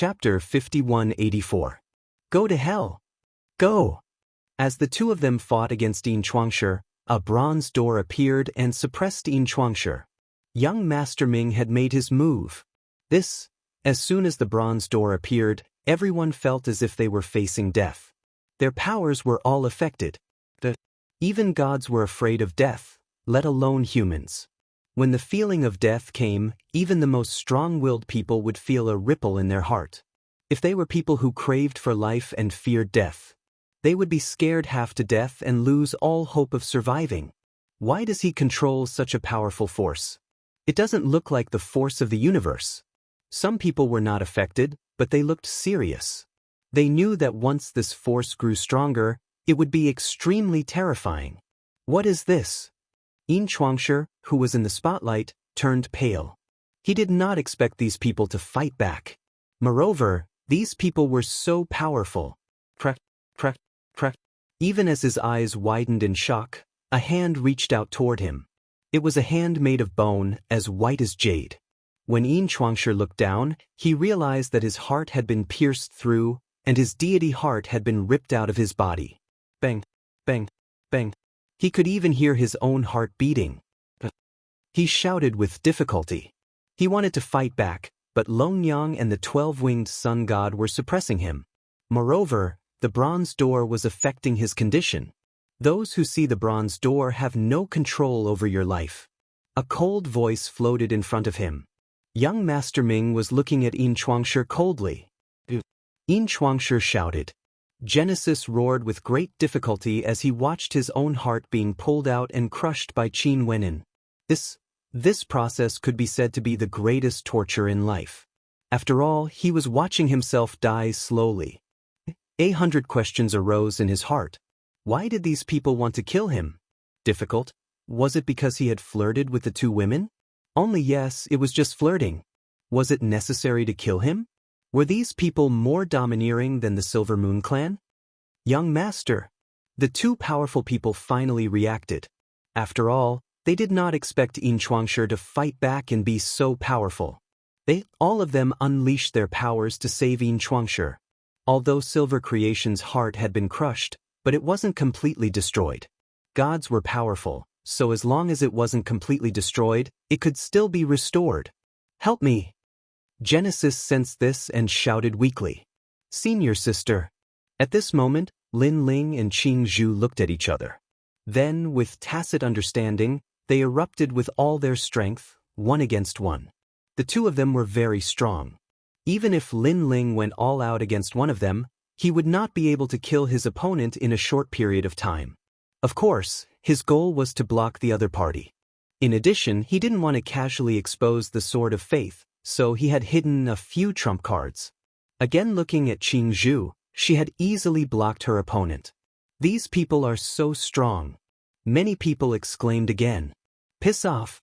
Chapter 5184. Go to hell. Go. As the two of them fought against Xianxia, a bronze door appeared and suppressed Xianxia. Young Master Ming had made his move. As soon as the bronze door appeared, everyone felt as if they were facing death. Their powers were all affected. Even gods were afraid of death, let alone humans. When the feeling of death came, even the most strong-willed people would feel a ripple in their heart. If they were people who craved for life and feared death, they would be scared half to death and lose all hope of surviving. Why does he control such a powerful force? It doesn't look like the force of the universe. Some people were not affected, but they looked serious. They knew that once this force grew stronger, it would be extremely terrifying. What is this? Xianxia, who was in the spotlight, turned pale. He did not expect these people to fight back. Moreover, these people were so powerful. Crack, crack, crack. Even as his eyes widened in shock, a hand reached out toward him. It was a hand made of bone, as white as jade. When Xianxia looked down, he realized that his heart had been pierced through, and his deity heart had been ripped out of his body. Bang, bang, bang. He could even hear his own heart beating. He shouted with difficulty. He wanted to fight back, but Longyang and the 12-winged sun god were suppressing him. Moreover, the bronze door was affecting his condition. Those who see the bronze door have no control over your life. A cold voice floated in front of him. Young Master Ming was looking at Xianxia coldly. Xianxia shouted. Genesis roared with great difficulty as he watched his own heart being pulled out and crushed by Qin Wenin. This process could be said to be the greatest torture in life. After all, he was watching himself die slowly. 100 questions arose in his heart. Why did these people want to kill him? Difficult? Was it because he had flirted with the two women? Only yes, it was just flirting. Was it necessary to kill him? Were these people more domineering than the Silver Moon clan? Young Master. The two powerful people finally reacted. After all, they did not expect Xianxia to fight back and be so powerful. All of them unleashed their powers to save Xianxia. Although Silver Creation's heart had been crushed, but it wasn't completely destroyed. Gods were powerful, so as long as it wasn't completely destroyed, it could still be restored. Help me! Genesis sensed this and shouted weakly. Senior sister. At this moment, Lin Ling and Qing Zhu looked at each other. Then, with tacit understanding, they erupted with all their strength, one against one. The two of them were very strong. Even if Lin Ling went all out against one of them, he would not be able to kill his opponent in a short period of time. Of course, his goal was to block the other party. In addition, he didn't want to casually expose the Sword of Faith, so he had hidden a few trump cards. Again looking at Qing Zhu, she had easily blocked her opponent. These people are so strong. Many people exclaimed again. Piss off.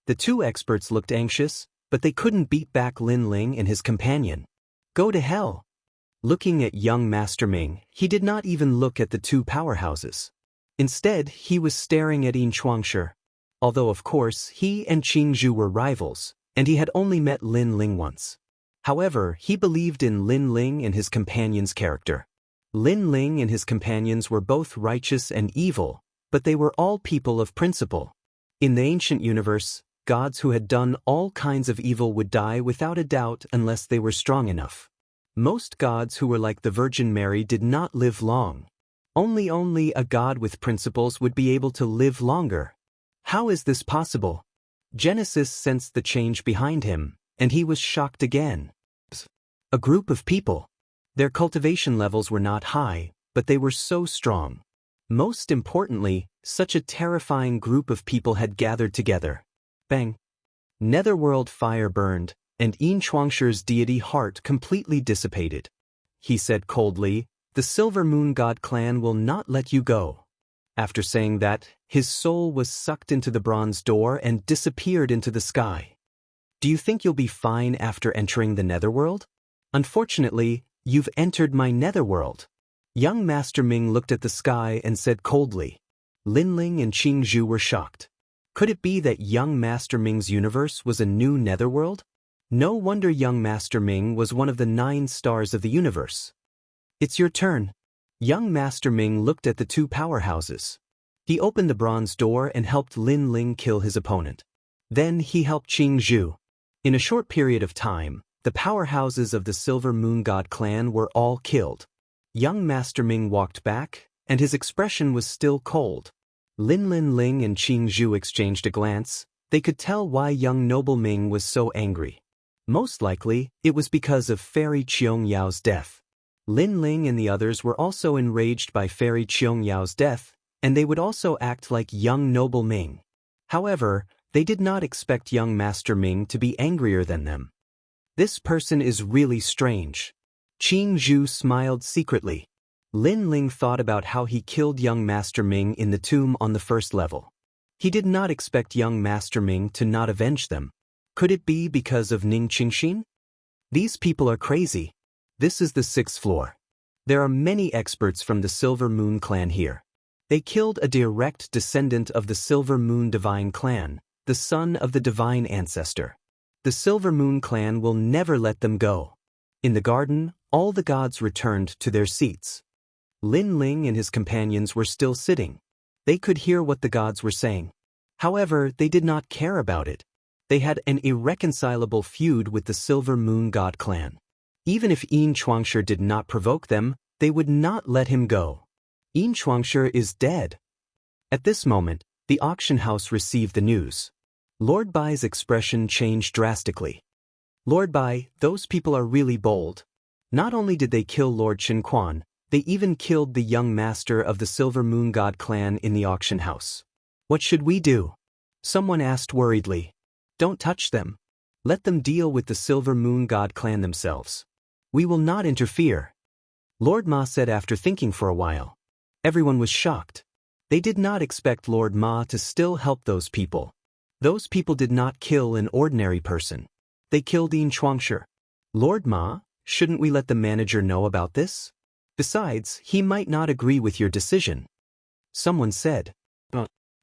The two experts looked anxious, but they couldn't beat back Lin Ling and his companion. Go to hell. Looking at young Master Ming, he did not even look at the two powerhouses. Instead, he was staring at Xianxia. Although of course, he and Qing Zhu were rivals, and he had only met Lin Ling once. However, he believed in Lin Ling and his companion's character. Lin Ling and his companions were both righteous and evil, but they were all people of principle. In the ancient universe, gods who had done all kinds of evil would die without a doubt unless they were strong enough. Most gods who were like the Virgin Mary did not live long. Only a god with principles would be able to live longer. How is this possible? Genesis sensed the change behind him, and he was shocked again. A group of people. Their cultivation levels were not high, but they were so strong. Most importantly, such a terrifying group of people had gathered together. Bang! Netherworld fire burned, and Xianxia's deity heart completely dissipated. He said coldly, "The Silver Moon God clan will not let you go." After saying that, his soul was sucked into the bronze door and disappeared into the sky. Do you think you'll be fine after entering the netherworld? Unfortunately, you've entered my netherworld. Young Master Ming looked at the sky and said coldly. Lin Ling and Qing Zhu were shocked. Could it be that young Master Ming's universe was a new netherworld? No wonder young Master Ming was one of the 9 stars of the universe. It's your turn. Young Master Ming looked at the 2 powerhouses. He opened the bronze door and helped Lin Ling kill his opponent. Then he helped Qing Zhu. In a short period of time, the powerhouses of the Silver Moon God clan were all killed. Young Master Ming walked back, and his expression was still cold. Lin Ling and Qing Zhu exchanged a glance. They could tell why young noble Ming was so angry. Most likely, it was because of Fairy Qiongyao's death. Lin Ling and the others were also enraged by Fairy Qiongyao's death, and they would also act like young noble Ming. However, they did not expect young Master Ming to be angrier than them. This person is really strange. Qing Zhu smiled secretly. Lin Ling thought about how he killed young Master Ming in the tomb on the 1st level. He did not expect young Master Ming to not avenge them. Could it be because of Ning Qingxin? These people are crazy. This is the 6th floor. There are many experts from the Silver Moon clan here. They killed a direct descendant of the Silver Moon Divine clan, the son of the Divine Ancestor. The Silver Moon clan will never let them go. In the garden, all the gods returned to their seats. Lin Ling and his companions were still sitting. They could hear what the gods were saying. However, they did not care about it. They had an irreconcilable feud with the Silver Moon God clan. Even if Yin Chuangshi did not provoke them, they would not let him go. Yin Chuangshi is dead. At this moment, the auction house received the news. Lord Bai's expression changed drastically. Lord Bai, those people are really bold. Not only did they kill Lord Qinquan, they even killed the young master of the Silver Moon God clan in the auction house. What should we do? Someone asked worriedly. Don't touch them. Let them deal with the Silver Moon God clan themselves. We will not interfere. Lord Ma said after thinking for a while. Everyone was shocked. They did not expect Lord Ma to still help those people. Those people did not kill an ordinary person. They killed Yin Chuangshi. Lord Ma, shouldn't we let the manager know about this? Besides, he might not agree with your decision. Someone said.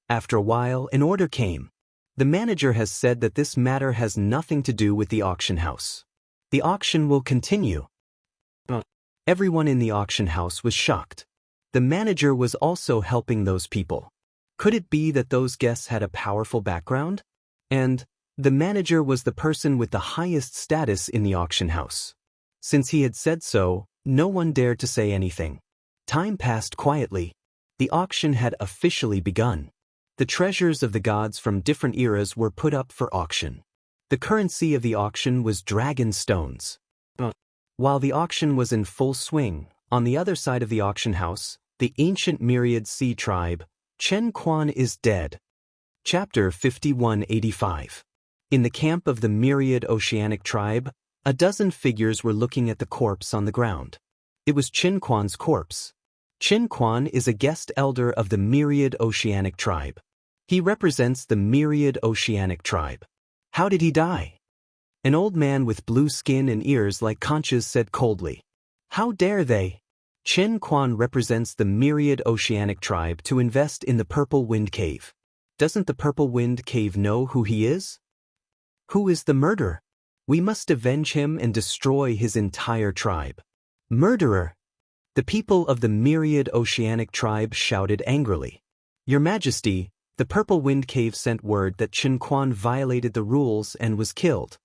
After a while, an order came. The manager has said that this matter has nothing to do with the auction house. The auction will continue. Everyone in the auction house was shocked. The manager was also helping those people. Could it be that those guests had a powerful background? And the manager was the person with the highest status in the auction house. Since he had said so, no one dared to say anything. Time passed quietly. The auction had officially begun. The treasures of the gods from different eras were put up for auction. The currency of the auction was dragon stones. While the auction was in full swing, on the other side of the auction house, the ancient myriad sea tribe, Chen Quan is dead. Chapter 5185. In the camp of the myriad oceanic tribe, a dozen figures were looking at the corpse on the ground. It was Qin Quan's corpse. Qin Quan is a guest elder of the myriad oceanic tribe. He represents the myriad oceanic tribe. How did he die? An old man with blue skin and ears like conches said coldly. How dare they? Qin Quan represents the myriad oceanic tribe to invest in the Purple Wind Cave. Doesn't the Purple Wind Cave know who he is? Who is the murderer? We must avenge him and destroy his entire tribe. Murderer! The people of the myriad oceanic tribe shouted angrily. Your Majesty, the Purple Wind Cave sent word that Qin Quan violated the rules and was killed.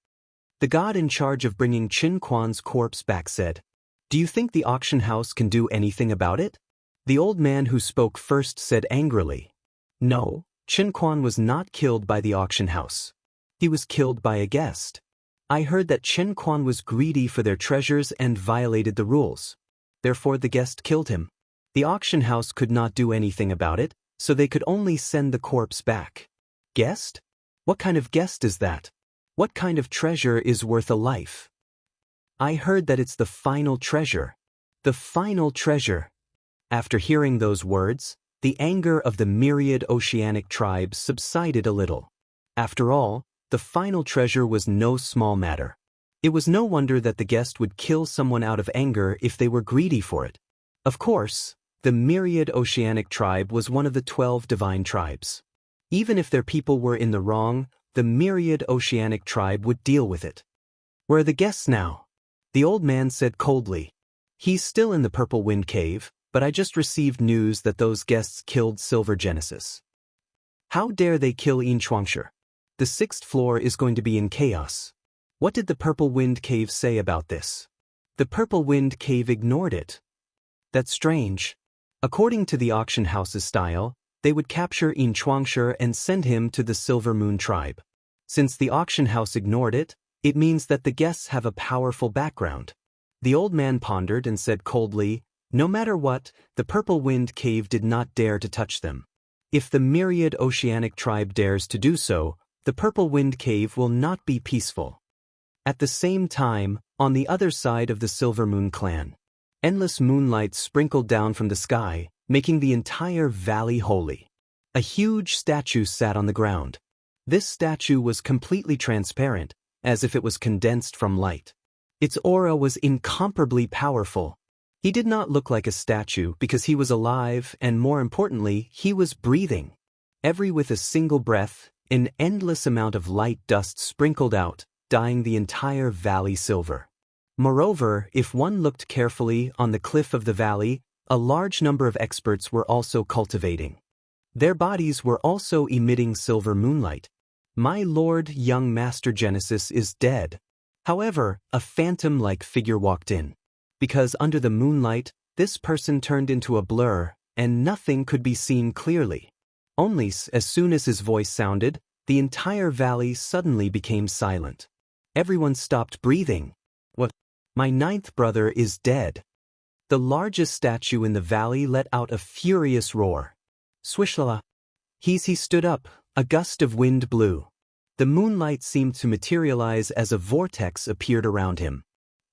The god in charge of bringing Qin Quan's corpse back said, Do you think the auction house can do anything about it? The old man who spoke first said angrily, No, Qin Quan was not killed by the auction house. He was killed by a guest. I heard that Qin Quan was greedy for their treasures and violated the rules. Therefore the guest killed him. The auction house could not do anything about it, so they could only send the corpse back. Guest? What kind of guest is that? What kind of treasure is worth a life? I heard that it's the final treasure. The final treasure. After hearing those words, the anger of the myriad oceanic tribes subsided a little. After all, the final treasure was no small matter. It was no wonder that the guest would kill someone out of anger if they were greedy for it. Of course, the myriad oceanic tribe was one of the 12 divine tribes. Even if their people were in the wrong, the myriad oceanic tribe would deal with it. Where are the guests now? The old man said coldly. He's still in the Purple Wind Cave, but I just received news that those guests killed Silver Genesis. How dare they kill Xianxia? The 6th floor is going to be in chaos. What did the Purple Wind Cave say about this? The Purple Wind Cave ignored it. That's strange. According to the auction house's style, they would capture Xianxia and send him to the Silver Moon tribe. Since the auction house ignored it, it means that the guests have a powerful background. The old man pondered and said coldly, no matter what, the Purple Wind Cave did not dare to touch them. If the myriad oceanic tribe dares to do so, the Purple Wind Cave will not be peaceful. At the same time, on the other side of the Silver Moon clan, endless moonlight sprinkled down from the sky, making the entire valley holy. A huge statue sat on the ground. This statue was completely transparent, as if it was condensed from light. Its aura was incomparably powerful. He did not look like a statue because he was alive and, more importantly, he was breathing. With a single breath, an endless amount of light dust sprinkled out, dyeing the entire valley silver. Moreover, if one looked carefully on the cliff of the valley, a large number of experts were also cultivating. Their bodies were also emitting silver moonlight. My lord, young Master Genesis is dead. However, a phantom-like figure walked in. Because under the moonlight, this person turned into a blur, and nothing could be seen clearly. Only as soon as his voice sounded, the entire valley suddenly became silent. Everyone stopped breathing. What? My 9th brother is dead. The largest statue in the valley let out a furious roar. Swishla. He stood up, a gust of wind blew. The moonlight seemed to materialize as a vortex appeared around him.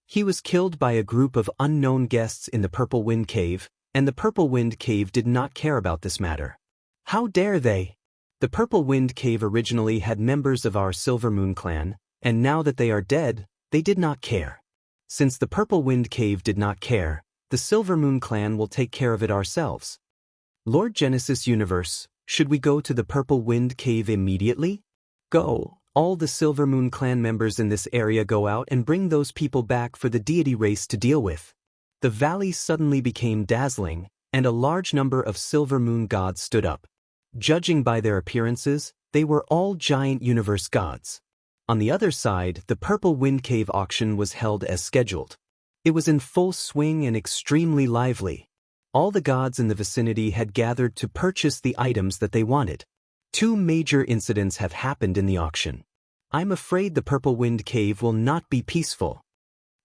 He was killed by a group of unknown guests in the Purple Wind Cave, and the Purple Wind Cave did not care about this matter. How dare they? The Purple Wind Cave originally had members of our Silver Moon clan, and now that they are dead, they did not care. Since the Purple Wind Cave did not care, the Silver Moon clan will take care of it ourselves. Lord Genesis Universe, should we go to the Purple Wind Cave immediately? Go. All the Silver Moon clan members in this area go out and bring those people back for the deity race to deal with. The valley suddenly became dazzling, and a large number of Silver Moon gods stood up. Judging by their appearances, they were all giant universe gods. On the other side, the Purple Wind Cave auction was held as scheduled. It was in full swing and extremely lively. All the gods in the vicinity had gathered to purchase the items that they wanted. 2 major incidents have happened in the auction. I'm afraid the Purple Wind Cave will not be peaceful.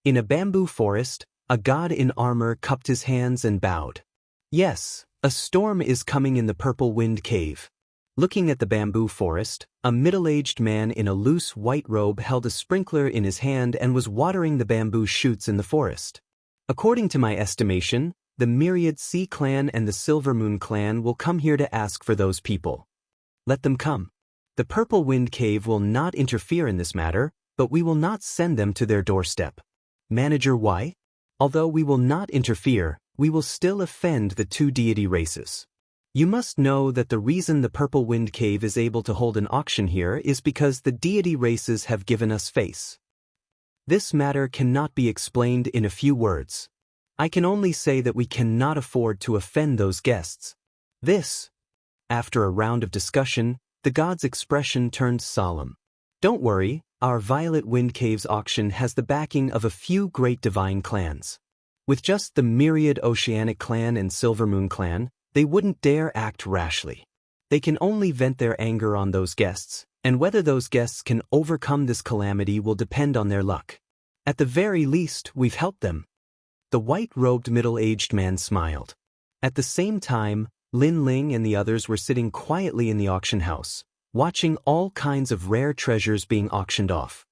In a bamboo forest, a god in armor cupped his hands and bowed. Yes, a storm is coming in the Purple Wind Cave. Looking at the bamboo forest, a middle-aged man in a loose white robe held a sprinkler in his hand and was watering the bamboo shoots in the forest. According to my estimation, the Myriad Sea clan and the Silver Moon clan will come here to ask for those people. Let them come. The Purple Wind Cave will not interfere in this matter, but we will not send them to their doorstep. Manager, why? Although we will not interfere, we will still offend the 2 deity races. You must know that the reason the Purple Wind Cave is able to hold an auction here is because the deity races have given us face. This matter cannot be explained in a few words. I can only say that we cannot afford to offend those guests. After a round of discussion, the god's expression turned solemn. Don't worry, our Violet Wind Cave's auction has the backing of a few great divine clans. With just the Myriad Oceanic clan and Silver Moon clan, they wouldn't dare act rashly. They can only vent their anger on those guests, and whether those guests can overcome this calamity will depend on their luck. At the very least, we've helped them. The white-robed middle-aged man smiled. At the same time, Lin Ling and the others were sitting quietly in the auction house, watching all kinds of rare treasures being auctioned off.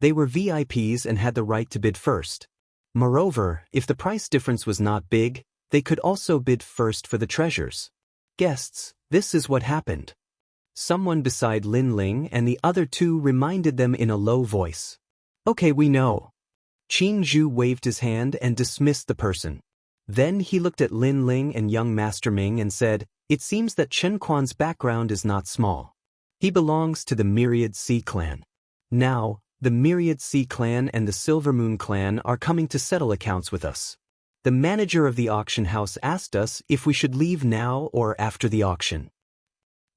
They were VIPs and had the right to bid first. Moreover, if the price difference was not big, they could also bid first for the treasures. Guests, this is what happened. Someone beside Lin Ling and the other 2 reminded them in a low voice. Okay, we know. Qin Zhu waved his hand and dismissed the person. Then he looked at Lin Ling and young Master Ming and said, it seems that Chen Quan's background is not small. He belongs to the Myriad Sea clan. Now, The Myriad Sea clan and the Silver Moon clan are coming to settle accounts with us. The manager of the auction house asked us if we should leave now or after the auction.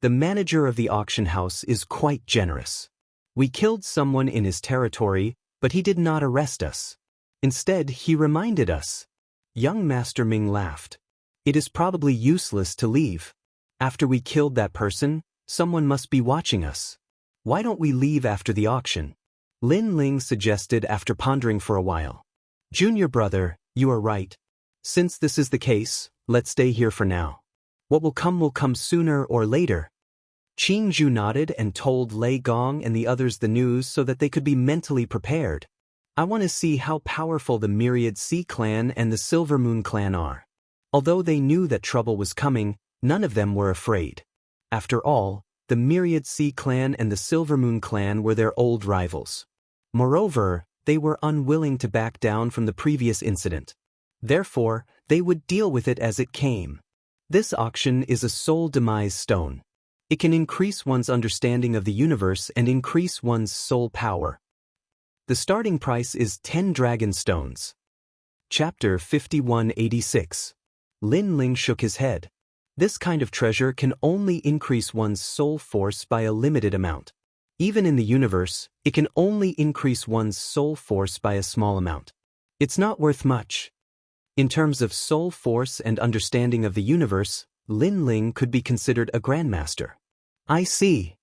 The manager of the auction house is quite generous. We killed someone in his territory, but he did not arrest us. Instead, he reminded us. Young Master Ming laughed. It is probably useless to leave. After we killed that person, someone must be watching us. Why don't we leave after the auction? Lin Ling suggested after pondering for a while. Junior brother, you are right. Since this is the case, let's stay here for now. What will come sooner or later. Qing Zhu nodded and told Lei Gong and the others the news so that they could be mentally prepared. I want to see how powerful the Myriad Sea clan and the Silver Moon clan are. Although they knew that trouble was coming, none of them were afraid. After all, the Myriad Sea clan and the Silver Moon clan were their old rivals. Moreover, they were unwilling to back down from the previous incident. Therefore, they would deal with it as it came. This auction is a soul demise stone. It can increase one's understanding of the universe and increase one's soul power. The starting price is 10 dragon stones. Chapter 5186. Lin Ling shook his head. This kind of treasure can only increase one's soul force by a limited amount. Even in the universe, it can only increase one's soul force by a small amount. It's not worth much. In terms of soul force and understanding of the universe, Lin Ling could be considered a grandmaster. I see.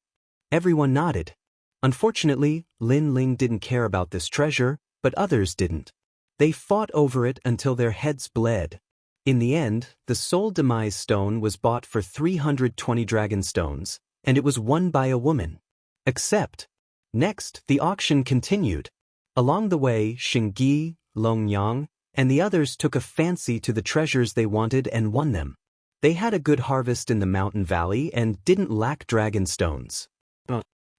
Everyone nodded. Unfortunately, Lin Ling didn't care about this treasure, but others didn't. They fought over it until their heads bled. In the end, the Soul Demise Stone was bought for 320 dragon stones, and it was won by a woman. Except. Next, the auction continued. Along the way, Xingyi, Longyang, and the others took a fancy to the treasures they wanted and won them. They had a good harvest in the mountain valley and didn't lack dragon stones.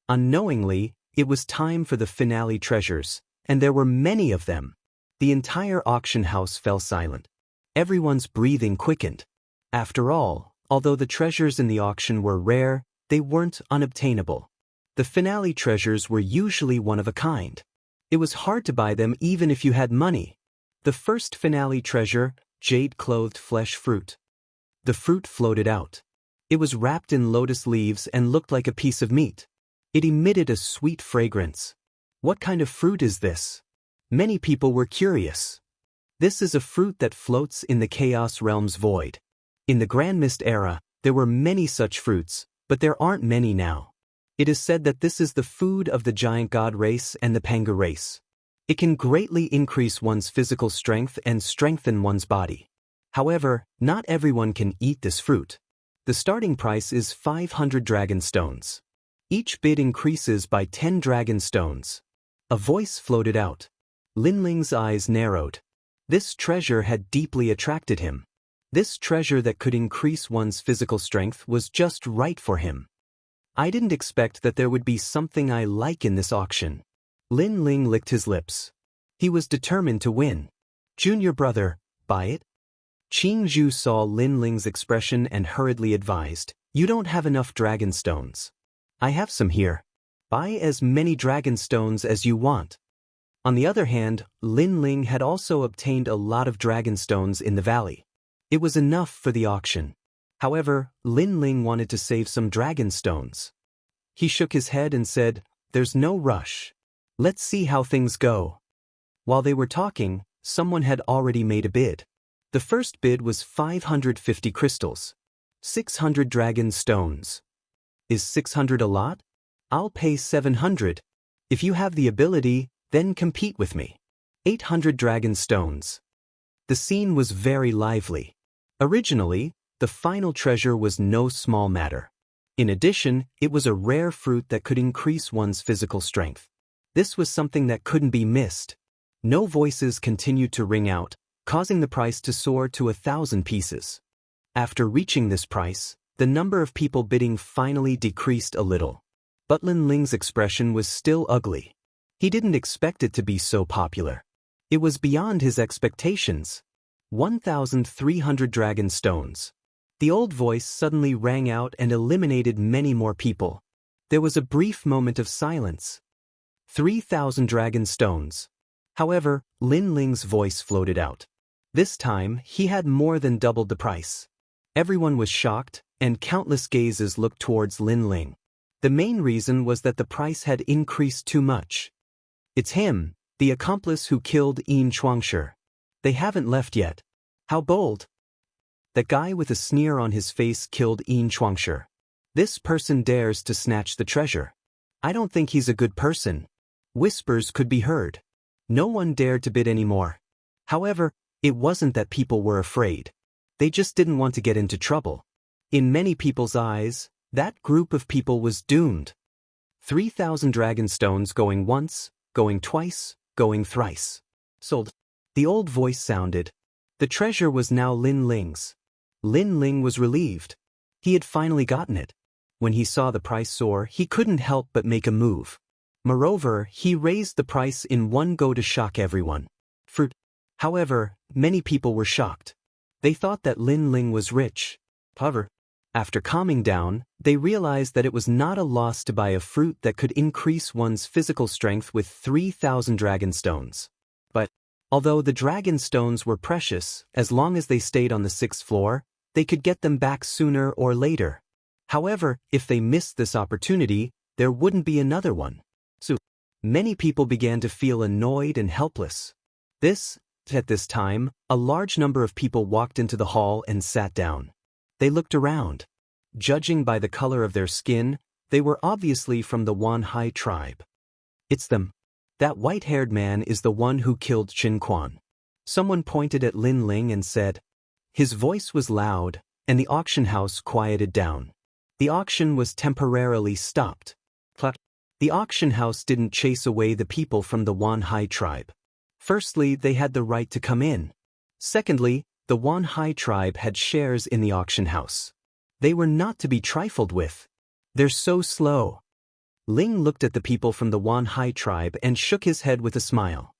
Unknowingly, it was time for the finale treasures, and there were many of them. The entire auction house fell silent. Everyone's breathing quickened. After all, although the treasures in the auction were rare, they weren't unobtainable. The finale treasures were usually one of a kind. It was hard to buy them even if you had money. The first finale treasure, jade-clothed flesh fruit. The fruit floated out. It was wrapped in lotus leaves and looked like a piece of meat. It emitted a sweet fragrance. What kind of fruit is this? Many people were curious. This is a fruit that floats in the Chaos Realm's void. In the Grand Mist era, there were many such fruits, but there aren't many now. It is said that this is the food of the giant god race and the Panga race. It can greatly increase one's physical strength and strengthen one's body. However, not everyone can eat this fruit. The starting price is 500 dragon stones. Each bid increases by 10 dragon stones. A voice floated out. Lin Ling's eyes narrowed. This treasure had deeply attracted him. This treasure that could increase one's physical strength was just right for him. I didn't expect that there would be something I like in this auction. Lin Ling licked his lips. He was determined to win. Junior brother, buy it? Qing Zhu saw Lin Ling's expression and hurriedly advised, you don't have enough dragon stones. I have some here. Buy as many dragon stones as you want. On the other hand, Lin Ling had also obtained a lot of dragon stones in the valley. It was enough for the auction. However, Lin Ling wanted to save some dragon stones. He shook his head and said, there's no rush. Let's see how things go. While they were talking, someone had already made a bid. The first bid was 550 crystals. 600 dragon stones. Is 600 a lot? I'll pay 700. If you have the ability, then compete with me. 800 dragon stones. The scene was very lively. Originally, the final treasure was no small matter. In addition, it was a rare fruit that could increase one's physical strength. This was something that couldn't be missed. No voices continued to ring out, causing the price to soar to 1,000 pieces. After reaching this price, the number of people bidding finally decreased a little. But Lin Ling's expression was still ugly. He didn't expect it to be so popular. It was beyond his expectations. 1,300 dragon stones. The old voice suddenly rang out and eliminated many more people. There was a brief moment of silence. 3,000 dragon stones. However, Lin Ling's voice floated out. This time, he had more than doubled the price. Everyone was shocked, and countless gazes looked towards Lin Ling. The main reason was that the price had increased too much. It's him, the accomplice who killed Xianxia. They haven't left yet. How bold! That guy with a sneer on his face killed Xianxia. This person dares to snatch the treasure. I don't think he's a good person. Whispers could be heard. No one dared to bid anymore. However, it wasn't that people were afraid. They just didn't want to get into trouble. In many people's eyes, that group of people was doomed. 3,000 dragon stones going once, going twice, going thrice. Sold. The old voice sounded. The treasure was now Lin Ling's. Lin Ling was relieved. He had finally gotten it. When he saw the price soar, he couldn't help but make a move. Moreover, he raised the price in one go to shock everyone. However, many people were shocked. They thought that Lin Ling was rich. However, after calming down, they realized that it was not a loss to buy a fruit that could increase one's physical strength with 3,000 dragon stones. But, although the dragon stones were precious, as long as they stayed on the 6th floor, they could get them back sooner or later. However, if they missed this opportunity, there wouldn't be another one. So, many people began to feel annoyed and helpless. At this time, a large number of people walked into the hall and sat down. They looked around. Judging by the color of their skin, they were obviously from the Wanhai tribe. It's them. That white-haired man is the one who killed Qin Quan. Someone pointed at Lin Ling and said. His voice was loud, and the auction house quieted down. The auction was temporarily stopped. The auction house didn't chase away the people from the Wanhai tribe. Firstly, they had the right to come in. Secondly, the Wanhai tribe had shares in the auction house. They were not to be trifled with. They're so slow. Ling looked at the people from the Wanhai tribe and shook his head with a smile.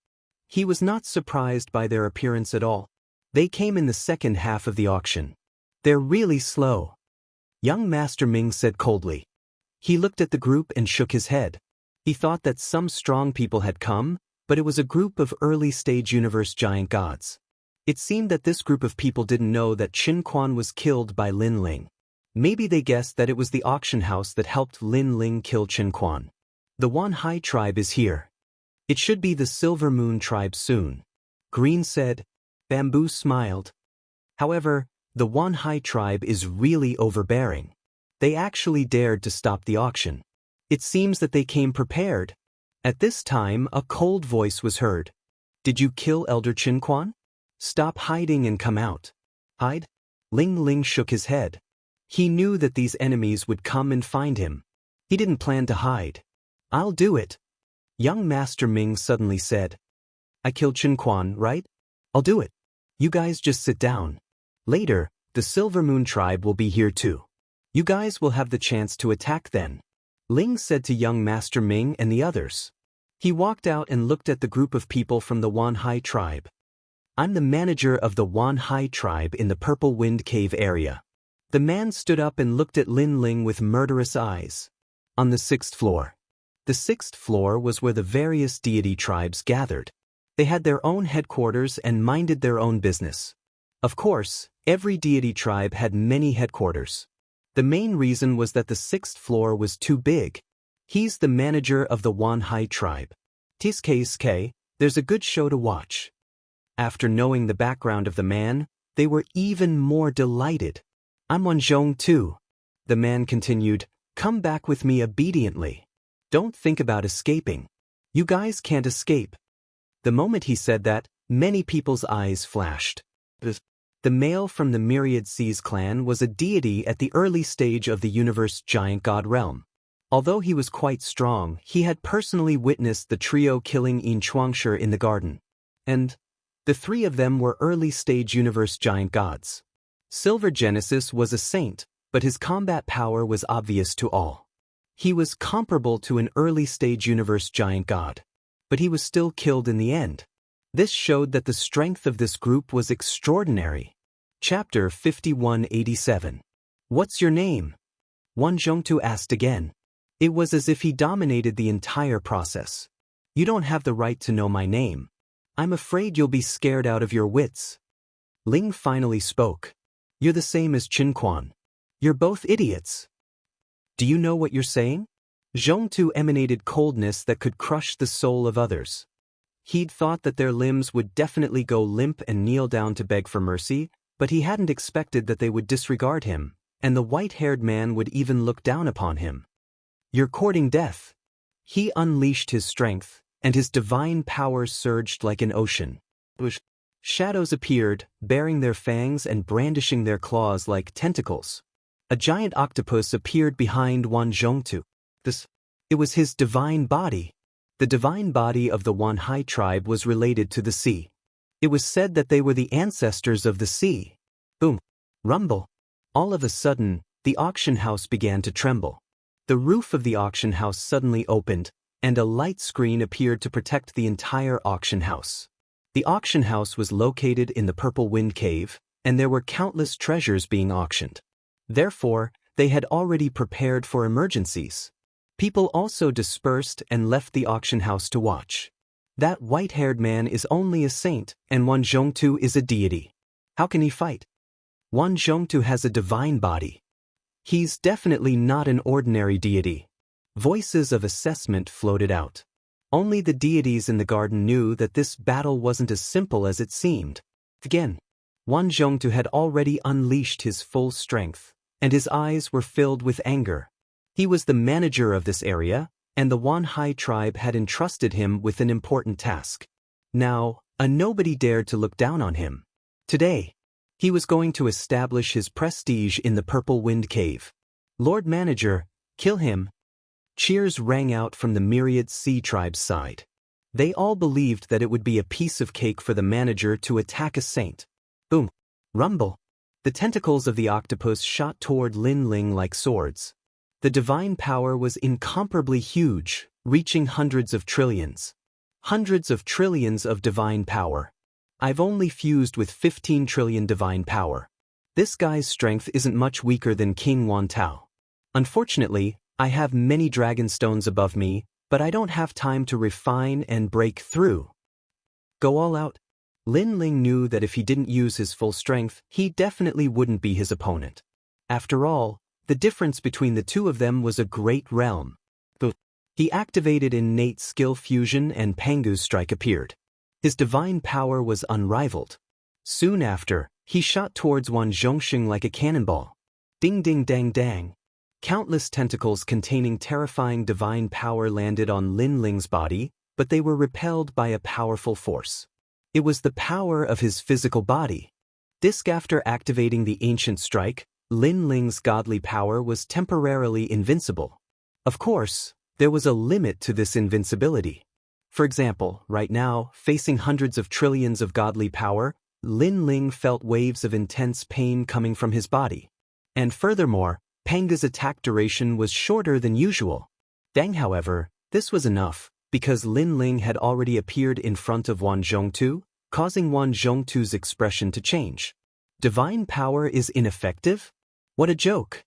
He was not surprised by their appearance at all. They came in the second half of the auction. They're really slow. Young Master Ming said coldly. He looked at the group and shook his head. He thought that some strong people had come, but it was a group of early-stage universe giant gods. It seemed that this group of people didn't know that Qin Quan was killed by Lin Ling. Maybe they guessed that it was the auction house that helped Lin Ling kill Qin Quan. The Wanhai tribe is here. It should be the Silver Moon tribe soon. Green said. Bamboo smiled. However, the Wanhai tribe is really overbearing. They actually dared to stop the auction. It seems that they came prepared. At this time, a cold voice was heard. Did you kill Elder Qin Quan? Stop hiding and come out. Hide? Ling Ling shook his head. He knew that these enemies would come and find him. He didn't plan to hide. I'll do it. Young Master Ming suddenly said. I killed Qin Quan, right? I'll do it. You guys just sit down. Later, the Silver Moon tribe will be here too. You guys will have the chance to attack then. Ling said to young Master Ming and the others. He walked out and looked at the group of people from the Wanhai tribe. I'm the manager of the Wanhai tribe in the Purple Wind Cave area. The man stood up and looked at Lin Ling with murderous eyes. On the 6th floor. The 6th floor was where the various deity tribes gathered. They had their own headquarters and minded their own business. Of course, every deity tribe had many headquarters. The main reason was that the 6th floor was too big. He's the manager of the Wanhai tribe. TSKSK, there's a good show to watch. After knowing the background of the man, they were even more delighted. I'm Wanzhong too. The man continued, come back with me obediently. Don't think about escaping. You guys can't escape. The moment he said that, many people's eyes flashed. The male from the Myriad Seas clan was a deity at the early stage of the universe giant god realm. Although he was quite strong, he had personally witnessed the trio killing Xianxia in the garden. And the three of them were early stage universe giant gods. Silver Genesis was a saint, but his combat power was obvious to all. He was comparable to an early stage universe giant god. But he was still killed in the end. This showed that the strength of this group was extraordinary. Chapter 5187. What's your name? Wanzhongtu asked again. It was as if he dominated the entire process. You don't have the right to know my name. I'm afraid you'll be scared out of your wits. Ling finally spoke. You're the same as Qin Quan. You're both idiots. Do you know what you're saying? Zhongtu emanated coldness that could crush the soul of others. He'd thought that their limbs would definitely go limp and kneel down to beg for mercy, but he hadn't expected that they would disregard him, and the white-haired man would even look down upon him. You're courting death. He unleashed his strength, and his divine power surged like an ocean. Shadows appeared, baring their fangs and brandishing their claws like tentacles. A giant octopus appeared behind Wan Zhongtu. It was his divine body. The divine body of the Wan Hai tribe was related to the sea. It was said that they were the ancestors of the sea. Boom. Rumble. All of a sudden, the auction house began to tremble. The roof of the auction house suddenly opened, and a light screen appeared to protect the entire auction house. The auction house was located in the Purple Wind Cave, and there were countless treasures being auctioned. Therefore, they had already prepared for emergencies. People also dispersed and left the auction house to watch. That white-haired man is only a saint, and Wan Zhongtu is a deity. How can he fight? Wan Zhongtu has a divine body. He's definitely not an ordinary deity. Voices of assessment floated out. Only the deities in the garden knew that this battle wasn't as simple as it seemed. Again, Wan Zhongtu had already unleashed his full strength, and his eyes were filled with anger. He was the manager of this area, and the Wan Hai tribe had entrusted him with an important task. Now, a nobody dared to look down on him. Today, he was going to establish his prestige in the Purple Wind Cave. Lord Manager, kill him. Cheers rang out from the myriad sea tribe's side. They all believed that it would be a piece of cake for the manager to attack a saint. Boom. Rumble. The tentacles of the octopus shot toward Lin Ling like swords. The divine power was incomparably huge, reaching hundreds of trillions. Hundreds of trillions of divine power. I've only fused with 15 trillion divine power. This guy's strength isn't much weaker than King Wan Tao. Unfortunately, I have many dragon stones above me, but I don't have time to refine and break through. Go all out. Lin Ling knew that if he didn't use his full strength, he definitely wouldn't be his opponent. After all, the difference between the two of them was a great realm. He activated innate skill fusion and Pangu's strike appeared. His divine power was unrivaled. Soon after, he shot towards Wan Zhongxing like a cannonball. Ding ding dang dang. Countless tentacles containing terrifying divine power landed on Lin Ling's body, but they were repelled by a powerful force. It was the power of his physical body. After activating the ancient strike, Lin Ling's godly power was temporarily invincible. Of course, there was a limit to this invincibility. For example, right now, facing hundreds of trillions of godly power, Lin Ling felt waves of intense pain coming from his body. And furthermore, Panga's attack duration was shorter than usual. Dang, however, this was enough, because Lin Ling had already appeared in front of Wan Zhongtu, causing Wan Zhongtu's expression to change. Divine power is ineffective? What a joke!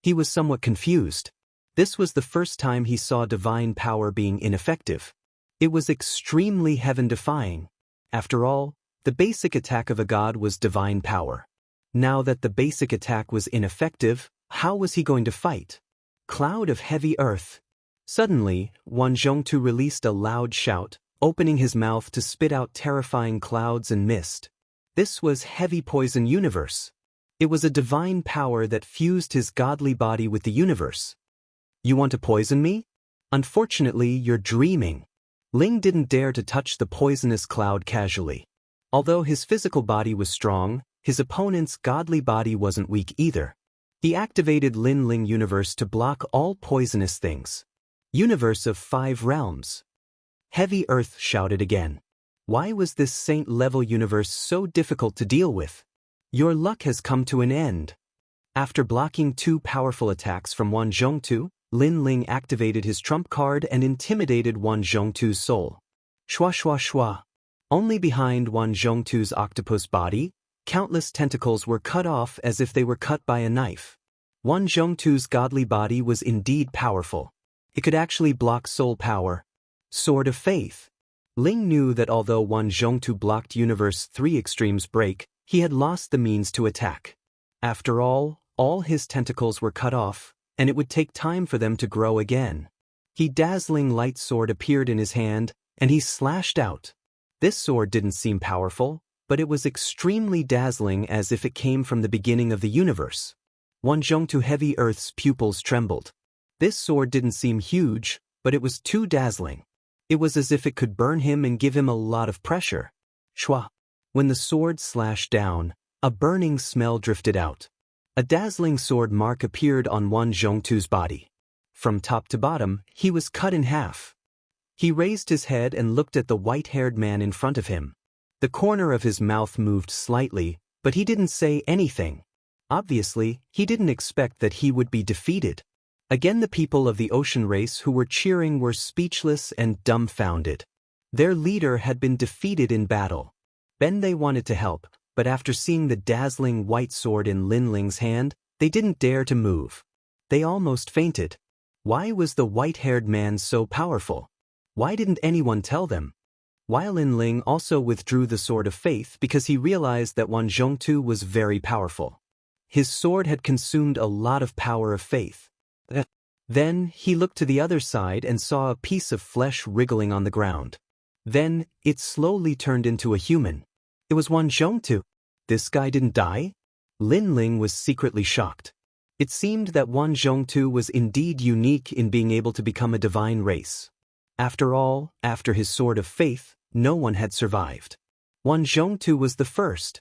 He was somewhat confused. This was the first time he saw divine power being ineffective. It was extremely heaven-defying. After all, the basic attack of a god was divine power. Now that the basic attack was ineffective, how was he going to fight? Cloud of heavy earth. Suddenly, Wan Zhongtu released a loud shout, opening his mouth to spit out terrifying clouds and mist. This was heavy poison universe. It was a divine power that fused his godly body with the universe. You want to poison me? Unfortunately, you're dreaming. Ling didn't dare to touch the poisonous cloud casually. Although his physical body was strong, his opponent's godly body wasn't weak either. He activated Lin Ling Universe to block all poisonous things. Universe of 5 realms. Heavy Earth shouted again. Why was this saint-level universe so difficult to deal with? Your luck has come to an end. After blocking 2 powerful attacks from Wan Zhongtu, Lin Ling activated his trump card and intimidated Wan Zhongtu's soul. Shwa shwa shwa. Only behind Wan Zhongtu's octopus body, countless tentacles were cut off as if they were cut by a knife. Wan Zhongtu's godly body was indeed powerful. It could actually block soul power. Sword of Faith. Ling knew that although Wan Zhongtu blocked Universe 3 Extreme's break, he had lost the means to attack. After all his tentacles were cut off, and it would take time for them to grow again. A dazzling light sword appeared in his hand, and he slashed out. This sword didn't seem powerful, but it was extremely dazzling, as if it came from the beginning of the universe. Wan Zhongtu Heavy Earth's pupils trembled. This sword didn't seem huge, but it was too dazzling. It was as if it could burn him and give him a lot of pressure. Shwa. When the sword slashed down, a burning smell drifted out. A dazzling sword mark appeared on Wan Zhongtu's body. From top to bottom, he was cut in half. He raised his head and looked at the white-haired man in front of him. The corner of his mouth moved slightly, but he didn't say anything. Obviously, he didn't expect that he would be defeated. Again, the people of the ocean race who were cheering were speechless and dumbfounded. Their leader had been defeated in battle. They wanted to help, but after seeing the dazzling white sword in Lin Ling's hand, they didn't dare to move. They almost fainted. Why was the white-haired man so powerful? Why didn't anyone tell them? While Lin Ling also withdrew the Sword of Faith because he realized that Wan Zhongtu was very powerful. His sword had consumed a lot of power of faith. Then he looked to the other side and saw a piece of flesh wriggling on the ground. Then it slowly turned into a human. It was Wan Zhongtu. This guy didn't die? Lin Ling was secretly shocked. It seemed that Wan Zhongtu was indeed unique in being able to become a divine race. After all, after his Sword of Faith, no one had survived. Wan Zhongtu was the first.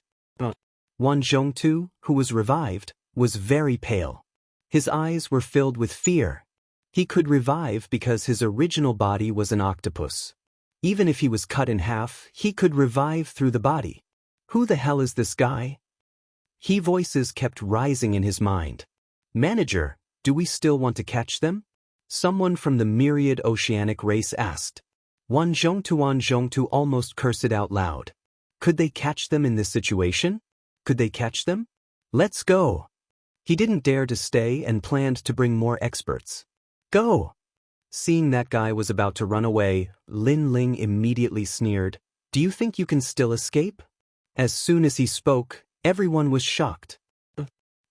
Wan Zhongtu, who was revived, was very pale. His eyes were filled with fear. He could revive because his original body was an octopus. Even if he was cut in half, he could revive through the body. Who the hell is this guy? Voices kept rising in his mind. Manager, do we still want to catch them? Someone from the myriad oceanic race asked. Wan Zhongtu almost cursed out loud. Could they catch them in this situation? Could they catch them? Let's go. He didn't dare to stay and planned to bring more experts. Go! Seeing that guy was about to run away, Lin Ling immediately sneered. Do you think you can still escape? As soon as he spoke, everyone was shocked.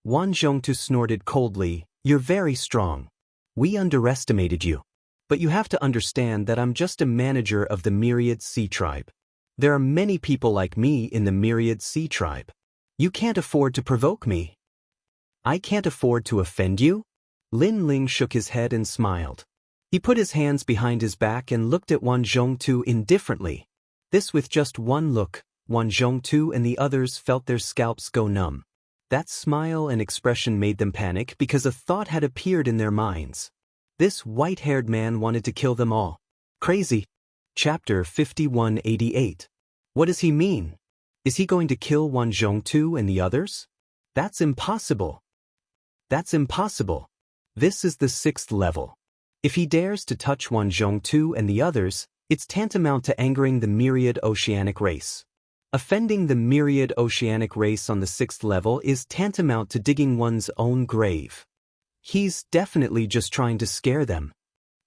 Wan Zhongtu snorted coldly. You're very strong. We underestimated you. But you have to understand that I'm just a manager of the Myriad Sea Tribe. There are many people like me in the Myriad Sea Tribe. You can't afford to provoke me. I can't afford to offend you? Lin Ling shook his head and smiled. He put his hands behind his back and looked at Wan Zhongtu indifferently. This with just one look, Wan Zhongtu and the others felt their scalps go numb. That smile and expression made them panic because a thought had appeared in their minds. This white-haired man wanted to kill them all. Crazy. Chapter 5188. What does he mean? Is he going to kill Wan Zhongtu and the others? That's impossible. That's impossible. This is the 6th level. If he dares to touch Wan Zhongtu and the others, it's tantamount to angering the myriad oceanic race. Offending the myriad oceanic race on the 6th level is tantamount to digging one's own grave. He's definitely just trying to scare them.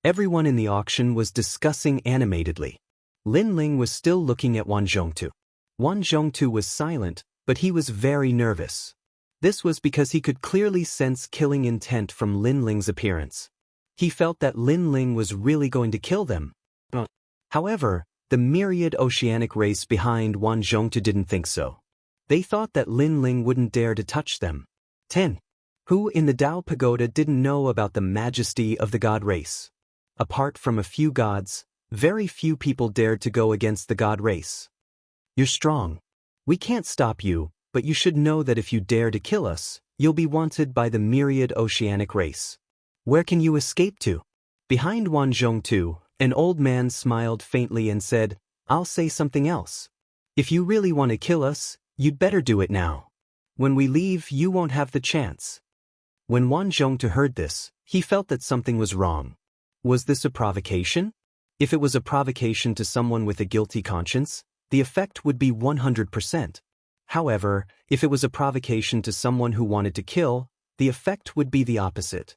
Everyone in the auction was discussing animatedly. Lin Ling was still looking at Wan Zhongtu. Wan Zhongtu was silent, but he was very nervous. This was because he could clearly sense killing intent from Lin Ling's appearance. He felt that Lin Ling was really going to kill them. However, the myriad oceanic race behind Wan Zhongtu didn't think so. They thought that Lin Ling wouldn't dare to touch them. 10. Who in the Tao Pagoda didn't know about the majesty of the god race? Apart from a few gods, very few people dared to go against the god race. You're strong. We can't stop you, but you should know that if you dare to kill us, you'll be wanted by the myriad oceanic race. Where can you escape to? Behind Wan Zhongtu, an old man smiled faintly and said, I'll say something else. If you really want to kill us, you'd better do it now. When we leave, you won't have the chance. When Wan Zhongtu heard this, he felt that something was wrong. Was this a provocation? If it was a provocation to someone with a guilty conscience, the effect would be 100%. However, if it was a provocation to someone who wanted to kill, the effect would be the opposite.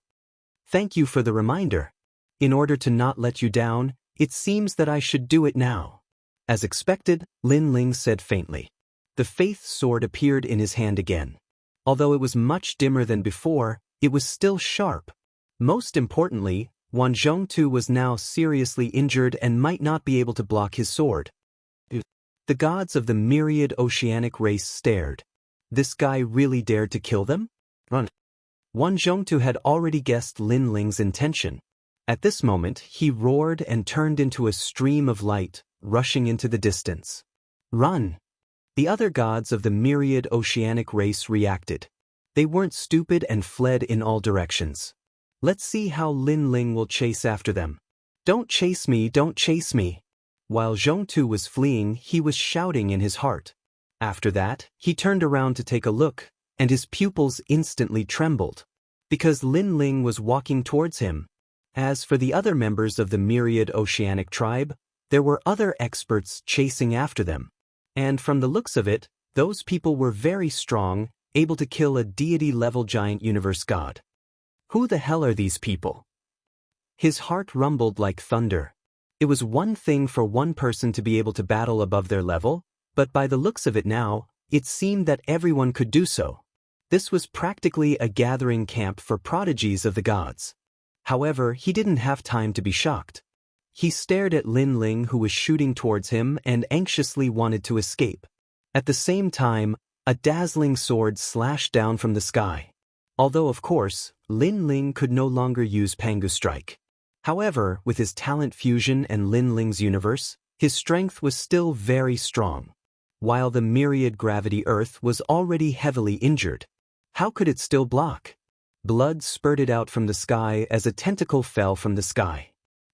Thank you for the reminder. In order to not let you down, It seems that I should do it now. As expected, Lin Ling said faintly. The faith sword appeared in his hand again. Although it was much dimmer than before, it was still sharp. Most importantly, Wan Zhongtu was now seriously injured and might not be able to block his sword. The gods of the myriad oceanic race stared. This guy really dared to kill them? Wan Zhongtu had already guessed Lin Ling's intention. At this moment, he roared and turned into a stream of light, rushing into the distance. Run! The other gods of the myriad oceanic race reacted. They weren't stupid and fled in all directions. Let's see how Lin Ling will chase after them. Don't chase me, don't chase me. While Zhongtu was fleeing, he was shouting in his heart. After that, he turned around to take a look, and his pupils instantly trembled. Because Lin Ling was walking towards him. As for the other members of the myriad oceanic tribe, there were other experts chasing after them. And from the looks of it, those people were very strong, able to kill a deity-level giant universe god. Who the hell are these people? His heart rumbled like thunder. It was one thing for one person to be able to battle above their level, but by the looks of it now, it seemed that everyone could do so. This was practically a gathering camp for prodigies of the gods. However, he didn't have time to be shocked. He stared at Lin Ling, who was shooting towards him and anxiously wanted to escape. At the same time, a dazzling sword slashed down from the sky. Although, of course, Lin Ling could no longer use Pangu Strike. However, with his talent fusion and Lin Ling's universe, his strength was still very strong. While the myriad gravity Earth was already heavily injured. How could it still block? Blood spurted out from the sky as a tentacle fell from the sky.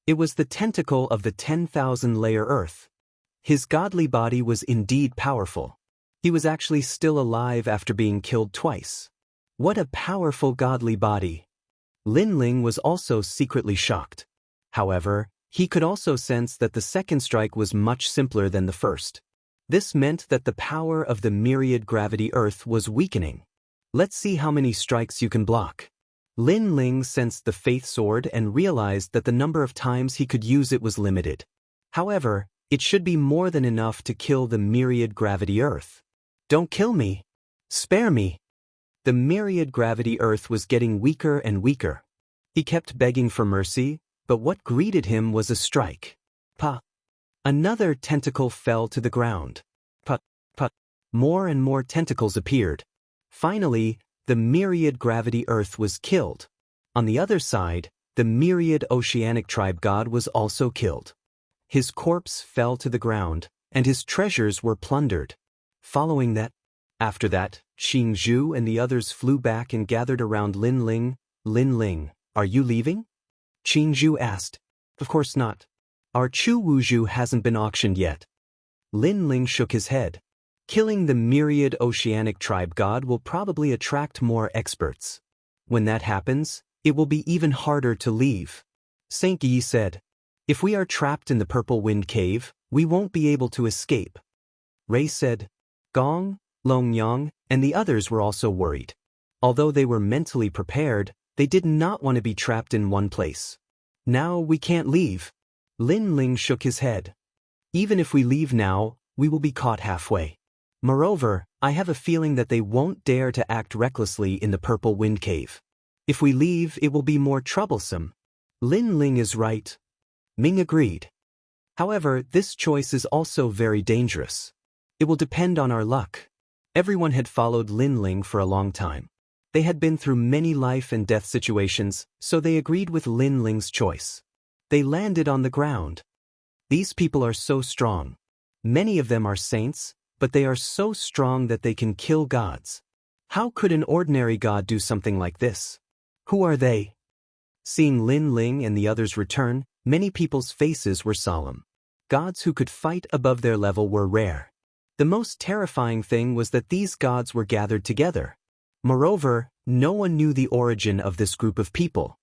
It was the tentacle of the 10,000-layer Earth. His godly body was indeed powerful. He was actually still alive after being killed twice. What a powerful godly body! Lin Ling was also secretly shocked. However, he could also sense that the second strike was much simpler than the first. This meant that the power of the myriad gravity Earth was weakening. Let's see how many strikes you can block. Lin Ling sensed the faith sword and realized that the number of times he could use it was limited. However, it should be more than enough to kill the myriad gravity Earth. Don't kill me! Spare me! The myriad gravity Earth was getting weaker and weaker. He kept begging for mercy, but what greeted him was a strike. Pa! Another tentacle fell to the ground. Pa! Pa! More and more tentacles appeared. Finally, the myriad gravity Earth was killed. On the other side, the myriad oceanic tribe god was also killed. His corpse fell to the ground, and his treasures were plundered. After that, Xingzhu and the others flew back and gathered around Lin Ling. Lin Ling, are you leaving? Xingzhu asked. Of course not. Our Chu Wuzhu hasn't been auctioned yet. Lin Ling shook his head. Killing the myriad oceanic tribe god will probably attract more experts. When that happens, it will be even harder to leave. Saint Yi said. If we are trapped in the Purple Wind Cave, we won't be able to escape. Ray said. Gong, Longyang, and the others were also worried. Although they were mentally prepared, they did not want to be trapped in one place. Now we can't leave. Lin Ling shook his head. Even if we leave now, we will be caught halfway. Moreover, I have a feeling that they won't dare to act recklessly in the Purple Wind Cave. If we leave, it will be more troublesome. Lin Ling is right. Ming agreed. However, this choice is also very dangerous. It will depend on our luck. Everyone had followed Lin Ling for a long time. They had been through many life and death situations, so they agreed with Lin Ling's choice. They landed on the ground. These people are so strong. Many of them are saints, but they are so strong that they can kill gods. How could an ordinary god do something like this? Who are they? Seeing Lin Ling and the others return, many people's faces were solemn. Gods who could fight above their level were rare. The most terrifying thing was that these gods were gathered together. Moreover, no one knew the origin of this group of people.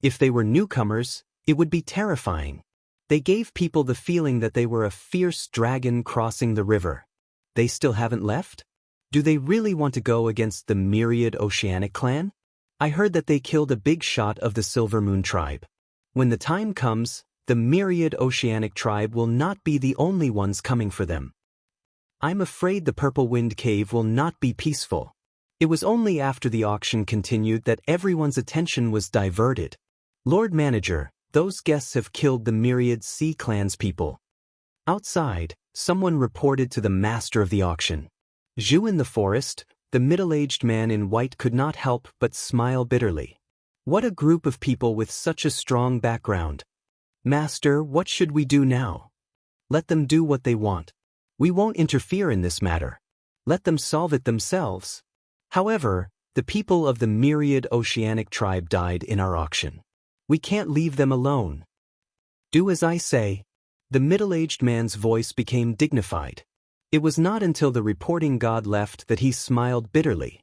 If they were newcomers, it would be terrifying. They gave people the feeling that they were a fierce dragon crossing the river. They still haven't left? Do they really want to go against the myriad oceanic clan? I heard that they killed a big shot of the Silver Moon tribe. When the time comes, the myriad oceanic tribe will not be the only ones coming for them. I'm afraid the Purple Wind Cave will not be peaceful. It was only after the auction continued that everyone's attention was diverted. Lord Manager, those guests have killed the myriad Sea Clan's people. Outside, someone reported to the master of the auction. Zhu in the forest, the middle-aged man in white could not help but smile bitterly. What a group of people with such a strong background. Master, what should we do now? Let them do what they want. We won't interfere in this matter. Let them solve it themselves. However, the people of the myriad oceanic tribe died in our auction. We can't leave them alone. Do as I say. The middle-aged man's voice became dignified. It was not until the reporting god left that he smiled bitterly.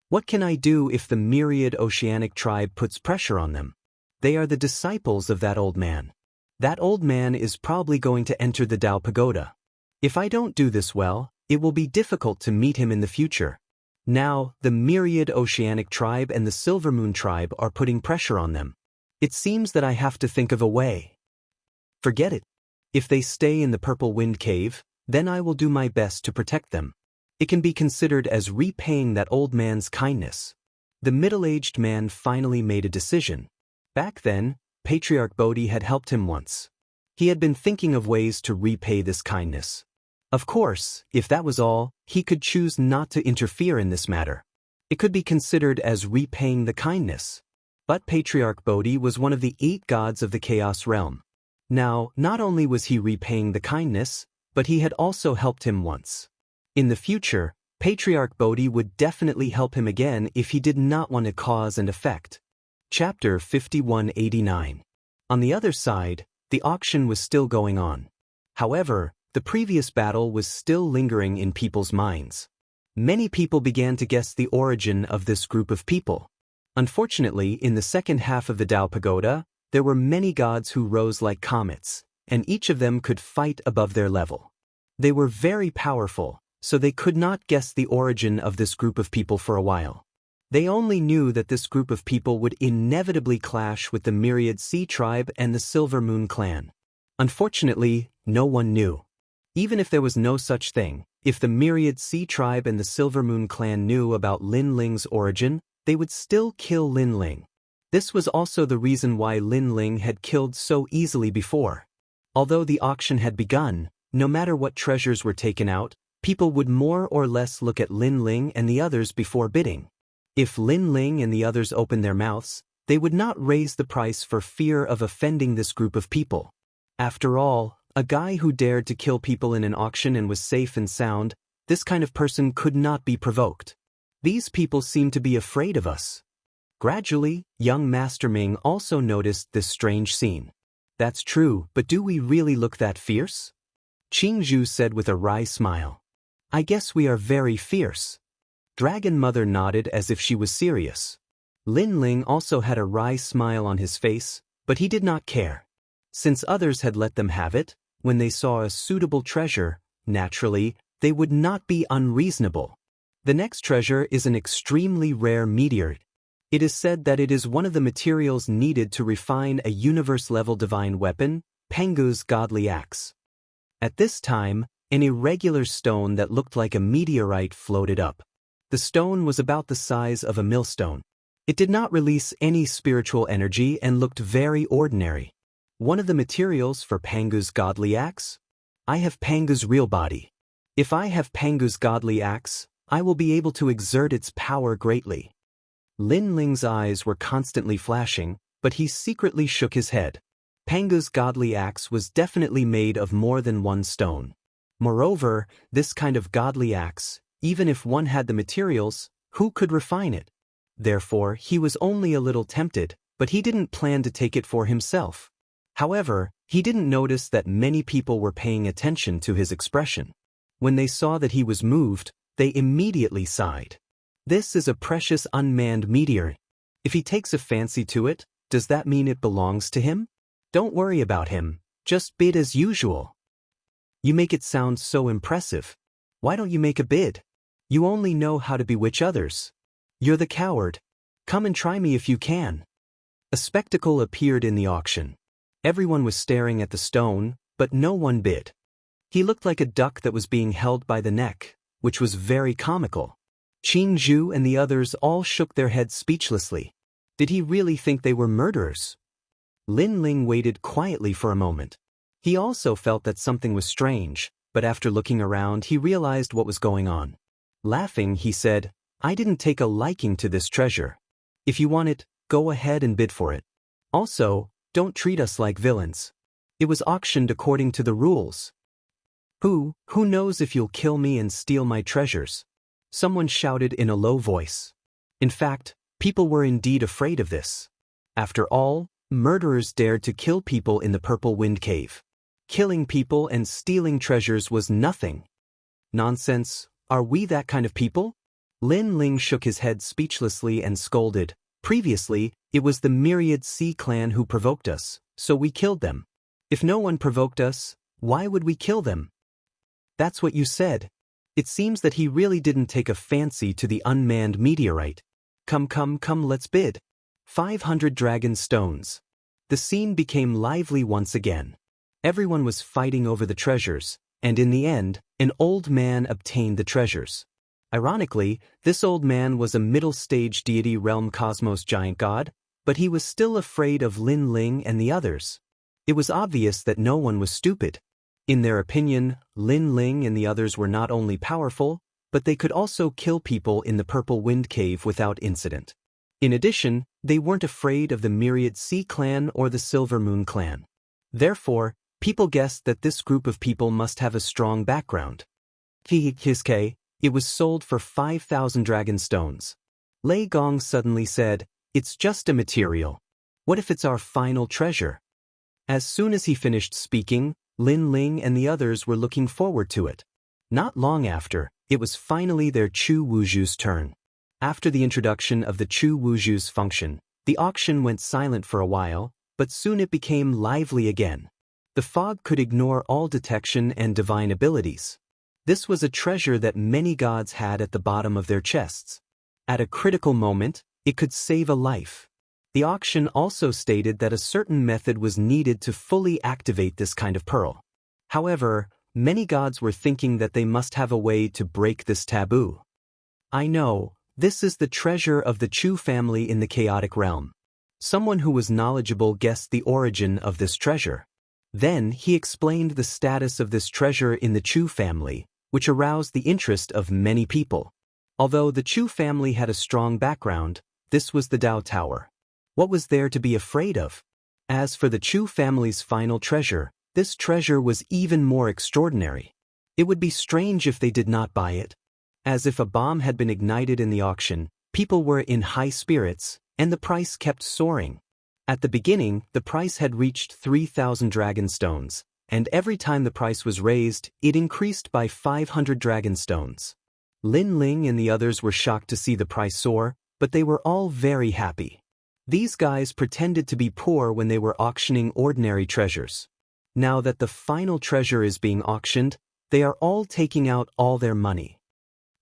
What can I do if the myriad oceanic tribe puts pressure on them? They are the disciples of that old man. That old man is probably going to enter the Tao Pagoda. If I don't do this well, it will be difficult to meet him in the future. Now, the myriad oceanic tribe and the Silver Moon tribe are putting pressure on them. It seems that I have to think of a way. Forget it. If they stay in the Purple Wind Cave, then I will do my best to protect them. It can be considered as repaying that old man's kindness. The middle-aged man finally made a decision. Back then, Patriarch Bodhi had helped him once. He had been thinking of ways to repay this kindness. Of course, if that was all, he could choose not to interfere in this matter. It could be considered as repaying the kindness. But Patriarch Bodhi was one of the 8 gods of the Chaos Realm. Now, not only was he repaying the kindness, but he had also helped him once. In the future, Patriarch Bodhi would definitely help him again if he did not want a cause and effect. Chapter 5189. On the other side, the auction was still going on. However, the previous battle was still lingering in people's minds. Many people began to guess the origin of this group of people. Unfortunately, in the second half of the Tao Pagoda, there were many gods who rose like comets, and each of them could fight above their level. They were very powerful, so they could not guess the origin of this group of people for a while. They only knew that this group of people would inevitably clash with the Myriad Sea Tribe and the Silver Moon Clan. Unfortunately, no one knew. Even if there was no such thing, if the Myriad Sea Tribe and the Silver Moon Clan knew about Lin Ling's origin, they would still kill Lin Ling. This was also the reason why Lin Ling had killed so easily before. Although the auction had begun, no matter what treasures were taken out, people would more or less look at Lin Ling and the others before bidding. If Lin Ling and the others opened their mouths, they would not raise the price for fear of offending this group of people. After all, a guy who dared to kill people in an auction and was safe and sound, this kind of person could not be provoked. These people seem to be afraid of us. Gradually, young Master Ming also noticed this strange scene. That's true, but do we really look that fierce? Qing Zhu said with a wry smile. I guess we are very fierce. Dragon Mother nodded as if she was serious. Lin Ling also had a wry smile on his face, but he did not care. Since others had let them have it, when they saw a suitable treasure, naturally, they would not be unreasonable. The next treasure is an extremely rare meteor. It is said that it is one of the materials needed to refine a universe-level divine weapon, Pengu's godly axe. At this time, an irregular stone that looked like a meteorite floated up. The stone was about the size of a millstone. It did not release any spiritual energy and looked very ordinary. One of the materials for Pengu's godly axe? I have Pengu's real body. If I have Pengu's godly axe, I will be able to exert its power greatly. Lin Ling's eyes were constantly flashing, but he secretly shook his head. Pengu's godly axe was definitely made of more than one stone. Moreover, this kind of godly axe, even if one had the materials, who could refine it? Therefore, he was only a little tempted, but he didn't plan to take it for himself. However, he didn't notice that many people were paying attention to his expression. When they saw that he was moved, they immediately sighed. This is a precious unmanned meteor. If he takes a fancy to it, does that mean it belongs to him? Don't worry about him, just bid as usual. You make it sound so impressive. Why don't you make a bid? You only know how to bewitch others. You're the coward. Come and try me if you can. A spectacle appeared in the auction. Everyone was staring at the stone, but no one bid. He looked like a duck that was being held by the neck, which was very comical. Qin Zhu and the others all shook their heads speechlessly. Did he really think they were murderers? Lin Ling waited quietly for a moment. He also felt that something was strange, but after looking around he realized what was going on. Laughing, he said, "I didn't take a liking to this treasure. If you want it, go ahead and bid for it. Also, don't treat us like villains. It was auctioned according to the rules." Who knows if you'll kill me and steal my treasures?" Someone shouted in a low voice. In fact, people were indeed afraid of this. After all, murderers dared to kill people in the Purple Wind Cave. Killing people and stealing treasures was nothing. Nonsense, are we that kind of people? Lin Ling shook his head speechlessly and scolded. Previously, it was the Myriad Sea clan who provoked us, so we killed them. If no one provoked us, why would we kill them? That's what you said. It seems that he really didn't take a fancy to the unmanned meteorite. Come, let's bid. 500 dragon stones. The scene became lively once again. Everyone was fighting over the treasures, and in the end, an old man obtained the treasures. Ironically, this old man was a middle-stage deity realm cosmos giant god, but he was still afraid of Lin Ling and the others. It was obvious that no one was stupid. In their opinion, Lin Ling and the others were not only powerful, but they could also kill people in the Purple Wind Cave without incident. In addition, they weren't afraid of the Myriad Sea clan or the Silver Moon clan. Therefore, people guessed that this group of people must have a strong background. It was sold for 5,000 dragon stones. Lei Gong suddenly said, "It's just a material. What if it's our final treasure?" As soon as he finished speaking, Lin Ling and the others were looking forward to it. Not long after, it was finally their Chu Wuzhu's turn. After the introduction of the Chu Wuzhu's function, the auction went silent for a while, but soon it became lively again. The fog could ignore all detection and divine abilities. This was a treasure that many gods had at the bottom of their chests. At a critical moment, it could save a life. The auction also stated that a certain method was needed to fully activate this kind of pearl. However, many gods were thinking that they must have a way to break this taboo. "I know, this is the treasure of the Chu family in the chaotic realm." Someone who was knowledgeable guessed the origin of this treasure. Then he explained the status of this treasure in the Chu family, which aroused the interest of many people. Although the Chu family had a strong background, this was the Dao Tower. What was there to be afraid of? As for the Chu family's final treasure, this treasure was even more extraordinary. It would be strange if they did not buy it. As if a bomb had been ignited in the auction, people were in high spirits, and the price kept soaring. At the beginning, the price had reached 3,000 dragon stones, and every time the price was raised, it increased by 500 dragon stones. Lin Ling and the others were shocked to see the price soar, but they were all very happy. These guys pretended to be poor when they were auctioning ordinary treasures. Now that the final treasure is being auctioned, they are all taking out all their money.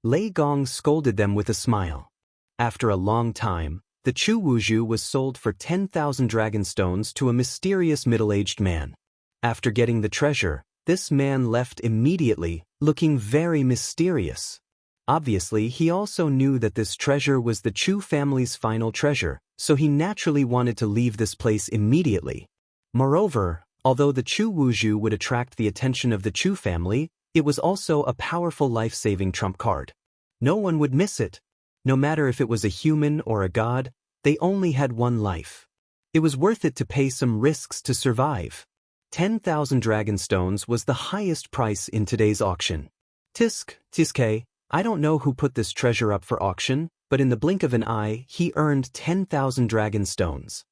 Lei Gong scolded them with a smile. After a long time, the Chu Wuzhu was sold for 10,000 dragon stones to a mysterious middle-aged man. After getting the treasure, this man left immediately, looking very mysterious. Obviously, he also knew that this treasure was the Chu family's final treasure, so he naturally wanted to leave this place immediately. Moreover, although the Chu Wuzhu would attract the attention of the Chu family, it was also a powerful life-saving trump card. No one would miss it. No matter if it was a human or a god, they only had one life. It was worth it to pay some risks to survive. 10,000 dragon stones was the highest price in today's auction. Tiske, I don't know who put this treasure up for auction, but in the blink of an eye, he earned 10,000 dragon stones.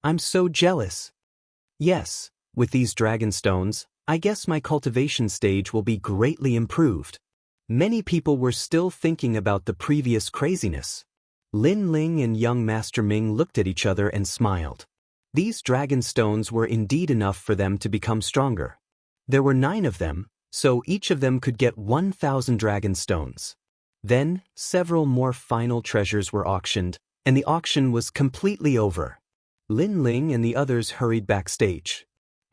I'm so jealous. Yes, with these dragon stones, I guess my cultivation stage will be greatly improved. Many people were still thinking about the previous craziness. Lin Ling and young Master Ming looked at each other and smiled. These dragon stones were indeed enough for them to become stronger. There were 9 of them, so each of them could get 1,000 dragon stones. Then, several more final treasures were auctioned, and the auction was completely over. Lin Ling and the others hurried backstage.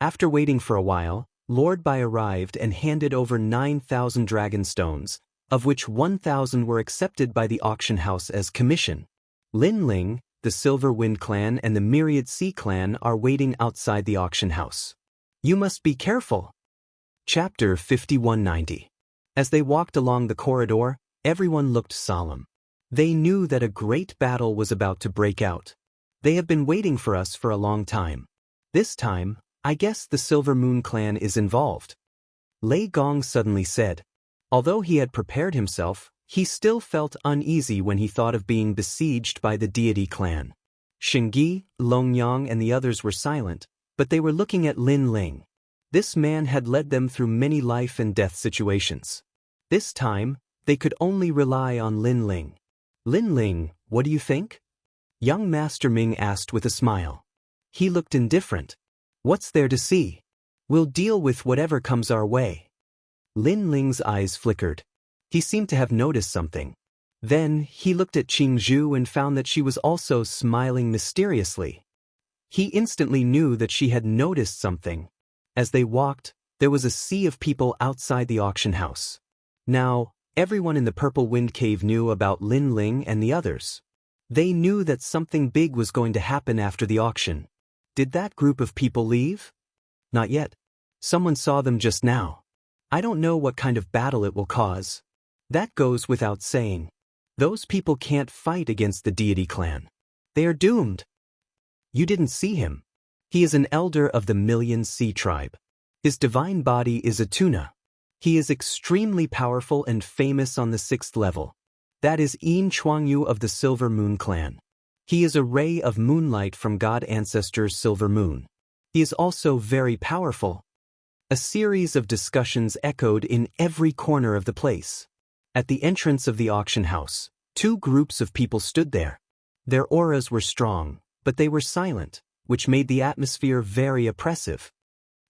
After waiting for a while, Lord Bai arrived and handed over 9,000 dragon stones, of which 1,000 were accepted by the auction house as commission. Lin Ling, the Silver Wind clan and the Myriad Sea clan are waiting outside the auction house. You must be careful. Chapter 5190. As they walked along the corridor, everyone looked solemn. They knew that a great battle was about to break out. They have been waiting for us for a long time. This time, I guess the Silver Moon clan is involved. Lei Gong suddenly said. Although he had prepared himself, he still felt uneasy when he thought of being besieged by the deity clan. Xingyi, Longyang and the others were silent, but they were looking at Lin Ling. This man had led them through many life and death situations. This time, they could only rely on Lin Ling. Lin Ling, what do you think? Young Master Ming asked with a smile. He looked indifferent. What's there to see? We'll deal with whatever comes our way. Lin Ling's eyes flickered. He seemed to have noticed something. Then, he looked at Qingzhu and found that she was also smiling mysteriously. He instantly knew that she had noticed something. As they walked, there was a sea of people outside the auction house. Now, everyone in the Purple Wind Cave knew about Lin Ling and the others. They knew that something big was going to happen after the auction. Did that group of people leave? Not yet. Someone saw them just now. I don't know what kind of battle it will cause. That goes without saying. Those people can't fight against the deity clan. They are doomed. You didn't see him. He is an elder of the Million Sea tribe. His divine body is a tuna. He is extremely powerful and famous on the 6th level. That is Yin Chuangyu of the Silver Moon clan. He is a ray of moonlight from God Ancestor's Silver Moon. He is also very powerful. A series of discussions echoed in every corner of the place. At the entrance of the auction house, 2 groups of people stood there. Their auras were strong, but they were silent, which made the atmosphere very oppressive.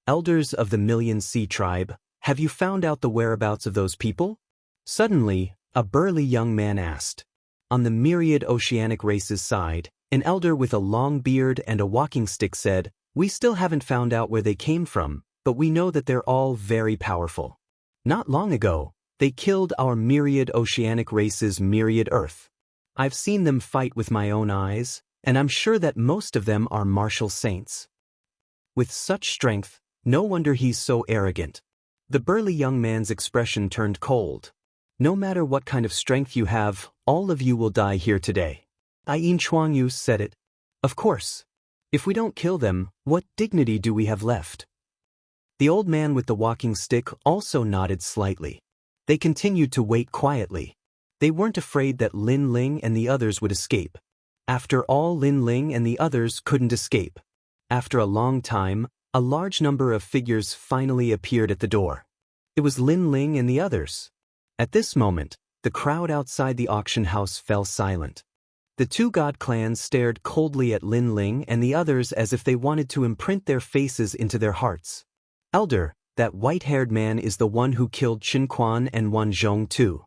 Elders of the Million Sea tribe, have you found out the whereabouts of those people? Suddenly, a burly young man asked. On the myriad oceanic races side, an elder with a long beard and a walking stick said, we still haven't found out where they came from, but we know that they're all very powerful. Not long ago, they killed our myriad oceanic race's myriad Earth. I've seen them fight with my own eyes, and I'm sure that most of them are martial saints. With such strength, no wonder he's so arrogant. The burly young man's expression turned cold. No matter what kind of strength you have, all of you will die here today. Yin Chuangyu said it. Of course. If we don't kill them, what dignity do we have left? The old man with the walking stick also nodded slightly. They continued to wait quietly. They weren't afraid that Lin Ling and the others would escape. After all, Lin Ling and the others couldn't escape. After a long time, a large number of figures finally appeared at the door. It was Lin Ling and the others. At this moment, the crowd outside the auction house fell silent. The 2 god clans stared coldly at Lin Ling and the others as if they wanted to imprint their faces into their hearts. Elder, that white-haired man is the one who killed Qin Quan and Wan Zhong too.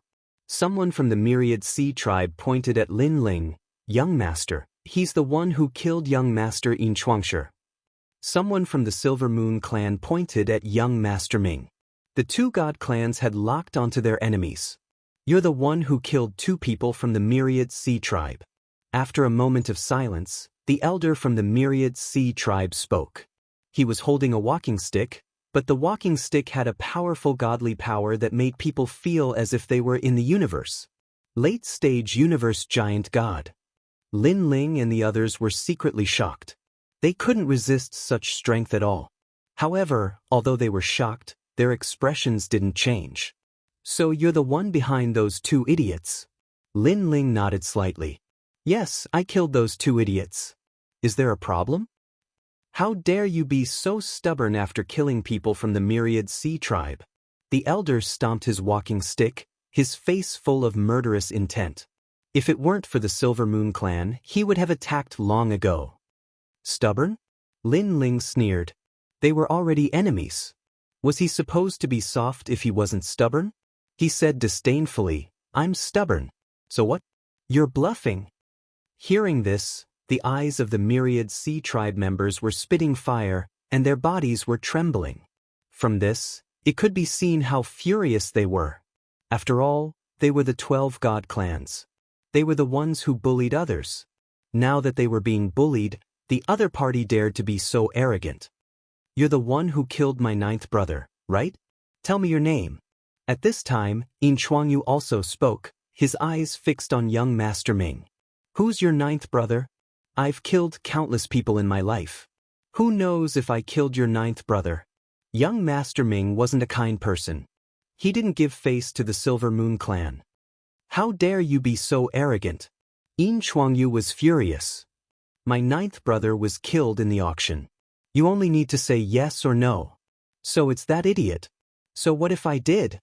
Someone from the Myriad Sea tribe pointed at Lin Ling. Young Master, he's the one who killed young Master Yin Chuangshi. Someone from the Silver Moon clan pointed at young Master Ming. The 2 god clans had locked onto their enemies. You're the one who killed 2 people from the Myriad Sea tribe. After a moment of silence, the elder from the Myriad Sea tribe spoke. He was holding a walking stick, but the walking stick had a powerful godly power that made people feel as if they were in the universe. Late-stage universe giant god. Lin Ling and the others were secretly shocked. They couldn't resist such strength at all. However, although they were shocked, their expressions didn't change. So you're the one behind those 2 idiots? Lin Ling nodded slightly. Yes, I killed those 2 idiots. Is there a problem? How dare you be so stubborn after killing people from the Myriad Sea tribe? The elder stomped his walking stick, his face full of murderous intent. If it weren't for the Silver Moon clan, he would have attacked long ago. Stubborn? Lin Ling sneered. They were already enemies. Was he supposed to be soft if he wasn't stubborn? He said disdainfully, I'm stubborn. So what? You're bluffing. Hearing this, the eyes of the Myriad Sea tribe members were spitting fire, and their bodies were trembling. From this, it could be seen how furious they were. After all, they were the 12 god clans. They were the ones who bullied others. Now that they were being bullied, the other party dared to be so arrogant. "You're the one who killed my 9th brother, right? Tell me your name." At this time, Yin Chuangyu also spoke, his eyes fixed on young Master Ming. "Who's your 9th brother? I've killed countless people in my life. Who knows if I killed your 9th brother?" Young Master Ming wasn't a kind person. He didn't give face to the Silver Moon clan. "How dare you be so arrogant?" Yin Chuangyu was furious. "My 9th brother was killed in the auction. You only need to say yes or no. So it's that idiot. So what if I did?"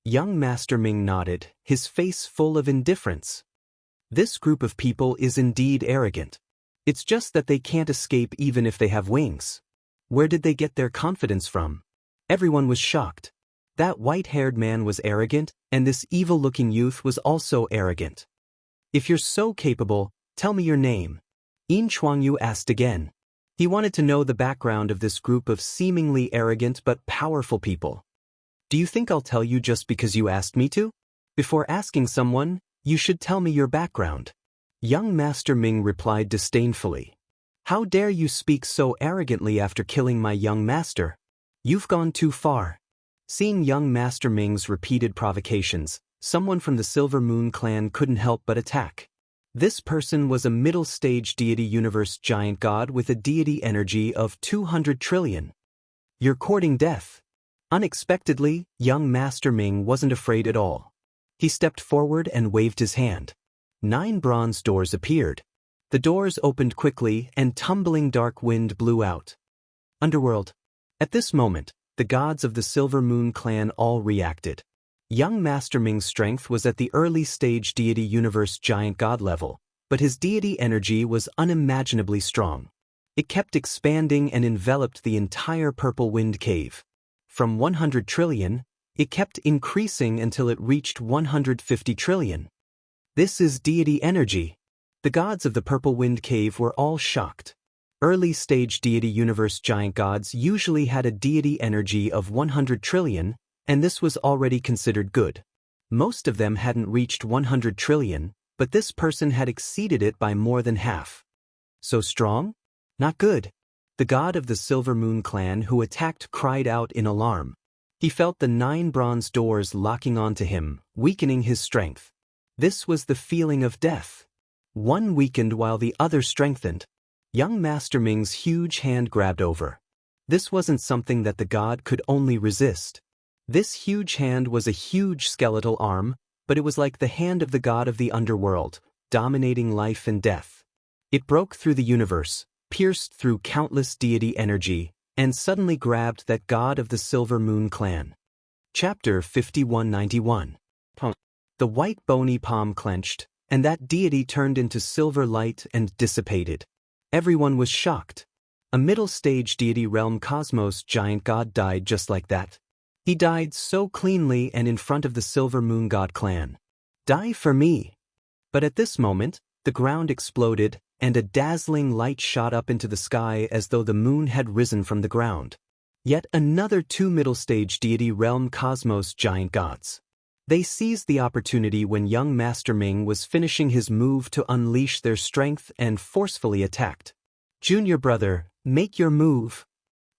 Young Master Ming nodded, his face full of indifference. This group of people is indeed arrogant. It's just that they can't escape even if they have wings. Where did they get their confidence from? Everyone was shocked. That white-haired man was arrogant, and this evil-looking youth was also arrogant. "If you're so capable, tell me your name." Yin Chuangyu asked again. He wanted to know the background of this group of seemingly arrogant but powerful people. "Do you think I'll tell you just because you asked me to? Before asking someone, you should tell me your background." Young Master Ming replied disdainfully. "How dare you speak so arrogantly after killing my young master? You've gone too far." Seeing young Master Ming's repeated provocations, someone from the Silver Moon clan couldn't help but attack. This person was a middle-stage deity universe giant god with a deity energy of 200 trillion. "You're courting death." Unexpectedly, young Master Ming wasn't afraid at all. He stepped forward and waved his hand. 9 bronze doors appeared. The doors opened quickly and tumbling dark wind blew out. Underworld. At this moment, the gods of the Silver Moon clan all reacted. Young Master Ming's strength was at the early-stage deity universe giant god level, but his deity energy was unimaginably strong. It kept expanding and enveloped the entire Purple Wind Cave. From 100 trillion, it kept increasing until it reached 150 trillion. This is deity energy. The gods of the Purple Wind Cave were all shocked. Early-stage deity universe giant gods usually had a deity energy of 100 trillion, and this was already considered good. Most of them hadn't reached 100 trillion, but this person had exceeded it by more than half. So strong? Not good. The god of the Silver Moon clan who attacked cried out in alarm. He felt the 9 bronze doors locking onto him, weakening his strength. This was the feeling of death. One weakened while the other strengthened. Young Master Ming's huge hand grabbed over. This wasn't something that the god could only resist. This huge hand was a huge skeletal arm, but it was like the hand of the god of the underworld, dominating life and death. It broke through the universe, pierced through countless deity energy, and suddenly grabbed that god of the Silver Moon clan. Chapter 5191. The white bony palm clenched, and that deity turned into silver light and dissipated. Everyone was shocked. A middle-stage deity realm cosmos giant god died just like that. He died so cleanly and in front of the Silver Moon god clan. "Die for me." But at this moment, the ground exploded, and a dazzling light shot up into the sky as though the moon had risen from the ground. Yet another 2 middle-stage deity realm cosmos giant gods. They seized the opportunity when young Master Ming was finishing his move to unleash their strength and forcefully attacked. "Junior brother, make your move."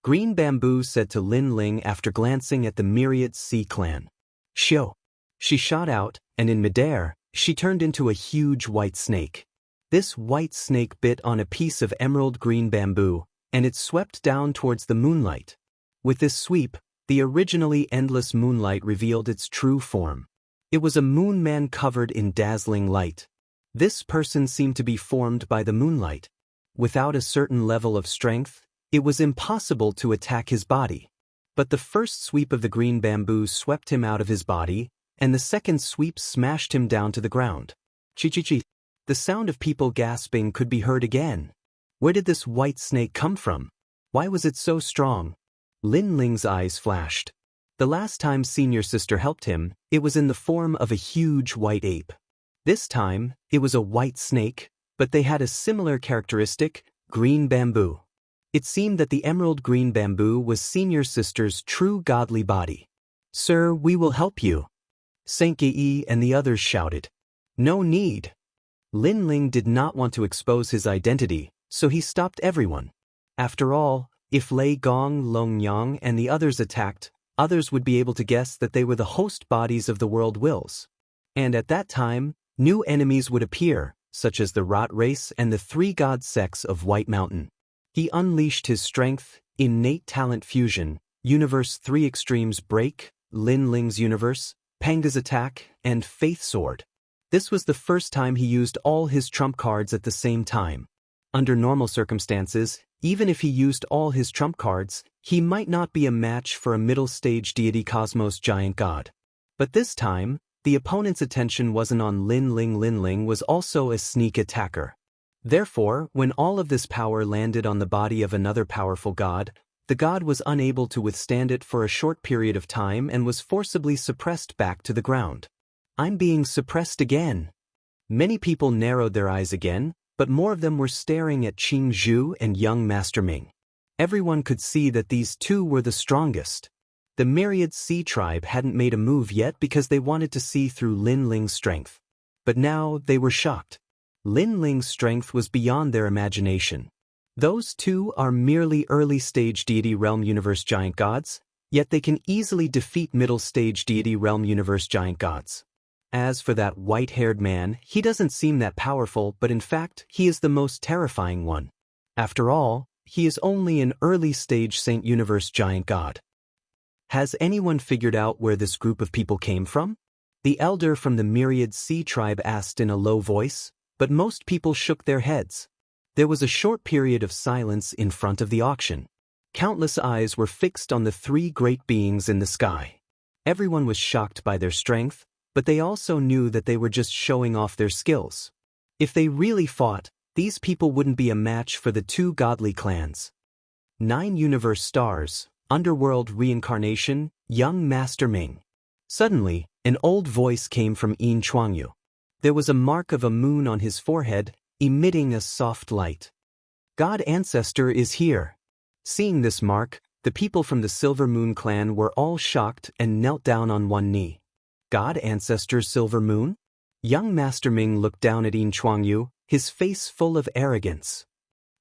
Green Bamboo said to Lin Ling after glancing at the myriad Sea clan. "Shio." She shot out, and in midair, she turned into a huge white snake. This white snake bit on a piece of emerald green bamboo, and it swept down towards the moonlight. With this sweep, the originally endless moonlight revealed its true form. It was a moon man covered in dazzling light. This person seemed to be formed by the moonlight. Without a certain level of strength, it was impossible to attack his body. But the first sweep of the green bamboo swept him out of his body, and the second sweep smashed him down to the ground. Chi-chi-chi. The sound of people gasping could be heard again. Where did this white snake come from? Why was it so strong? Lin Ling's eyes flashed. The last time senior sister helped him, it was in the form of a huge white ape. This time, it was a white snake, but they had a similar characteristic, green bamboo. It seemed that the emerald green bamboo was senior sister's true godly body. "Sir, we will help you," Xianxia and the others shouted. "No need." Lin Ling did not want to expose his identity, so he stopped everyone. After all, if Lei Gong, Long Yang and the others attacked, others would be able to guess that they were the host bodies of the world wills. And at that time, new enemies would appear, such as the Rot race and the three god sects of White Mountain. He unleashed his strength, innate talent fusion, Universe 3 Extremes Break, Lin Ling's Universe, Panga's Attack, and Faith Sword. This was the first time he used all his trump cards at the same time. Under normal circumstances, even if he used all his trump cards, he might not be a match for a middle-stage deity Cosmos giant god. But this time, the opponent's attention wasn't on Lin Ling. Lin Ling was also a sneak attacker. Therefore, when all of this power landed on the body of another powerful god, the god was unable to withstand it for a short period of time and was forcibly suppressed back to the ground. "I'm being suppressed again." Many people narrowed their eyes again, but more of them were staring at Qing Zhu and young Master Ming. Everyone could see that these two were the strongest. The myriad sea tribe hadn't made a move yet because they wanted to see through Lin Ling's strength. But now they were shocked. Lin Ling's strength was beyond their imagination. Those two are merely early-stage deity realm universe giant gods, yet they can easily defeat middle-stage deity realm universe giant gods. As for that white-haired man, he doesn't seem that powerful, but in fact, he is the most terrifying one. After all, he is only an early-stage Saint Universe giant god. Has anyone figured out where this group of people came from? The elder from the myriad sea tribe asked in a low voice, but most people shook their heads. There was a short period of silence in front of the auction. Countless eyes were fixed on the three great beings in the sky. Everyone was shocked by their strength, but they also knew that they were just showing off their skills. If they really fought, these people wouldn't be a match for the two godly clans. 9 universe stars, underworld reincarnation, young Master Ming. Suddenly, an old voice came from Yin Chuangyu. There was a mark of a moon on his forehead, emitting a soft light. God Ancestor is here. Seeing this mark, the people from the Silver Moon clan were all shocked and knelt down on one knee. God Ancestor Silver Moon? Young Master Ming looked down at Yin Chuangyu, his face full of arrogance.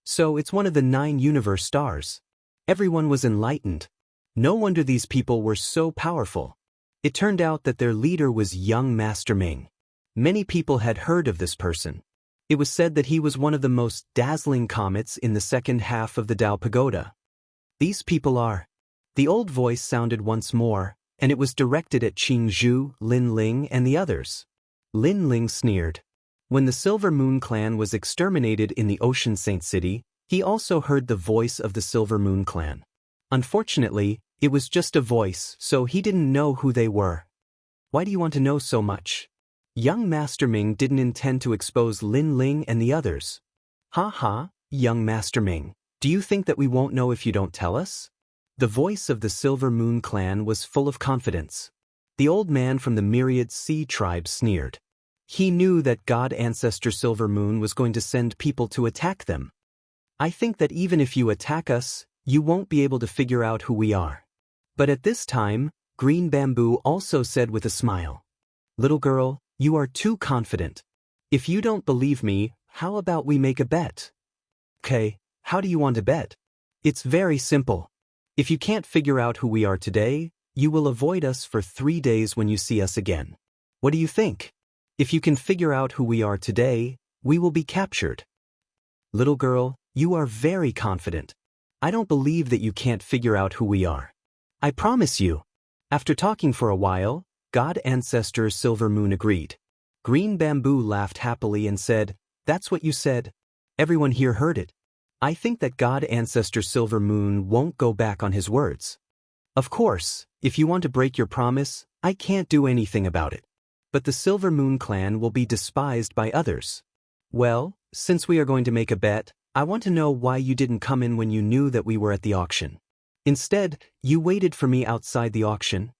So it's one of the 9 universe stars. Everyone was enlightened. No wonder these people were so powerful. It turned out that their leader was young Master Ming. Many people had heard of this person. It was said that he was one of the most dazzling comets in the second half of the Tao Pagoda. These people are. The old voice sounded once more, and it was directed at Qing Zhu, Lin Ling, and the others. Lin Ling sneered. When the Silver Moon clan was exterminated in the Ocean Saint City, he also heard the voice of the Silver Moon clan. Unfortunately, it was just a voice, so he didn't know who they were. Why do you want to know so much? Young Master Ming didn't intend to expose Lin Ling and the others. Ha ha, young Master Ming, do you think that we won't know if you don't tell us? The voice of the Silver Moon clan was full of confidence. The old man from the myriad sea tribe sneered. He knew that God Ancestor Silver Moon was going to send people to attack them. I think that even if you attack us, you won't be able to figure out who we are. But at this time, Green Bamboo also said with a smile, "Little girl, you are too confident. If you don't believe me, how about we make a bet?" "Okay, how do you want to bet?" "It's very simple. If you can't figure out who we are today, you will avoid us for 3 days when you see us again. What do you think? If you can figure out who we are today, we will be captured." "Little girl, you are very confident. I don't believe that you can't figure out who we are. I promise you." After talking for a while, God Ancestor Silver Moon agreed. Green Bamboo laughed happily and said, "That's what you said. Everyone here heard it. I think that God Ancestor Silver Moon won't go back on his words. Of course, if you want to break your promise, I can't do anything about it. But the Silver Moon clan will be despised by others. Well, since we are going to make a bet, I want to know why you didn't come in when you knew that we were at the auction. Instead, you waited for me outside the auction."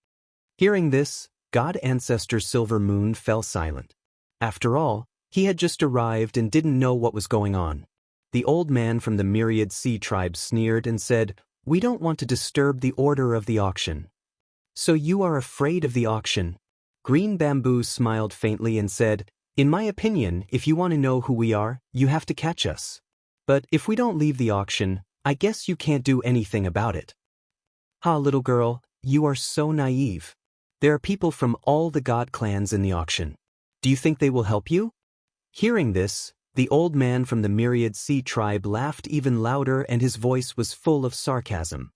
Hearing this, God Ancestor Silver Moon fell silent. After all, he had just arrived and didn't know what was going on. The old man from the myriad sea tribe sneered and said, "We don't want to disturb the order of the auction." "So you are afraid of the auction?" Green Bamboo smiled faintly and said, "In my opinion, if you want to know who we are, you have to catch us. But if we don't leave the auction, I guess you can't do anything about it." "Ha, little girl, you are so naive. There are people from all the god clans in the auction. Do you think they will help you?" Hearing this, the old man from the myriad sea tribe laughed even louder and his voice was full of sarcasm.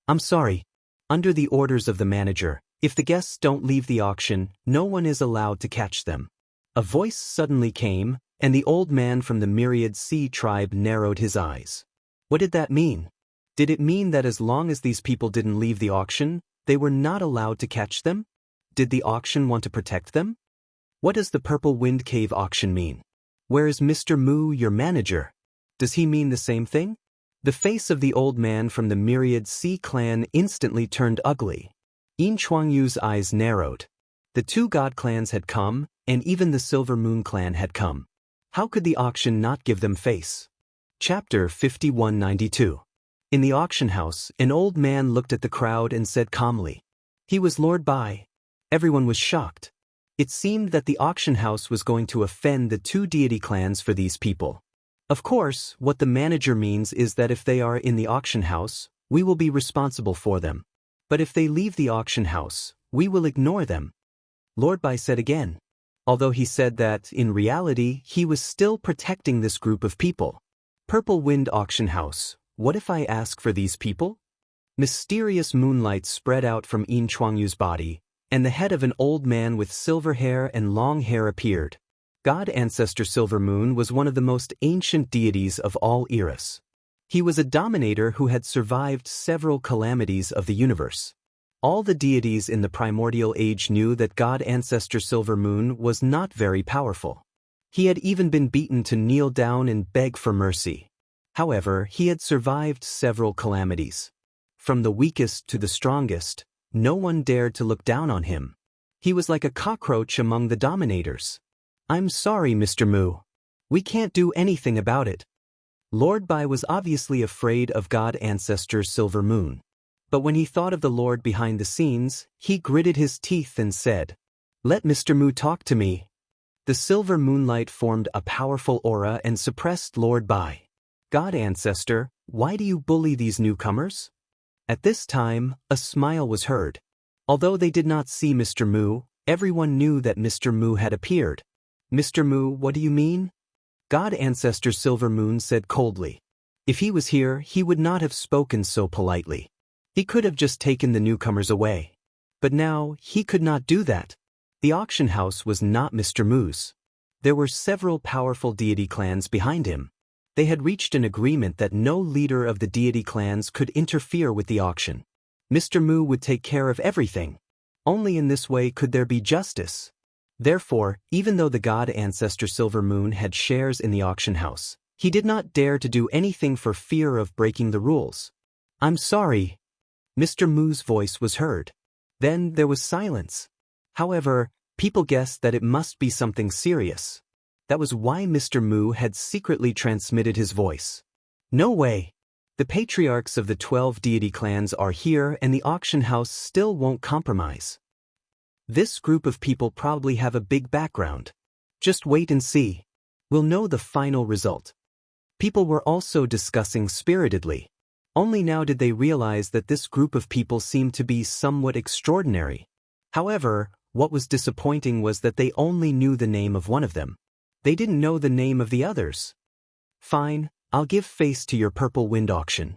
"I'm sorry. Under the orders of the manager, if the guests don't leave the auction, no one is allowed to catch them." A voice suddenly came, and the old man from the myriad sea tribe narrowed his eyes. What did that mean? Did it mean that as long as these people didn't leave the auction, they were not allowed to catch them? Did the auction want to protect them? What does the Purple Wind Cave auction mean? Where is Mr. Mu, your manager? Does he mean the same thing? The face of the old man from the myriad sea clan instantly turned ugly. Yin Chuangyu's eyes narrowed. The two god clans had come, and even the Silver Moon clan had come. How could the auction not give them face? Chapter 5192. In the auction house, an old man looked at the crowd and said calmly. He was Lord Bai. Everyone was shocked. It seemed that the auction house was going to offend the two deity clans for these people. Of course, what the manager means is that if they are in the auction house, we will be responsible for them. But if they leave the auction house, we will ignore them. Lord Bai said again. Although he said that, in reality, he was still protecting this group of people. Purple Wind Auction House, what if I ask for these people? Mysterious moonlight spread out from Yin Chuangyu's body, and the head of an old man with silver hair and long hair appeared. God Ancestor Silver Moon was one of the most ancient deities of all eras. He was a dominator who had survived several calamities of the universe. All the deities in the primordial age knew that God Ancestor Silver Moon was not very powerful. He had even been beaten to kneel down and beg for mercy. However, he had survived several calamities. From the weakest to the strongest, no one dared to look down on him. He was like a cockroach among the dominators. "I'm sorry, Mr. Mu. We can't do anything about it." Lord Bai was obviously afraid of God Ancestor Silver Moon. But when he thought of the Lord behind the scenes, he gritted his teeth and said, "Let Mr. Mu talk to me." The silver moonlight formed a powerful aura and suppressed Lord Bai. "God Ancestor, why do you bully these newcomers?" At this time, a smile was heard. Although they did not see Mr. Mu, everyone knew that Mr. Mu had appeared. "Mr. Mu, what do you mean?" God Ancestor Silver Moon said coldly. If he was here, he would not have spoken so politely. He could have just taken the newcomers away. But now, he could not do that. The auction house was not Mr. Mu's. There were several powerful deity clans behind him. They had reached an agreement that no leader of the deity clans could interfere with the auction. Mr. Mu would take care of everything. Only in this way could there be justice. Therefore, even though the God Ancestor Silver Moon had shares in the auction house, he did not dare to do anything for fear of breaking the rules. "I'm sorry." Mr. Mu's voice was heard. Then there was silence. However, people guessed that it must be something serious. That was why Mr. Mu had secretly transmitted his voice. "No way. The patriarchs of the 12 deity clans are here and the auction house still won't compromise. This group of people probably have a big background. Just wait and see. We'll know the final result." People were also discussing spiritedly. Only now did they realize that this group of people seemed to be somewhat extraordinary. However, what was disappointing was that they only knew the name of one of them. They didn't know the name of the others. "Fine, I'll give face to your Purple Wind auction.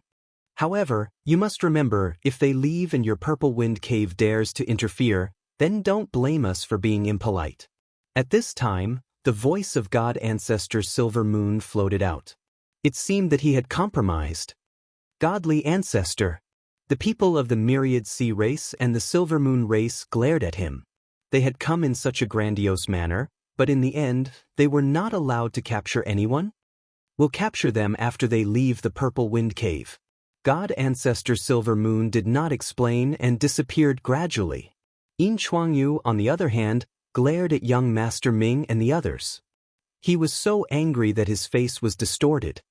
However, you must remember, if they leave and your Purple Wind Cave dares to interfere, then don't blame us for being impolite." At this time, the voice of God Ancestor Silver Moon floated out. It seemed that he had compromised. "Godly Ancestor." The people of the Myriad Sea race and the Silver Moon race glared at him. They had come in such a grandiose manner, but in the end, they were not allowed to capture anyone? "We'll capture them after they leave the Purple Wind Cave." God Ancestor Silver Moon did not explain and disappeared gradually. Yin Chuangyu, on the other hand, glared at young Master Ming and the others. He was so angry that his face was distorted.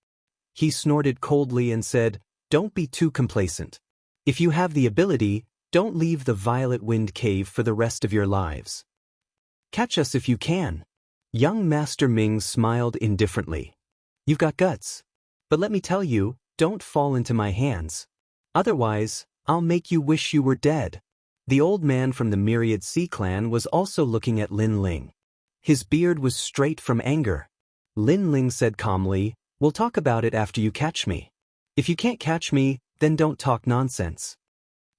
He snorted coldly and said, "Don't be too complacent. If you have the ability, don't leave the Violet Wind Cave for the rest of your lives. Catch us if you can." Young Master Ming smiled indifferently. "You've got guts. But let me tell you, don't fall into my hands. Otherwise, I'll make you wish you were dead." The old man from the Myriad Sea clan was also looking at Lin Ling. His beard was straight from anger. Lin Ling said calmly, "We'll talk about it after you catch me. If you can't catch me, then don't talk nonsense."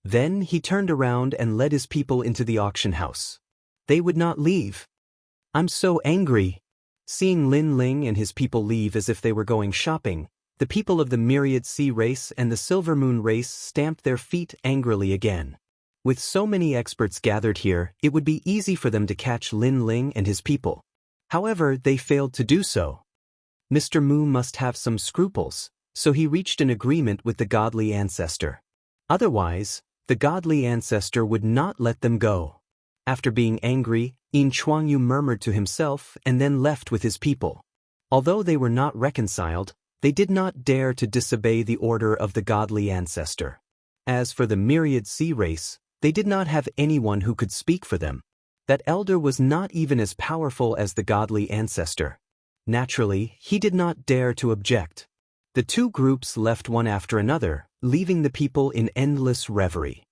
Then he turned around and led his people into the auction house. They would not leave. "I'm so angry." Seeing Lin Ling and his people leave as if they were going shopping, the people of the Myriad Sea race and the Silver Moon race stamped their feet angrily again. With so many experts gathered here, it would be easy for them to catch Lin Ling and his people. However, they failed to do so. Mr. Mu must have some scruples, so he reached an agreement with the godly ancestor. Otherwise, the godly ancestor would not let them go. After being angry, Yin Chuangyu murmured to himself and then left with his people. Although they were not reconciled, they did not dare to disobey the order of the godly ancestor. As for the Myriad Sea race, they did not have anyone who could speak for them. That elder was not even as powerful as the godly ancestor. Naturally, he did not dare to object. The two groups left one after another, leaving the people in endless reverie.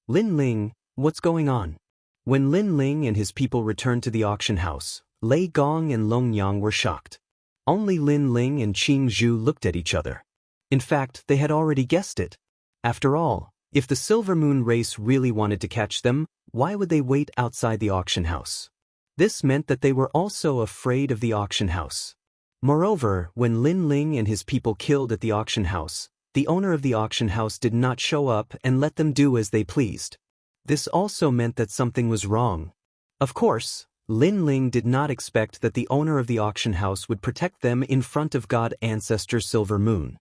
"Lin Ling, what's going on?" When Lin Ling and his people returned to the auction house, Lei Gong and Long Yang were shocked. Only Lin Ling and Qing Zhu looked at each other. In fact, they had already guessed it. After all, if the Silver Moon race really wanted to catch them, why would they wait outside the auction house? This meant that they were also afraid of the auction house. Moreover, when Lin Ling and his people killed at the auction house, the owner of the auction house did not show up and let them do as they pleased. This also meant that something was wrong. Of course, Lin Ling did not expect that the owner of the auction house would protect them in front of God Ancestor Silver Moon.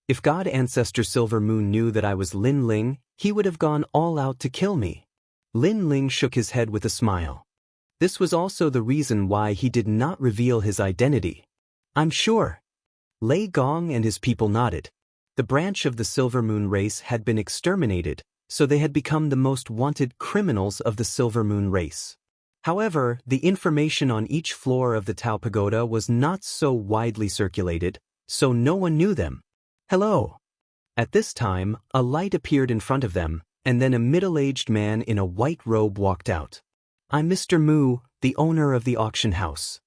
If God Ancestor Silver Moon knew that I was Lin Ling, he would have gone all out to kill me. Lin Ling shook his head with a smile. This was also the reason why he did not reveal his identity. "I'm sure." Lei Gong and his people nodded. The branch of the Silver Moon race had been exterminated, so they had become the most wanted criminals of the Silver Moon race. However, the information on each floor of the Tao Pagoda was not so widely circulated, so no one knew them. "Hello." At this time, a light appeared in front of them, and then a middle-aged man in a white robe walked out. "I'm Mr. Mu, the owner of the auction house."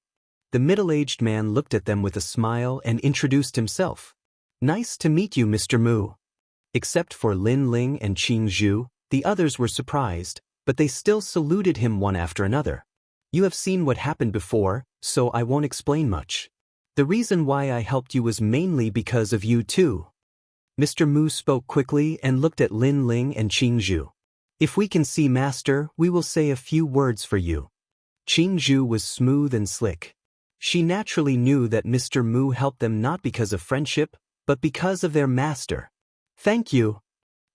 The middle-aged man looked at them with a smile and introduced himself. "Nice to meet you, Mr. Mu." Except for Lin Ling and Qing Zhu, the others were surprised, but they still saluted him one after another. "You have seen what happened before, so I won't explain much. The reason why I helped you was mainly because of you too." Mr. Mu spoke quickly and looked at Lin Ling and Qing Zhu. "If we can see Master, we will say a few words for you." Qing Zhu was smooth and slick. She naturally knew that Mr. Mu helped them not because of friendship, but because of their master. "Thank you."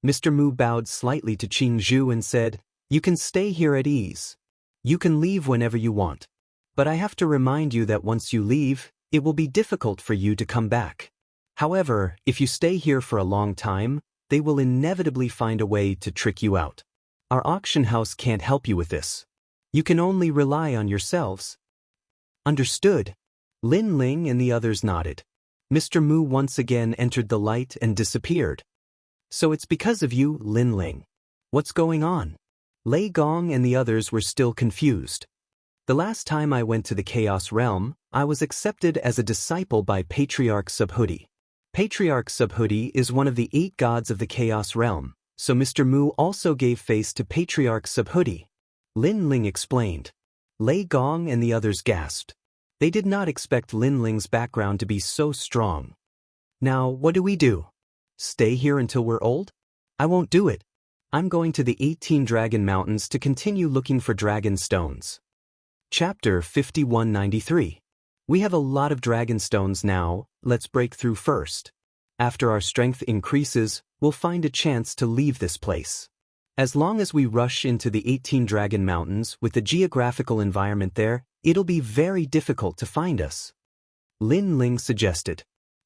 Mr. Mu bowed slightly to Qing Zhu and said, "You can stay here at ease. You can leave whenever you want. But I have to remind you that once you leave, it will be difficult for you to come back. However, if you stay here for a long time, they will inevitably find a way to trick you out. Our auction house can't help you with this. You can only rely on yourselves." "Understood." Lin Ling and the others nodded. Mr. Mu once again entered the light and disappeared. "So it's because of you, Lin Ling. What's going on?" Lei Gong and the others were still confused. "The last time I went to the Chaos Realm, I was accepted as a disciple by Patriarch Subhuti. Patriarch Subhuti is one of the 8 gods of the Chaos Realm, so Mr. Mu also gave face to Patriarch Subhuti." Lin Ling explained. Lei Gong and the others gasped. They did not expect Lin Ling's background to be so strong. "Now, what do we do? Stay here until we're old? I won't do it. I'm going to the 18 Dragon Mountains to continue looking for dragon stones." Chapter 5193. We have a lot of dragon stones now, let's break through first. After our strength increases, we'll find a chance to leave this place. As long as we rush into the 18 Dragon Mountains with the geographical environment there, it'll be very difficult to find us. Lin Ling suggested.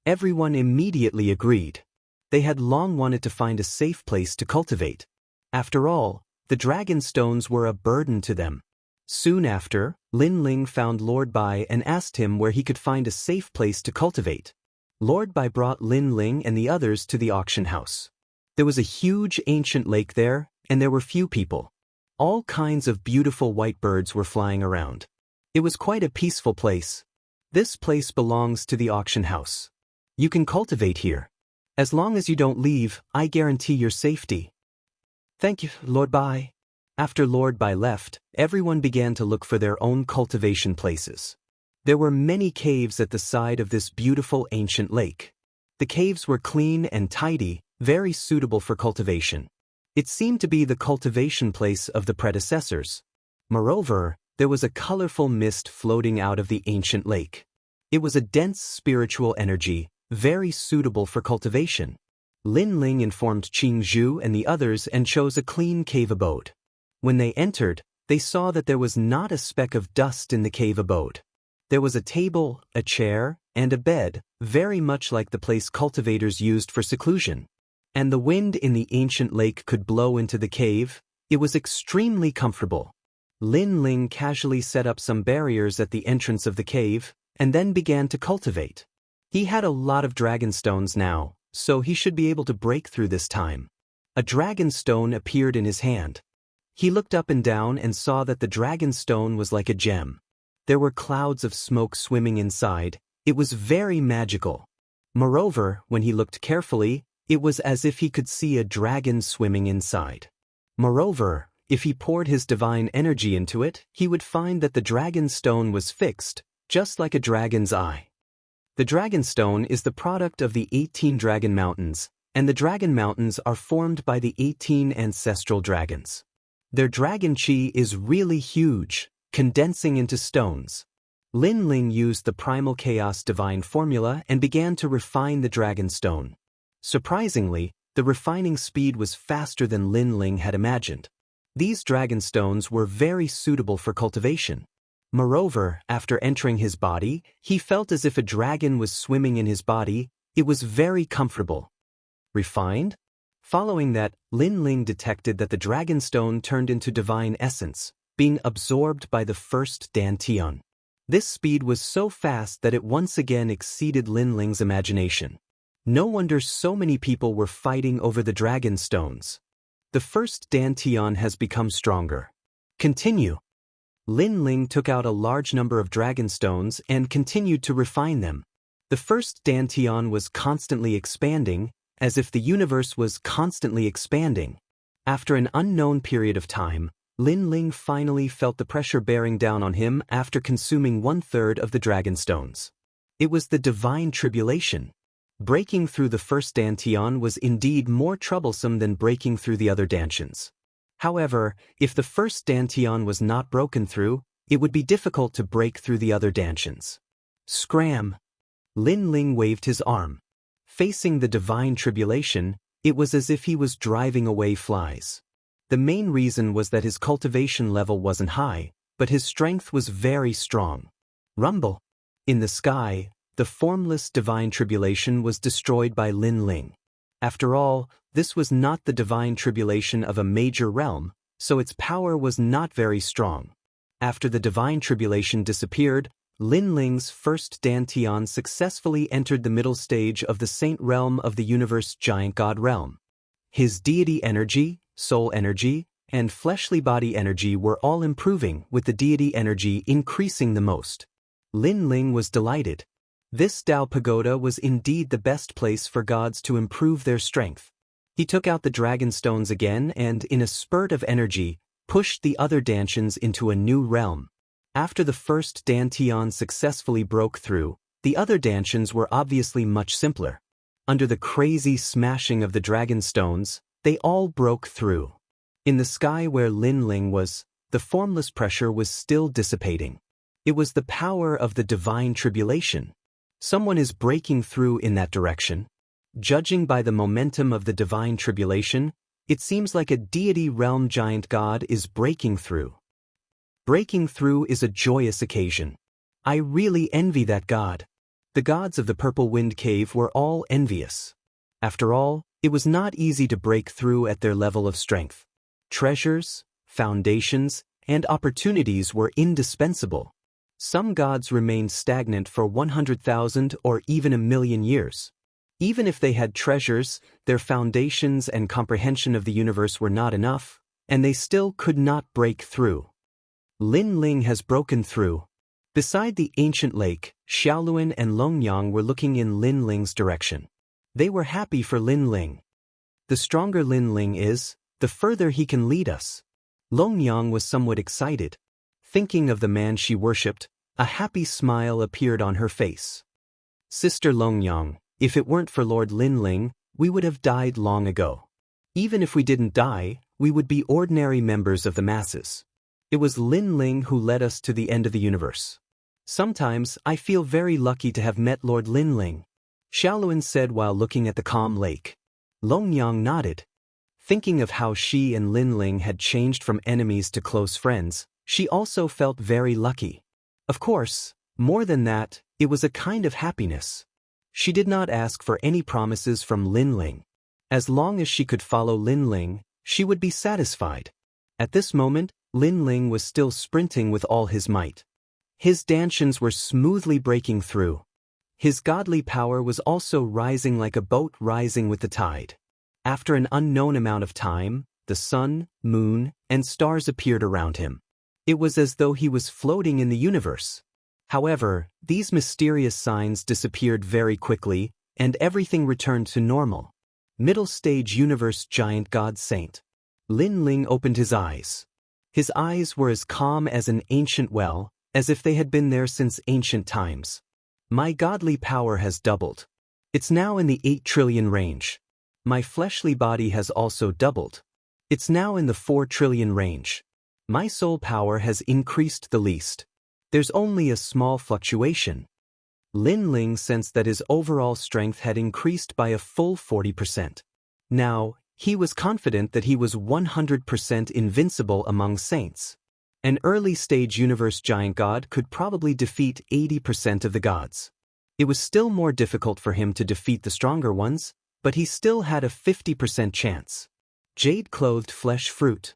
Everyone immediately agreed. They had long wanted to find a safe place to cultivate. After all, the dragon stones were a burden to them. Soon after, Lin Ling found Lord Bai and asked him where he could find a safe place to cultivate. Lord Bai brought Lin Ling and the others to the auction house. There was a huge ancient lake there, and there were few people. All kinds of beautiful white birds were flying around. It was quite a peaceful place. This place belongs to the auction house. You can cultivate here. As long as you don't leave, I guarantee your safety. Thank you, Lord Bai. After Lord Bai left, everyone began to look for their own cultivation places. There were many caves at the side of this beautiful ancient lake. The caves were clean and tidy, very suitable for cultivation. It seemed to be the cultivation place of the predecessors. Moreover, there was a colorful mist floating out of the ancient lake. It was a dense spiritual energy, very suitable for cultivation. Lin Ling informed Qing Zhu and the others and chose a clean cave abode. When they entered, they saw that there was not a speck of dust in the cave abode. There was a table, a chair, and a bed, very much like the place cultivators used for seclusion. And the wind in the ancient lake could blow into the cave. It was extremely comfortable. Lin Ling casually set up some barriers at the entrance of the cave, and then began to cultivate. He had a lot of dragon stones now, so he should be able to break through this time. A dragon stone appeared in his hand. He looked up and down and saw that the dragon stone was like a gem. There were clouds of smoke swimming inside. It was very magical. Moreover, when he looked carefully, it was as if he could see a dragon swimming inside. Moreover, if he poured his divine energy into it, he would find that the dragon stone was fixed, just like a dragon's eye. The dragon stone is the product of the 18 dragon mountains, and the dragon mountains are formed by the 18 ancestral dragons. Their dragon chi is really huge, condensing into stones. Lin Ling used the primal chaos divine formula and began to refine the dragon stone. Surprisingly, the refining speed was faster than Lin Ling had imagined. These dragon stones were very suitable for cultivation. Moreover, after entering his body, he felt as if a dragon was swimming in his body. It was very comfortable. Refined? Following that, Lin Ling detected that the dragon stone turned into divine essence, being absorbed by the first dantian. This speed was so fast that it once again exceeded Lin Ling's imagination. No wonder so many people were fighting over the dragon stones. The first dantian has become stronger. Continue. Lin Ling took out a large number of dragon stones and continued to refine them. The first dantian was constantly expanding, as if the universe was constantly expanding. After an unknown period of time, Lin Ling finally felt the pressure bearing down on him after consuming 1/3 of the dragon stones. It was the divine tribulation. Breaking through the first dantian was indeed more troublesome than breaking through the other dantians. However, if the first dantian was not broken through, it would be difficult to break through the other dantians. Scram! Lin Ling waved his arm. Facing the divine tribulation, it was as if he was driving away flies. The main reason was that his cultivation level wasn't high, but his strength was very strong. Rumble! In the sky, the formless divine tribulation was destroyed by Lin Ling. After all, this was not the divine tribulation of a major realm, so its power was not very strong. After the divine tribulation disappeared, Lin Ling's first dantian successfully entered the middle stage of the saint realm of the universe giant god realm. His deity energy, soul energy, and fleshly body energy were all improving, with the deity energy increasing the most. Lin Ling was delighted. This Dao Pagoda was indeed the best place for gods to improve their strength. He took out the dragon stones again and, in a spurt of energy, pushed the other dantians into a new realm. After the first dantian successfully broke through, the other dantians were obviously much simpler. Under the crazy smashing of the dragon stones, they all broke through. In the sky where Lin Ling was, the formless pressure was still dissipating. It was the power of the divine tribulation. Someone is breaking through in that direction. Judging by the momentum of the divine tribulation, it seems like a deity realm giant god is breaking through. Breaking through is a joyous occasion. I really envy that god. The gods of the Purple Wind Cave were all envious. After all, it was not easy to break through at their level of strength. Treasures, foundations, and opportunities were indispensable. Some gods remained stagnant for 100,000 or even 1,000,000 years. Even if they had treasures, their foundations and comprehension of the universe were not enough, and they still could not break through. Lin Ling has broken through. Beside the ancient lake, Xiaoluan and Longyang were looking in Lin Ling's direction. They were happy for Lin Ling. The stronger Lin Ling is, the further he can lead us. Longyang was somewhat excited. Thinking of the man she worshipped, a happy smile appeared on her face. Sister Longyang, if it weren't for Lord Lin Ling, we would have died long ago. Even if we didn't die, we would be ordinary members of the masses. It was Lin Ling who led us to the end of the universe. Sometimes I feel very lucky to have met Lord Lin Ling, Xiaoluan said while looking at the calm lake. Longyang nodded. Thinking of how she and Lin Ling had changed from enemies to close friends, she also felt very lucky. Of course, more than that, it was a kind of happiness. She did not ask for any promises from Lin Ling. As long as she could follow Lin Ling, she would be satisfied. At this moment, Lin Ling was still sprinting with all his might. His dantians were smoothly breaking through. His godly power was also rising like a boat rising with the tide. After an unknown amount of time, the sun, moon, and stars appeared around him. It was as though he was floating in the universe. However, these mysterious signs disappeared very quickly, and everything returned to normal. Middle stage universe giant god saint. Lin Ling opened his eyes. His eyes were as calm as an ancient well, as if they had been there since ancient times. My godly power has doubled. It's now in the 8 trillion range. My fleshly body has also doubled. It's now in the 4 trillion range. My soul power has increased the least. There's only a small fluctuation. Lin Ling sensed that his overall strength had increased by a full 40%. Now, he was confident that he was 100% invincible among saints. An early-stage universe giant god could probably defeat 80% of the gods. It was still more difficult for him to defeat the stronger ones, but he still had a 50% chance. Jade-clothed flesh fruit.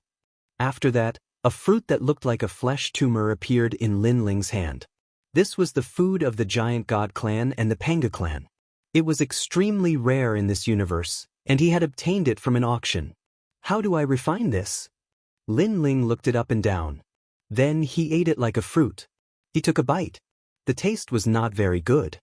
After that, a fruit that looked like a flesh tumor appeared in Lin Ling's hand. This was the food of the giant god clan and the Panga clan. It was extremely rare in this universe, and he had obtained it from an auction. How do I refine this? Lin Ling looked it up and down. Then he ate it like a fruit. He took a bite. The taste was not very good.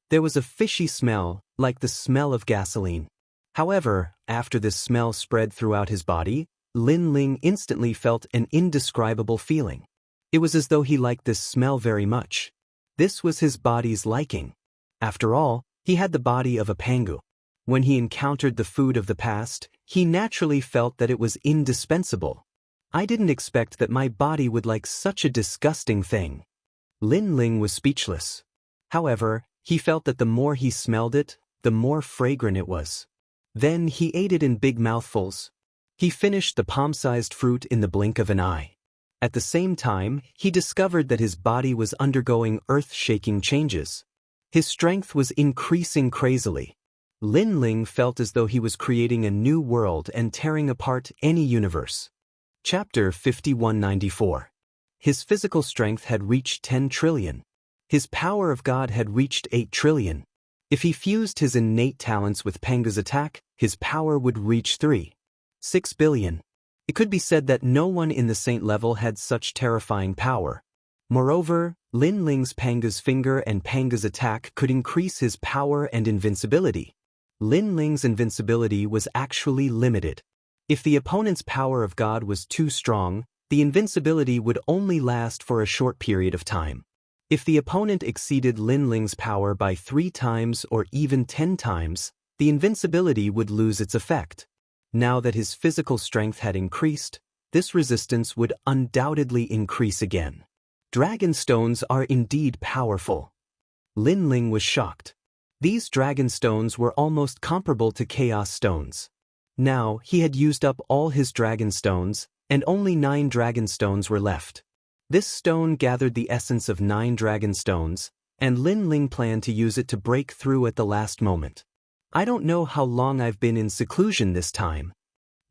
There was a fishy smell, like the smell of gasoline. However, after this smell spread throughout his body, Lin Ling instantly felt an indescribable feeling. It was as though he liked this smell very much. This was his body's liking. After all, he had the body of a pangu. When he encountered the food of the past, he naturally felt that it was indispensable. I didn't expect that my body would like such a disgusting thing. Lin Ling was speechless. However, he felt that the more he smelled it, the more fragrant it was. Then he ate it in big mouthfuls. He finished the palm-sized fruit in the blink of an eye. At the same time, he discovered that his body was undergoing earth-shaking changes. His strength was increasing crazily. Lin Ling felt as though he was creating a new world and tearing apart any universe. Chapter 5194. His physical strength had reached 10 trillion. His power of God had reached 8 trillion. If he fused his innate talents with Panga's attack, his power would reach 3.6 billion. It could be said that no one in the saint level had such terrifying power. Moreover, Lin Ling's Panga's finger and Panga's attack could increase his power and invincibility. Lin Ling's invincibility was actually limited. If the opponent's power of God was too strong, the invincibility would only last for a short period of time. If the opponent exceeded Lin Ling's power by 3 times or even 10 times, the invincibility would lose its effect. Now that his physical strength had increased, this resistance would undoubtedly increase again. Dragon stones are indeed powerful. Lin Ling was shocked. These dragon stones were almost comparable to chaos stones. Now, he had used up all his dragon stones, and only 9 dragon stones were left. This stone gathered the essence of 9 dragon stones, and Lin Ling planned to use it to break through at the last moment. I don't know how long I've been in seclusion this time.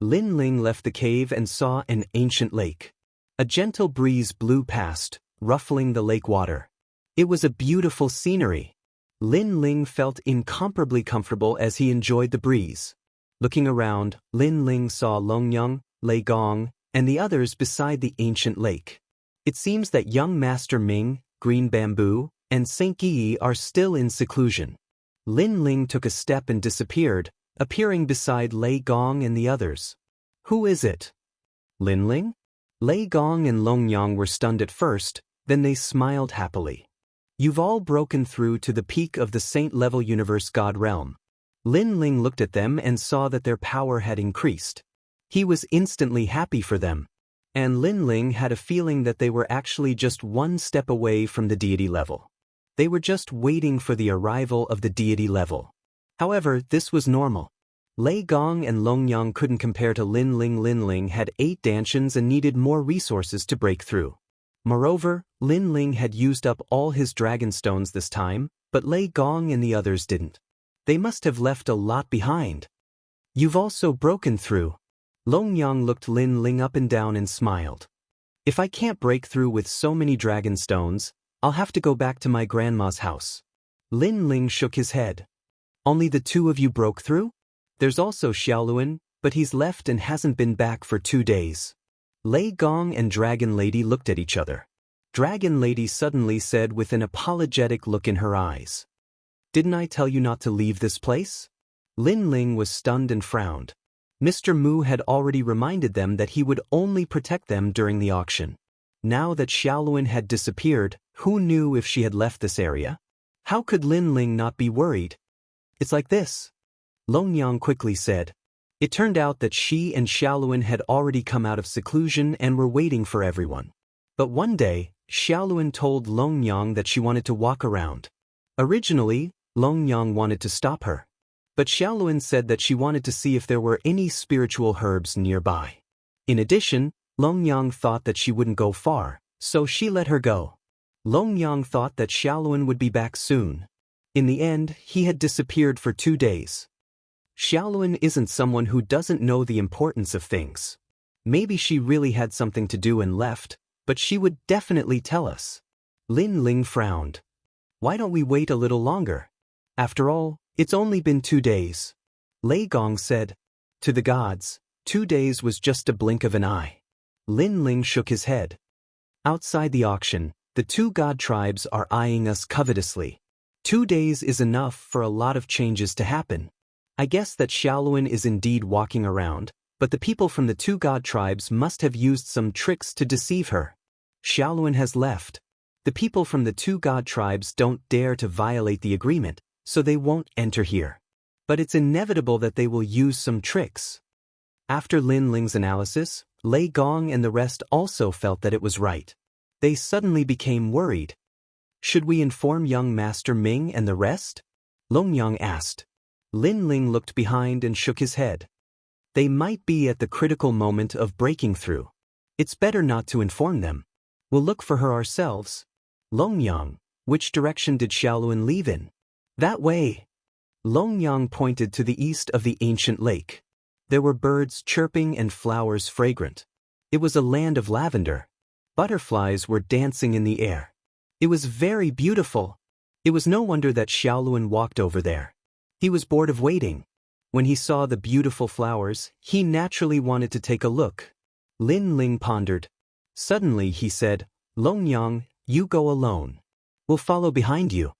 Lin Ling left the cave and saw an ancient lake. A gentle breeze blew past, ruffling the lake water. It was a beautiful scenery. Lin Ling felt incomparably comfortable as he enjoyed the breeze. Looking around, Lin Ling saw Longyang, Lei Gong, and the others beside the ancient lake. It seems that young Master Ming, Green Bamboo, and Saint Yi are still in seclusion. Lin Ling took a step and disappeared, appearing beside Lei Gong and the others. Who is it? Lin Ling? Lei Gong and Longyang were stunned at first, then they smiled happily. You've all broken through to the peak of the saint-level universe god realm. Lin Ling looked at them and saw that their power had increased. He was instantly happy for them. And Lin Ling had a feeling that they were actually just one step away from the deity level. They were just waiting for the arrival of the deity level. However, this was normal. Lei Gong and Longyang couldn't compare to Lin Ling. Lin Ling had 8 dantians and needed more resources to break through. Moreover, Lin Ling had used up all his dragon stones this time, but Lei Gong and the others didn't. They must have left a lot behind. You've also broken through. Longyang looked Lin Ling up and down and smiled. If I can't break through with so many dragon stones, I'll have to go back to my grandma's house. Lin Ling shook his head. Only the 2 of you broke through? There's also Xiaoluan, but he's left and hasn't been back for 2 days. Lei Gong and Dragon Lady looked at each other. Dragon Lady suddenly said with an apologetic look in her eyes. Didn't I tell you not to leave this place? Lin Ling was stunned and frowned. Mr. Mu had already reminded them that he would only protect them during the auction. Now that Xiaoluan had disappeared, who knew if she had left this area? How could Lin Ling not be worried? It's like this. Longyang quickly said. It turned out that she and Xiaoluan had already come out of seclusion and were waiting for everyone. But one day, Xiaoluan told Longyang that she wanted to walk around. Originally, Longyang wanted to stop her. But Xiaoluan said that she wanted to see if there were any spiritual herbs nearby. In addition, Longyang thought that she wouldn't go far, so she let her go. Longyang thought that Xiaoluan would be back soon. In the end, he had disappeared for 2 days. Xiaoluan isn't someone who doesn't know the importance of things. Maybe she really had something to do and left, but she would definitely tell us. Lin Ling frowned. Why don't we wait a little longer? After all, it's only been 2 days. Lei Gong said. To the gods, 2 days was just a blink of an eye. Lin Ling shook his head. Outside the auction, the 2 god tribes are eyeing us covetously. 2 days is enough for a lot of changes to happen. I guess that Xiaoluan is indeed walking around, but the people from the 2 god tribes must have used some tricks to deceive her. Xiaoluan has left. The people from the 2 god tribes don't dare to violate the agreement, so they won't enter here. But it's inevitable that they will use some tricks. After Lin Ling's analysis, Lei Gong and the rest also felt that it was right. They suddenly became worried. Should we inform young Master Ming and the rest? Longyang asked. Lin Ling looked behind and shook his head. They might be at the critical moment of breaking through. It's better not to inform them. We'll look for her ourselves. Longyang, which direction did Xiaoluan leave in? That way. Longyang pointed to the east of the ancient lake. There were birds chirping and flowers fragrant. It was a land of lavender. Butterflies were dancing in the air. It was very beautiful. It was no wonder that Xiaoluan walked over there. He was bored of waiting. When he saw the beautiful flowers, he naturally wanted to take a look. Lin Ling pondered. Suddenly he said, Longyang, you go alone. We'll follow behind you.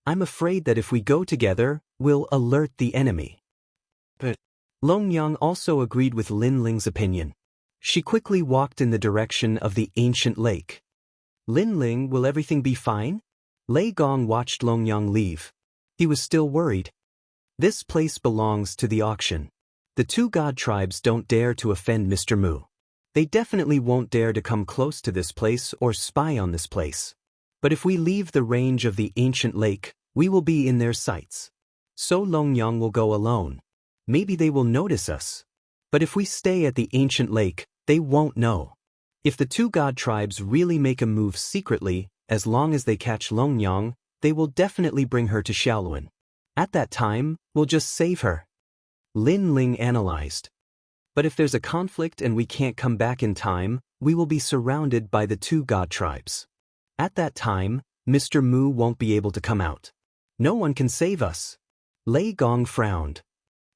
I'm afraid that if we go together, we'll alert the enemy. But Longyang also agreed with Lin Ling's opinion. She quickly walked in the direction of the ancient lake. Lin Ling, will everything be fine? Lei Gong watched Longyang leave. He was still worried. This place belongs to the auction. The 2 god tribes don't dare to offend Mr. Mu. They definitely won't dare to come close to this place or spy on this place. But if we leave the range of the ancient lake, we will be in their sights. So Longyang will go alone. Maybe they will notice us. But if we stay at the ancient lake, they won't know. If the 2 god tribes really make a move secretly, as long as they catch Longyang, they will definitely bring her to Xiaoluan. At that time, we'll just save her. Lin Ling analyzed. But if there's a conflict and we can't come back in time, we will be surrounded by the two god tribes. At that time, Mr. Mu won't be able to come out. No one can save us. Lei Gong frowned.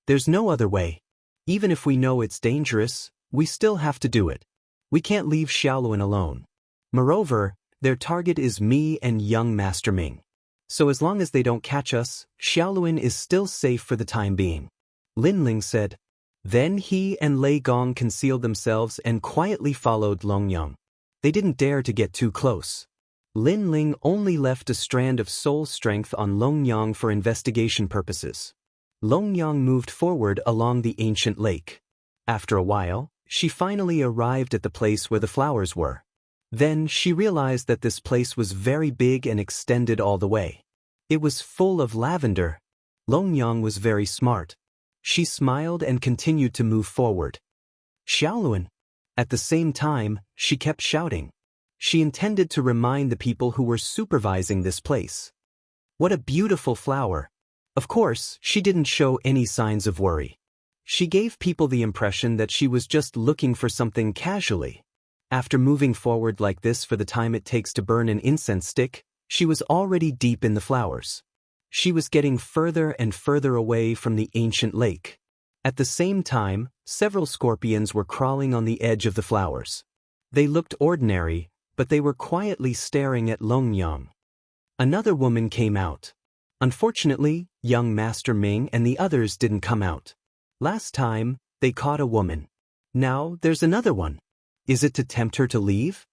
There's no other way. Even if we know it's dangerous, we still have to do it. We can't leave Xiaoluan alone. Moreover, their target is me and young Master Ming. So as long as they don't catch us, Xiaoluan is still safe for the time being. Lin Ling said. Then he and Lei Gong concealed themselves and quietly followed Long Yang. They didn't dare to get too close. Lin Ling only left a strand of soul strength on Long Yang for investigation purposes. Long Yang moved forward along the ancient lake. After a while, she finally arrived at the place where the flowers were. Then she realized that this place was very big and extended all the way. It was full of lavender. Long Yang was very smart. She smiled and continued to move forward. Xiaoluan. At the same time, she kept shouting. She intended to remind the people who were supervising this place. What a beautiful flower. Of course, she didn't show any signs of worry. She gave people the impression that she was just looking for something casually. After moving forward like this for the time it takes to burn an incense stick, she was already deep in the flowers. She was getting further and further away from the ancient lake. At the same time, several scorpions were crawling on the edge of the flowers. They looked ordinary, but they were quietly staring at Long Yang. Another woman came out. Unfortunately, young Master Ming and the others didn't come out. Last time, they caught a woman. Now, there's another one. Is it to tempt her to leave?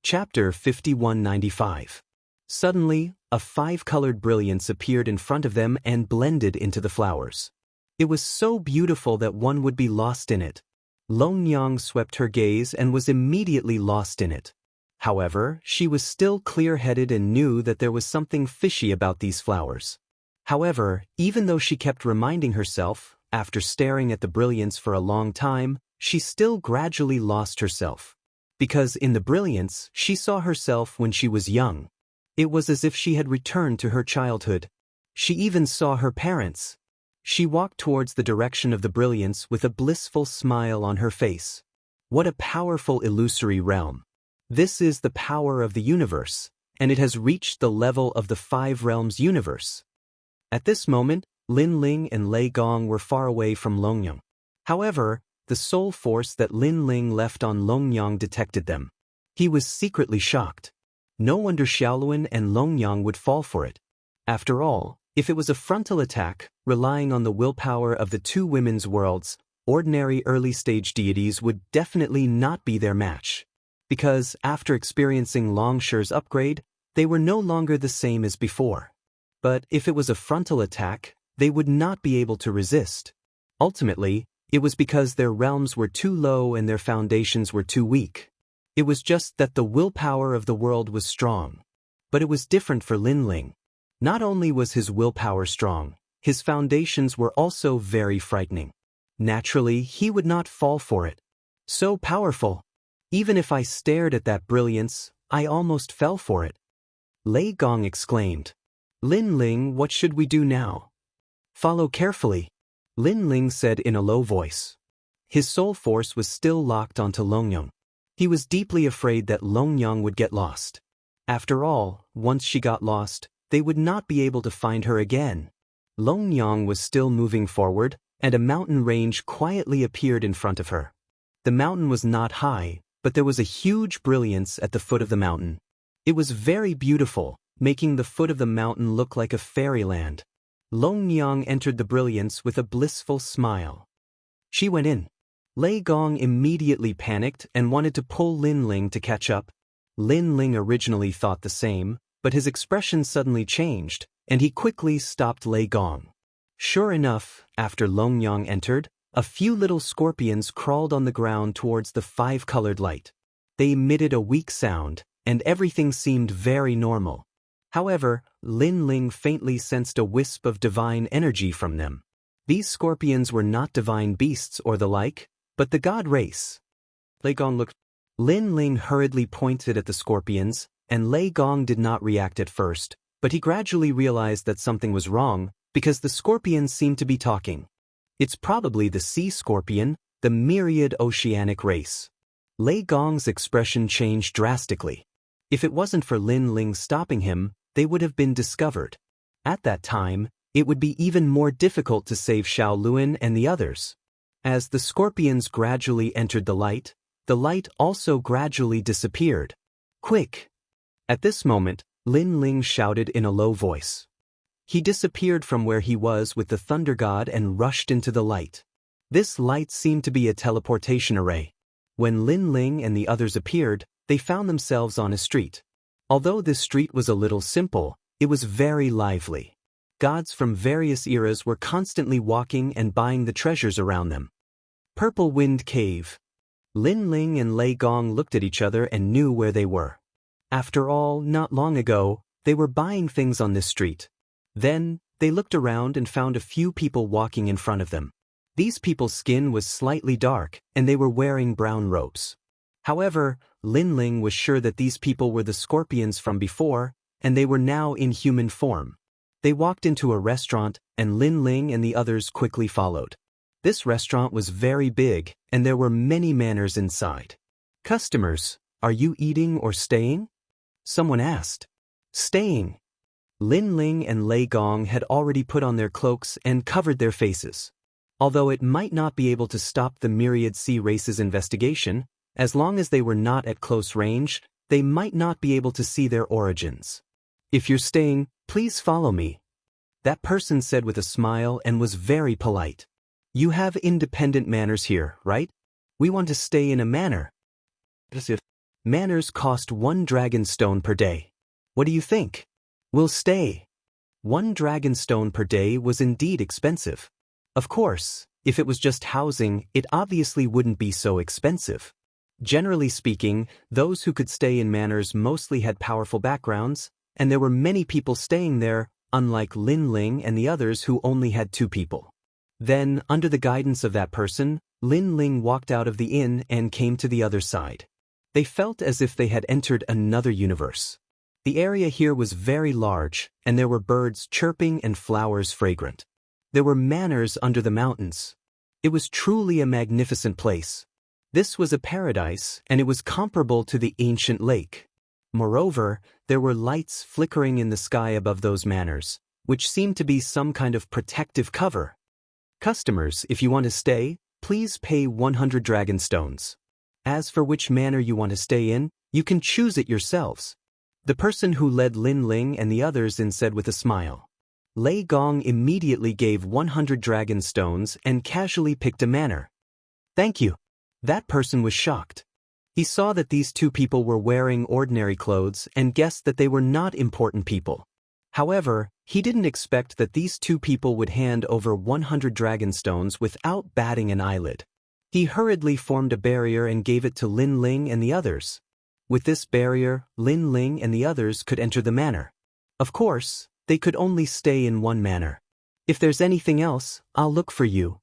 Chapter 5195. Suddenly, a five-colored brilliance appeared in front of them and blended into the flowers. It was so beautiful that one would be lost in it. Long Yang swept her gaze and was immediately lost in it. However, she was still clear-headed and knew that there was something fishy about these flowers. However, even though she kept reminding herself, after staring at the brilliance for a long time, she still gradually lost herself. Because in the brilliance, she saw herself when she was young. It was as if she had returned to her childhood. She even saw her parents. She walked towards the direction of the brilliance with a blissful smile on her face. What a powerful illusory realm. This is the power of the universe, and it has reached the level of the Five Realms universe. At this moment, Lin Ling and Lei Gong were far away from Long Yang. However, the soul force that Lin Ling left on Long Yang detected them. He was secretly shocked. No wonder Xiaoluan and Long Yang would fall for it. After all, if it was a frontal attack, relying on the willpower of the two women's worlds, ordinary early-stage deities would definitely not be their match. Because, after experiencing Long Shi's upgrade, they were no longer the same as before. But if it was a frontal attack, they would not be able to resist. Ultimately, it was because their realms were too low and their foundations were too weak. It was just that the willpower of the world was strong. But it was different for Lin Ling. Not only was his willpower strong, his foundations were also very frightening. Naturally, he would not fall for it. So powerful. Even if I stared at that brilliance, I almost fell for it. Lei Gong exclaimed. Lin Ling, what should we do now? Follow carefully, Lin Ling said in a low voice. His soul force was still locked onto Long Yang. He was deeply afraid that Long Yang would get lost. After all, once she got lost, they would not be able to find her again. Long Yang was still moving forward, and a mountain range quietly appeared in front of her. The mountain was not high, but there was a huge brilliance at the foot of the mountain. It was very beautiful, making the foot of the mountain look like a fairyland. Long Yang entered the brilliance with a blissful smile. She went in. Lei Gong immediately panicked and wanted to pull Lin Ling to catch up. Lin Ling originally thought the same, but his expression suddenly changed, and he quickly stopped Lei Gong. Sure enough, after Long Yang entered, a few little scorpions crawled on the ground towards the five-colored light. They emitted a weak sound, and everything seemed very normal. However, Lin Ling faintly sensed a wisp of divine energy from them. These scorpions were not divine beasts or the like, but the god race. Lei Gong looked. Lin Ling hurriedly pointed at the scorpions, and Lei Gong did not react at first, but he gradually realized that something was wrong because the scorpions seemed to be talking. It's probably the sea scorpion, the myriad oceanic race. Lei Gong's expression changed drastically. If it wasn't for Lin Ling stopping him, they would have been discovered. At that time, it would be even more difficult to save Xiao Luan and the others. As the scorpions gradually entered the light also gradually disappeared. Quick! At this moment, Lin Ling shouted in a low voice. He disappeared from where he was with the thunder god and rushed into the light. This light seemed to be a teleportation array. When Lin Ling and the others appeared, they found themselves on a street. Although this street was a little simple, it was very lively. Gods from various eras were constantly walking and buying the treasures around them. Purple Wind Cave. Lin Ling and Lei Gong looked at each other and knew where they were. After all, not long ago, they were buying things on this street. Then, they looked around and found a few people walking in front of them. These people's skin was slightly dark, and they were wearing brown robes. However, Lin Ling was sure that these people were the scorpions from before, and they were now in human form. They walked into a restaurant, and Lin Ling and the others quickly followed. This restaurant was very big, and there were many manners inside. "Customers, are you eating or staying?" someone asked. "Staying." Lin Ling and Lei Gong had already put on their cloaks and covered their faces. Although it might not be able to stop the myriad sea race's investigation, as long as they were not at close range, they might not be able to see their origins. "If you're staying, please follow me," that person said with a smile and was very polite. "You have independent manners here, right? We want to stay in a manor." "Manors cost 1 dragon stone per day. What do you think?" "We'll stay." 1 dragon stone per day was indeed expensive. Of course, if it was just housing, it obviously wouldn't be so expensive. Generally speaking, those who could stay in manors mostly had powerful backgrounds, and there were many people staying there, unlike Lin Ling and the others who only had 2 people. Then, under the guidance of that person, Lin Ling walked out of the inn and came to the other side. They felt as if they had entered another universe. The area here was very large, and there were birds chirping and flowers fragrant. There were manors under the mountains. It was truly a magnificent place. This was a paradise, and it was comparable to the ancient lake. Moreover, there were lights flickering in the sky above those manors, which seemed to be some kind of protective cover. "Customers, if you want to stay, please pay 100 dragon stones. As for which manor you want to stay in, you can choose it yourselves," the person who led Lin Ling and the others in said with a smile. Lei Gong immediately gave 100 dragon stones and casually picked a manor. "Thank you." That person was shocked. He saw that these 2 people were wearing ordinary clothes and guessed that they were not important people. However, he didn't expect that these 2 people would hand over 100 dragon stones without batting an eyelid. He hurriedly formed a barrier and gave it to Lin Ling and the others. With this barrier, Lin Ling and the others could enter the manor. Of course, they could only stay in one manor. "If there's anything else, I'll look for you."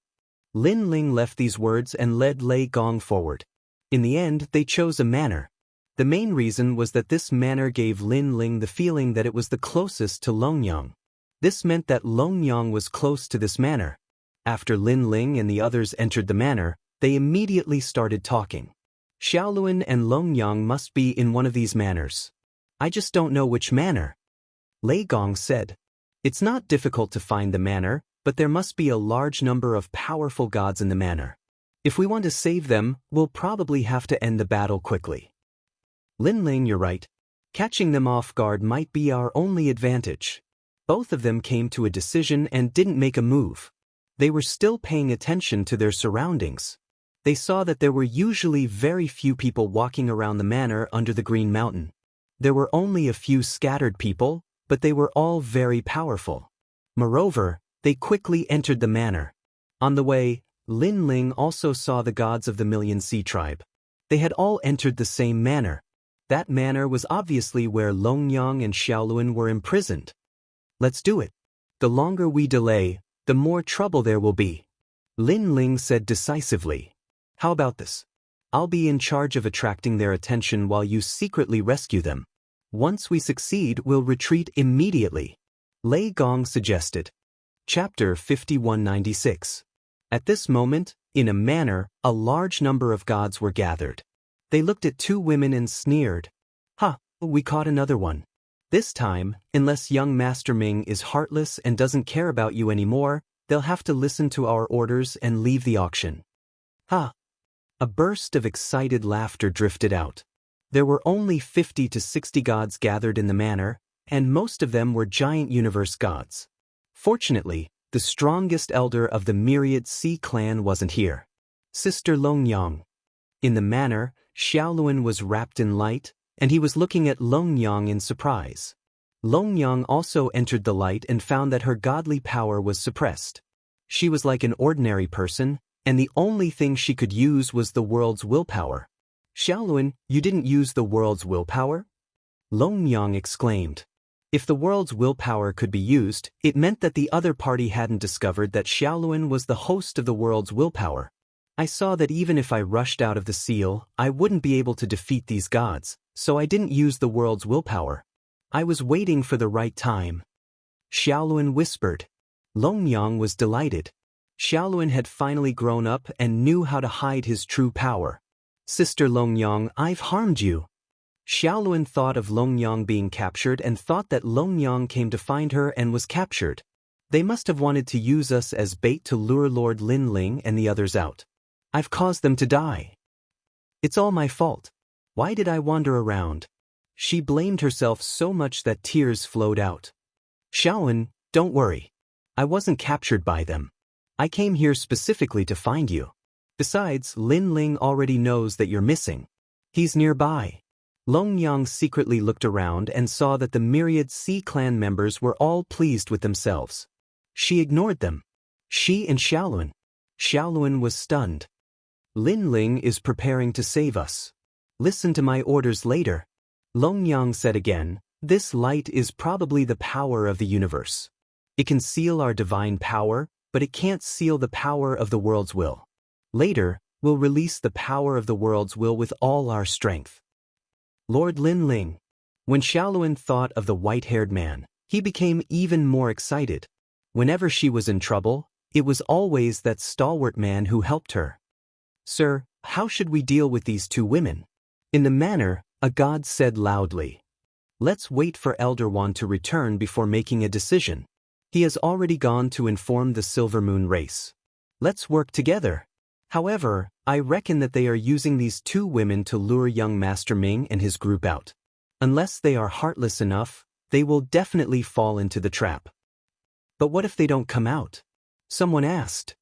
Lin Ling left these words and led Lei Gong forward. In the end, they chose a manor. The main reason was that this manor gave Lin Ling the feeling that it was the closest to Longyang. This meant that Longyang was close to this manor. After Lin Ling and the others entered the manor, they immediately started talking. "Xiaoluan and Longyang must be in one of these manors. I just don't know which manor." Lei Gong said, "It's not difficult to find the manor, but there must be a large number of powerful gods in the manor. If we want to save them, we'll probably have to end the battle quickly." "Lin Ling, you're right. Catching them off guard might be our only advantage." Both of them came to a decision and didn't make a move. They were still paying attention to their surroundings. They saw that there were usually very few people walking around the manor under the Green Mountain. There were only a few scattered people, but they were all very powerful. Moreover, they quickly entered the manor. On the way, Lin Ling also saw the gods of the Million Sea tribe. They had all entered the same manor. That manor was obviously where Longyang and Xiaoluan were imprisoned. "Let's do it. The longer we delay, the more trouble there will be," Lin Ling said decisively. "How about this? I'll be in charge of attracting their attention while you secretly rescue them. Once we succeed, we'll retreat immediately, Lei Gong suggested. Chapter 5196. At this moment, in a manor, a large number of gods were gathered. They looked at two women and sneered. "Ha, we caught another one. This time, unless young Master Ming is heartless and doesn't care about you anymore, they'll have to listen to our orders and leave the auction." Ha! A burst of excited laughter drifted out. There were only 50 to 60 gods gathered in the manor, and most of them were giant universe gods. Fortunately, the strongest elder of the Myriad Sea clan wasn't here. Sister Longyang. In the manor, Xiaoluan was wrapped in light, and he was looking at Longyang in surprise. Longyang also entered the light and found that her godly power was suppressed. She was like an ordinary person, and the only thing she could use was the world's willpower. "Xiaoluan, you didn't use the world's willpower?" Longyang exclaimed. If the world's willpower could be used, it meant that the other party hadn't discovered that Xiaoluan was the host of the world's willpower. "I saw that even if I rushed out of the seal, I wouldn't be able to defeat these gods, so I didn't use the world's willpower. I was waiting for the right time," Xiaoluan whispered. Longyang was delighted. Xiaoluan had finally grown up and knew how to hide his true power. "Sister Longyang, I've harmed you." Xiaoluan thought of Longyang being captured and thought that Longyang came to find her and was captured. They must have wanted to use us as bait to lure Lord Linling and the others out. "I've caused them to die. It's all my fault. Why did I wander around?" She blamed herself so much that tears flowed out. "Xiaoluan, don't worry. I wasn't captured by them. I came here specifically to find you. Besides, Linling already knows that you're missing. He's nearby." Longyang secretly looked around and saw that the Myriad Sea clan members were all pleased with themselves. She ignored them. She and Xiaoluan. Xiaoluan was stunned. "Linling is preparing to save us. Listen to my orders later," Longyang said again. "This light is probably the power of the universe. It can seal our divine power, but it can't seal the power of the world's will. Later, we'll release the power of the world's will with all our strength." Lord Linling. When Xiaoluan thought of the white-haired man, he became even more excited. Whenever she was in trouble, it was always that stalwart man who helped her. "Sir, how should we deal with these two women?" In the manor, a god said loudly. "Let's wait for Elder Wan to return before making a decision. He has already gone to inform the Silver Moon race. Let's work together. However, I reckon that they are using these two women to lure young Master Ming and his group out. Unless they are heartless enough, they will definitely fall into the trap." "But what if they don't come out?" someone asked.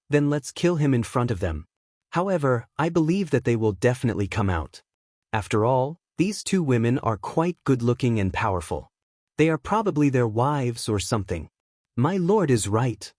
Then let's kill him in front of them. However, I believe that they will definitely come out. After all, these two women are quite good-looking and powerful. They are probably their wives or something." My lord is right.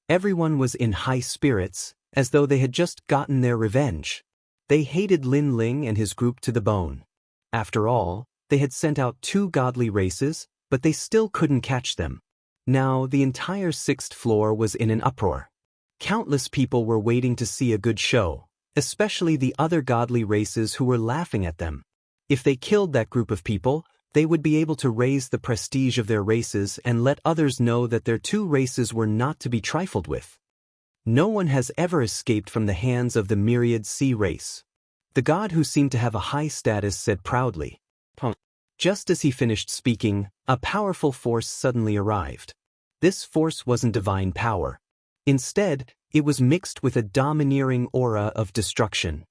Everyone was in high spirits, as though they had just gotten their revenge. They hated Linling and his group to the bone. After all, they had sent out two godly races, but they still couldn't catch them. Now the entire 6th floor was in an uproar. Countless people were waiting to see a good show, especially the other godly races who were laughing at them. If they killed that group of people, they would be able to raise the prestige of their races and let others know that their two races were not to be trifled with. No one has ever escaped from the hands of the Myriad Sea race. The god who seemed to have a high status said proudly. Just as he finished speaking, a powerful force suddenly arrived. This force wasn't divine power. Instead, it was mixed with a domineering aura of destruction.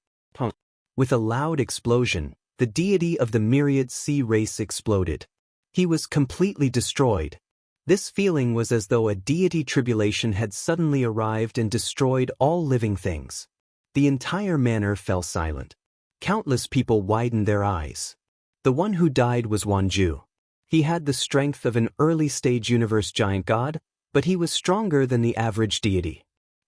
With a loud explosion, the deity of the Myriad Sea race exploded. He was completely destroyed. This feeling was as though a deity tribulation had suddenly arrived and destroyed all living things. The entire manor fell silent. Countless people widened their eyes. The one who died was Wanju. He had the strength of an early-stage universe giant god, but he was stronger than the average deity.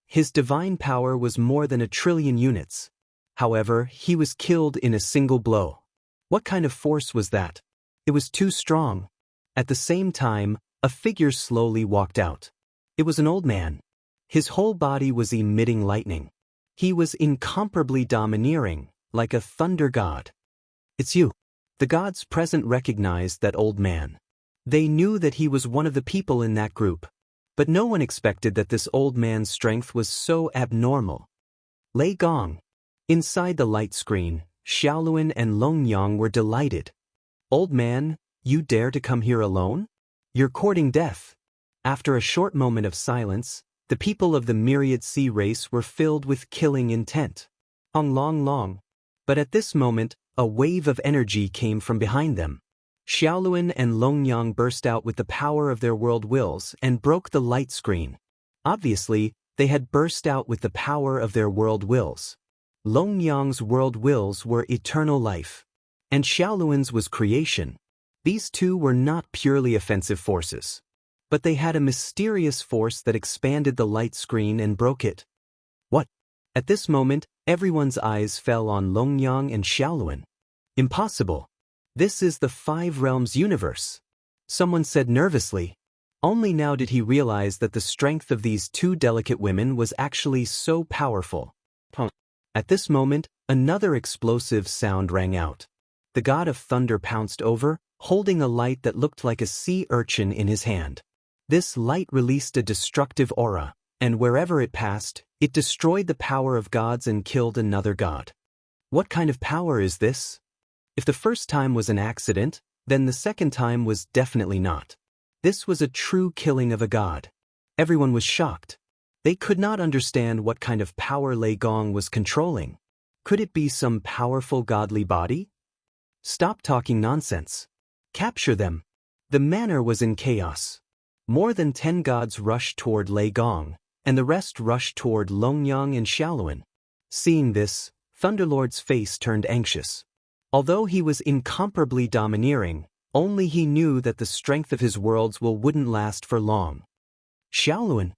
His divine power was more than 1 trillion units. However, he was killed in a single blow. What kind of force was that? It was too strong. At the same time, a figure slowly walked out. It was an old man. His whole body was emitting lightning. He was incomparably domineering, like a thunder god. "It's you." The gods present recognized that old man. They knew that he was one of the people in that group. But no one expected that this old man's strength was so abnormal. Lei Gong. Inside the light screen, Xiaoluan and Longyang were delighted. Old man, you dare to come here alone? You're courting death. After a short moment of silence, the people of the myriad sea race were filled with killing intent. Long. But at this moment, a wave of energy came from behind them. Xiaoluan and Longyang burst out with the power of their world wills and broke the light screen. Obviously, they had burst out with the power of their world wills. Longyang's world wills were eternal life, and Xiaoluan's was creation. These two were not purely offensive forces, but they had a mysterious force that expanded the light screen and broke it. What? At this moment, everyone's eyes fell on Longyang and Xiaoluan. Impossible. This is the Five Realms universe. Someone said nervously. Only now did he realize that the strength of these two delicate women was actually so powerful. At this moment, another explosive sound rang out. The god of thunder pounced over, holding a light that looked like a sea urchin in his hand. This light released a destructive aura, and wherever it passed, it destroyed the power of gods and killed another god. What kind of power is this? If the first time was an accident, then the second time was definitely not. This was a true killing of a god. Everyone was shocked. They could not understand what kind of power Lei Gong was controlling. Could it be some powerful godly body? Stop talking nonsense. Capture them. The manor was in chaos. More than 10 gods rushed toward Lei Gong, and the rest rushed toward Longyang and Xiaoluan. Seeing this, Thunderlord's face turned anxious. Although he was incomparably domineering, only he knew that the strength of his worlds wouldn't last for long. Xiaoluan!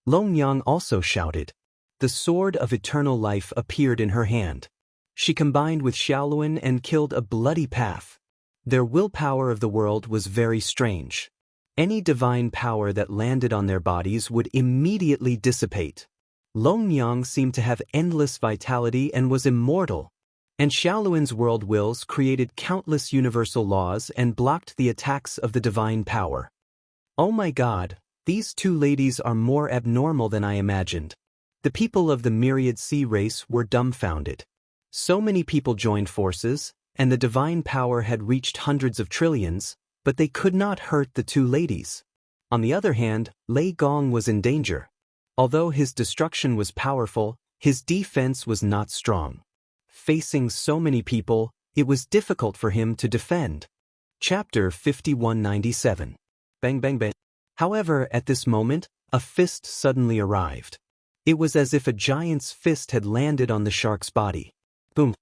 Longyang also shouted. The sword of eternal life appeared in her hand. She combined with Xiaoluan and killed a bloody path. Their willpower of the world was very strange. Any divine power that landed on their bodies would immediately dissipate. Longyang seemed to have endless vitality and was immortal. And Xiaoluan's world wills created countless universal laws and blocked the attacks of the divine power. Oh my god, these two ladies are more abnormal than I imagined. The people of the myriad sea race were dumbfounded. So many people joined forces, and the divine power had reached hundreds of trillions, but they could not hurt the two ladies. On the other hand, Lei Gong was in danger. Although his destruction was powerful, his defense was not strong. Facing so many people, it was difficult for him to defend. Chapter 5197. Bang bang bang. However, at this moment, a fist suddenly arrived. It was as if a giant's fist had landed on the shark's body. Boom.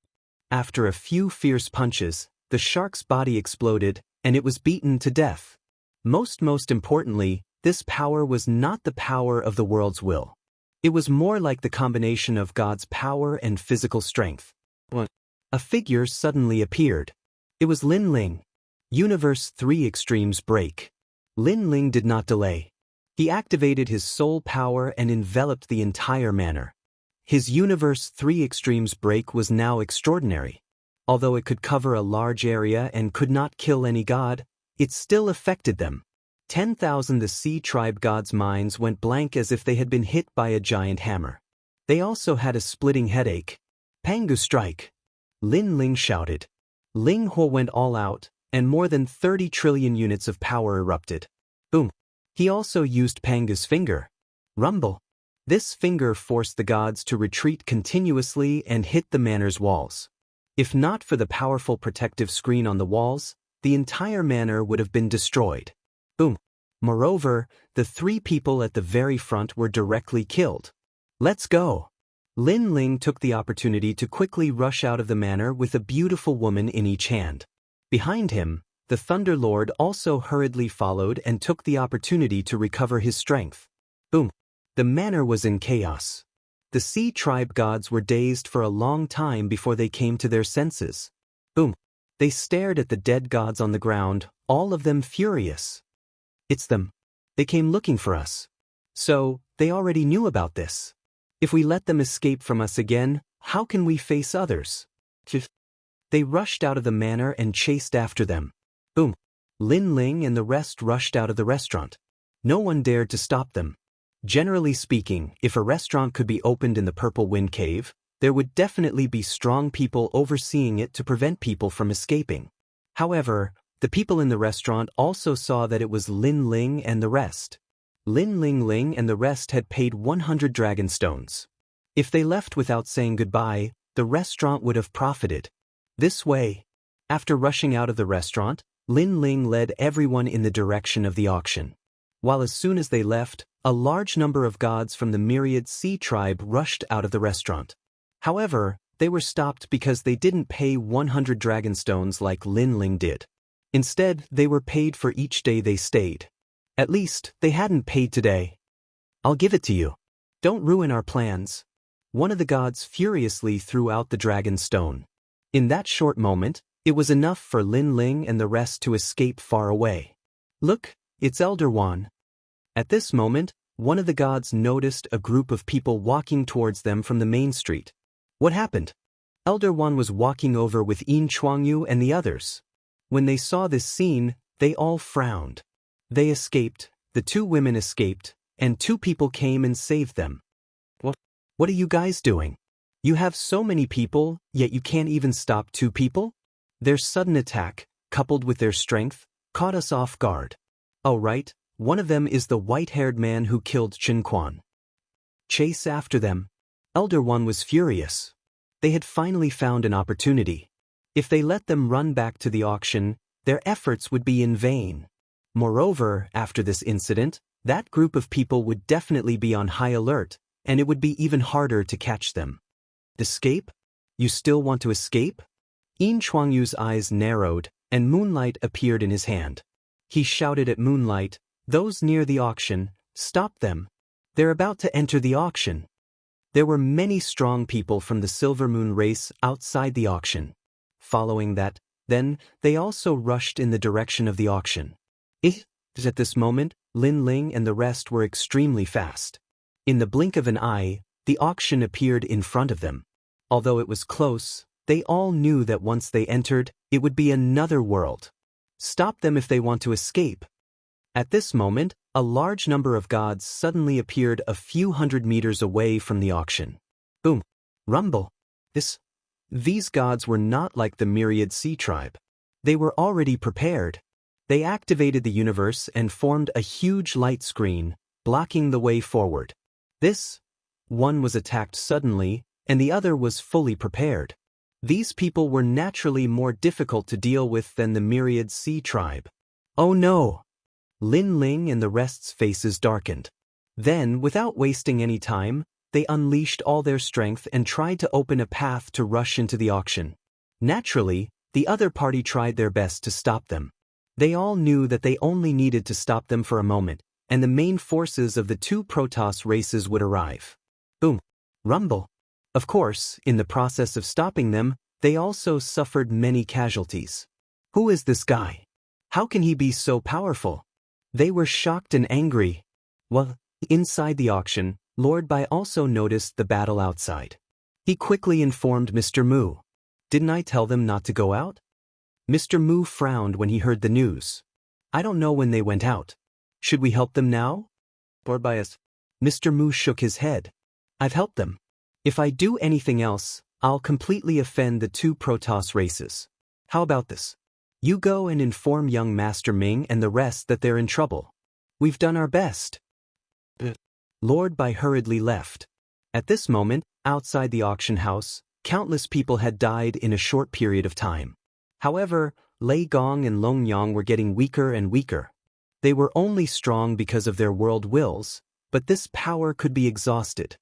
After a few fierce punches, the shark's body exploded, and it was beaten to death. Most importantly, this power was not the power of the world's will. It was more like the combination of God's power and physical strength. A figure suddenly appeared. It was Lin Ling. Universe 3 Extremes Break. Lin Ling did not delay. He activated his soul power and enveloped the entire manor. His Universe 3 Extremes Break was now extraordinary. Although it could cover a large area and could not kill any god, it still affected them. 10,000 the Sea Tribe gods' minds went blank as if they had been hit by a giant hammer. They also had a splitting headache. Pangu strike! Lin Ling shouted. Ling Huo went all out, and more than 30 trillion units of power erupted. Boom! He also used Pangu's finger. Rumble! This finger forced the gods to retreat continuously and hit the manor's walls. If not for the powerful protective screen on the walls, the entire manor would have been destroyed. Boom! Moreover, the 3 people at the very front were directly killed. Let's go! Lin Ling took the opportunity to quickly rush out of the manor with a beautiful woman in each hand. Behind him, the Thunder Lord also hurriedly followed and took the opportunity to recover his strength. Boom! The manor was in chaos. The Sea Tribe gods were dazed for a long time before they came to their senses. Boom! They stared at the dead gods on the ground, all of them furious. It's them. They came looking for us. So, they already knew about this. If we let them escape from us again, how can we face others? They rushed out of the manor and chased after them. Boom! Lin Ling and the rest rushed out of the restaurant. No one dared to stop them. Generally speaking, if a restaurant could be opened in the Purple Wind Cave, there would definitely be strong people overseeing it to prevent people from escaping. However, the people in the restaurant also saw that it was Lin Ling and the rest. Lin Ling and the rest had paid 100 dragon stones. If they left without saying goodbye, the restaurant would have profited. This way. After rushing out of the restaurant, Lin Ling led everyone in the direction of the auction. While as soon as they left, a large number of gods from the myriad sea tribe rushed out of the restaurant. However, they were stopped because they didn't pay 100 dragon stones like Lin Ling did. Instead, they were paid for each day they stayed. At least, they hadn't paid today. I'll give it to you. Don't ruin our plans. One of the gods furiously threw out the dragon stone. In that short moment, it was enough for Lin Ling and the rest to escape far away. Look, it's Elder Wan. At this moment, one of the gods noticed a group of people walking towards them from the main street. What happened? Elder Wan was walking over with Yin Chuangyu and the others. When they saw this scene, they all frowned. They escaped, the two women escaped, and two people came and saved them. What are you guys doing? You have so many people, yet you can't even stop two people? Their sudden attack, coupled with their strength, caught us off guard. Oh right, one of them is the white-haired man who killed Chen Quan. Chase after them. Elder One was furious. They had finally found an opportunity. If they let them run back to the auction, their efforts would be in vain. Moreover, after this incident, that group of people would definitely be on high alert, and it would be even harder to catch them. Escape? You still want to escape? Yin Chuangyu's eyes narrowed, and moonlight appeared in his hand. He shouted at Moonlight, "Those near the auction, stop them. They're about to enter the auction." There were many strong people from the Silver Moon race outside the auction. Following that, then, they also rushed in the direction of the auction. At this moment, Lin Ling and the rest were extremely fast. In the blink of an eye, the auction appeared in front of them. Although it was close, they all knew that once they entered, it would be another world. Stop them if they want to escape. At this moment, a large number of gods suddenly appeared a few hundred meters away from the auction. Boom! Rumble! These gods were not like the myriad sea tribe. They were already prepared. They activated the universe and formed a huge light screen, blocking the way forward. One was attacked suddenly, and the other was fully prepared. These people were naturally more difficult to deal with than the myriad sea tribe. Oh no! Lin Ling and the rest's faces darkened. Then, without wasting any time, they unleashed all their strength and tried to open a path to rush into the auction. Naturally, the other party tried their best to stop them. They all knew that they only needed to stop them for a moment, and the main forces of the two Protoss races would arrive. Boom! Rumble! Of course, in the process of stopping them, they also suffered many casualties. Who is this guy? How can he be so powerful? They were shocked and angry. Well, inside the auction, Lord Bai also noticed the battle outside. He quickly informed Mr. Mu. Didn't I tell them not to go out? Mr. Mu frowned when he heard the news. I don't know when they went out. Should we help them now? Lord Bai asked. Mr. Mu shook his head. I've helped them. If I do anything else, I'll completely offend the two Protoss races. How about this? You go and inform young Master Ming and the rest that they're in trouble. We've done our best. Lord Bai hurriedly left. At this moment, outside the auction house, countless people had died in a short period of time. However, Lei Gong and Long Yang were getting weaker and weaker. They were only strong because of their world wills, but this power could be exhausted.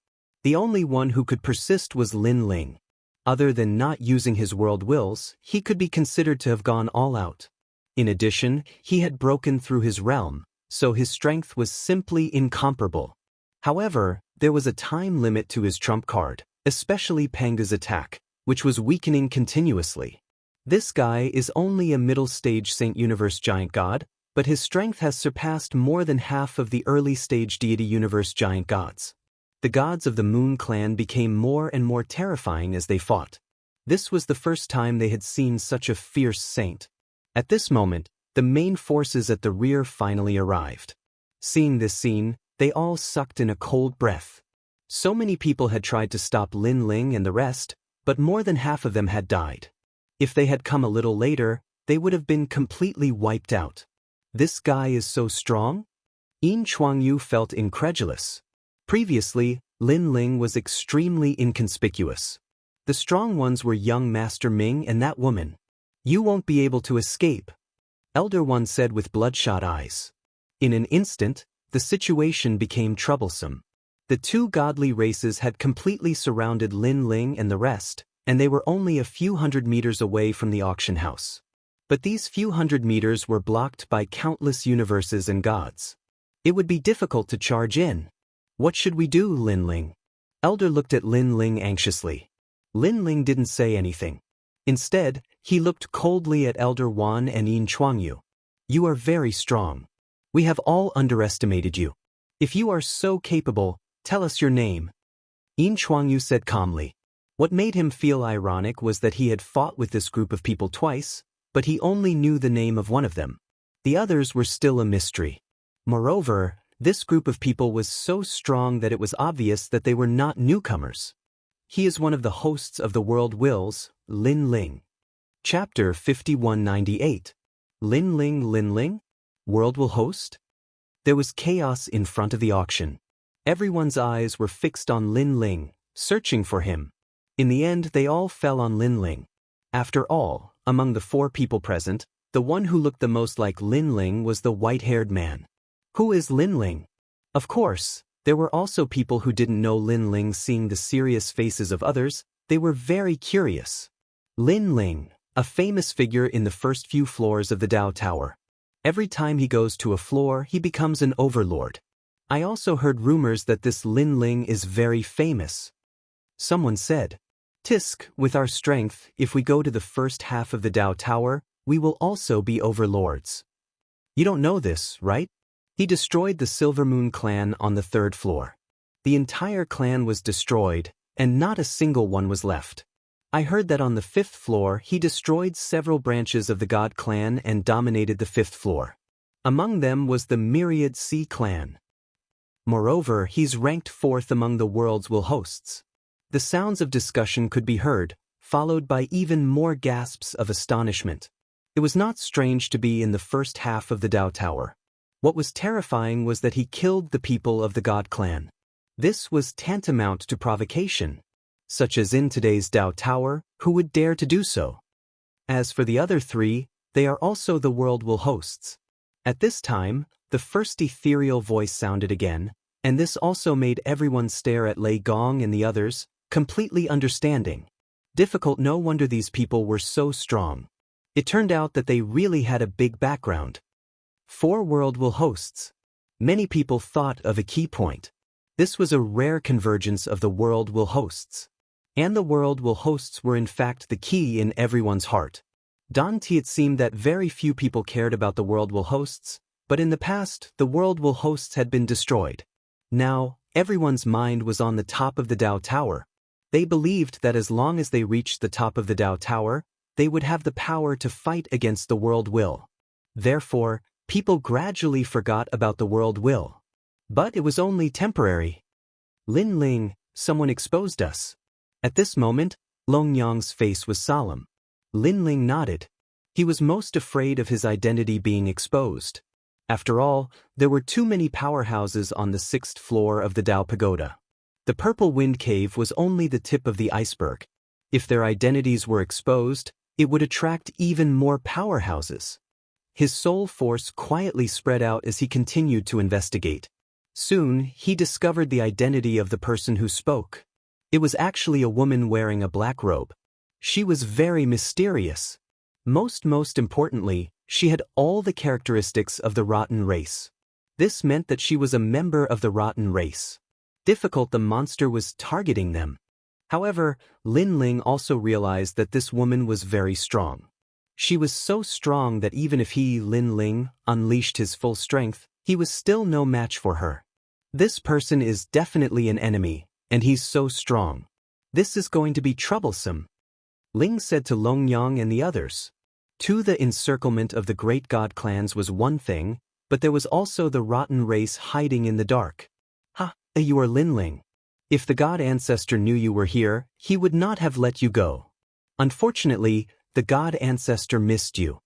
The only one who could persist was Lin Ling. Other than not using his world wills, he could be considered to have gone all out. In addition, he had broken through his realm, so his strength was simply incomparable. However, there was a time limit to his trump card, especially Panga's attack, which was weakening continuously. This guy is only a middle-stage Saint Universe Giant God, but his strength has surpassed more than half of the early-stage Deity Universe Giant Gods. The gods of the Moon Clan became more and more terrifying as they fought. This was the first time they had seen such a fierce saint. At this moment, the main forces at the rear finally arrived. Seeing this scene, they all sucked in a cold breath. So many people had tried to stop Lin Ling and the rest, but more than half of them had died. If they had come a little later, they would have been completely wiped out. This guy is so strong? Yin Chuangyu felt incredulous. Previously, Lin Ling was extremely inconspicuous. The strong ones were young Master Ming and that woman. You won't be able to escape, Elder One said with bloodshot eyes. In an instant, the situation became troublesome. The two godly races had completely surrounded Lin Ling and the rest, and they were only a few hundred meters away from the auction house. But these few hundred meters were blocked by countless universes and gods. It would be difficult to charge in. What should we do, Lin Ling? Elder looked at Lin Ling anxiously. Lin Ling didn't say anything. Instead, he looked coldly at Elder Wan and Yin Chuangyu. You are very strong. We have all underestimated you. If you are so capable, tell us your name. Yin Chuangyu said calmly. What made him feel ironic was that he had fought with this group of people twice, but he only knew the name of one of them. The others were still a mystery. Moreover, this group of people was so strong that it was obvious that they were not newcomers. He is one of the hosts of the world wills, Lin Ling. Chapter 5198. Lin Ling? World will host? There was chaos in front of the auction. Everyone's eyes were fixed on Lin Ling, searching for him. In the end, they all fell on Lin Ling. After all, among the 4 people present, the one who looked the most like Lin Ling was the white-haired man. Who is Lin Ling? Of course, there were also people who didn't know Lin Ling. Seeing the serious faces of others, they were very curious. Lin Ling, a famous figure in the first few floors of the Dao Tower. Every time he goes to a floor, he becomes an overlord. I also heard rumors that this Lin Ling is very famous. Someone said, Tisk, with our strength, if we go to the first half of the Dao Tower, we will also be overlords. You don't know this, right? He destroyed the Silver Moon clan on the 3rd floor. The entire clan was destroyed, and not a single one was left. I heard that on the 5th floor he destroyed several branches of the God clan and dominated the 5th floor. Among them was the Myriad Sea clan. Moreover, he's ranked 4th among the world's will hosts. The sounds of discussion could be heard, followed by even more gasps of astonishment. It was not strange to be in the first half of the Dao Tower. What was terrifying was that he killed the people of the God clan. This was tantamount to provocation. Such as in today's Dao Tower, who would dare to do so? As for the other 3, they are also the world will hosts. At this time, the first ethereal voice sounded again, and this also made everyone stare at Lei Gong and the others, completely understanding. Difficult, no wonder these people were so strong. It turned out that they really had a big background. 4 world will hosts. Many people thought of a key point. This was a rare convergence of the world will hosts. And the world will hosts were in fact the key in everyone's heart. It seemed that very few people cared about the world will hosts, but in the past, the world will hosts had been destroyed. Now, everyone's mind was on the top of the Dao Tower. They believed that as long as they reached the top of the Dao Tower, they would have the power to fight against the world will. Therefore, people gradually forgot about the world will. But it was only temporary. Lin Ling, someone exposed us. At this moment, Long Yang's face was solemn. Lin Ling nodded. He was most afraid of his identity being exposed. After all, there were too many powerhouses on the 6th floor of the Dao Pagoda. The Purple Wind Cave was only the tip of the iceberg. If their identities were exposed, it would attract even more powerhouses. His soul force quietly spread out as he continued to investigate. Soon, he discovered the identity of the person who spoke. It was actually a woman wearing a black robe. She was very mysterious. Most importantly, she had all the characteristics of the rotten race. This meant that she was a member of the rotten race. Difficult, the monster was targeting them. However, Lin Ling also realized that this woman was very strong. She was so strong that even if he, Lin Ling, unleashed his full strength, he was still no match for her. This person is definitely an enemy, and he's so strong. This is going to be troublesome. Ling said to Longyang and the others. To the encirclement of the great god clans was one thing, but there was also the rotten race hiding in the dark. Ha, you are Lin Ling. If the god ancestor knew you were here, he would not have let you go. Unfortunately, the god ancestor missed you.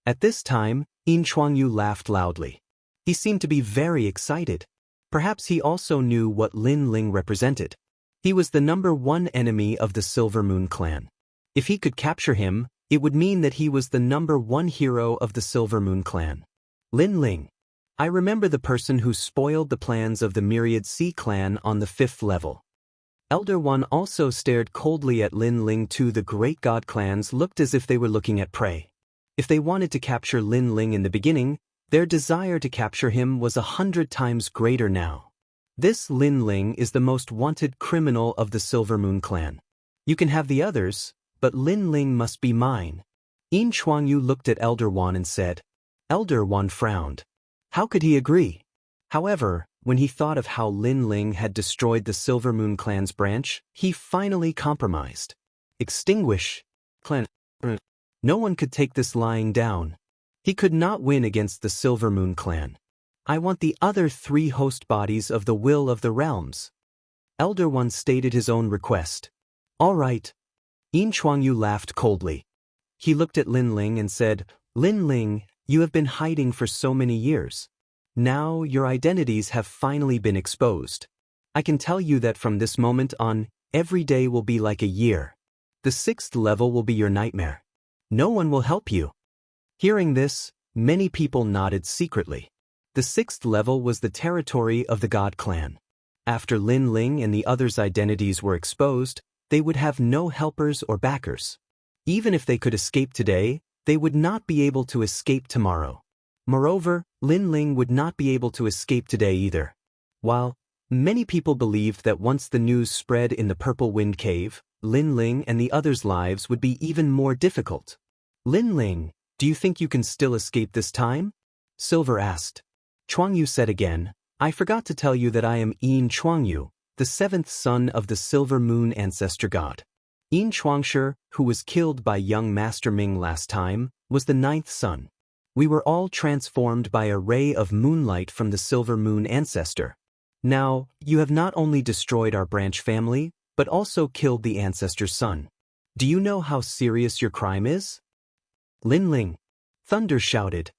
At this time, Yin Chuangyu laughed loudly. He seemed to be very excited. Perhaps he also knew what Lin Ling represented. He was the #1 enemy of the Silver Moon clan. If he could capture him, it would mean that he was the #1 hero of the Silver Moon clan. Lin Ling. I remember the person who spoiled the plans of the Myriad Sea clan on the 5th level. Elder One also stared coldly at Lin Ling. Too, the great god clans looked as if they were looking at prey. If they wanted to capture Lin Ling in the beginning, their desire to capture him was 100 times greater now. This Lin Ling is the most wanted criminal of the Silver Moon clan. You can have the others, but Lin Ling must be mine. Yin Chuangyu looked at Elder Wan and said. Elder Wan frowned. How could he agree? However, when he thought of how Lin Ling had destroyed the Silver Moon clan's branch, he finally compromised. Extinguish. Clan. No one could take this lying down. He could not win against the Silver Moon clan. I want the other 3 host bodies of the will of the realms. Elder One stated his own request. All right. Yin Chuangyu laughed coldly. He looked at Lin Ling and said, Lin Ling, you have been hiding for so many years. Now your identities have finally been exposed. I can tell you that from this moment on, every day will be like a year. The 6th level will be your nightmare. No one will help you. Hearing this, many people nodded secretly. The 6th level was the territory of the God clan. After Lin Ling and the others' identities were exposed, they would have no helpers or backers. Even if they could escape today, they would not be able to escape tomorrow. Moreover, Lin Ling would not be able to escape today either. While many people believed that once the news spread in the Purple Wind Cave, Lin Ling and the others' lives would be even more difficult. Lin Ling, do you think you can still escape this time? Silver asked. Chuangyu said again, I forgot to tell you that I am Yin Chuangyu, the 7th son of the Silver Moon ancestor god. Yin Chuangshi, who was killed by young Master Ming last time, was the 9th son. We were all transformed by a ray of moonlight from the Silver Moon ancestor. Now, you have not only destroyed our branch family, but also killed the ancestor's son. Do you know how serious your crime is? Lin Ling. Thunder shouted.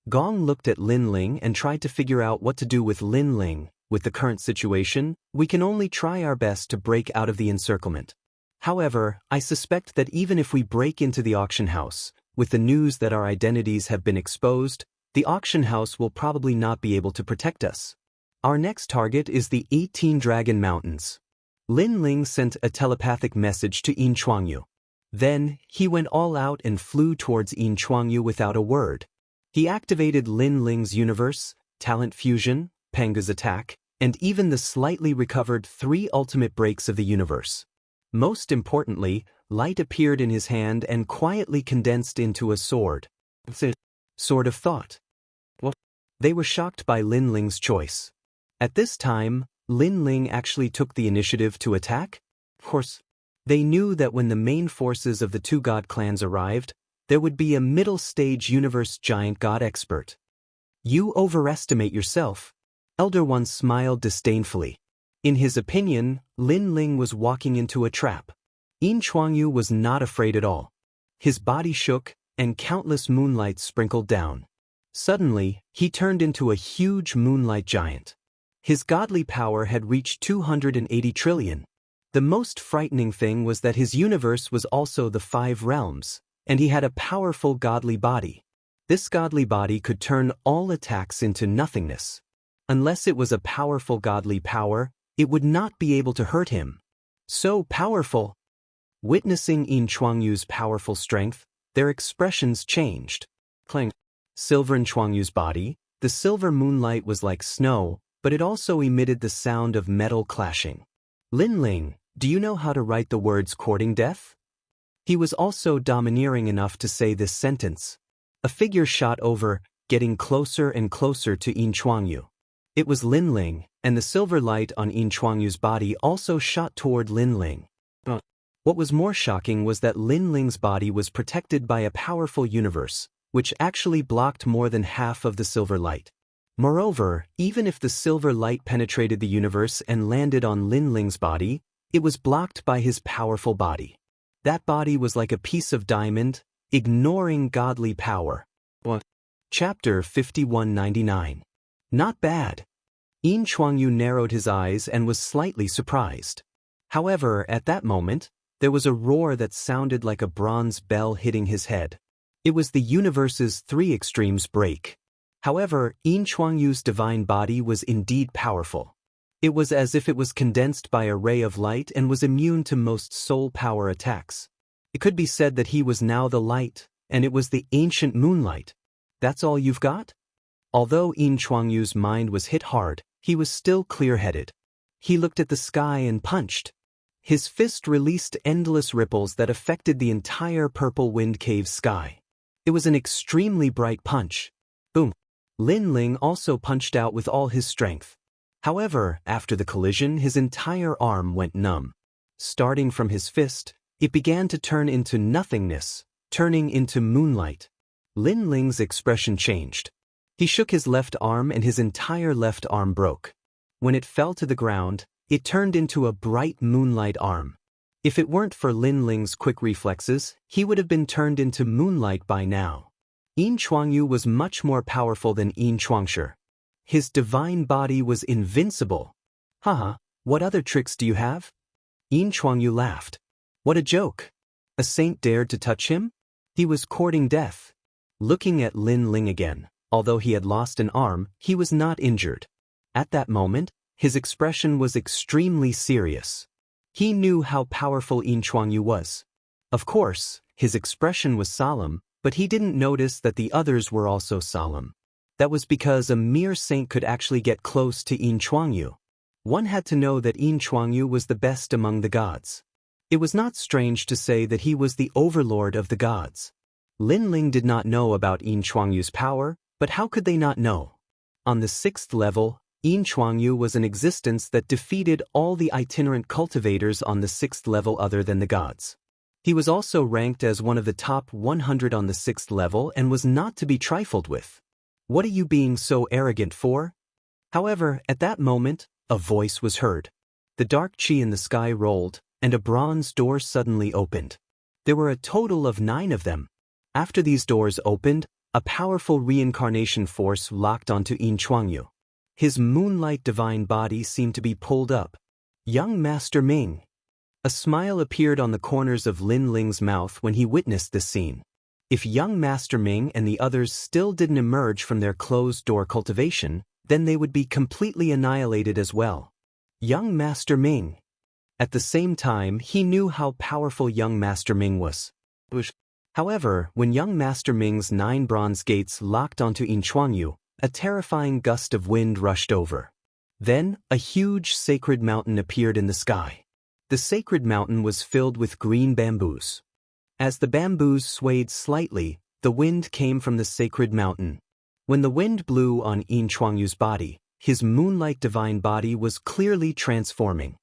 Gong looked at Lin Ling and tried to figure out what to do with Lin Ling. With the current situation, we can only try our best to break out of the encirclement. However, I suspect that even if we break into the auction house, with the news that our identities have been exposed, the auction house will probably not be able to protect us. Our next target is the 18 Dragon Mountains. Lin Ling sent a telepathic message to Yin Chuangyu. Then, he went all out and flew towards Yin Chuangyu without a word. He activated Lin Ling's universe, talent fusion, Panga's attack, and even the slightly recovered 3 ultimate breaks of the universe. Most importantly, light appeared in his hand and quietly condensed into a sword. Sword of Thought. What? They were shocked by Lin Ling's choice. At this time, Lin Ling actually took the initiative to attack? Of course, they knew that when the main forces of the 2 god clans arrived, there would be a middle-stage universe giant god expert. You overestimate yourself. Elder One smiled disdainfully. In his opinion, Lin Ling was walking into a trap. Yin Chuangyu was not afraid at all. His body shook, and countless moonlight sprinkled down. Suddenly, he turned into a huge moonlight giant. His godly power had reached 280 trillion. The most frightening thing was that his universe was also the 5 realms, and he had a powerful godly body. This godly body could turn all attacks into nothingness. Unless it was a powerful godly power, it would not be able to hurt him. So powerful! Witnessing Yin Chuangyu's powerful strength, their expressions changed. Clang. Silver in Chuangyu's body, the silver moonlight was like snow, but it also emitted the sound of metal clashing. Lin Ling, do you know how to write the words courting death? He was also domineering enough to say this sentence. A figure shot over, getting closer and closer to Yin Chuangyu. It was Lin Ling, and the silver light on Yin Chuangyu's body also shot toward Lin Ling. What was more shocking was that Lin Ling's body was protected by a powerful universe, which actually blocked more than half of the silver light. Moreover, even if the silver light penetrated the universe and landed on Lin Ling's body, it was blocked by his powerful body. That body was like a piece of diamond, ignoring godly power. Chapter 5199. Not bad. Yin Chuangyu narrowed his eyes and was slightly surprised. However, at that moment, there was a roar that sounded like a bronze bell hitting his head. It was the universe's three extremes break. However, Yin Chuangyu's divine body was indeed powerful. It was as if it was condensed by a ray of light and was immune to most soul power attacks. It could be said that he was now the light, and it was the ancient moonlight. That's all you've got? Although Yin Chuangyu's mind was hit hard, he was still clear-headed. He looked at the sky and punched. His fist released endless ripples that affected the entire purple wind cave sky. It was an extremely bright punch. Boom. Lin Ling also punched out with all his strength. However, after the collision, his entire arm went numb. Starting from his fist, it began to turn into nothingness, turning into moonlight. Lin Ling's expression changed. He shook his left arm and his entire left arm broke. When it fell to the ground, it turned into a bright moonlight arm. If it weren't for Lin Ling's quick reflexes, he would have been turned into moonlight by now. Yin Chuangyu was much more powerful than Yin Chuangshi. His divine body was invincible. Haha, what other tricks do you have? Yin Chuangyu laughed. What a joke. A saint dared to touch him? He was courting death. Looking at Lin Ling again, although he had lost an arm, he was not injured. At that moment, his expression was extremely serious. He knew how powerful Yin Chuangyu was. Of course, his expression was solemn, but he didn't notice that the others were also solemn. That was because a mere saint could actually get close to Yin Chuangyu. One had to know that Yin Chuangyu was the best among the gods. It was not strange to say that he was the overlord of the gods. Lin Ling did not know about Yin Chuangyu's power, but how could they not know? On the 6th level, Yin Chuangyu was an existence that defeated all the itinerant cultivators on the 6th level other than the gods. He was also ranked as one of the top 100 on the 6th level and was not to be trifled with. What are you being so arrogant for? However, at that moment, a voice was heard. The dark chi in the sky rolled, and a bronze door suddenly opened. There were a total of 9 of them. After these doors opened, a powerful reincarnation force locked onto Yin Chuangyu. His moonlight divine body seemed to be pulled up. Young Master Ming. A smile appeared on the corners of Lin Ling's mouth when he witnessed this scene. If young Master Ming and the others still didn't emerge from their closed-door cultivation, then they would be completely annihilated as well. Young Master Ming. At the same time, he knew how powerful young Master Ming was. However, when young Master Ming's 9 bronze gates locked onto Yin Chuangyu, a terrifying gust of wind rushed over. Then, a huge sacred mountain appeared in the sky. The sacred mountain was filled with green bamboos. As the bamboos swayed slightly, the wind came from the sacred mountain. When the wind blew on Yin Chuangyu's body, his moonlight divine body was clearly transforming.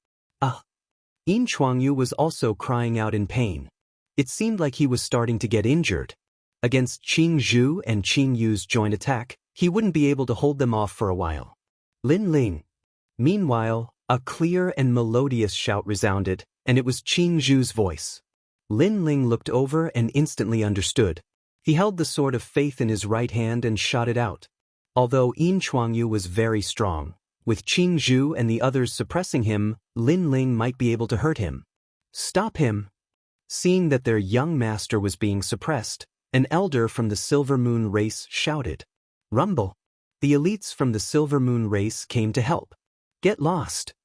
Yin Chuangyu was also crying out in pain. It seemed like he was starting to get injured. Against Qing Zhu and Qing Yu's joint attack, he wouldn't be able to hold them off for a while. Lin Ling. Meanwhile, a clear and melodious shout resounded, and it was Qing Zhu's voice. Lin Ling looked over and instantly understood. He held the sword of faith in his right hand and shot it out. Although Yin Chuangyu was very strong, with Qing Zhu and the others suppressing him, Lin Ling might be able to hurt him. Stop him! Seeing that their young master was being suppressed, an elder from the Silver Moon race shouted. Rumble! The elites from the Silver Moon race came to help. Get lost!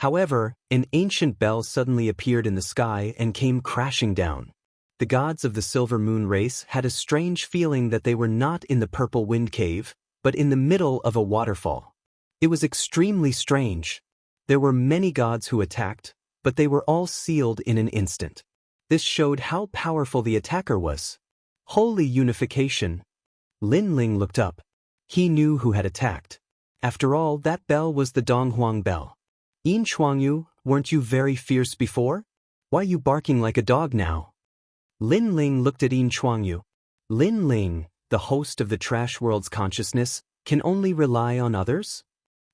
However, an ancient bell suddenly appeared in the sky and came crashing down. The gods of the Silver Moon race had a strange feeling that they were not in the Purple Wind Cave, but in the middle of a waterfall. It was extremely strange. There were many gods who attacked, but they were all sealed in an instant. This showed how powerful the attacker was. Holy unification! Lin Ling looked up. He knew who had attacked. After all, that bell was the Donghuang bell. Yin Chuangyu, weren't you very fierce before? Why are you barking like a dog now? Lin Ling looked at Yin Chuangyu. Lin Ling, the host of the trash world's consciousness, can only rely on others?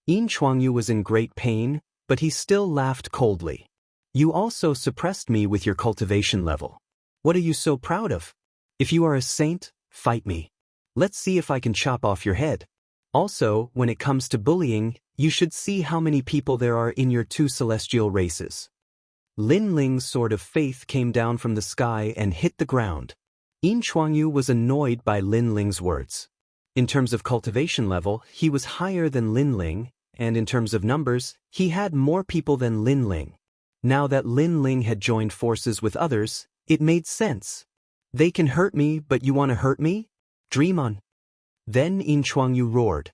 Yin Chuangyu was in great pain, but he still laughed coldly. You also suppressed me with your cultivation level. What are you so proud of? If you are a saint, fight me. Let's see if I can chop off your head. Also, when it comes to bullying, you should see how many people there are in your two celestial races. Lin Ling's sword of faith came down from the sky and hit the ground. Yin Chuangyu was annoyed by Lin Ling's words. In terms of cultivation level, he was higher than Lin Ling, and in terms of numbers, he had more people than Lin Ling. Now that Lin Ling had joined forces with others, it made sense. They can hurt me, but you want to hurt me? Dream on. Then Yin Chuangyu roared.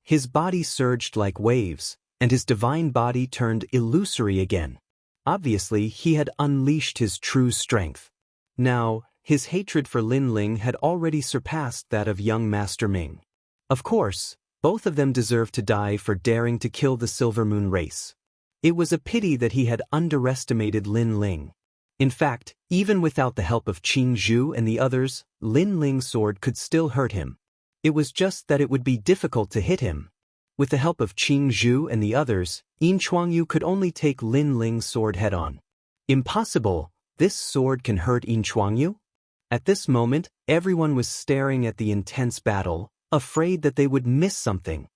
His body surged like waves, and his divine body turned illusory again. Obviously, he had unleashed his true strength. Now, his hatred for Lin Ling had already surpassed that of young Master Ming. Of course, both of them deserved to die for daring to kill the Silver Moon race. It was a pity that he had underestimated Lin Ling. In fact, even without the help of Qing Zhu and the others, Lin Ling's sword could still hurt him. It was just that it would be difficult to hit him. With the help of Qing Zhu and the others, Yin Chuangyu could only take Lin Ling's sword head-on. Impossible! This sword can hurt Yin Chuangyu? At this moment, everyone was staring at the intense battle, afraid that they would miss something.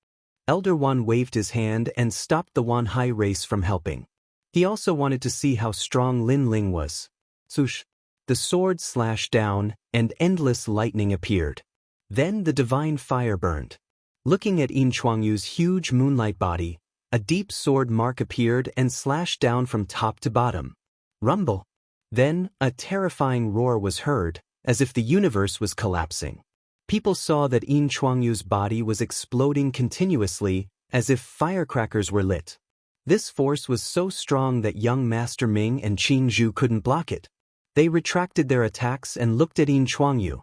Elder Wan waved his hand and stopped the Wanhai race from helping. He also wanted to see how strong Lin Ling was. Swoosh! The sword slashed down, and endless lightning appeared. Then the divine fire burned. Looking at Yin Chuangyu's huge moonlight body, a deep sword mark appeared and slashed down from top to bottom. Rumble! Then, a terrifying roar was heard, as if the universe was collapsing. People saw that Yin Chuangyu's body was exploding continuously, as if firecrackers were lit. This force was so strong that young Master Ming and Qing Zhu couldn't block it. They retracted their attacks and looked at Yin Chuangyu.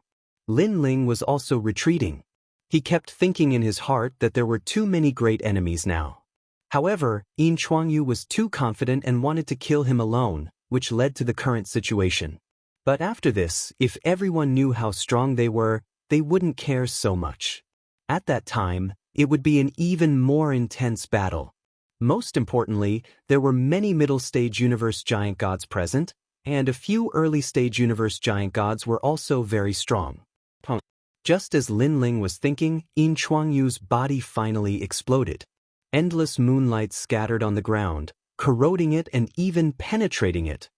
Lin Ling was also retreating. He kept thinking in his heart that there were too many great enemies now. However, Yin Chuangyu was too confident and wanted to kill him alone, which led to the current situation. But after this, if everyone knew how strong they were, they wouldn't care so much. At that time, it would be an even more intense battle. Most importantly, there were many middle-stage universe giant gods present, and a few early-stage universe giant gods were also very strong. Just as Lin Ling was thinking, Yin Chuangyu's body finally exploded. Endless moonlight scattered on the ground, corroding it and even penetrating it.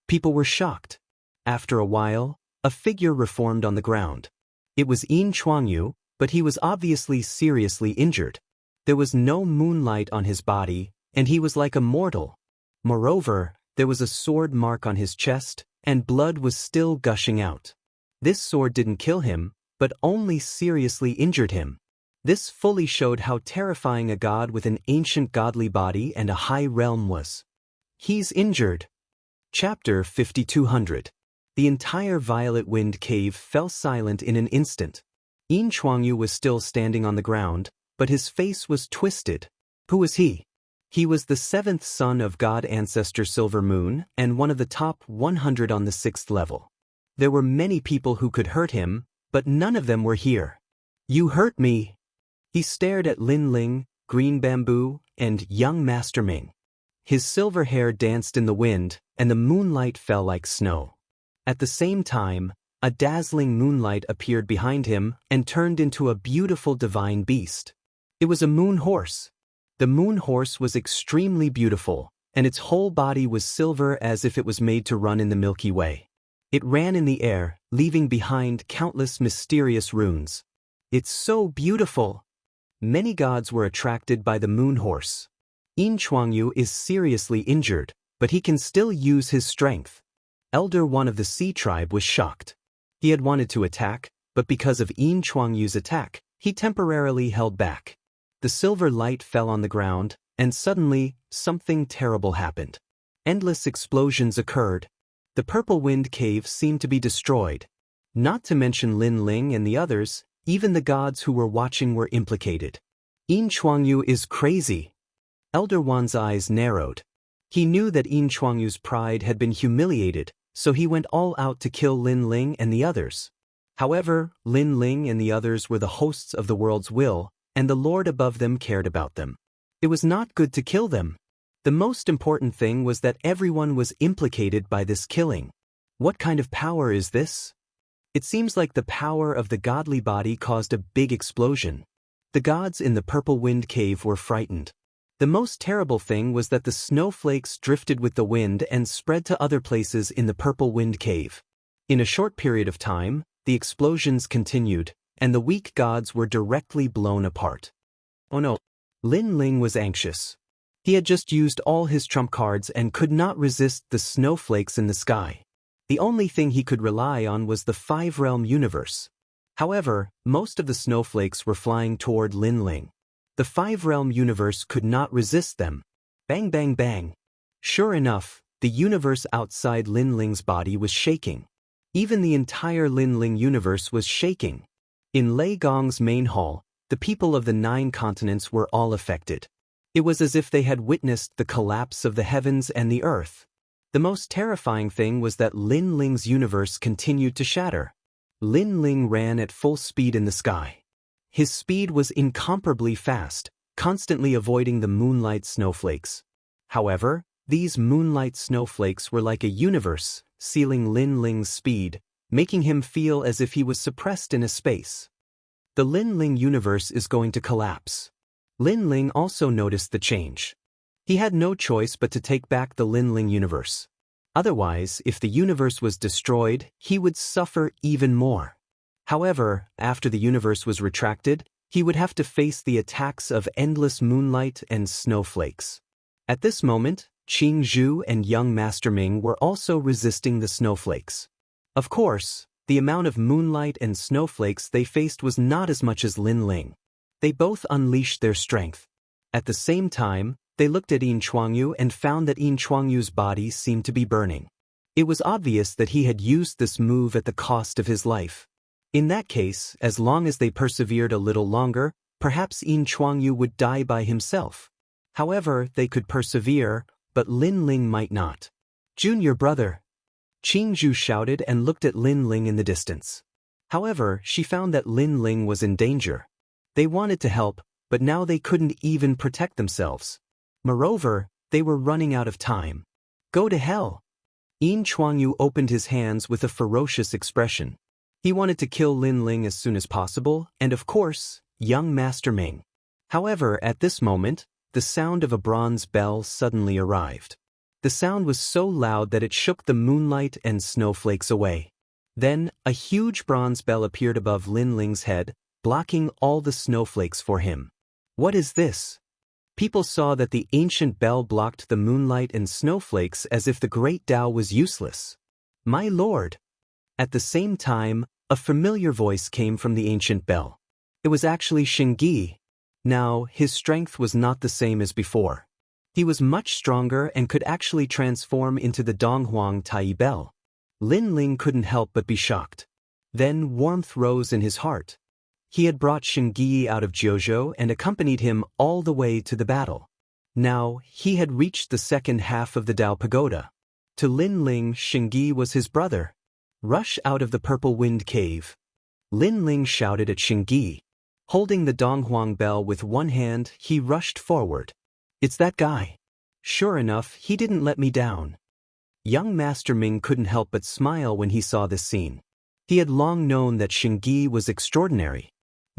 People were shocked. After a while, a figure reformed on the ground. It was Yin Chuangyu, but he was obviously seriously injured. There was no moonlight on his body, and he was like a mortal. Moreover, there was a sword mark on his chest, and blood was still gushing out. This sword didn't kill him, but only seriously injured him. This fully showed how terrifying a god with an ancient godly body and a high realm was. He's injured. Chapter 5200. The entire Violet Wind Cave fell silent in an instant. Yin Chuangyu was still standing on the ground, but his face was twisted. Who was he? He was the seventh son of God Ancestor Silver Moon and one of the top 100 on the 6th level. There were many people who could hurt him, but none of them were here. You hurt me. He stared at Lin Ling, Green Bamboo, and young Master Ming. His silver hair danced in the wind, and the moonlight fell like snow. At the same time, a dazzling moonlight appeared behind him and turned into a beautiful divine beast. It was a moon horse. The moon horse was extremely beautiful, and its whole body was silver as if it was made to run in the Milky Way. It ran in the air, leaving behind countless mysterious runes. It's so beautiful. Many gods were attracted by the moon horse. Yin Chuangyu is seriously injured, but he can still use his strength. Elder One of the Sea Tribe was shocked. He had wanted to attack, but because of Yin Chuangyu's attack, he temporarily held back. The silver light fell on the ground, and suddenly, something terrible happened. Endless explosions occurred. The Purple Wind Cave seemed to be destroyed. Not to mention Lin Ling and the others, even the gods who were watching were implicated. Yin Chuangyu is crazy. Elder Wan's eyes narrowed. He knew that Yin Chuangyu's pride had been humiliated, so he went all out to kill Lin Ling and the others. However, Lin Ling and the others were the hosts of the world's will, and the Lord above them cared about them. It was not good to kill them. The most important thing was that everyone was implicated by this killing. What kind of power is this? It seems like the power of the godly body caused a big explosion. The gods in the Purple Wind Cave were frightened. The most terrible thing was that the snowflakes drifted with the wind and spread to other places in the Purple Wind Cave. In a short period of time, the explosions continued, and the weak gods were directly blown apart. Oh no! Lin Ling was anxious. He had just used all his trump cards and could not resist the snowflakes in the sky. The only thing he could rely on was the five-realm universe. However, most of the snowflakes were flying toward Lin Ling. The five-realm universe could not resist them. Bang bang bang. Sure enough, the universe outside Lin Ling's body was shaking. Even the entire Lin Ling universe was shaking. In Lei Gong's main hall, the people of the 9 continents were all affected. It was as if they had witnessed the collapse of the heavens and the earth. The most terrifying thing was that Lin Ling's universe continued to shatter. Lin Ling ran at full speed in the sky. His speed was incomparably fast, constantly avoiding the moonlight snowflakes. However, these moonlight snowflakes were like a universe, sealing Lin Ling's speed, making him feel as if he was suppressed in a space. The Lin Ling universe is going to collapse. Lin Ling also noticed the change. He had no choice but to take back the Lin Ling universe. Otherwise, if the universe was destroyed, he would suffer even more. However, after the universe was retracted, he would have to face the attacks of endless moonlight and snowflakes. At this moment, Qing Zhu and young Master Ming were also resisting the snowflakes. Of course, the amount of moonlight and snowflakes they faced was not as much as Lin Ling. They both unleashed their strength. At the same time, they looked at Yin Chuangyu and found that Yin Chuangyu's body seemed to be burning. It was obvious that he had used this move at the cost of his life. In that case, as long as they persevered a little longer, perhaps Yin Chuangyu would die by himself. However, they could persevere, but Lin Ling might not. "Junior brother!" Qing Zhu shouted and looked at Lin Ling in the distance. However, she found that Lin Ling was in danger. They wanted to help, but now they couldn't even protect themselves. Moreover, they were running out of time. "Go to hell!" Yin Chuangyu opened his hands with a ferocious expression. He wanted to kill Lin Ling as soon as possible, and of course, young Master Ming. However, at this moment, the sound of a bronze bell suddenly arrived. The sound was so loud that it shook the moonlight and snowflakes away. Then, a huge bronze bell appeared above Lin Ling's head, blocking all the snowflakes for him. "What is this?" People saw that the ancient bell blocked the moonlight and snowflakes as if the great Tao was useless. "My lord!" At the same time, a familiar voice came from the ancient bell. It was actually Xingyi. Now, his strength was not the same as before. He was much stronger and could actually transform into the Donghuang Tai bell. Lin Ling couldn't help but be shocked. Then warmth rose in his heart. He had brought Xingyi out of Jiuzhou and accompanied him all the way to the battle. Now, he had reached the second half of the Dao Pagoda. To Lin Ling, Xingyi was his brother. "Rush out of the Purple Wind Cave." Lin Ling shouted at Xingyi. Holding the Donghuang bell with one hand, he rushed forward. "It's that guy." Sure enough, he didn't let me down. Young Master Ming couldn't help but smile when he saw this scene. He had long known that Xingyi was extraordinary.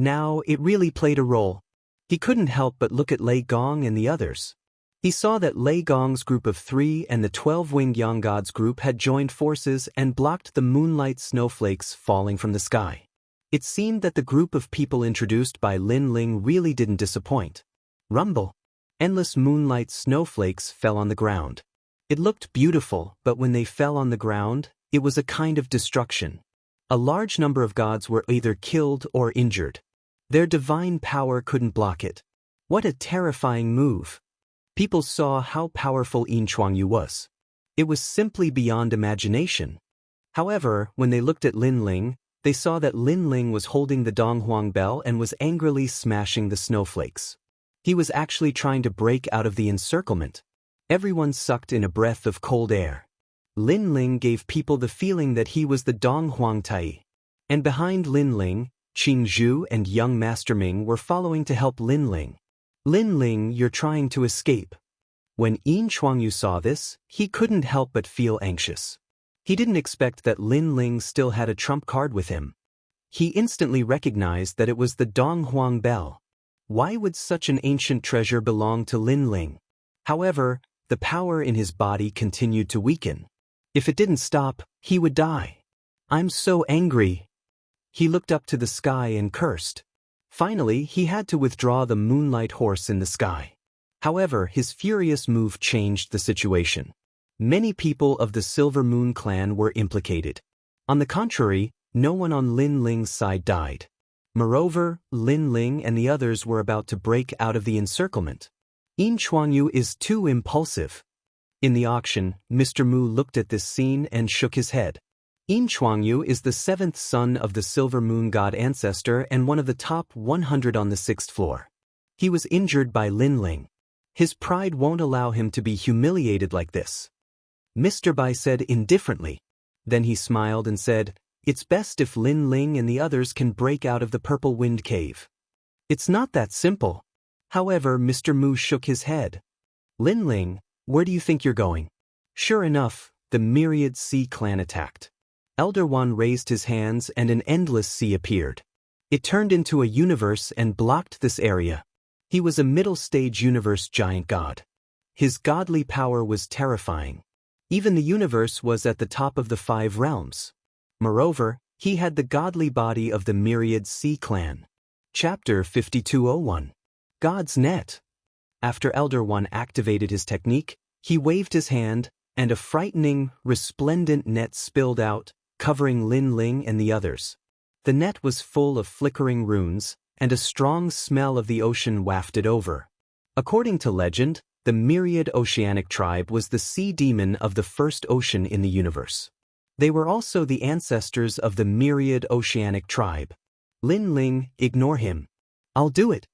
Now, it really played a role. He couldn't help but look at Lei Gong and the others. He saw that Lei Gong's group of 3 and the 12-winged young gods group had joined forces and blocked the moonlight snowflakes falling from the sky. It seemed that the group of people introduced by Lin Ling really didn't disappoint. Rumble. Endless moonlight snowflakes fell on the ground. It looked beautiful, but when they fell on the ground, it was a kind of destruction. A large number of gods were either killed or injured. Their divine power couldn't block it. What a terrifying move. People saw how powerful Yin Chuangyu was. It was simply beyond imagination. However, when they looked at Lin Ling, they saw that Lin Ling was holding the Donghuang bell and was angrily smashing the snowflakes. He was actually trying to break out of the encirclement. Everyone sucked in a breath of cold air. Lin Ling gave people the feeling that he was the Dong Huang Tai. And behind Lin Ling, Qing Zhu and young Master Ming were following to help Lin Ling. Lin Ling, you're trying to escape. When Yin Chuangyu saw this, he couldn't help but feel anxious. He didn't expect that Lin Ling still had a trump card with him. He instantly recognized that it was the Dong Huang bell. Why would such an ancient treasure belong to Lin Ling? However, the power in his body continued to weaken. If it didn't stop, he would die. I'm so angry. He looked up to the sky and cursed. Finally, he had to withdraw the moonlight horse in the sky. However, his furious move changed the situation. Many people of the Silver Moon clan were implicated. On the contrary, no one on Lin Ling's side died. Moreover, Lin Ling and the others were about to break out of the encirclement. Yin Chuangyu is too impulsive. In the auction, Mr. Mu looked at this scene and shook his head. Yin Chuangyu is the 7th son of the Silver Moon God ancestor and one of the top 100 on the 6th floor. He was injured by Lin Ling. His pride won't allow him to be humiliated like this. Mr. Bai said indifferently. Then he smiled and said, "It's best if Lin Ling and the others can break out of the Purple Wind Cave." It's not that simple. However, Mr. Mu shook his head. Lin Ling, where do you think you're going? Sure enough, the Myriad Sea clan attacked. Elder One raised his hands and an endless sea appeared. It turned into a universe and blocked this area. He was a middle-stage universe giant god. His godly power was terrifying. Even the universe was at the top of the 5 realms. Moreover, he had the godly body of the Myriad Sea clan. Chapter 5201. God's Net. After Elder One activated his technique, he waved his hand, and a frightening, resplendent net spilled out, covering Lin Ling and the others. The net was full of flickering runes, and a strong smell of the ocean wafted over. According to legend, the Myriad Oceanic tribe was the sea demon of the first ocean in the universe. They were also the ancestors of the Myriad Oceanic tribe. Lin Ling, ignore him. I'll do it.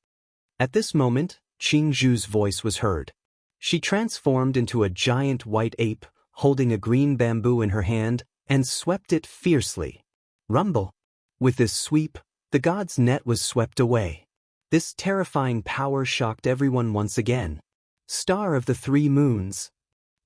At this moment, Qing Zhu's voice was heard. She transformed into a giant white ape, holding a green bamboo in her hand, and swept it fiercely. Rumble. With this sweep, the god's net was swept away. This terrifying power shocked everyone once again. Star of the 3 moons.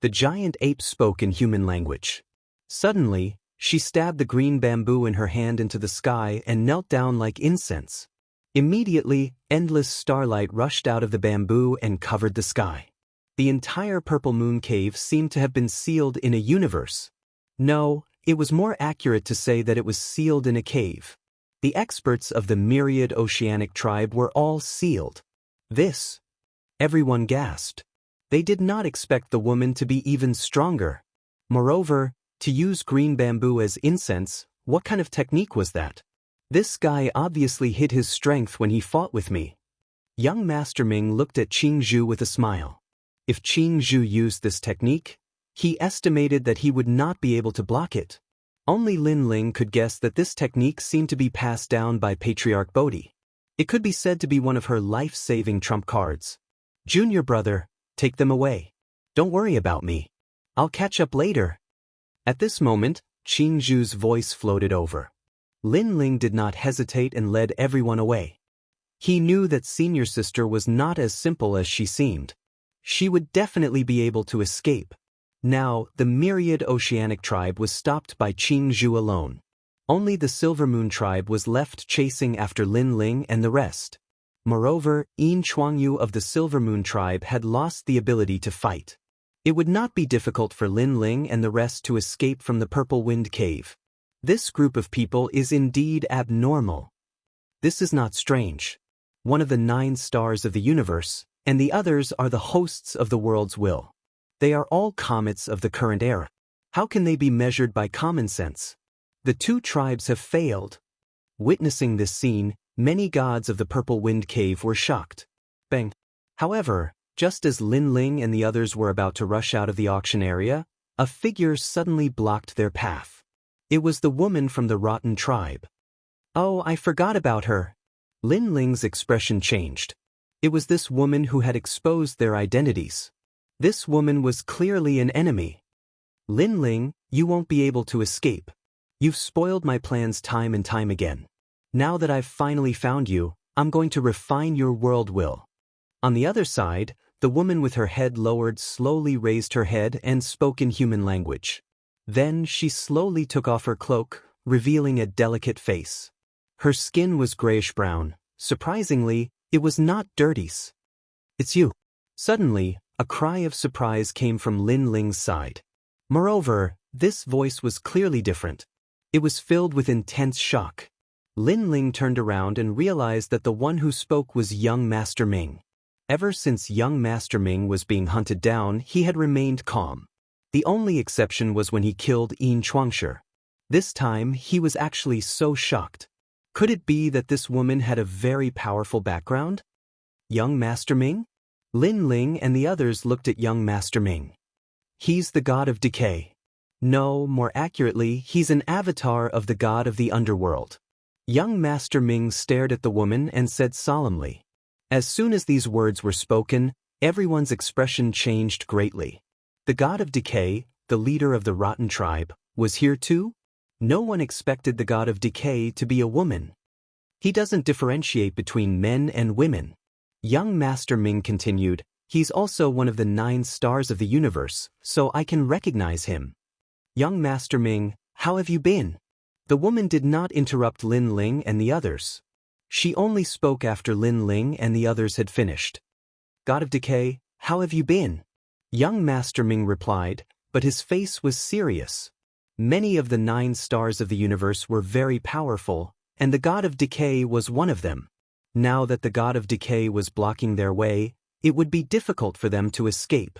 The giant ape spoke in human language. Suddenly, she stabbed the green bamboo in her hand into the sky and knelt down like incense. Immediately, endless starlight rushed out of the bamboo and covered the sky. The entire Purple Moon Cave seemed to have been sealed in a universe. No, it was more accurate to say that it was sealed in a cave. The experts of the Myriad Oceanic tribe were all sealed. This. Everyone gasped. They did not expect the woman to be even stronger. Moreover, to use green bamboo as incense, what kind of technique was that? This guy obviously hid his strength when he fought with me. Young Master Ming looked at Qing Zhu with a smile. If Qing Zhu used this technique, he estimated that he would not be able to block it. Only Lin Ling could guess that this technique seemed to be passed down by Patriarch Bodhi. It could be said to be one of her life-saving trump cards. Junior brother, take them away. Don't worry about me. I'll catch up later. At this moment, Qing Zhu's voice floated over. Lin Ling did not hesitate and led everyone away. He knew that senior sister was not as simple as she seemed. She would definitely be able to escape. Now, the Myriad Oceanic tribe was stopped by Qing Zhu alone. Only the Silver Moon tribe was left chasing after Lin Ling and the rest. Moreover, Yin Chuangyu of the Silver Moon tribe had lost the ability to fight. It would not be difficult for Lin Ling and the rest to escape from the Purple Wind Cave. This group of people is indeed abnormal. This is not strange. One of the 9 stars of the universe, and the others are the hosts of the world's will. They are all comets of the current era. How can they be measured by common sense? The 2 tribes have failed. Witnessing this scene, many gods of the Purple Wind Cave were shocked. Bang. However, just as Lin Ling and the others were about to rush out of the auction area, a figure suddenly blocked their path. It was the woman from the Rotten tribe. Oh, I forgot about her. Lin Ling's expression changed. It was this woman who had exposed their identities. This woman was clearly an enemy. Lin Ling, you won't be able to escape. You've spoiled my plans time and time again. Now that I've finally found you, I'm going to refine your world will. On the other side, the woman with her head lowered slowly raised her head and spoke in human language. Then she slowly took off her cloak, revealing a delicate face. Her skin was grayish-brown. Surprisingly, it was not dirty. It's you. Suddenly, a cry of surprise came from Lin Ling's side. Moreover, this voice was clearly different. It was filled with intense shock. Lin Ling turned around and realized that the one who spoke was young Master Ming. Ever since young Master Ming was being hunted down, he had remained calm. The only exception was when he killed Xianxia. This time, he was actually so shocked. Could it be that this woman had a very powerful background? Young Master Ming? Lin Ling and the others looked at young Master Ming. He's the god of decay. No, more accurately, he's an avatar of the god of the underworld. Young Master Ming stared at the woman and said solemnly. As soon as these words were spoken, everyone's expression changed greatly. The god of decay, the leader of the rotten tribe, was here too? No one expected the god of decay to be a woman. He doesn't differentiate between men and women. Young Master Ming continued, he's also one of the 9 stars of the universe, so I can recognize him. Young Master Ming, how have you been? The woman did not interrupt Lin Ling and the others. She only spoke after Lin Ling and the others had finished. God of Decay, how have you been? Young Master Ming replied, but his face was serious. Many of the 9 stars of the universe were very powerful, and the God of Decay was one of them. Now that the God of Decay was blocking their way, it would be difficult for them to escape.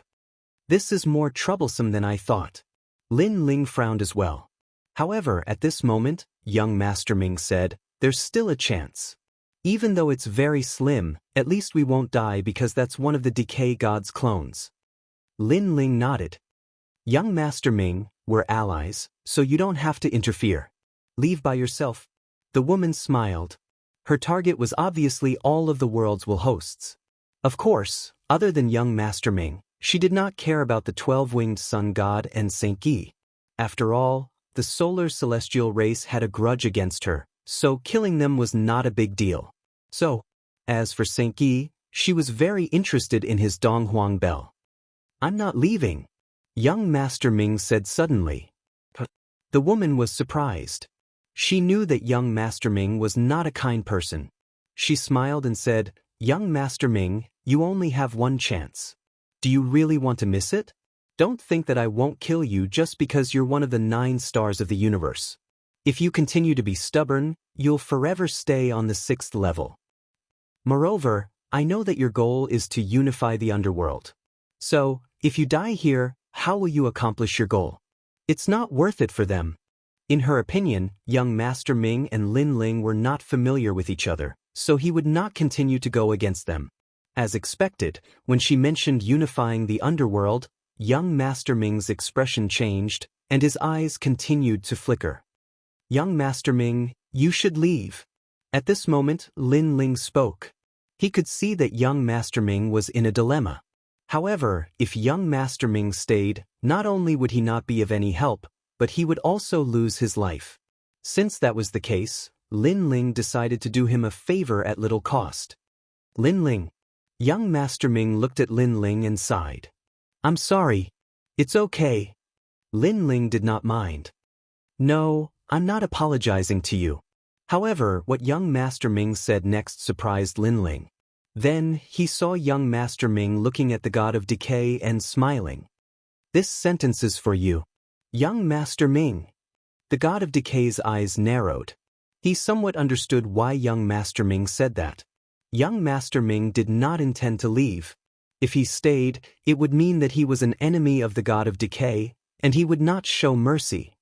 This is more troublesome than I thought. Lin Ling frowned as well. However, at this moment, young Master Ming said, there's still a chance. Even though it's very slim, at least we won't die because that's one of the Decay God's clones. Lin Ling nodded. Young Master Ming, we're allies, so you don't have to interfere. Leave by yourself. The woman smiled. Her target was obviously all of the world's will hosts. Of course, other than young Master Ming, she did not care about the 12-winged sun god and Saint Yi. After all, the solar celestial race had a grudge against her, so killing them was not a big deal. So, as for Saint Yi, she was very interested in his Donghuang bell. I'm not leaving, young Master Ming said suddenly. The woman was surprised. She knew that young Master Ming was not a kind person. She smiled and said, young Master Ming, you only have one chance. Do you really want to miss it? Don't think that I won't kill you just because you're one of the 9 stars of the universe. If you continue to be stubborn, you'll forever stay on the 6th level. Moreover, I know that your goal is to unify the underworld. So, if you die here, how will you accomplish your goal? It's not worth it for them. In her opinion, young Master Ming and Lin Ling were not familiar with each other, so he would not continue to go against them. As expected, when she mentioned unifying the underworld, young Master Ming's expression changed, and his eyes continued to flicker. Young Master Ming, you should leave. At this moment, Lin Ling spoke. He could see that young Master Ming was in a dilemma. However, if young Master Ming stayed, not only would he not be of any help, but he would also lose his life. Since that was the case, Lin Ling decided to do him a favor at little cost. Lin Ling. Young Master Ming looked at Lin Ling and sighed. I'm sorry. It's okay. Lin Ling did not mind. No, I'm not apologizing to you. However, what young Master Ming said next surprised Lin Ling. Then, he saw young Master Ming looking at the God of Decay and smiling. This sentence is for you. Young Master Ming. The God of Decay's eyes narrowed. He somewhat understood why young Master Ming said that. Young Master Ming did not intend to leave. If he stayed, it would mean that he was an enemy of the God of Decay, and he would not show mercy.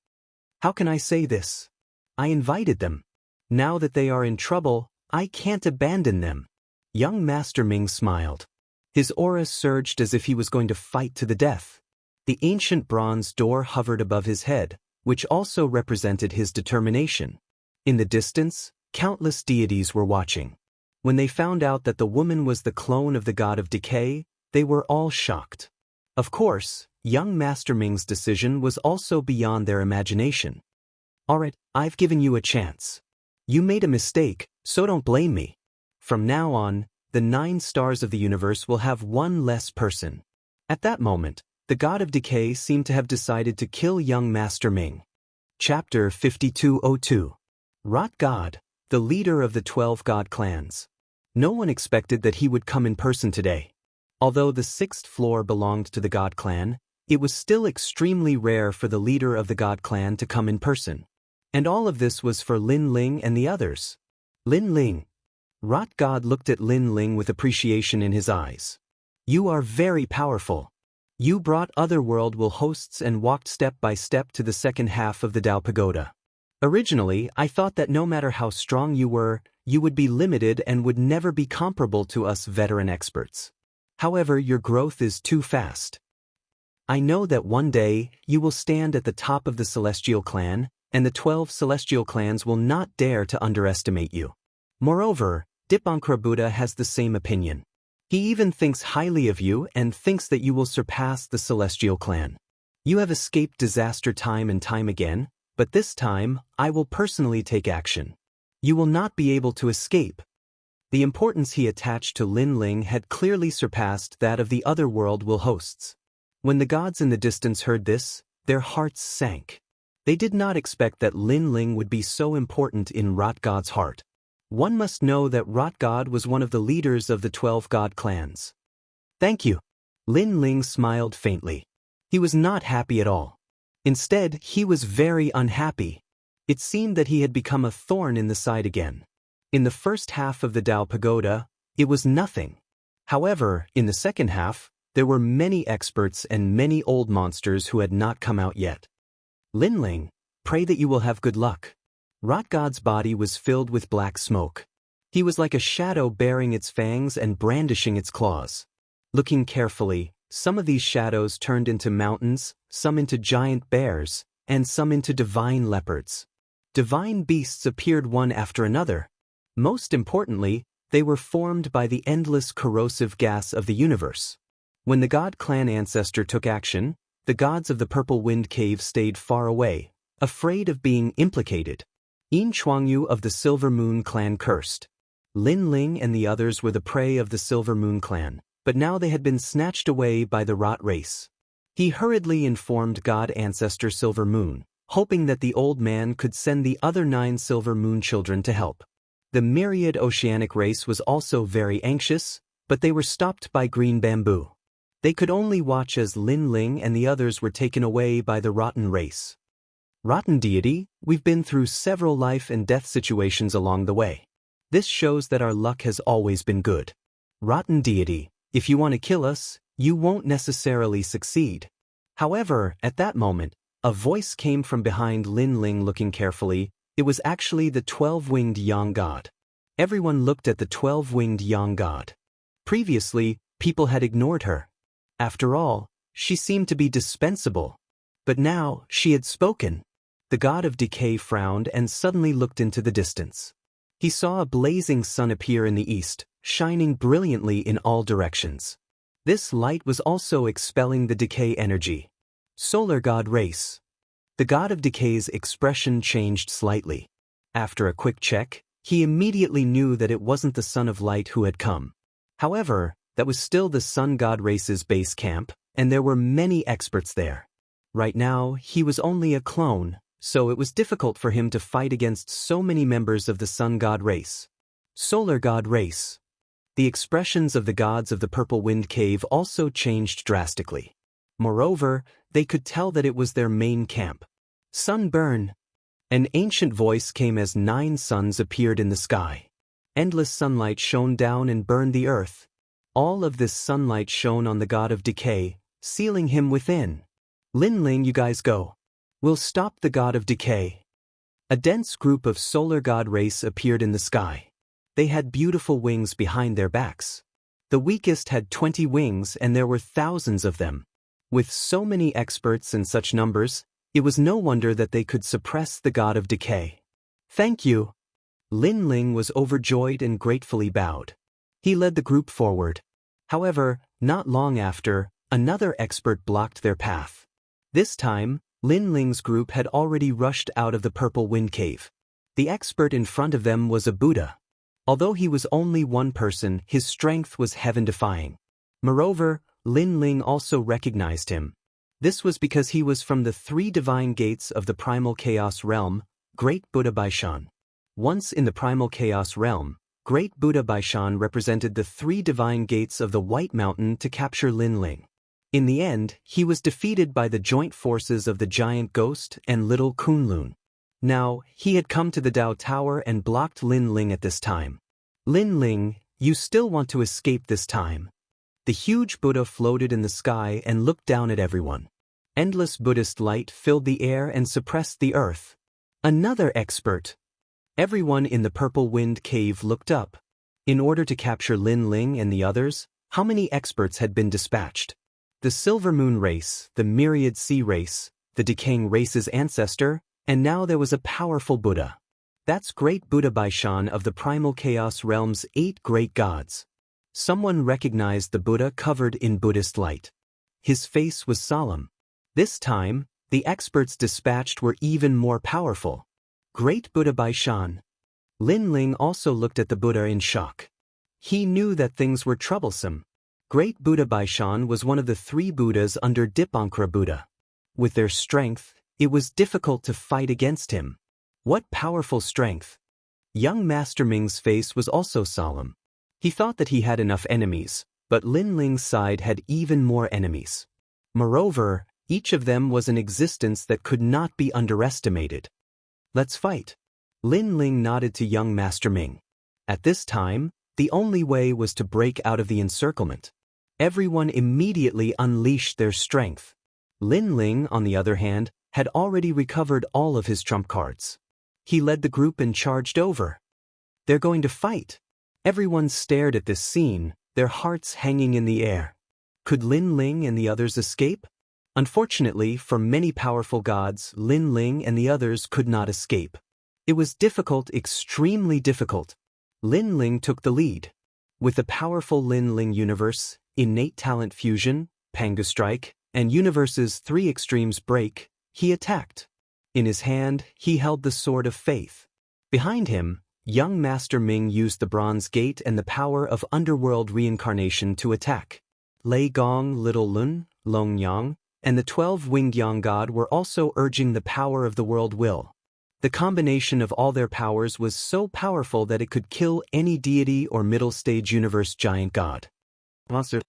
How can I say this? I invited them. Now that they are in trouble, I can't abandon them. Young Master Ming smiled. His aura surged as if he was going to fight to the death. The ancient bronze door hovered above his head, which also represented his determination. In the distance, countless deities were watching. When they found out that the woman was the clone of the God of Decay, they were all shocked. Of course, young Master Ming's decision was also beyond their imagination. Alright, I've given you a chance. You made a mistake, so don't blame me. From now on, the 9 stars of the universe will have one less person. At that moment, the god of decay seemed to have decided to kill young Master Ming. Chapter 5202. Rot God, the leader of the 12 god clans. No one expected that he would come in person today. Although the 6th floor belonged to the god clan, it was still extremely rare for the leader of the god clan to come in person. And all of this was for Lin Ling and the others. Lin Ling. Rot God looked at Lin Ling with appreciation in his eyes. You are very powerful. You brought otherworld will hosts and walked step by step to the second half of the Dao Pagoda. Originally, I thought that no matter how strong you were, you would be limited and would never be comparable to us veteran experts. However, your growth is too fast. I know that one day, you will stand at the top of the Celestial Clan, and the 12 Celestial Clans will not dare to underestimate you. Moreover, Dipankra Buddha has the same opinion. He even thinks highly of you and thinks that you will surpass the Celestial Clan. You have escaped disaster time and time again, but this time, I will personally take action. You will not be able to escape. The importance he attached to Lin Ling had clearly surpassed that of the other world will hosts. When the gods in the distance heard this, their hearts sank. They did not expect that Lin Ling would be so important in Rot God's heart. One must know that Rot God was one of the leaders of the 12 god clans. Thank you. Lin Ling smiled faintly. He was not happy at all. Instead, he was very unhappy. It seemed that he had become a thorn in the side again. In the first half of the Dao Pagoda, it was nothing. However, in the second half, there were many experts and many old monsters who had not come out yet. Lin Ling, pray that you will have good luck. Rot God's body was filled with black smoke. He was like a shadow baring its fangs and brandishing its claws. Looking carefully, some of these shadows turned into mountains, some into giant bears, and some into divine leopards. Divine beasts appeared one after another. Most importantly, they were formed by the endless corrosive gas of the universe. When the god clan ancestor took action, the gods of the Purple Wind Cave stayed far away, afraid of being implicated. Yin Chuangyu of the Silver Moon clan cursed. Lin Ling and the others were the prey of the Silver Moon clan, but now they had been snatched away by the Rot race. He hurriedly informed God Ancestor Silver Moon, hoping that the old man could send the other 9 Silver Moon children to help. The myriad oceanic race was also very anxious, but they were stopped by Green Bamboo. They could only watch as Lin Ling and the others were taken away by the Rotten race. Rotten deity, we've been through several life and death situations along the way. This shows that our luck has always been good. Rotten deity, if you want to kill us, you won't necessarily succeed. However, at that moment, a voice came from behind Lin Ling. Looking carefully, it was actually the 12-winged Yang God. Everyone looked at the 12-winged Yang God. Previously, people had ignored her. After all, she seemed to be dispensable. But now, she had spoken. The god of decay frowned and suddenly looked into the distance. He saw a blazing sun appear in the east, shining brilliantly in all directions. This light was also expelling the decay energy. Solar God race. The god of decay's expression changed slightly. After a quick check, he immediately knew that it wasn't the son of light who had come. However, that was still the sun god race's base camp, and there were many experts there. Right now, he was only a clone, so it was difficult for him to fight against so many members of the sun god race. Solar god race. The expressions of the gods of the Purple Wind Cave also changed drastically. Moreover, they could tell that it was their main camp. Sunburn. An ancient voice came as 9 suns appeared in the sky. Endless sunlight shone down and burned the earth. All of this sunlight shone on the god of decay, sealing him within. Lin Ling, you guys go. We'll stop the god of decay. A dense group of solar god race appeared in the sky. They had beautiful wings behind their backs. The weakest had 20 wings and there were thousands of them. With so many experts and such numbers, it was no wonder that they could suppress the god of decay. Thank you. Lin Ling was overjoyed and gratefully bowed. He led the group forward. However, not long after, Another expert blocked their path. This time, Lin Ling's group had already rushed out of the purple wind cave. The expert in front of them was a Buddha. Although he was only one person, his strength was heaven-defying. Moreover, Lin Ling also recognized him. This was because he was from the 3 divine gates of the primal chaos realm, Great Buddha Baishan. Once in the primal chaos realm, Great Buddha Baishan represented the 3 divine gates of the White Mountain to capture Lin Ling. In the end, he was defeated by the joint forces of the giant ghost and little Kunlun. Now, he had come to the Dao Tower and blocked Lin Ling at this time. Lin Ling, you still want to escape this time. The huge Buddha floated in the sky and looked down at everyone. Endless Buddhist light filled the air and suppressed the earth. Another expert. Everyone in the purple wind cave looked up. In order to capture Lin Ling and the others, how many experts had been dispatched? The Silver Moon race, the Myriad Sea race, the Decaying race's ancestor, and now there was a powerful Buddha. That's Great Buddha Baishan of the primal chaos realm's 8 great gods. Someone recognized the Buddha covered in Buddhist light. His face was solemn. This time, the experts dispatched were even more powerful. Great Buddha Baishan. Lin Ling also looked at the Buddha in shock. He knew that things were troublesome. Great Buddha Baishan was one of the 3 Buddhas under Dipankara Buddha. With their strength, it was difficult to fight against him. What powerful strength! Young Master Ming's face was also solemn. He thought that he had enough enemies, but Lin Ling's side had even more enemies. Moreover, each of them was an existence that could not be underestimated. Let's fight. Lin Ling nodded to young Master Ming. At this time, the only way was to break out of the encirclement. Everyone immediately unleashed their strength. Lin Ling, on the other hand, had already recovered all of his trump cards. He led the group and charged over. They're going to fight. Everyone stared at this scene, their hearts hanging in the air. Could Lin Ling and the others escape? Unfortunately, for many powerful gods, Lin Ling and the others could not escape. It was difficult, extremely difficult. Lin Ling took the lead. With the powerful Lin Ling universe, innate talent fusion, Panga Strike, and universe's 3 extremes break, he attacked. In his hand, he held the Sword of Faith. Behind him, young Master Ming used the Bronze Gate and the power of underworld reincarnation to attack. Lei Gong, Little Lun, Long Yang, and the 12-winged Yang God were also urging the power of the world will. The combination of all their powers was so powerful that it could kill any deity or middle-stage universe giant god. Monster.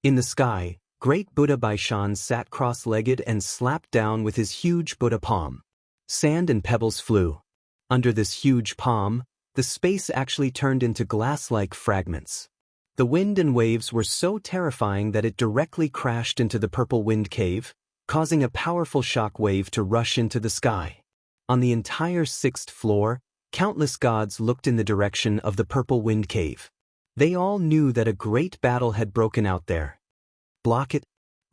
In the sky, Great Buddha Baishan sat cross-legged and slapped down with his huge Buddha palm. Sand and pebbles flew. Under this huge palm, the space actually turned into glass-like fragments. The wind and waves were so terrifying that it directly crashed into the purple wind cave, causing a powerful shock wave to rush into the sky. On the entire 6th floor, countless gods looked in the direction of the purple wind cave. They all knew that a great battle had broken out there. Block it.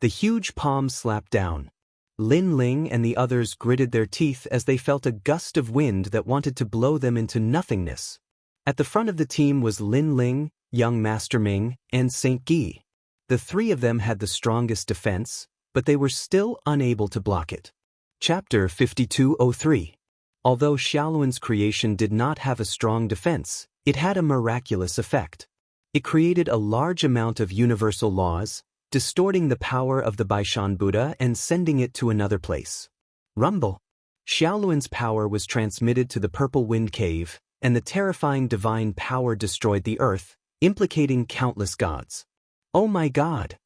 The huge palm slapped down. Lin Ling and the others gritted their teeth as they felt a gust of wind that wanted to blow them into nothingness. At the front of the team was Lin Ling, young Master Ming, and Saint Guy. The 3 of them had the strongest defense, but they were still unable to block it. Chapter 5203. Although Xiaoluan's creation did not have a strong defense, it had a miraculous effect. It created a large amount of universal laws, distorting the power of the Baishan Buddha and sending it to another place. Rumble. Xiaoluan's power was transmitted to the purple wind cave, and the terrifying divine power destroyed the earth, implicating countless gods. Oh my God!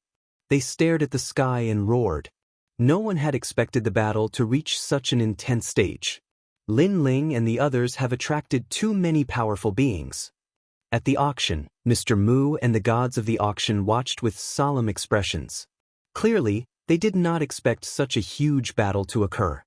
They stared at the sky and roared. No one had expected the battle to reach such an intense stage. Lin Ling and the others have attracted too many powerful beings. At the auction, Mr. Mu and the gods of the auction watched with solemn expressions. Clearly, they did not expect such a huge battle to occur.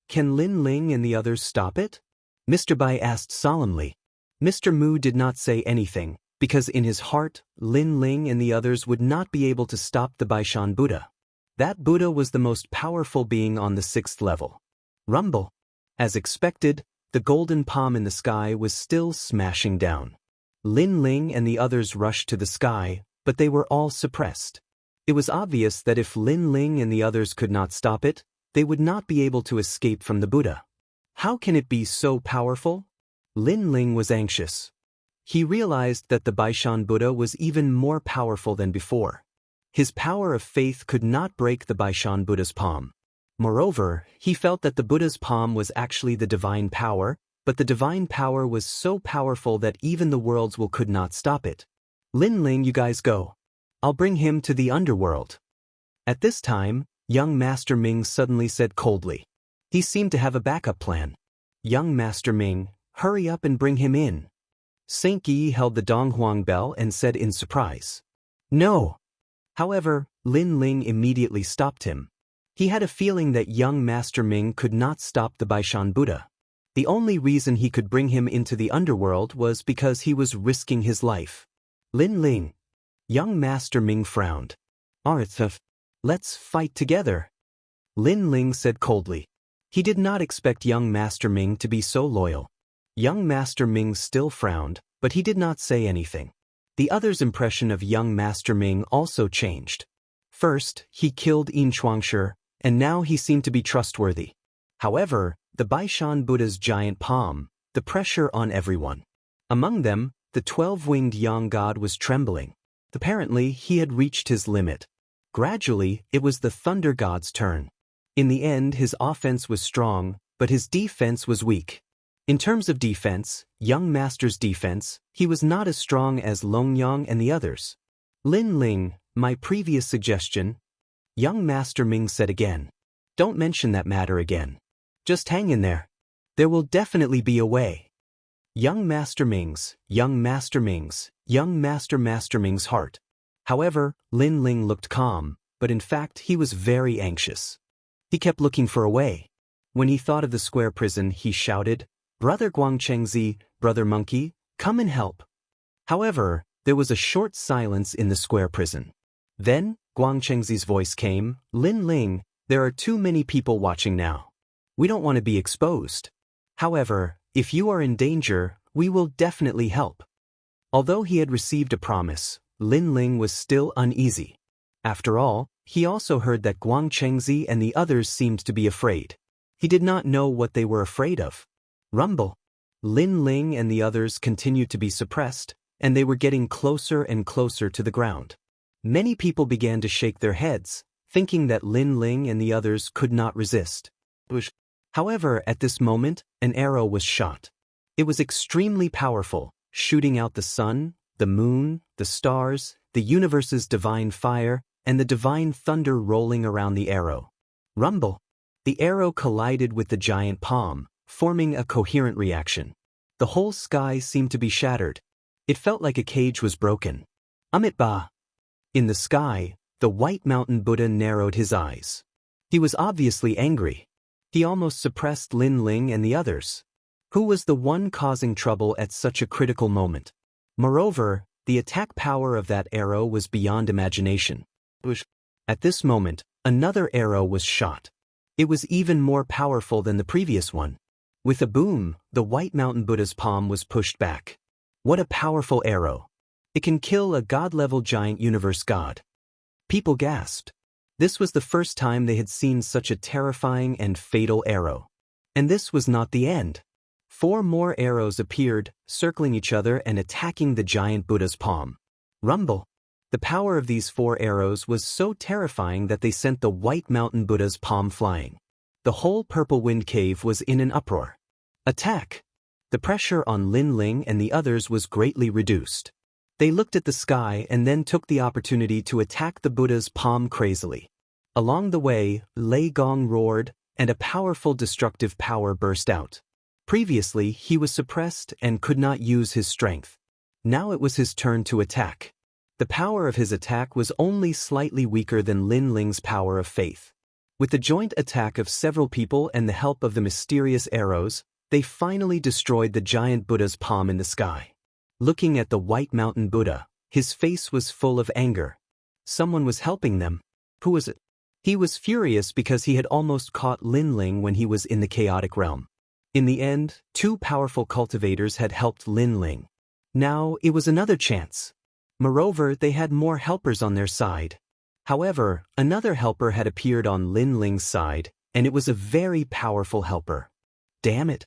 Can Lin Ling and the others stop it? Mr. Bai asked solemnly. Mr. Mu did not say anything, because in his heart, Lin Ling and the others would not be able to stop the Baishan Buddha. That Buddha was the most powerful being on the 6th level. Rumble. As expected, the golden palm in the sky was still smashing down. Lin Ling and the others rushed to the sky, but they were all suppressed. It was obvious that if Lin Ling and the others could not stop it, they would not be able to escape from the Buddha. How can it be so powerful? Lin Ling was anxious. He realized that the Baishan Buddha was even more powerful than before. His power of faith could not break the Baishan Buddha's palm. Moreover, he felt that the Buddha's palm was actually the divine power, but the divine power was so powerful that even the world's will could not stop it. Lin Ling, you guys go. I'll bring him to the underworld. At this time, young Master Ming suddenly said coldly. He seemed to have a backup plan. Young Master Ming, hurry up and bring him in. Saint Yi held the Donghuang bell and said in surprise. No. However, Lin Ling immediately stopped him. He had a feeling that young Master Ming could not stop the Baishan Buddha. The only reason he could bring him into the underworld was because he was risking his life. Lin Ling. Young Master Ming frowned. Arthur, let's fight together. Lin Ling said coldly. He did not expect young Master Ming to be so loyal. Young Master Ming still frowned, but he did not say anything. The other's impression of young Master Ming also changed. First, he killed Xianxia, and now he seemed to be trustworthy. However, the Baishan Buddha's giant palm, the pressure on everyone. Among them, the 12-winged young god was trembling. Apparently, he had reached his limit. Gradually, it was the thunder god's turn. In the end, his offense was strong, but his defense was weak. In terms of defense, young master's defense, he was not as strong as Longyang and the others. Lin Ling, my previous suggestion. Young Master Ming said again. Don't mention that matter again. Just hang in there. There will definitely be a way. Young Master Ming's heart. However, Lin Ling looked calm, but in fact he was very anxious. He kept looking for a way. When he thought of the square prison, he shouted, Brother Guangchengzi, Brother Monkey, come and help. However, there was a short silence in the square prison. Then, Guangchengzi's voice came, Lin Ling, there are too many people watching now. We don't want to be exposed. However, if you are in danger, we will definitely help. Although he had received a promise, Lin Ling was still uneasy. After all, he also heard that Guangchengzi and the others seemed to be afraid. He did not know what they were afraid of. Rumble. Lin Ling and the others continued to be suppressed, and they were getting closer and closer to the ground. Many people began to shake their heads, thinking that Lin Ling and the others could not resist. However, at this moment, an arrow was shot. It was extremely powerful, shooting out the sun, the moon, the stars, the universe's divine fire, and the divine thunder rolling around the arrow. Rumble. The arrow collided with the giant palm, forming a coherent reaction. The whole sky seemed to be shattered. It felt like a cage was broken. Amitba. In the sky, the White Mountain Buddha narrowed his eyes. He was obviously angry. He almost suppressed Lin Ling and the others. Who was the one causing trouble at such a critical moment? Moreover, the attack power of that arrow was beyond imagination. At this moment, another arrow was shot. It was even more powerful than the previous one. With a boom, the White Mountain Buddha's palm was pushed back. What a powerful arrow! It can kill a god-level giant universe god. People gasped. This was the first time they had seen such a terrifying and fatal arrow. And this was not the end. 4 more arrows appeared, circling each other and attacking the giant Buddha's palm. Rumble. The power of these 4 arrows was so terrifying that they sent the White Mountain Buddha's palm flying. The whole Purple Wind Cave was in an uproar. Attack! The pressure on Lin Ling and the others was greatly reduced. They looked at the sky and then took the opportunity to attack the Buddha's palm crazily. Along the way, Lei Gong roared, and a powerful destructive power burst out. Previously, he was suppressed and could not use his strength. Now it was his turn to attack. The power of his attack was only slightly weaker than Lin Ling's power of faith. With the joint attack of several people and the help of the mysterious arrows, they finally destroyed the giant Buddha's palm in the sky. Looking at the White Mountain Buddha, his face was full of anger. Someone was helping them. Who was it? He was furious because he had almost caught Lin Ling when he was in the chaotic realm. In the end, 2 powerful cultivators had helped Lin Ling. Now it was another chance. Moreover, they had more helpers on their side. However, another helper had appeared on Lin Ling's side, and it was a very powerful helper. Damn it!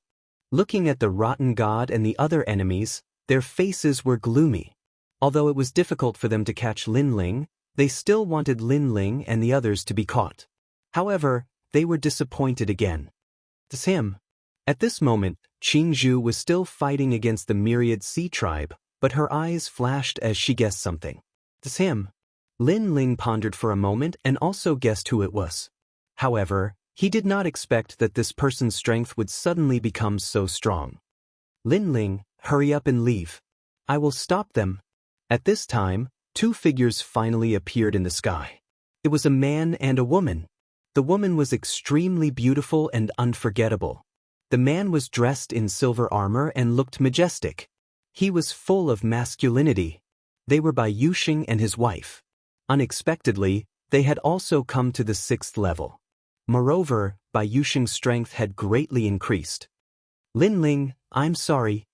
Looking at the rotten god and the other enemies, their faces were gloomy. Although it was difficult for them to catch Lin Ling, they still wanted Lin Ling and the others to be caught. However, they were disappointed again. It's him. At this moment, Qingzhu was still fighting against the myriad sea tribe, but her eyes flashed as she guessed something. It's him. Lin Ling pondered for a moment and also guessed who it was. However, he did not expect that this person's strength would suddenly become so strong. Lin Ling, hurry up and leave. I will stop them. At this time, two figures finally appeared in the sky. It was a man and a woman. The woman was extremely beautiful and unforgettable. The man was dressed in silver armor and looked majestic. He was full of masculinity. They were by Yuxing and his wife. Unexpectedly, they had also come to the 6th level. Moreover, Bai Yuxing's strength had greatly increased. Lin Ling, I'm sorry.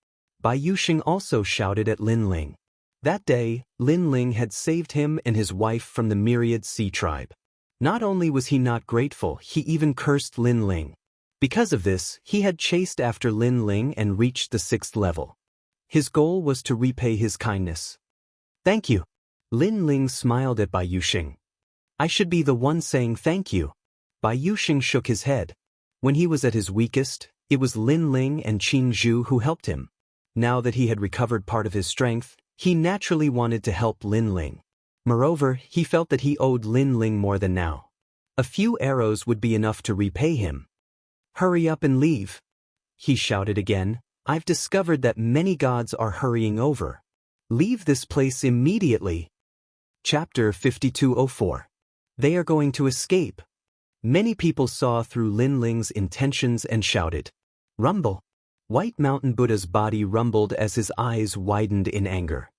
Bai Yuxing also shouted at Lin Ling. That day, Lin Ling had saved him and his wife from the myriad sea tribe. Not only was he not grateful, he even cursed Lin Ling. Because of this, he had chased after Lin Ling and reached the 6th level. His goal was to repay his kindness. Thank you. Lin Ling smiled at Bai Yuxing. I should be the one saying thank you. Bai Yuxing shook his head. When he was at his weakest, it was Lin Ling and Qingzhu who helped him. Now that he had recovered part of his strength, he naturally wanted to help Lin Ling. Moreover, he felt that he owed Lin Ling more than now. A few arrows would be enough to repay him. Hurry up and leave. He shouted again. I've discovered that many gods are hurrying over. Leave this place immediately. Chapter 5204. They are going to escape. Many people saw through Lin Ling's intentions and shouted. Rumble. White Mountain Buddha's body rumbled as his eyes widened in anger.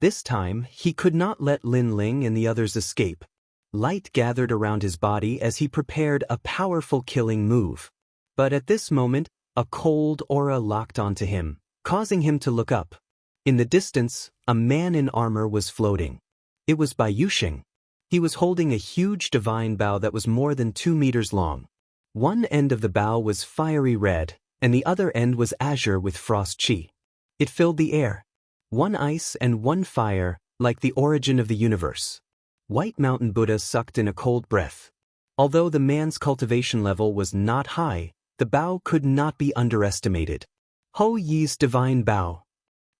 This time, he could not let Lin Ling and the others escape. Light gathered around his body as he prepared a powerful killing move. But at this moment, a cold aura locked onto him, causing him to look up. In the distance, a man in armor was floating. It was Bai Yuxing. He was holding a huge divine bow that was more than 2 meters long. One end of the bow was fiery red, and the other end was azure with frost chi. It filled the air. One ice and one fire, like the origin of the universe. White Mountain Buddha sucked in a cold breath. Although the man's cultivation level was not high, the bow could not be underestimated. Ho Yi's divine bow,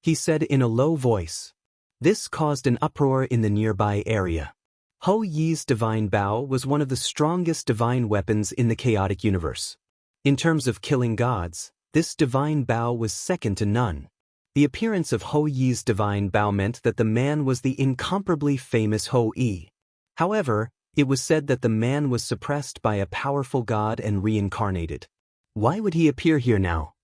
he said in a low voice. This caused an uproar in the nearby area. Ho Yi's divine bow was one of the strongest divine weapons in the chaotic universe. In terms of killing gods, this divine bow was second to none. The appearance of Ho Yi's divine bow meant that the man was the incomparably famous Ho Yi. However, it was said that the man was suppressed by a powerful god and reincarnated. Why would he appear here now?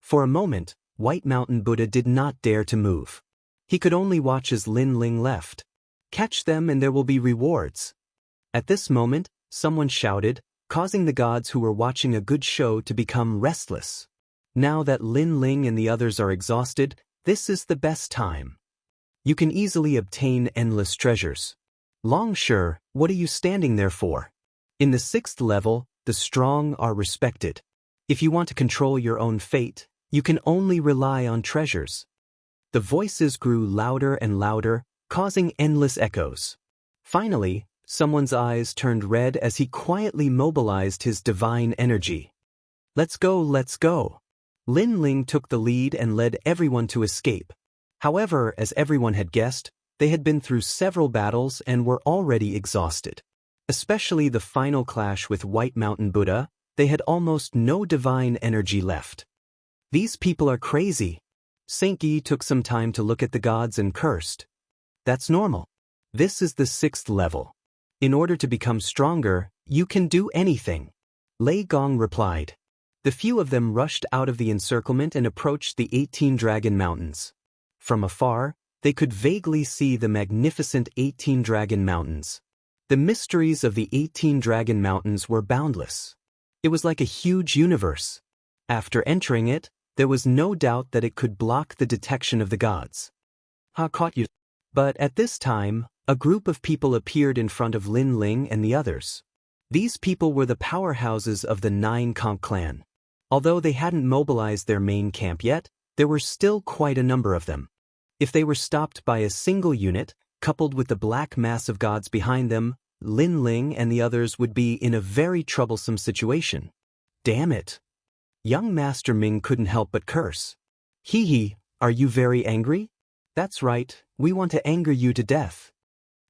For a moment, White Mountain Buddha did not dare to move. He could only watch as Lin Ling left. Catch them and there will be rewards. At this moment, someone shouted, causing the gods who were watching a good show to become restless. Now that Lin Ling and the others are exhausted, this is the best time. You can easily obtain endless treasures. Longsure, what are you standing there for? In the 6th level, the strong are respected. If you want to control your own fate, you can only rely on treasures. The voices grew louder and louder, causing endless echoes. Finally, someone's eyes turned red as he quietly mobilized his divine energy. Let's go, let's go. Lin Ling took the lead and led everyone to escape. However, as everyone had guessed, they had been through several battles and were already exhausted. Especially the final clash with White Mountain Buddha, they had almost no divine energy left. These people are crazy. Saint Yi took some time to look at the gods and cursed. That's normal. This is the 6th level. In order to become stronger, you can do anything. Lei Gong replied. The few of them rushed out of the encirclement and approached the 18 Dragon Mountains. From afar, they could vaguely see the magnificent 18 Dragon Mountains. The mysteries of the 18 Dragon Mountains were boundless. It was like a huge universe. After entering it, there was no doubt that it could block the detection of the gods. Ha caught you. But at this time, A group of people appeared in front of Lin Ling and the others. These people were the powerhouses of the Nine Conch clan. Although they hadn't mobilized their main camp yet, there were still quite a number of them. If they were stopped by a single unit, coupled with the black mass of gods behind them, Lin Ling and the others would be in a very troublesome situation. Damn it! Young Master Ming couldn't help but curse. Hee hee, are you very angry? That's right, we want to anger you to death.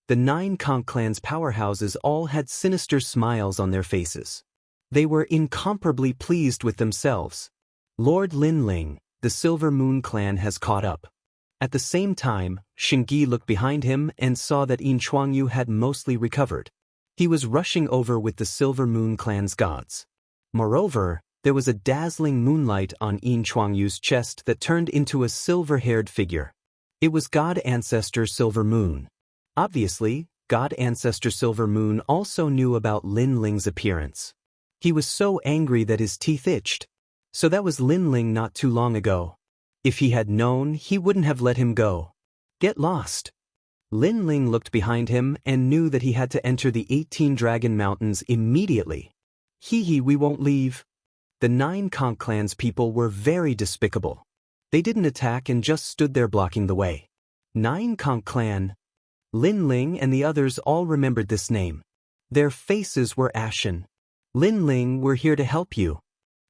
The Nine Conch clan's powerhouses all had sinister smiles on their faces. They were incomparably pleased with themselves. Lord Lin Ling, the Silver Moon clan has caught up. At the same time, Xingyi looked behind him and saw that Yin Chuangyu had mostly recovered. He was rushing over with the Silver Moon clan's gods. Moreover, there was a dazzling moonlight on Yin Chuangyu's chest that turned into a silver-haired figure. It was God Ancestor Silver Moon. Obviously, God Ancestor Silver Moon also knew about Lin Ling's appearance. He was so angry that his teeth itched. So that was Lin Ling not too long ago. If he had known, he wouldn't have let him go. Get lost. Lin Ling looked behind him and knew that he had to enter the 18 Dragon Mountains immediately. Hee hee, we won't leave. The Nine Conch clan's people were very despicable. They didn't attack and just stood there blocking the way. Nine Conch clan. Lin Ling and the others all remembered this name. Their faces were ashen. Lin Ling, we're here to help you.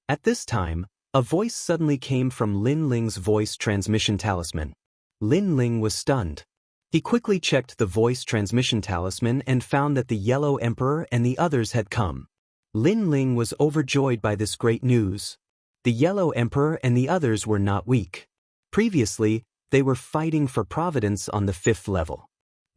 At this time, a voice suddenly came from Lin Ling's voice transmission talisman. Lin Ling was stunned. He quickly checked the voice transmission talisman and found that the Yellow Emperor and the others had come. Lin Ling was overjoyed by this great news. The Yellow Emperor and the others were not weak. Previously, they were fighting for Providence on the 5th level.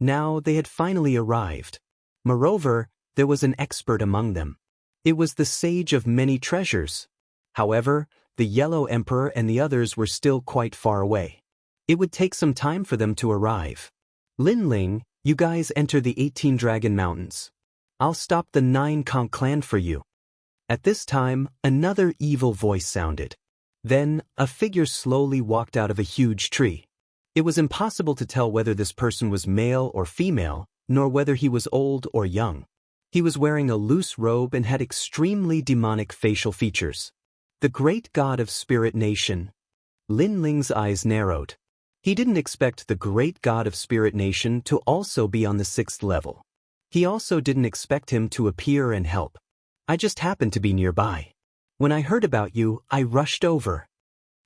Now they had finally arrived. Moreover, there was an expert among them. It was the Sage of Many Treasures. However, the Yellow Emperor and the others were still quite far away. It would take some time for them to arrive. Lin Ling, you guys enter the 18 Dragon Mountains. I'll stop the Nine Conch clan for you. At this time, another evil voice sounded. Then, a figure slowly walked out of a huge tree. It was impossible to tell whether this person was male or female, nor whether he was old or young. He was wearing a loose robe and had extremely demonic facial features. The great god of Spirit Nation. Lin Ling's eyes narrowed. He didn't expect the great god of Spirit Nation to also be on the 6th level. He also didn't expect him to appear and help. I just happened to be nearby. When I heard about you, I rushed over.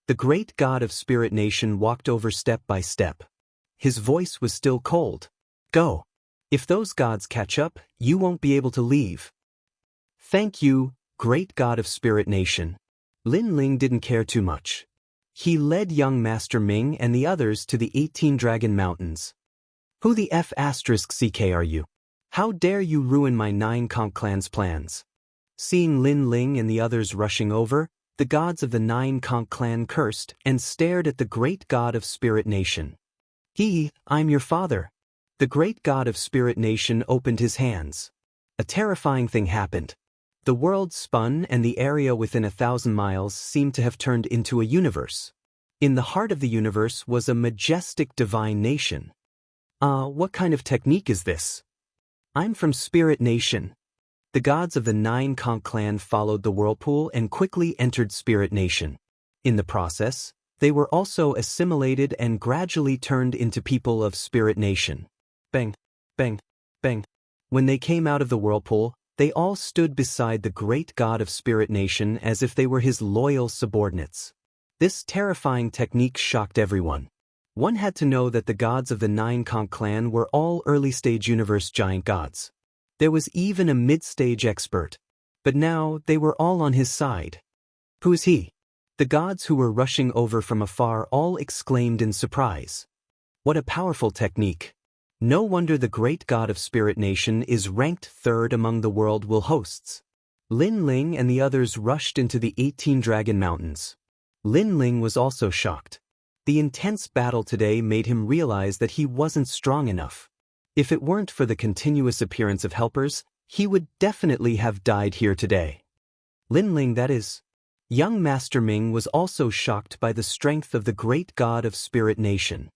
The great god of Spirit Nation walked over step by step. His voice was still cold. Go. If those gods catch up, you won't be able to leave. Thank you, great god of Spirit Nation. Lin Ling didn't care too much. He led young Master Ming and the others to the 18 Dragon Mountains. Who the F***ck are you? How dare you ruin my Nine Conch clan's plans? Seeing Lin Ling and the others rushing over, the gods of the Nine Conch clan cursed and stared at the great god of Spirit Nation. I'm your father. The great god of Spirit Nation opened his hands. A terrifying thing happened. The world spun and the area within 1,000 miles seemed to have turned into a universe. In the heart of the universe was a majestic divine nation. What kind of technique is this? I'm from Spirit Nation. The gods of the Nine Conch clan followed the whirlpool and quickly entered Spirit Nation. In the process, they were also assimilated and gradually turned into people of Spirit Nation. Bang, bang, bang. When they came out of the whirlpool, they all stood beside the great god of Spirit Nation as if they were his loyal subordinates. This terrifying technique shocked everyone. One had to know that the gods of the Nine Conch clan were all early-stage universe giant gods. There was even a mid-stage expert. But now they were all on his side. Who is he? The gods who were rushing over from afar all exclaimed in surprise. What a powerful technique. No wonder the great god of Spirit Nation is ranked 3rd among the world will hosts. Lin Ling and the others rushed into the 18 Dragon Mountains. Lin Ling was also shocked. The intense battle today made him realize that he wasn't strong enough. If it weren't for the continuous appearance of helpers, he would definitely have died here today. Lin Ling, that is. Young Master Ming was also shocked by the strength of the great god of Spirit Nation.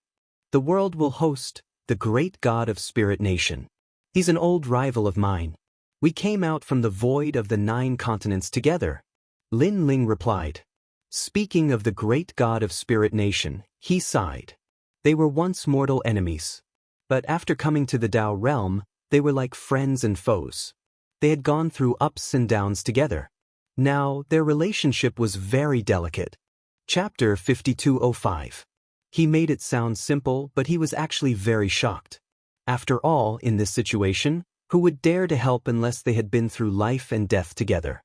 The world will host, the great god of Spirit Nation. He's an old rival of mine. We came out from the void of the 9 continents together. Lin Ling replied. Speaking of the great god of Spirit Nation, he sighed. They were once mortal enemies. But after coming to the Dao realm, they were like friends and foes. They had gone through ups and downs together. Now, their relationship was very delicate. Chapter 5205. He made it sound simple, but he was actually very shocked. After all, in this situation, who would dare to help unless they had been through life and death together?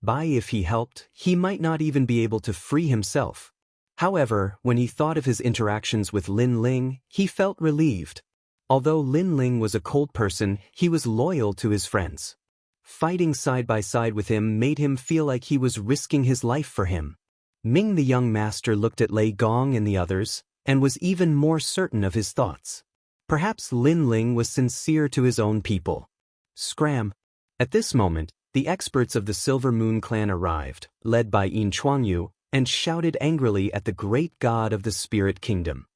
If he helped, he might not even be able to free himself. However, when he thought of his interactions with Lin Ling, he felt relieved. Although Lin Ling was a cold person, he was loyal to his friends. Fighting side by side with him made him feel like he was risking his life for him. Ming the young master looked at Lei Gong and the others, and was even more certain of his thoughts. Perhaps Lin Ling was sincere to his own people. Scram. At this moment, the experts of the Silver Moon clan arrived, led by Yin Chuangyu, and shouted angrily at the great god of the Spirit Kingdom.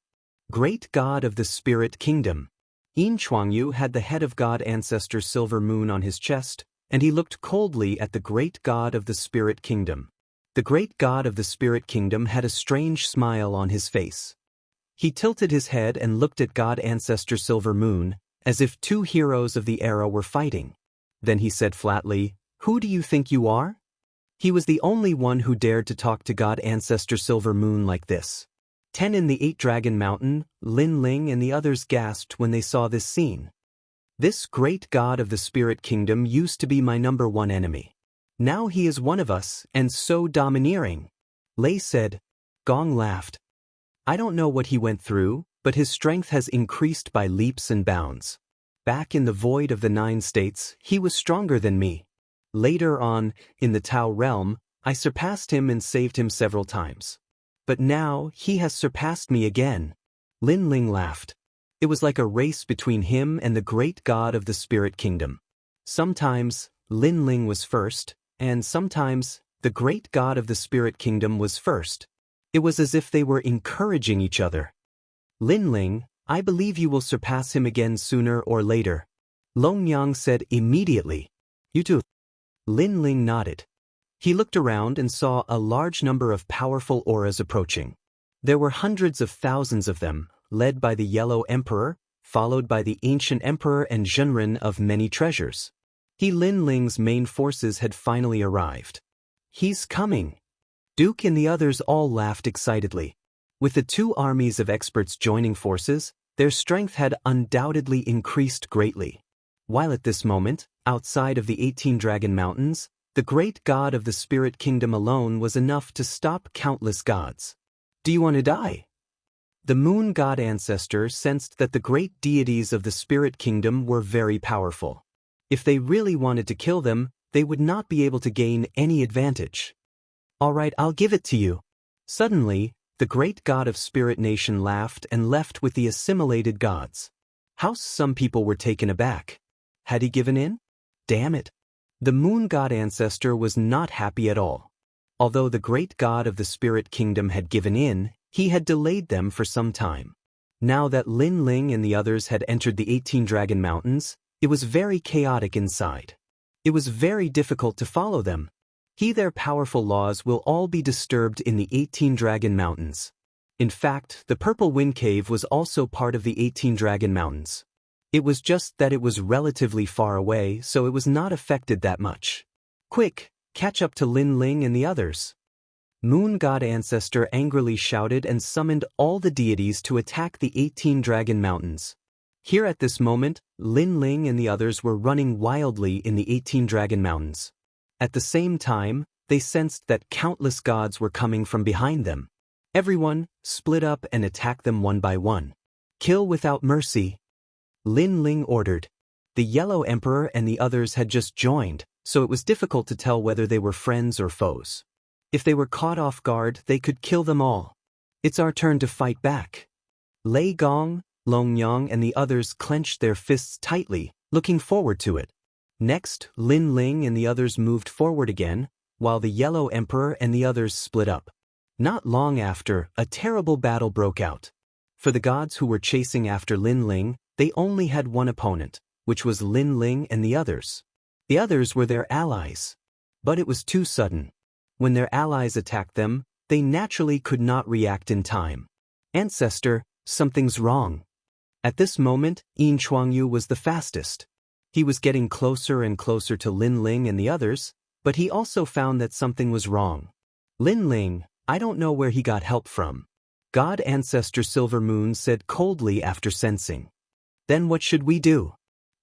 Great god of the Spirit Kingdom. Yin Chuangyu had the head of God Ancestor Silver Moon on his chest, and he looked coldly at the great god of the Spirit Kingdom. The great god of the Spirit Kingdom had a strange smile on his face. He tilted his head and looked at God Ancestor Silver Moon, as if 2 heroes of the era were fighting. Then he said flatly, "Who do you think you are?" He was the only one who dared to talk to God Ancestor Silver Moon like this. 10 in the 8 Dragon Mountain, Lin Ling and the others gasped when they saw this scene. This great god of the Spirit Kingdom used to be my #1 enemy. Now he is one of us, and so domineering. Lei said. Gong laughed. I don't know what he went through, but his strength has increased by leaps and bounds. Back in the void of the 9 states, he was stronger than me. Later on, in the Tao realm, I surpassed him and saved him several times. But now, he has surpassed me again. Lin Ling laughed. It was like a race between him and the great god of the Spirit Kingdom. Sometimes, Lin Ling was first, and sometimes, the great god of the Spirit Kingdom was first. It was as if they were encouraging each other. Lin Ling, I believe you will surpass him again sooner or later. Long Yang said immediately. You too. Lin Ling nodded. He looked around and saw a large number of powerful auras approaching. There were hundreds of thousands of them, led by the Yellow Emperor, followed by the Ancient Emperor and Zhenren of many treasures. Lin Ling's main forces had finally arrived. He's coming. Duke and the others all laughed excitedly. With the 2 armies of experts joining forces, their strength had undoubtedly increased greatly. While at this moment, outside of the 18 Dragon Mountains, the great god of the Spirit Kingdom alone was enough to stop countless gods. Do you want to die? The Moon God Ancestor sensed that the great deities of the Spirit Kingdom were very powerful. If they really wanted to kill them, they would not be able to gain any advantage. All right, I'll give it to you. Suddenly, the great god of Spirit Nation laughed and left with the assimilated gods. How some people were taken aback. Had he given in? Damn it. The Moon God Ancestor was not happy at all. Although the great god of the Spirit Kingdom had given in, he had delayed them for some time. Now that Lin Ling and the others had entered the 18 Dragon Mountains, it was very chaotic inside. It was very difficult to follow them. Their powerful laws will all be disturbed in the 18 Dragon Mountains. In fact, the Purple Wind Cave was also part of the 18 Dragon Mountains. It was just that it was relatively far away, so it was not affected that much. Quick, catch up to Lin Ling and the others. Moon God Ancestor angrily shouted and summoned all the deities to attack the 18 Dragon Mountains. Here at this moment, Lin Ling and the others were running wildly in the 18 Dragon Mountains. At the same time, they sensed that countless gods were coming from behind them. Everyone, split up and attack them one by one. Kill without mercy. Lin Ling ordered. The Yellow Emperor and the others had just joined, so it was difficult to tell whether they were friends or foes. If they were caught off guard, they could kill them all. It's our turn to fight back. Lei Gong, Long Yang and the others clenched their fists tightly, looking forward to it. Next, Lin Ling and the others moved forward again, while the Yellow Emperor and the others split up. Not long after, a terrible battle broke out. For the gods who were chasing after Lin Ling, They only had one opponent, which was Lin Ling and the others. The others were their allies. But it was too sudden. When their allies attacked them, they naturally could not react in time. Ancestor, something's wrong. At this moment, Yin Chuangyu was the fastest. He was getting closer and closer to Lin Ling and the others, but he also found that something was wrong. Lin Ling, I don't know where he got help from. God Ancestor Silver Moon said coldly after sensing. Then what should we do?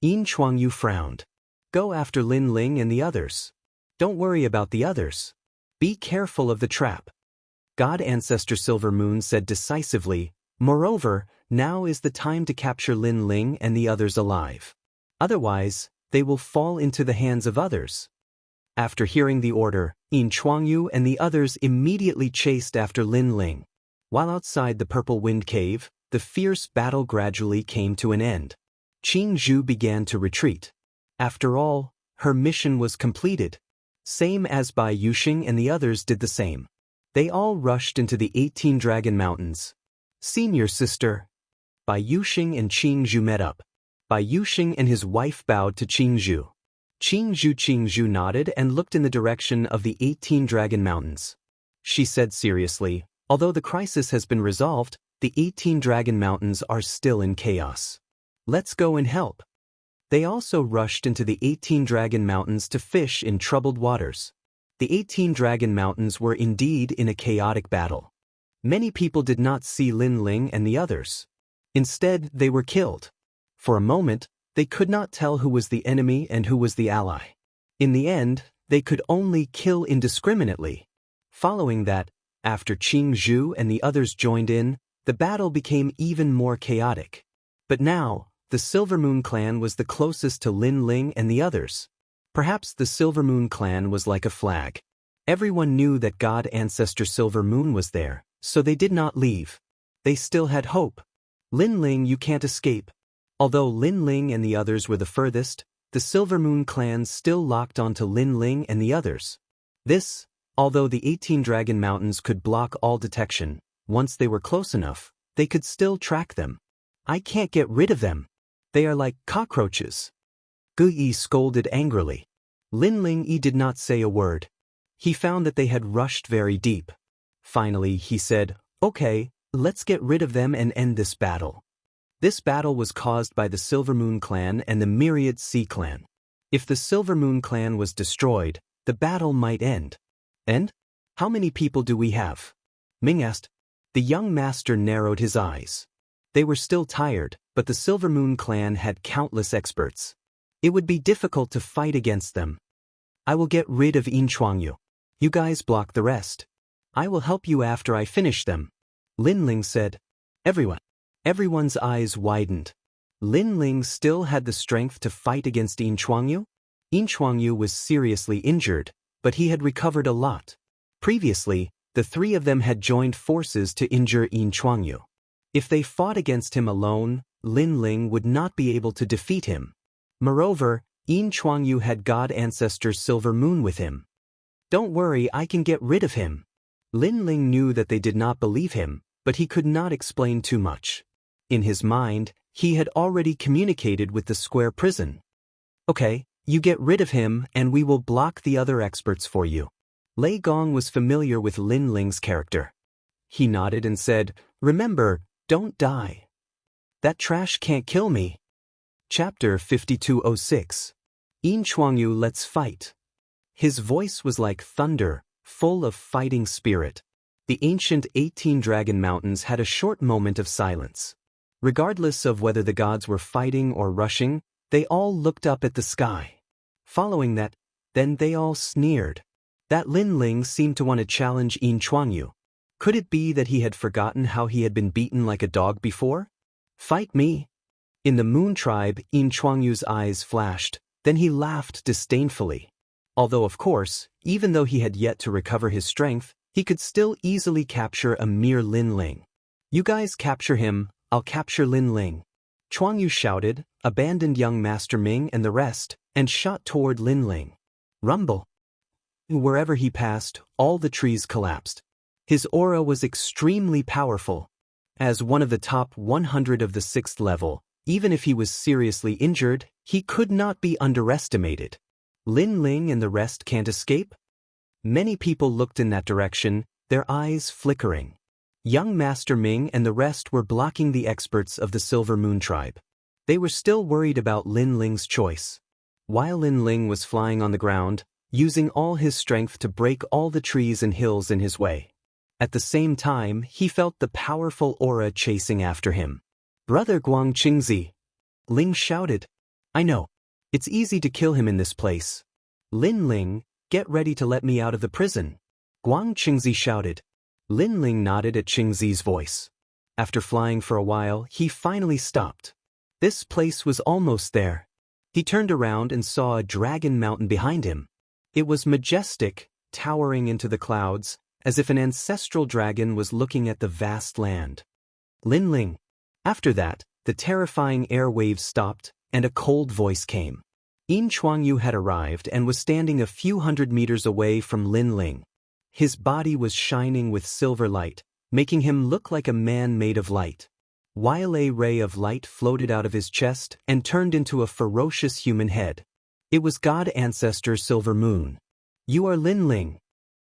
Yin Chuangyu frowned. Go after Lin Ling and the others. Don't worry about the others. Be careful of the trap. God Ancestor Silver Moon said decisively, moreover, now is the time to capture Lin Ling and the others alive. Otherwise, they will fall into the hands of others. After hearing the order, Yin Chuangyu and the others immediately chased after Lin Ling. While outside the Purple Wind Cave, the fierce battle gradually came to an end. Qing Zhu began to retreat. After all, her mission was completed. Same as Bai Yuxing and the others did the same. They all rushed into the 18 Dragon Mountains. Senior sister. Bai Yuxing and Qing Zhu met up. Bai Yuxing and his wife bowed to Qing Zhu. Qing Zhu nodded and looked in the direction of the 18 Dragon Mountains. She said seriously, although the crisis has been resolved, the 18 Dragon Mountains are still in chaos. Let's go and help. They also rushed into the 18 Dragon Mountains to fish in troubled waters. The 18 Dragon Mountains were indeed in a chaotic battle. Many people did not see Lin Ling and the others. Instead, they were killed. For a moment, they could not tell who was the enemy and who was the ally. In the end, they could only kill indiscriminately. Following that, after Qing Zhu and the others joined in, the battle became even more chaotic. But now, the Silver Moon clan was the closest to Lin Ling and the others. Perhaps the Silver Moon clan was like a flag. Everyone knew that God Ancestor Silver Moon was there, so they did not leave. They still had hope. Lin Ling, you can't escape. Although Lin Ling and the others were the furthest, the Silver Moon clan still locked onto Lin Ling and the others. This, although the 18 Dragon Mountains could block all detection, once they were close enough, they could still track them. I can't get rid of them. They are like cockroaches. Gu Yi scolded angrily. Lin Ling did not say a word. He found that they had rushed very deep. Finally, he said, okay, let's get rid of them and end this battle. This battle was caused by the Silver Moon clan and the Myriad Sea clan. If the Silver Moon clan was destroyed, the battle might end. And? How many people do we have? Ming asked. The young master narrowed his eyes. They were still tired, but the Silver Moon clan had countless experts. It would be difficult to fight against them. I will get rid of Yin Chuangyu. You guys block the rest. I will help you after I finish them. Lin Ling said. Everyone's eyes widened. Lin Ling still had the strength to fight against Yin Chuangyu? Yin Chuangyu was seriously injured, but he had recovered a lot. Previously, the three of them had joined forces to injure Yin Chuangyu. If they fought against him alone, Lin Ling would not be able to defeat him. Moreover, Yin Chuangyu had God Ancestor Silver Moon with him. Don't worry, I can get rid of him. Lin Ling knew that they did not believe him, but he could not explain too much. In his mind, he had already communicated with the square prison. Okay, you get rid of him and we will block the other experts for you. Lei Gong was familiar with Lin Ling's character. He nodded and said, remember, don't die. That trash can't kill me. Chapter 5206. Yin Chuangyu, let's fight. His voice was like thunder, full of fighting spirit. The ancient 18 Dragon Mountains had a short moment of silence. Regardless of whether the gods were fighting or rushing, they all looked up at the sky. Following that, then they all sneered. That Lin Ling seemed to want to challenge Yin Chuangyu. Could it be that he had forgotten how he had been beaten like a dog before? Fight me? In the Moon Tribe, Yin Chuangyu's eyes flashed, then he laughed disdainfully. Although of course, even though he had yet to recover his strength, he could still easily capture a mere Lin Ling. You guys capture him, I'll capture Lin Ling. Chuangyu shouted, abandoned young Master Ming and the rest, and shot toward Lin Ling. Rumble. Wherever he passed, all the trees collapsed. His aura was extremely powerful. As one of the top 100 of the 6th level, Even if he was seriously injured, he could not be underestimated. Lin Ling and the rest can't escape? Many people looked in that direction, their eyes flickering. Young Master Ming and the rest were blocking the experts of the Silver Moon tribe. They were still worried about Lin Ling's choice. While Lin Ling was flying on the ground, using all his strength to break all the trees and hills in his way. At the same time, he felt the powerful aura chasing after him. "Brother Guang Qingzi!" Ling shouted. "I know. It's easy to kill him in this place. Lin Ling, get ready to let me out of the prison." Guang Qingzi shouted. Lin Ling nodded at Qingzi's voice. After flying for a while, he finally stopped. This place was almost there. He turned around and saw a dragon mountain behind him. It was majestic, towering into the clouds, as if an ancestral dragon was looking at the vast land. Lin Ling. After that, the terrifying air waves stopped, and a cold voice came. Yin Chuangyu had arrived and was standing a few hundred meters away from Lin Ling. His body was shining with silver light, making him look like a man made of light. While a ray of light floated out of his chest and turned into a ferocious human head. It was God Ancestor Silver Moon. "You are Lin Ling."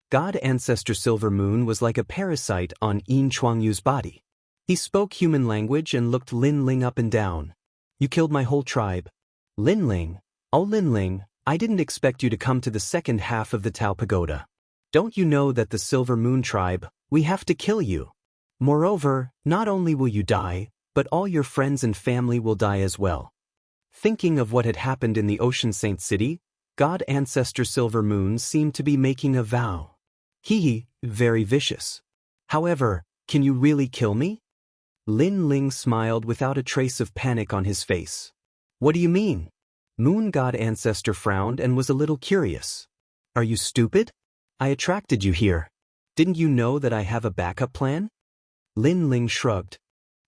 God Ancestor Silver Moon was like a parasite on Yin Chuangyu's body. He spoke human language and looked Lin Ling up and down. "You killed my whole tribe. Lin Ling, oh Lin Ling, I didn't expect you to come to the second half of the Tao Pagoda. Don't you know that the Silver Moon tribe, we have to kill you? Moreover, not only will you die, but all your friends and family will die as well." Thinking of what had happened in the Ocean Saint City, God Ancestor Silver Moon seemed to be making a vow. Very vicious. "However, can you really kill me?" Lin Ling smiled without a trace of panic on his face. "What do you mean?" Moon God Ancestor frowned and was a little curious. "Are you stupid? I attracted you here. Didn't you know that I have a backup plan?" Lin Ling shrugged.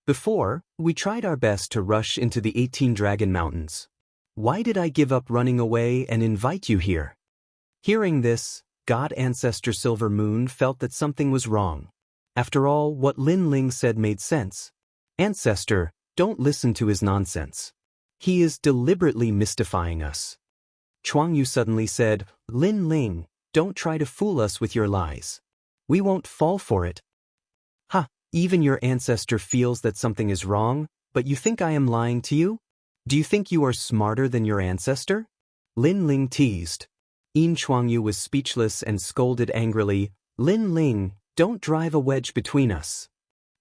"Before, we tried our best to rush into the 18 Dragon Mountains. Why did I give up running away and invite you here?" Hearing this, God Ancestor Silver Moon felt that something was wrong. After all, what Lin Ling said made sense. "Ancestor, don't listen to his nonsense. He is deliberately mystifying us." Chuangyu suddenly said, "Lin Ling, don't try to fool us with your lies. We won't fall for it." Even your ancestor feels that something is wrong, but you think I am lying to you? Do you think you are smarter than your ancestor?" Lin Ling teased. Yin Chuangyu was speechless and scolded angrily, "Lin Ling, don't drive a wedge between us."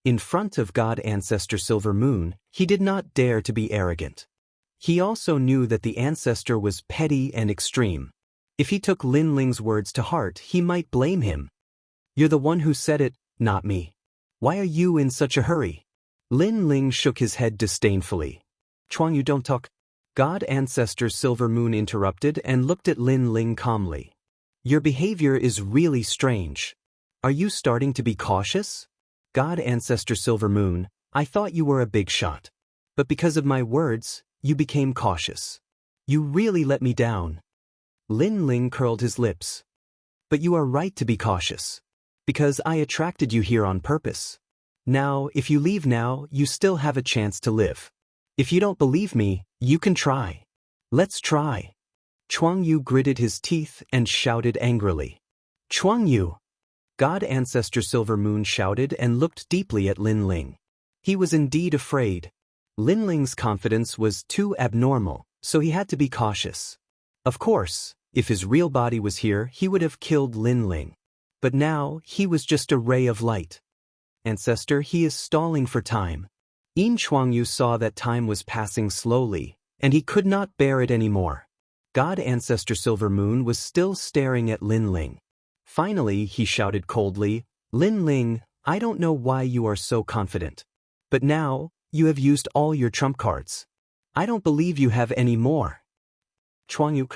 In front of God Ancestor Silver Moon, he did not dare to be arrogant. He also knew that the ancestor was petty and extreme. If he took Lin Ling's words to heart, he might blame him. "You're the one who said it, not me. Why are you in such a hurry?" Lin Ling shook his head disdainfully. "Chuangyu, don't talk." God Ancestor Silver Moon interrupted and looked at Lin Ling calmly. "Your behavior is really strange. Are you starting to be cautious?" God Ancestor Silver Moon, I thought you were a big shot. But because of my words, you became cautious. You really let me down." Lin Ling curled his lips. "But you are right to be cautious. Because I attracted you here on purpose. Now, if you leave now, you still have a chance to live. If you don't believe me, you can try. Let's try." Chuangyu gritted his teeth and shouted angrily. "Chuangyu!" God Ancestor Silver Moon shouted and looked deeply at Lin Ling. He was indeed afraid. Lin Ling's confidence was too abnormal, so he had to be cautious. Of course, if his real body was here, he would have killed Lin Ling. But now, he was just a ray of light. "Ancestor, he is stalling for time." Yin Chuangyu saw that time was passing slowly, and he could not bear it anymore. God Ancestor Silver Moon was still staring at Lin Ling. Finally, he shouted coldly, "Lin Ling, I don't know why you are so confident. But now, you have used all your trump cards. I don't believe you have any more." Chuangyu.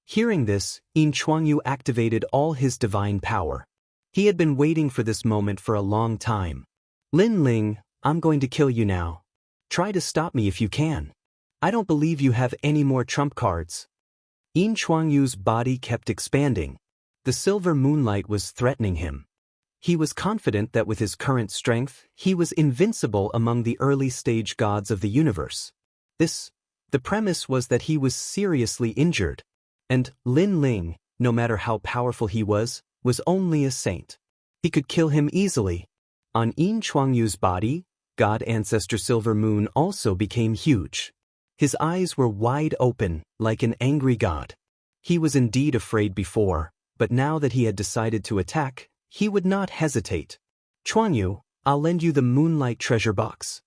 Hearing this, Yin Chuangyu activated all his divine power. He had been waiting for this moment for a long time. "Lin Ling, I'm going to kill you now. Try to stop me if you can. I don't believe you have any more trump cards." Yin Chuangyu's body kept expanding. The silver moonlight was threatening him. He was confident that with his current strength, he was invincible among the early-stage gods of the universe. The premise was that he was seriously injured. And Lin Ling, no matter how powerful he was only a saint. He could kill him easily. On Yin Chuangyu's body, God Ancestor Silver Moon also became huge. His eyes were wide open, like an angry god. He was indeed afraid before, but now that he had decided to attack, he would not hesitate. Chuangyu, I'll lend you the moonlight treasure box.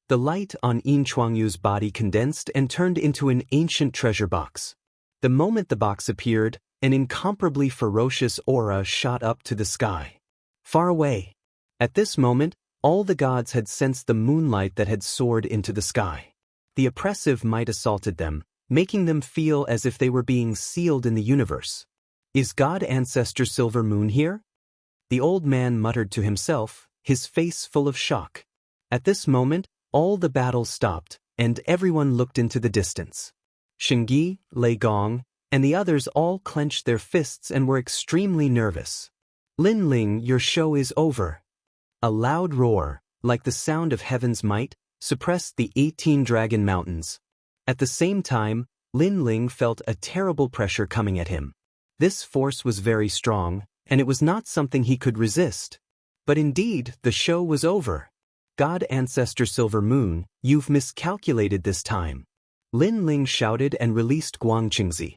The light on Yin Chuangyu's body condensed and turned into an ancient treasure box. The moment the box appeared, an incomparably ferocious aura shot up to the sky. Far away. At this moment, all the gods had sensed the moonlight that had soared into the sky. The oppressive might assaulted them, making them feel as if they were being sealed in the universe. Is God Ancestor Silver Moon here? The old man muttered to himself, his face full of shock. At this moment, all the battle stopped, and everyone looked into the distance. Shengyi, Lei Gong, and the others all clenched their fists and were extremely nervous. Lin Ling, your show is over. A loud roar, like the sound of heaven's might, suppressed the 18 dragon mountains. At the same time, Lin Ling felt a terrible pressure coming at him. This force was very strong, and it was not something he could resist. But indeed, the show was over. God Ancestor Silver Moon, you've miscalculated this time. Lin Ling shouted and released Guangqingzi.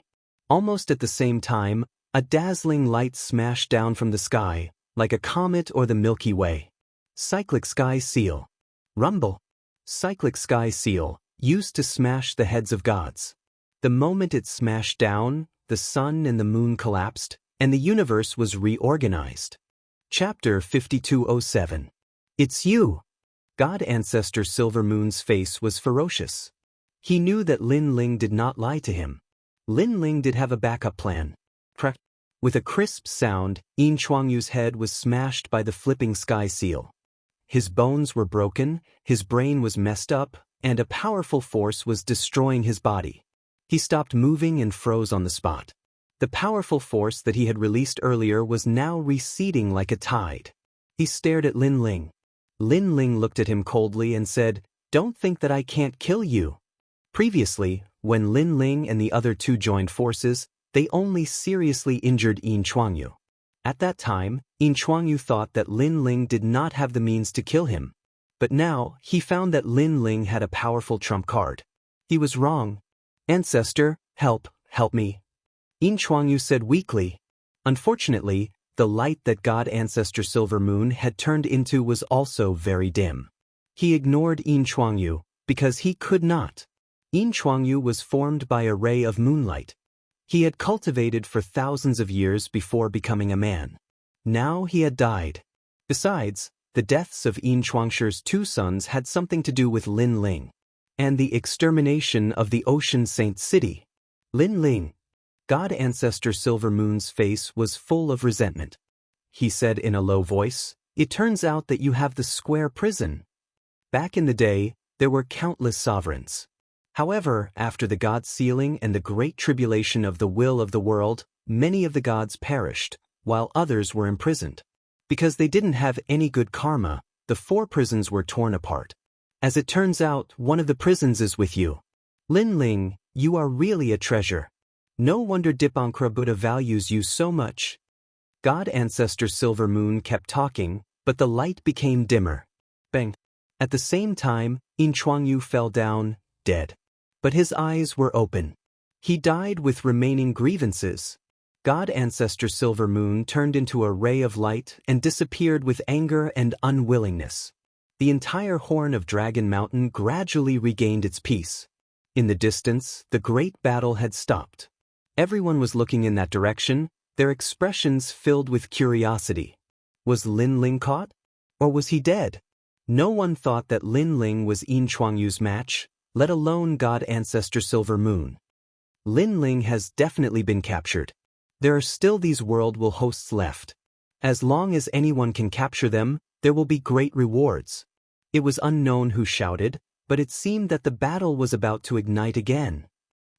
Almost at the same time, a dazzling light smashed down from the sky, like a comet or the Milky Way. Cyclic Sky Seal. Rumble. Cyclic Sky Seal, used to smash the heads of gods. The moment it smashed down, the sun and the moon collapsed, and the universe was reorganized. Chapter 5207. It's you! God Ancestor Silver Moon's face was ferocious. He knew that Lin Ling did not lie to him. Lin Ling did have a backup plan. With a crisp sound, Yin Chuangyu's head was smashed by the flipping sky seal. His bones were broken, his brain was messed up, and a powerful force was destroying his body. He stopped moving and froze on the spot. The powerful force that he had released earlier was now receding like a tide. He stared at Lin Ling. Lin Ling looked at him coldly and said, "Don't think that I can't kill you." Previously, when Lin Ling and the other two joined forces, they only seriously injured Yin Chuangyu. At that time, Yin Chuangyu thought that Lin Ling did not have the means to kill him. But now, he found that Lin Ling had a powerful trump card. He was wrong. "Ancestor, help me." Yin Chuangyu said weakly. Unfortunately, the light that God Ancestor Silver Moon had turned into was also very dim. He ignored Yin Chuangyu, because he could not. Yin Chuangyu was formed by a ray of moonlight. He had cultivated for thousands of years before becoming a man. Now he had died. Besides, the deaths of Yin Chuangshi's two sons had something to do with Lin Ling, and the extermination of the Ocean Saint City. Lin Ling. God Ancestor Silver Moon's face was full of resentment. He said in a low voice, "It turns out that you have the square prison." Back in the day, there were countless sovereigns. However, after the god sealing and the great tribulation of the will of the world, many of the gods perished, while others were imprisoned. Because they didn't have any good karma, the 4 prisons were torn apart. As it turns out, one of the prisons is with you. Lin Ling, you are really a treasure. No wonder Dipankra Buddha values you so much. God Ancestor Silver Moon kept talking, but the light became dimmer. Bang. At the same time, Yin Chuangyu fell down, dead. But his eyes were open. He died with remaining grievances. God Ancestor Silver Moon turned into a ray of light and disappeared with anger and unwillingness. The entire horn of Dragon Mountain gradually regained its peace. In the distance, the great battle had stopped. Everyone was looking in that direction, their expressions filled with curiosity. Was Lin Ling caught? Or was he dead? No one thought that Lin Ling was Yin Chuangyu's match, let alone God Ancestor Silver Moon. Lin Ling has definitely been captured. There are still these world will hosts left. As long as anyone can capture them, there will be great rewards. It was unknown who shouted, but it seemed that the battle was about to ignite again.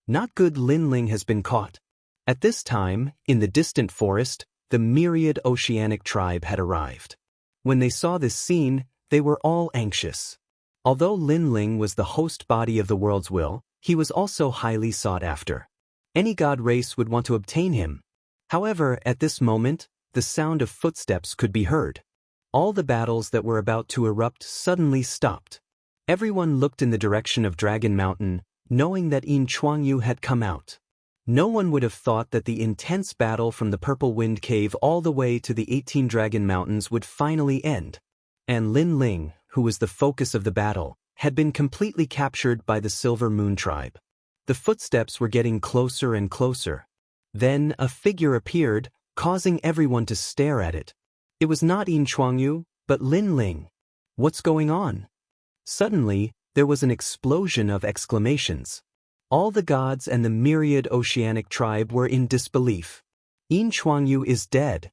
Not good, Lin Ling has been caught. At this time, in the distant forest, the myriad oceanic tribe had arrived. When they saw this scene, they were all anxious. Although Lin Ling was the host body of the world's will, he was also highly sought after. Any god race would want to obtain him. However, at this moment, the sound of footsteps could be heard. All the battles that were about to erupt suddenly stopped. Everyone looked in the direction of Dragon Mountain, knowing that Yin Chuangyu had come out. No one would have thought that the intense battle from the Purple Wind Cave all the way to the 18 Dragon Mountains would finally end. And Lin Ling, who was the focus of the battle, had been completely captured by the Silver Moon tribe. The footsteps were getting closer and closer. Then a figure appeared, causing everyone to stare at it. It was not Yin Chuangyu, but Lin Ling. What's going on? Suddenly, there was an explosion of exclamations. All the gods and the myriad oceanic tribe were in disbelief. Yin Chuangyu is dead.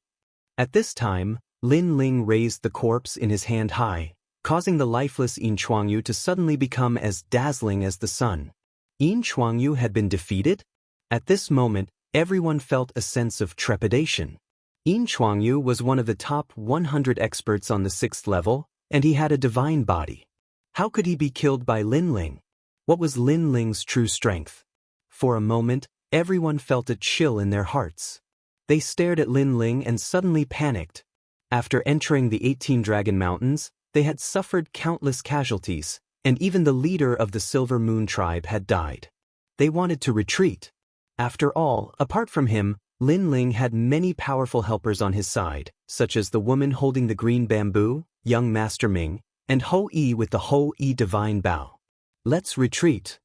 At this time, Lin Ling raised the corpse in his hand high, causing the lifeless Yin Chuangyu to suddenly become as dazzling as the sun. Yin Chuangyu had been defeated? At this moment, everyone felt a sense of trepidation. Yin Chuangyu was one of the top 100 experts on the 6th level, and he had a divine body. How could he be killed by Lin Ling? What was Lin Ling's true strength? For a moment, everyone felt a chill in their hearts. They stared at Lin Ling and suddenly panicked. After entering the 18 Dragon Mountains, they had suffered countless casualties, and even the leader of the Silver Moon tribe had died. They wanted to retreat. After all, apart from him, Lin Ling had many powerful helpers on his side, such as the woman holding the green bamboo, young Master Ming, and Ho Yi with the Ho Yi divine bow. Let's retreat.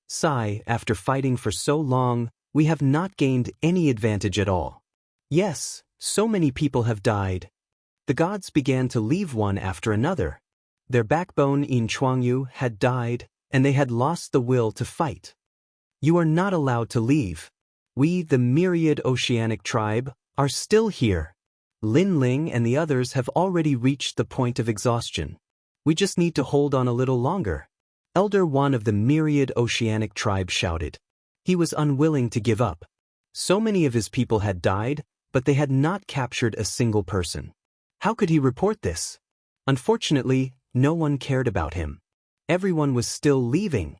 Sigh, after fighting for so long, we have not gained any advantage at all. Yes, so many people have died. The gods began to leave one after another. Their backbone Yin Chuangyu had died, and they had lost the will to fight. You are not allowed to leave. We, the myriad oceanic tribe, are still here. Lin Ling and the others have already reached the point of exhaustion. We just need to hold on a little longer. Elder One of the myriad oceanic tribe shouted. He was unwilling to give up. So many of his people had died, but they had not captured a single person. How could he report this? Unfortunately, no one cared about him. Everyone was still leaving.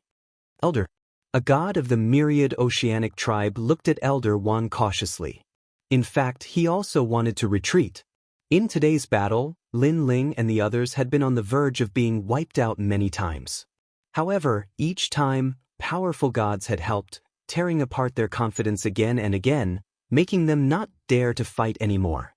Elder, a god of the myriad oceanic tribe, looked at Elder One cautiously. In fact, he also wanted to retreat. In today's battle, Lin Ling and the others had been on the verge of being wiped out many times. However, each time, powerful gods had helped, tearing apart their confidence again and again, making them not dare to fight anymore.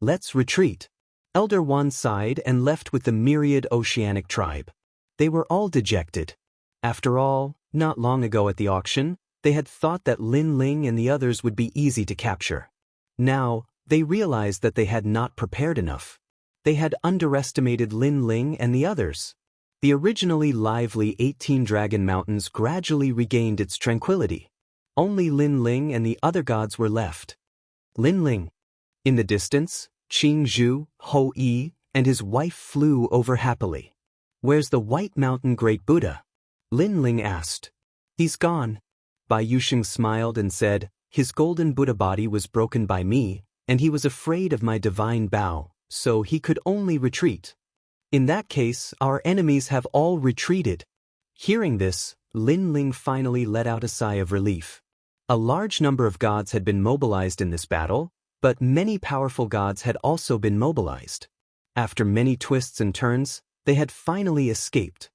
Let's retreat. Elder One sighed and left with the myriad oceanic tribe. They were all dejected. After all, not long ago at the auction, they had thought that Lin Ling and the others would be easy to capture. Now, they realized that they had not prepared enough. They had underestimated Lin Ling and the others. The originally lively 18 Dragon Mountains gradually regained its tranquility. Only Lin Ling and the other gods were left. Lin Ling. In the distance, Qing Zhu, Ho Yi, and his wife flew over happily. Where's the White Mountain Great Buddha? Lin Ling asked. He's gone. Bai Yusheng smiled and said, his golden Buddha body was broken by me, and he was afraid of my divine bow, so he could only retreat. In that case, our enemies have all retreated. Hearing this, Lin Ling finally let out a sigh of relief. A large number of gods had been mobilized in this battle, but many powerful gods had also been mobilized. After many twists and turns, they had finally escaped.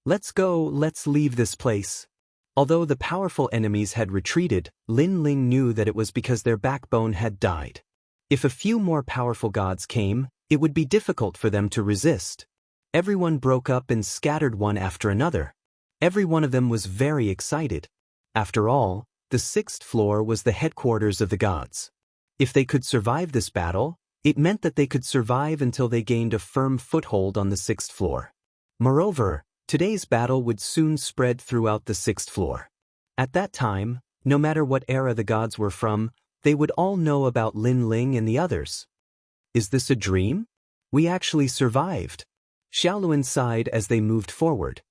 Let's go, let's leave this place. Although the powerful enemies had retreated, Lin Ling knew that it was because their backbone had died. If a few more powerful gods came, it would be difficult for them to resist. Everyone broke up and scattered one after another. Every one of them was very excited. After all, the 6th floor was the headquarters of the gods. If they could survive this battle, it meant that they could survive until they gained a firm foothold on the 6th floor. Moreover, today's battle would soon spread throughout the 6th floor. At that time, no matter what era the gods were from, they would all know about Lin Ling and the others. Is this a dream? We actually survived. Xiaoluan sighed as they moved forward.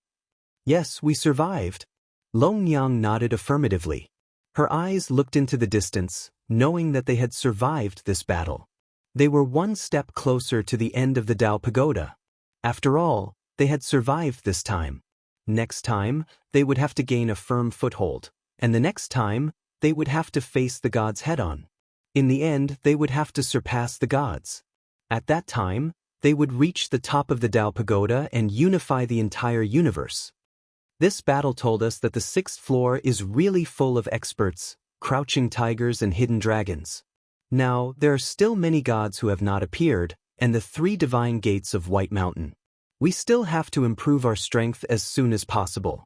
Yes, we survived. Long Yang nodded affirmatively. Her eyes looked into the distance, knowing that they had survived this battle. They were one step closer to the end of the Dao Pagoda. After all, they had survived this time. Next time, they would have to gain a firm foothold, and the next time, they would have to face the gods head-on. In the end, they would have to surpass the gods. At that time, they would reach the top of the Tao Pagoda and unify the entire universe. This battle told us that the 6th floor is really full of experts, crouching tigers and hidden dragons. Now, there are still many gods who have not appeared, and the 3 divine gates of White Mountain. We still have to improve our strength as soon as possible.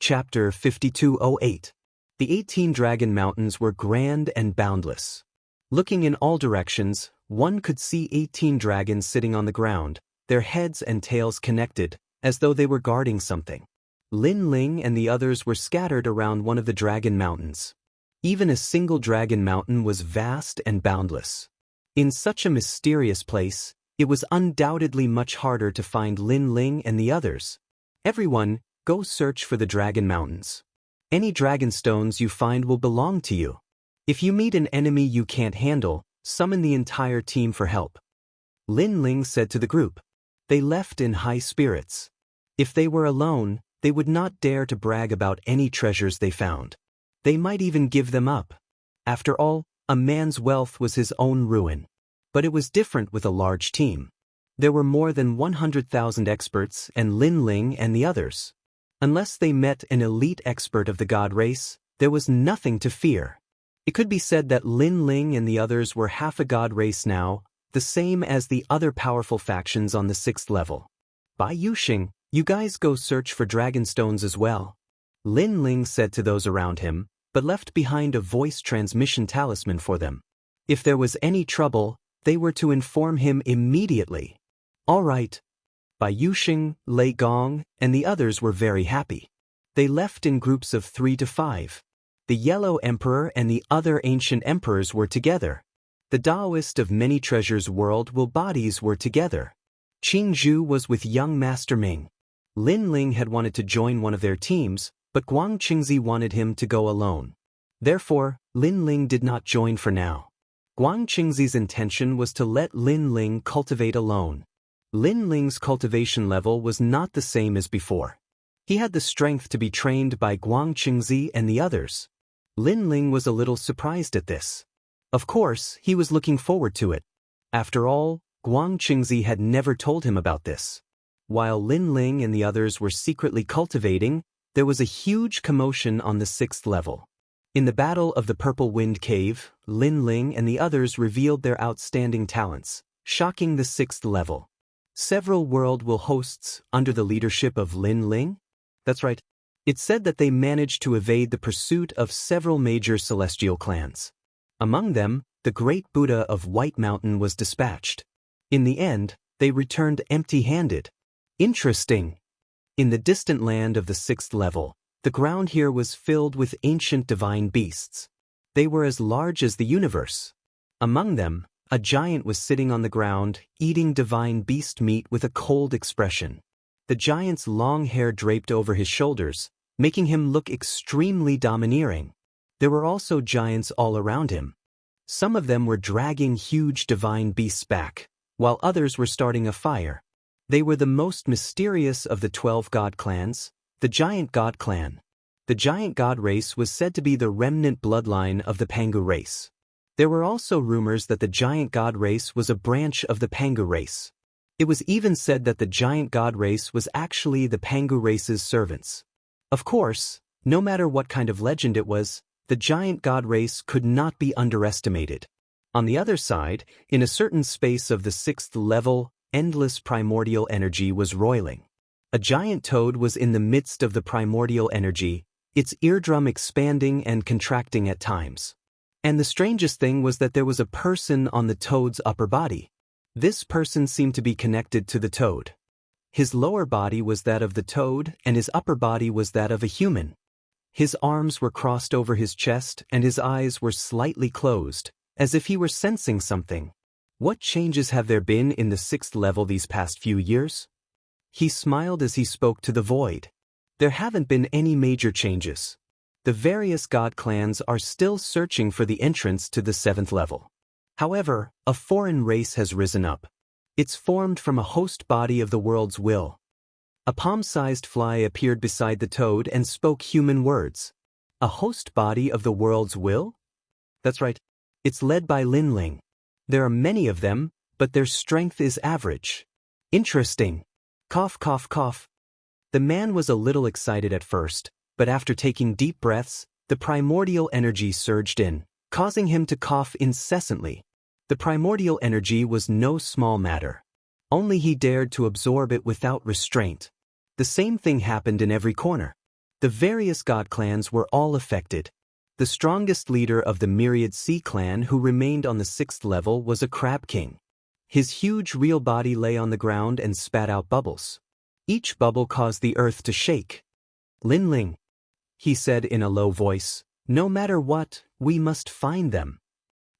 Chapter 5208. The 18 Dragon Mountains were grand and boundless. Looking in all directions, one could see 18 dragons sitting on the ground, their heads and tails connected, as though they were guarding something. Lin Ling and the others were scattered around one of the Dragon Mountains. Even a single Dragon Mountain was vast and boundless. In such a mysterious place, it was undoubtedly much harder to find Lin Ling and the others. Everyone, go search for the Dragon Mountains. Any dragon stones you find will belong to you. If you meet an enemy you can't handle, summon the entire team for help. Lin Ling said to the group. They left in high spirits. If they were alone, they would not dare to brag about any treasures they found. They might even give them up. After all, a man's wealth was his own ruin. But it was different with a large team. There were more than 100,000 experts and Lin Ling and the others. Unless they met an elite expert of the god race, there was nothing to fear. It could be said that Lin Ling and the others were half a god race now, the same as the other powerful factions on the 6th level. Bai Yuxing, you guys go search for dragon stones as well. Lin Ling said to those around him, but left behind a voice transmission talisman for them. If there was any trouble, they were to inform him immediately. All right. Bai Yuxing, Lei Gong, and the others were very happy. They left in groups of 3 to 5. The Yellow Emperor and the other ancient emperors were together. The Taoist of Many Treasures World Will Bodies were together. Qing Zhu was with young Master Ming. Lin Ling had wanted to join one of their teams, but Guang Qingzi wanted him to go alone. Therefore, Lin Ling did not join for now. Guang Qingzi's intention was to let Lin Ling cultivate alone. Lin Ling's cultivation level was not the same as before. He had the strength to be trained by Guang Qingzi and the others. Lin Ling was a little surprised at this. Of course, he was looking forward to it. After all, Guang Qingzi had never told him about this. While Lin Ling and the others were secretly cultivating, there was a huge commotion on the 6th level. In the Battle of the Purple Wind Cave, Lin Ling and the others revealed their outstanding talents, shocking the 6th level. Several world will hosts under the leadership of Lin Ling? That's right. It said that they managed to evade the pursuit of several major celestial clans. Among them, the great Buddha of White Mountain was dispatched. In the end, they returned empty-handed. Interesting. In the distant land of the 6th level, the ground here was filled with ancient divine beasts. They were as large as the universe. Among them, a giant was sitting on the ground, eating divine beast meat with a cold expression. The giant's long hair draped over his shoulders, making him look extremely domineering. There were also giants all around him. Some of them were dragging huge divine beasts back, while others were starting a fire. They were the most mysterious of the 12 god clans, the Giant God Clan. The Giant God race was said to be the remnant bloodline of the Pangu race. There were also rumors that the Giant God race was a branch of the Pangu race. It was even said that the Giant God race was actually the Pangu race's servants. Of course, no matter what kind of legend it was, the Giant God race could not be underestimated. On the other side, in a certain space of the 6th level, endless primordial energy was roiling. A giant toad was in the midst of the primordial energy, its eardrum expanding and contracting at times. And the strangest thing was that there was a person on the toad's upper body. This person seemed to be connected to the toad. His lower body was that of the toad, and his upper body was that of a human. His arms were crossed over his chest, and his eyes were slightly closed, as if he were sensing something. What changes have there been in the 6th level these past few years? He smiled as he spoke to the void. There haven't been any major changes. The various god clans are still searching for the entrance to the 7th level. However, a foreign race has risen up. It's formed from a host body of the world's will. A palm-sized fly appeared beside the toad and spoke human words. A host body of the world's will? That's right. It's led by Linling. There are many of them, but their strength is average. Interesting. Cough, cough, cough. The man was a little excited at first, but after taking deep breaths, the primordial energy surged in, causing him to cough incessantly. The primordial energy was no small matter. Only he dared to absorb it without restraint. The same thing happened in every corner. The various god clans were all affected. The strongest leader of the myriad sea clan who remained on the 6th level was a crab king. His huge real body lay on the ground and spat out bubbles. Each bubble caused the earth to shake. Linling, he said in a low voice, no matter what, we must find them.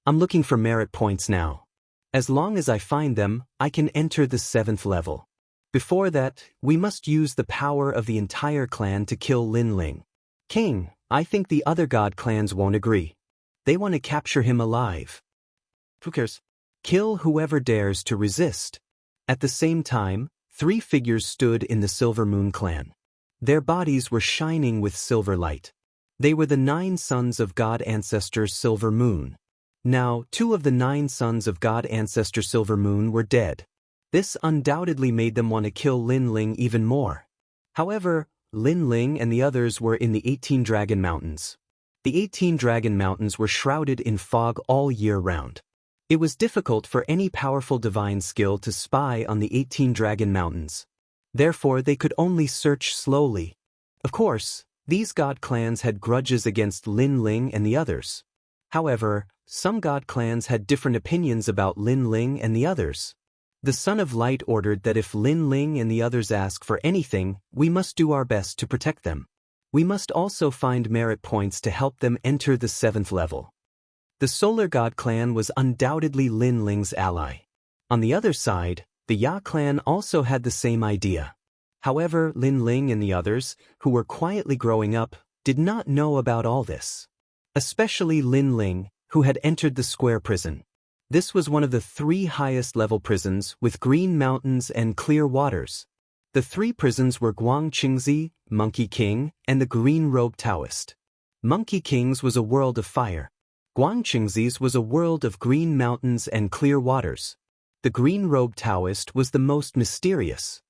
I'm looking for merit points now. As long as I find them, I can enter the 7th level. Before that, we must use the power of the entire clan to kill Linling. King, I think the other god clans won't agree. They want to capture him alive. Who cares? Kill whoever dares to resist. At the same time, 3 figures stood in the Silver Moon clan. Their bodies were shining with silver light. They were the 9 sons of God Ancestor Silver Moon. Now, 2 of the 9 sons of God Ancestor Silver Moon were dead. This undoubtedly made them want to kill Linling even more. However, Linling and the others were in the 18 Dragon Mountains. The 18 Dragon Mountains were shrouded in fog all year round. It was difficult for any powerful divine skill to spy on the 18 Dragon Mountains. Therefore, they could only search slowly. Of course, these god clans had grudges against Linling and the others. However, some god clans had different opinions about Linling and the others. The Son of Light ordered that if Linling and the others ask for anything, we must do our best to protect them. We must also find merit points to help them enter the 7th level. The Solar God clan was undoubtedly Linling's ally. On the other side, the Ya clan also had the same idea. However, Linling and the others, who were quietly growing up, did not know about all this. Especially Linling, who had entered the square prison. This was one of the 3 highest level prisons with green mountains and clear waters. The 3 prisons were Guangqingzi, Monkey King, and the Green Robe Taoist. Monkey King's was a world of fire. Guangqingzi's was a world of green mountains and clear waters. The Green Robe Taoist was the most mysterious.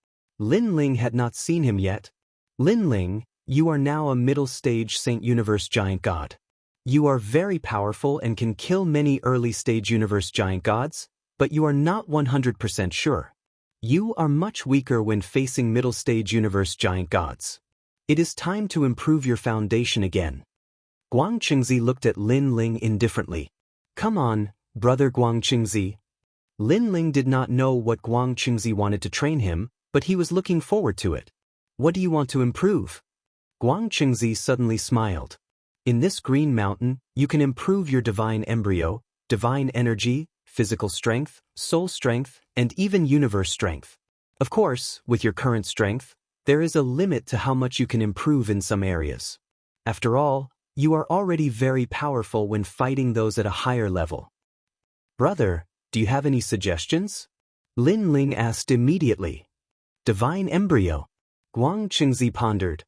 Linling had not seen him yet. Linling, you are now a middle-stage Saint Universe Giant God. You are very powerful and can kill many early-stage Universe Giant Gods, but you are not 100% sure. You are much weaker when facing middle-stage Universe Giant Gods. It is time to improve your foundation again. Guangqingzi looked at Linling indifferently. Come on, brother Guangqingzi. Linling did not know what Guangqingzi wanted to train him, but he was looking forward to it. What do you want to improve? Guangqingzi suddenly smiled. In this green mountain, you can improve your divine embryo, divine energy, physical strength, soul strength, and even universe strength. Of course, with your current strength, there is a limit to how much you can improve in some areas. After all, you are already very powerful when fighting those at a higher level. Brother, do you have any suggestions? Linling asked immediately. Divine embryo. Guangqingzi pondered.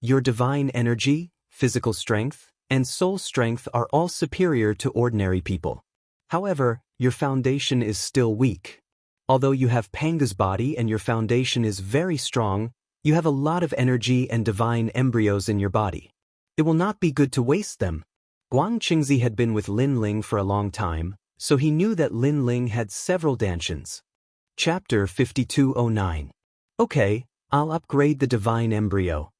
Your divine energy, physical strength, and soul strength are all superior to ordinary people. However, your foundation is still weak. Although you have Panga's body and your foundation is very strong, you have a lot of energy and divine embryos in your body. It will not be good to waste them. Guangqingzi had been with Linling for a long time, so he knew that Linling had several dantians. Chapter 5209. Okay, I'll upgrade the divine embryo.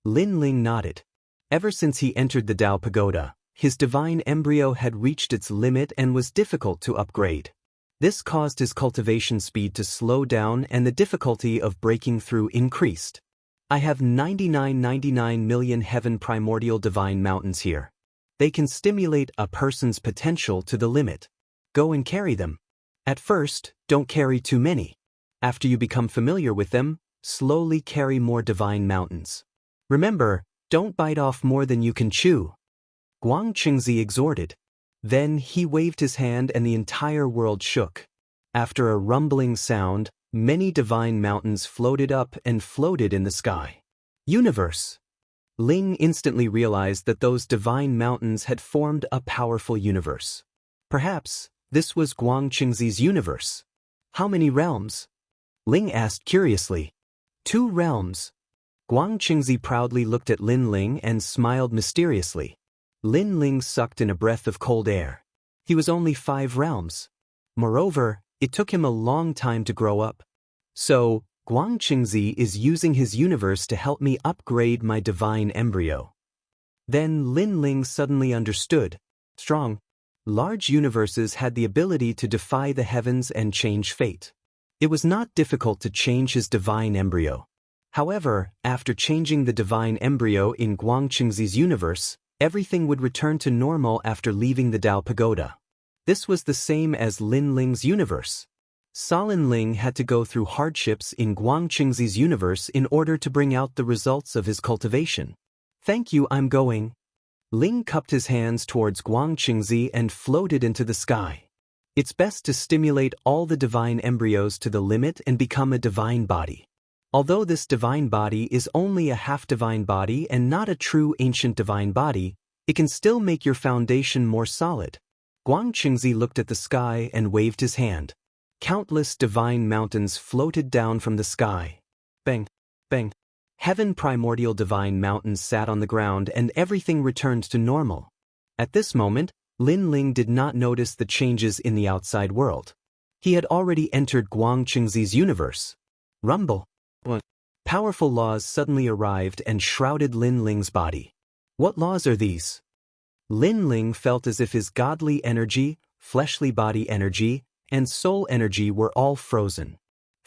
Linling nodded. Ever since he entered the Dao Pagoda, his divine embryo had reached its limit and was difficult to upgrade. This caused his cultivation speed to slow down and the difficulty of breaking through increased. I have 99 million heaven primordial divine mountains here. They can stimulate a person's potential to the limit. Go and carry them. At first, don't carry too many. After you become familiar with them, slowly carry more divine mountains. Remember, don't bite off more than you can chew. Guangqingzi exhorted. Then he waved his hand and the entire world shook. After a rumbling sound, Many divine mountains floated up and floated in the sky. Universe. Ling instantly realized that those divine mountains had formed a powerful universe. Perhaps this was Guangqingzi's universe. How many realms? Ling asked curiously. 2 realms. Guangqingzi proudly looked at Lin Ling and smiled mysteriously. Lin Ling sucked in a breath of cold air. He was only 5 realms. Moreover, it took him a long time to grow up. So, Guangqingzi is using his universe to help me upgrade my divine embryo. Then Lin Ling suddenly understood. Strong, large universes had the ability to defy the heavens and change fate. It was not difficult to change his divine embryo. However, after changing the divine embryo in Guangqingzi's universe, everything would return to normal after leaving the Dao Pagoda. This was the same as Lin Ling's universe. Lin Ling had to go through hardships in Guangqingzi's universe in order to bring out the results of his cultivation. Thank you, I'm going. Ling cupped his hands towards Guangqingzi and floated into the sky. It's best to stimulate all the divine embryos to the limit and become a divine body. Although this divine body is only a half-divine body and not a true ancient divine body, it can still make your foundation more solid. Guangqingzi looked at the sky and waved his hand. Countless divine mountains floated down from the sky. Bang, bang. Heaven primordial divine mountains sat on the ground and everything returned to normal. At this moment, Lin Ling did not notice the changes in the outside world. He had already entered Guangqingzi's universe. Rumble. Powerful laws suddenly arrived and shrouded Lin Ling's body. What laws are these? Lin Ling felt as if his godly energy, fleshly body energy, and soul energy were all frozen.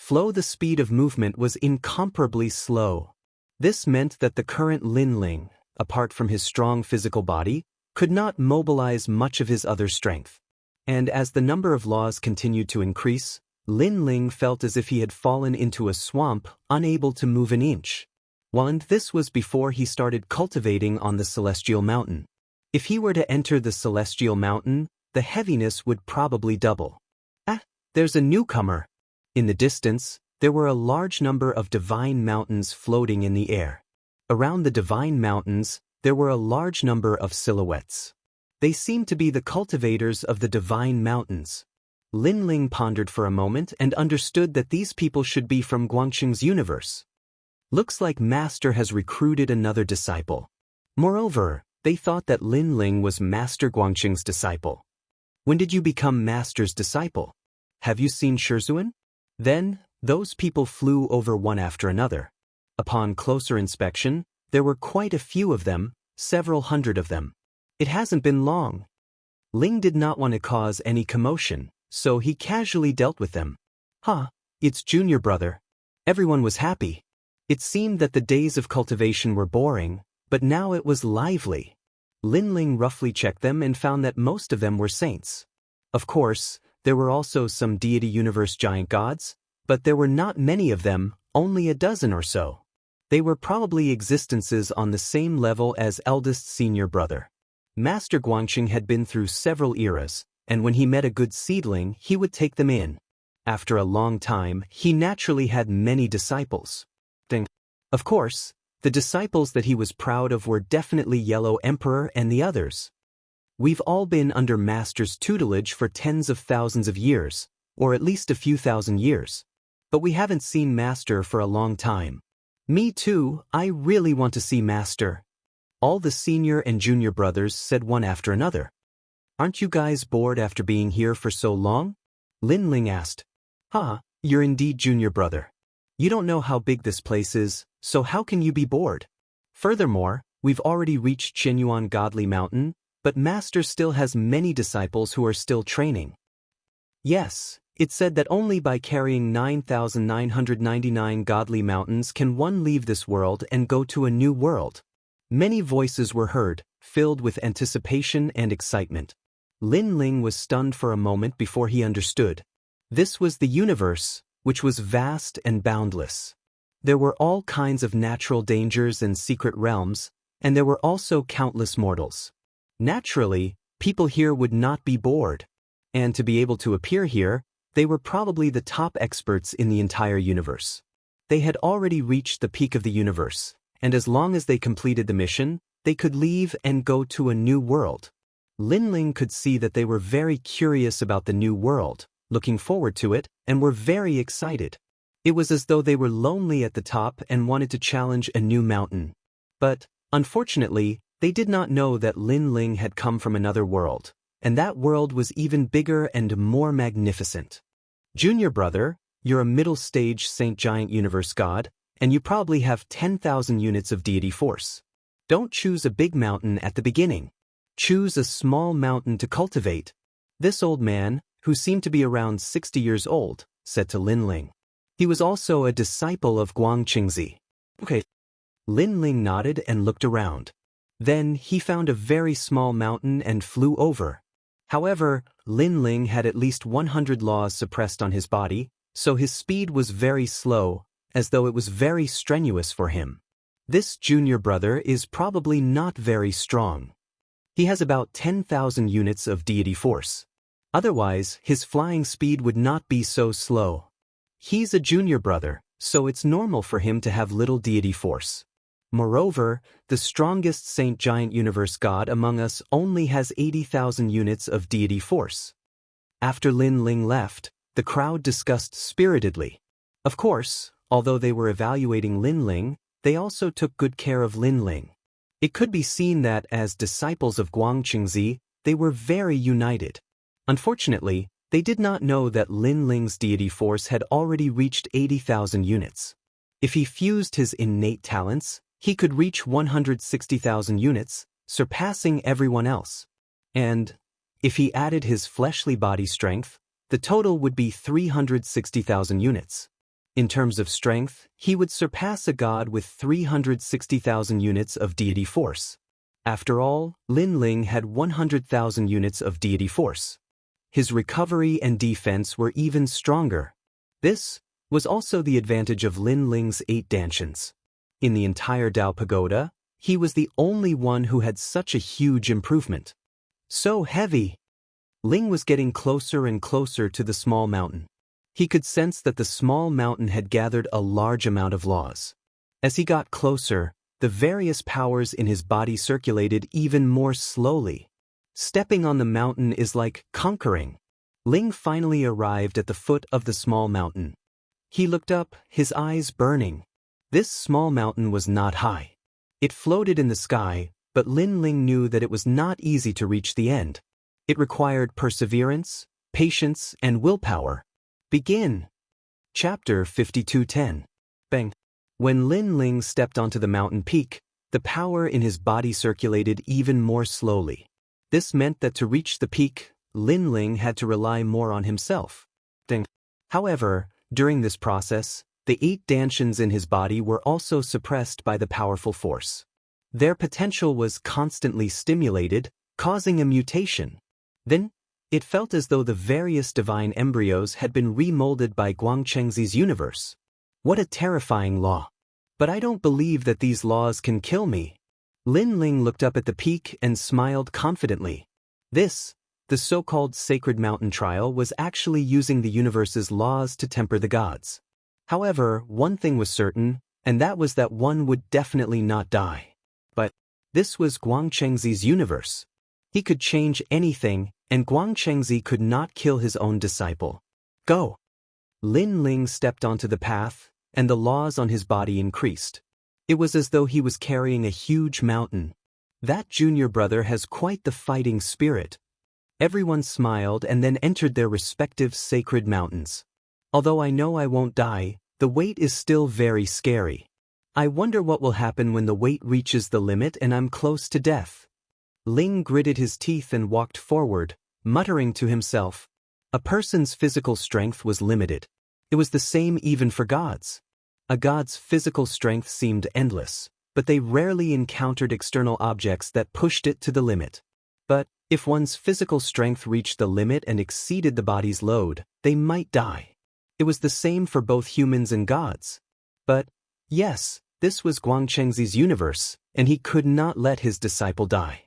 The speed of movement was incomparably slow. This meant that the current Lin Ling, apart from his strong physical body, could not mobilize much of his other strength. And as the number of laws continued to increase, Lin Ling felt as if he had fallen into a swamp, unable to move an inch. And this was before he started cultivating on the Celestial Mountain. If he were to enter the Celestial Mountain, the heaviness would probably double. There's a newcomer. In the distance, there were a large number of divine mountains floating in the air. Around the divine mountains, there were a large number of silhouettes. They seemed to be the cultivators of the divine mountains. Lin Ling pondered for a moment and understood that these people should be from Guangqing's universe. Looks like Master has recruited another disciple. Moreover, they thought that Lin Ling was Master Guangqing's disciple. When did you become Master's disciple? Have you seen Shizhuan? Then, those people flew over one after another. Upon closer inspection, there were quite a few of them, several hundred of them. It hasn't been long. Ling did not want to cause any commotion, so he casually dealt with them. It's junior brother. Everyone was happy. It seemed that the days of cultivation were boring, but now it was lively. Lin Ling roughly checked them and found that most of them were saints. Of course, there were also some deity universe giant gods, but there were not many of them, only a dozen or so. They were probably existences on the same level as eldest senior brother. Master Guangqing had been through several eras, and when he met a good seedling, he would take them in. After a long time, he naturally had many disciples. Of course, the disciples that he was proud of were definitely Yellow Emperor and the others. We've all been under Master's tutelage for tens of thousands of years, or at least a few thousand years. But we haven't seen Master for a long time. Me too, I really want to see Master. All the senior and junior brothers said one after another. Aren't you guys bored after being here for so long? Lin Ling asked. You're indeed junior brother. You don't know how big this place is, so how can you be bored? Furthermore, we've already reached Qinyuan Godly Mountain, but Master still has many disciples who are still training. Yes, it said that only by carrying 9,999 godly mountains can one leave this world and go to a new world. Many voices were heard, filled with anticipation and excitement. Lin Ling was stunned for a moment before he understood. This was the universe, which was vast and boundless. There were all kinds of natural dangers and secret realms, and there were also countless mortals. Naturally, people here would not be bored. And to be able to appear here, They were probably the top experts in the entire universe. They had already reached the peak of the universe, and as long as they completed the mission, they could leave and go to a new world. Lin Ling could see that they were very curious about the new world, looking forward to it, and were very excited. It was as though they were lonely at the top and wanted to challenge a new mountain. But, unfortunately, they did not know that Lin Ling had come from another world, and that world was even bigger and more magnificent. Junior brother, you're a middle-stage Saint Giant Universe God, and you probably have 10,000 units of deity force. Don't choose a big mountain at the beginning. Choose a small mountain to cultivate. This old man, who seemed to be around 60 years old, said to Lin Ling. He was also a disciple of Xianxia. Okay. Lin Ling nodded and looked around. Then he found a very small mountain and flew over. However, Lin Ling had at least 100 laws suppressed on his body, so his speed was very slow, as though it was very strenuous for him. This junior brother is probably not very strong. He has about 10,000 units of deity force. Otherwise, his flying speed would not be so slow. He's a junior brother, so it's normal for him to have little deity force. Moreover, the strongest Saint Giant Universe God among us only has 80,000 units of deity force. After Lin Ling left, the crowd discussed spiritedly. Of course, although they were evaluating Lin Ling, they also took good care of Lin Ling. It could be seen that as disciples of Xianxia, they were very united. Unfortunately, they did not know that Lin Ling's deity force had already reached 80,000 units. If he fused his innate talents, he could reach 160,000 units, surpassing everyone else. And, if he added his fleshly body strength, the total would be 360,000 units. In terms of strength, he would surpass a god with 360,000 units of deity force. After all, Lin Ling had 100,000 units of deity force. His recovery and defense were even stronger. This was also the advantage of Lin Ling's 8 dantians. In the entire Dao Pagoda, he was the only one who had such a huge improvement. So heavy! Ling was getting closer and closer to the small mountain. He could sense that the small mountain had gathered a large amount of laws. As he got closer, the various powers in his body circulated even more slowly. Stepping on the mountain is like conquering. Ling finally arrived at the foot of the small mountain. He looked up, his eyes burning. This small mountain was not high. It floated in the sky, but Lin Ling knew that it was not easy to reach the end. It required perseverance, patience, and willpower. Begin. Chapter 52:10. Bang. When Lin Ling stepped onto the mountain peak, the power in his body circulated even more slowly. This meant that to reach the peak, Lin Ling had to rely more on himself. Ding. However, during this process, the 8 dantians in his body were also suppressed by the powerful force. Their potential was constantly stimulated, causing a mutation. Then, it felt as though the various divine embryos had been remolded by Xianxia's universe. What a terrifying law. But I don't believe that these laws can kill me. Lin Ling looked up at the peak and smiled confidently. This, the so-called sacred mountain trial, was actually using the universe's laws to temper the gods. However, one thing was certain, and that was that one would definitely not die. But this was Xianxia's universe. He could change anything, and Xianxia could not kill his own disciple. Go! Lin Ling stepped onto the path, and the laws on his body increased. It was as though he was carrying a huge mountain. That junior brother has quite the fighting spirit. Everyone smiled and then entered their respective sacred mountains. Although I know I won't die, the wait is still very scary. I wonder what will happen when the wait reaches the limit and I'm close to death. Ling gritted his teeth and walked forward, muttering to himself. A person's physical strength was limited. It was the same even for gods. A god's physical strength seemed endless, but they rarely encountered external objects that pushed it to the limit. But if one's physical strength reached the limit and exceeded the body's load, they might die. It was the same for both humans and gods. But, yes, this was Xianxia's universe, and he could not let his disciple die.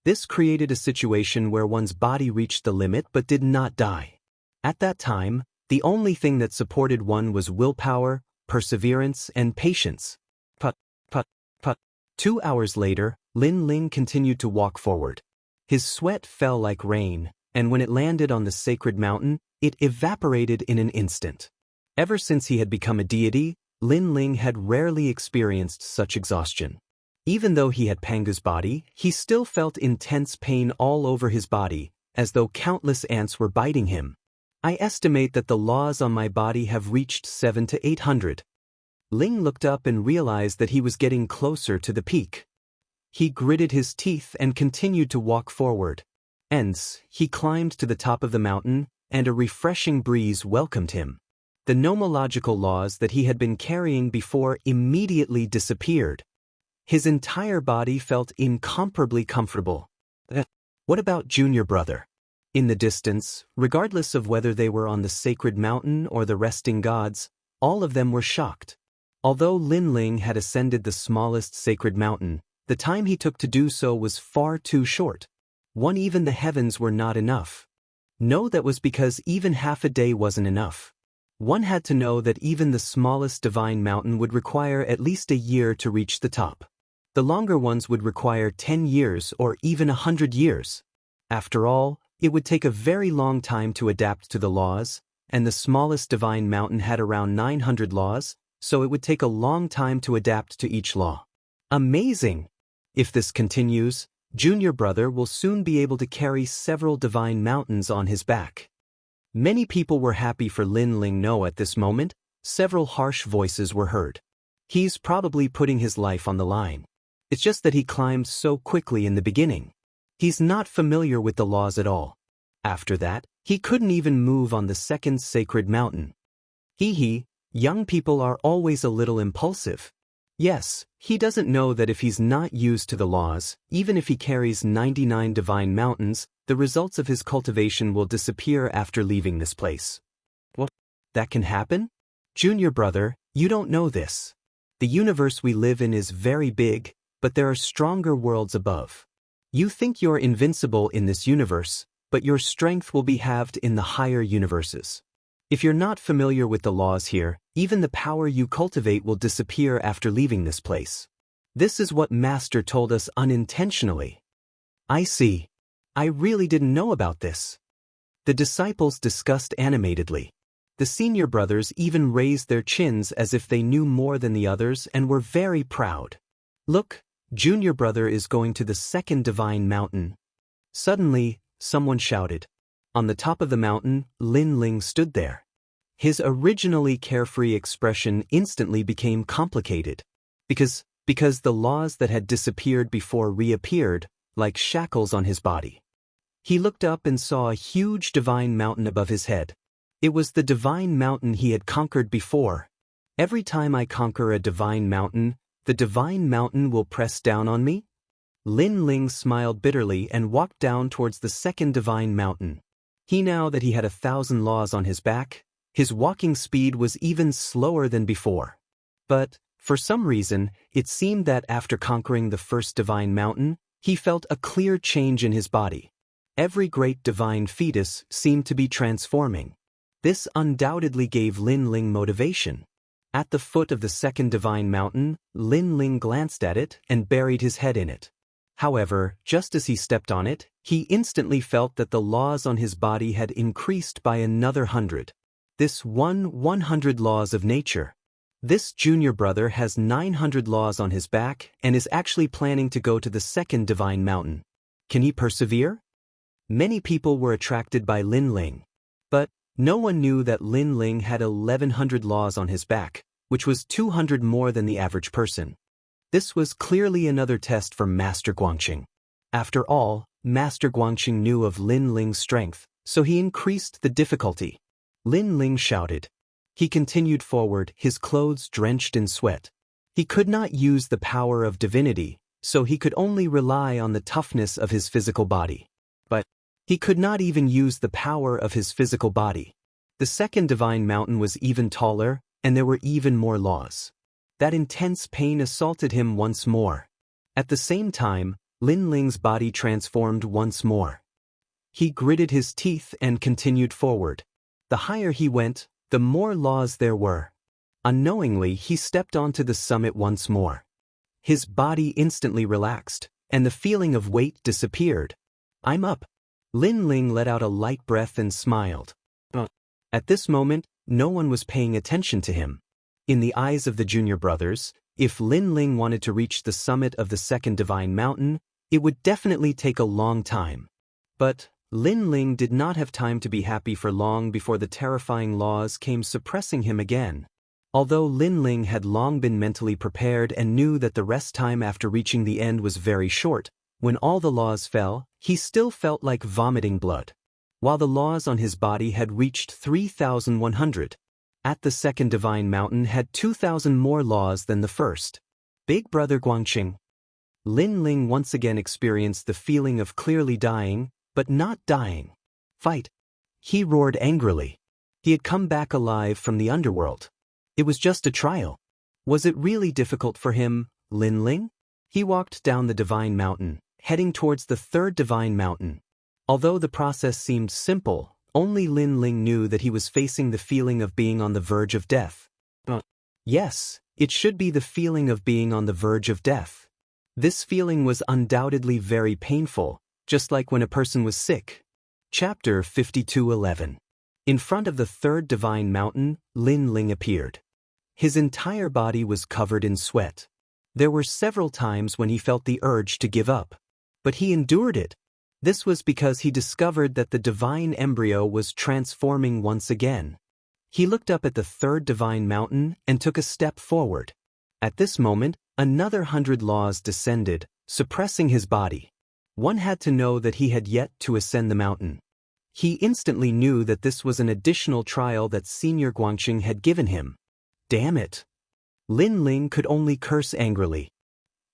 This created a situation where one's body reached the limit but did not die. At that time, The only thing that supported one was willpower, perseverance, and patience. Put, put, put. 2 hours later, Lin Ling continued to walk forward. His sweat fell like rain, and when it landed on the sacred mountain, it evaporated in an instant. Ever since he had become a deity, Lin Ling had rarely experienced such exhaustion. Even though he had Pangu's body, he still felt intense pain all over his body, as though countless ants were biting him. I estimate that the laws on my body have reached 700 to 800. Ling looked up and realized that he was getting closer to the peak. He gritted his teeth and continued to walk forward. Hence, he climbed to the top of the mountain, and a refreshing breeze welcomed him. The nomological laws that he had been carrying before immediately disappeared. His entire body felt incomparably comfortable. What about Junior Brother? In the distance, regardless of whether they were on the sacred mountain or the resting gods, all of them were shocked. Although Lin Ling had ascended the smallest sacred mountain, the time he took to do so was far too short. Even the heavens were not enough. No, that was because even half a day wasn't enough. One had to know that even the smallest divine mountain would require at least a year to reach the top. The longer ones would require 10 years or even 100 years. After all, it would take a very long time to adapt to the laws, and the smallest divine mountain had around 900 laws, so it would take a long time to adapt to each law. Amazing! If this continues, Junior Brother will soon be able to carry several divine mountains on his back. Many people were happy for Lin Ling. No, at this moment, several harsh voices were heard. He's probably putting his life on the line. It's just that he climbed so quickly in the beginning. He's not familiar with the laws at all. After that, he couldn't even move on the second sacred mountain. Young people are always a little impulsive. Yes, he doesn't know that if he's not used to the laws, even if he carries 99 divine mountains, the results of his cultivation will disappear after leaving this place. What? That can happen? Junior Brother, you don't know this. The universe we live in is very big, but there are stronger worlds above. You think you're invincible in this universe, but your strength will be halved in the higher universes. If you're not familiar with the laws here, even the power you cultivate will disappear after leaving this place. This is what Master told us unintentionally. I see. I really didn't know about this. The disciples discussed animatedly. The senior brothers even raised their chins as if they knew more than the others and were very proud. Look, Junior Brother is going to the second divine mountain. Suddenly, someone shouted. On the top of the mountain, Lin Ling stood there. His originally carefree expression instantly became complicated. Because the laws that had disappeared before reappeared, like shackles on his body. He looked up and saw a huge divine mountain above his head. It was the divine mountain he had conquered before. Every time I conquer a divine mountain, the divine mountain will press down on me? Lin Ling smiled bitterly and walked down towards the second divine mountain. Now that he had 1,000 laws on his back, his walking speed was even slower than before. But, for some reason, it seemed that after conquering the first divine mountain, he felt a clear change in his body. Every great divine fetus seemed to be transforming. This undoubtedly gave Lin Ling motivation. At the foot of the second divine mountain, Lin Ling glanced at it and buried his head in it. However, just as he stepped on it, he instantly felt that the laws on his body had increased by another 100. This 100 laws of nature. This Junior Brother has 900 laws on his back and is actually planning to go to the second divine mountain. Can he persevere? Many people were attracted by Lin Ling. But no one knew that Lin Ling had 1,100 laws on his back, which was 200 more than the average person. This was clearly another test for Master Guangqing. After all, Master Guangqing knew of Lin Ling's strength, so he increased the difficulty. Lin Ling shouted. He continued forward, his clothes drenched in sweat. He could not use the power of divinity, so he could only rely on the toughness of his physical body. But he could not even use the power of his physical body. The second divine mountain was even taller, and there were even more laws. That intense pain assaulted him once more. At the same time, Lin Ling's body transformed once more. He gritted his teeth and continued forward. The higher he went, the more laws there were. Unknowingly, he stepped onto the summit once more. His body instantly relaxed, and the feeling of weight disappeared. "I'm up." Lin Ling let out a light breath and smiled. At this moment, no one was paying attention to him. In the eyes of the junior brothers, if Lin Ling wanted to reach the summit of the second divine mountain, it would definitely take a long time. But Lin Ling did not have time to be happy for long before the terrifying laws came suppressing him again. Although Lin Ling had long been mentally prepared and knew that the rest time after reaching the end was very short, when all the laws fell, he still felt like vomiting blood. While the laws on his body had reached 3,100, at the second divine mountain had 2,000 more laws than the first. Big brother Guangqing. Lin Ling once again experienced the feeling of clearly dying, but not dying. "Fight!" He roared angrily. He had come back alive from the underworld. It was just a trial. Was it really difficult for him, Lin Ling? He walked down the divine mountain, heading towards the third divine mountain. Although the process seemed simple, only Lin Ling knew that he was facing the feeling of being on the verge of death. Yes, it should be the feeling of being on the verge of death. This feeling was undoubtedly very painful, just like when a person was sick. Chapter 52:11. In front of the third divine mountain, Lin Ling appeared. His entire body was covered in sweat. There were several times when he felt the urge to give up. But he endured it. This was because he discovered that the divine embryo was transforming once again. He looked up at the third divine mountain and took a step forward. At this moment, another 100 laws descended, suppressing his body. One had to know that he had yet to ascend the mountain. He instantly knew that this was an additional trial that Senior Guangqing had given him. Damn it! Lin Ling could only curse angrily.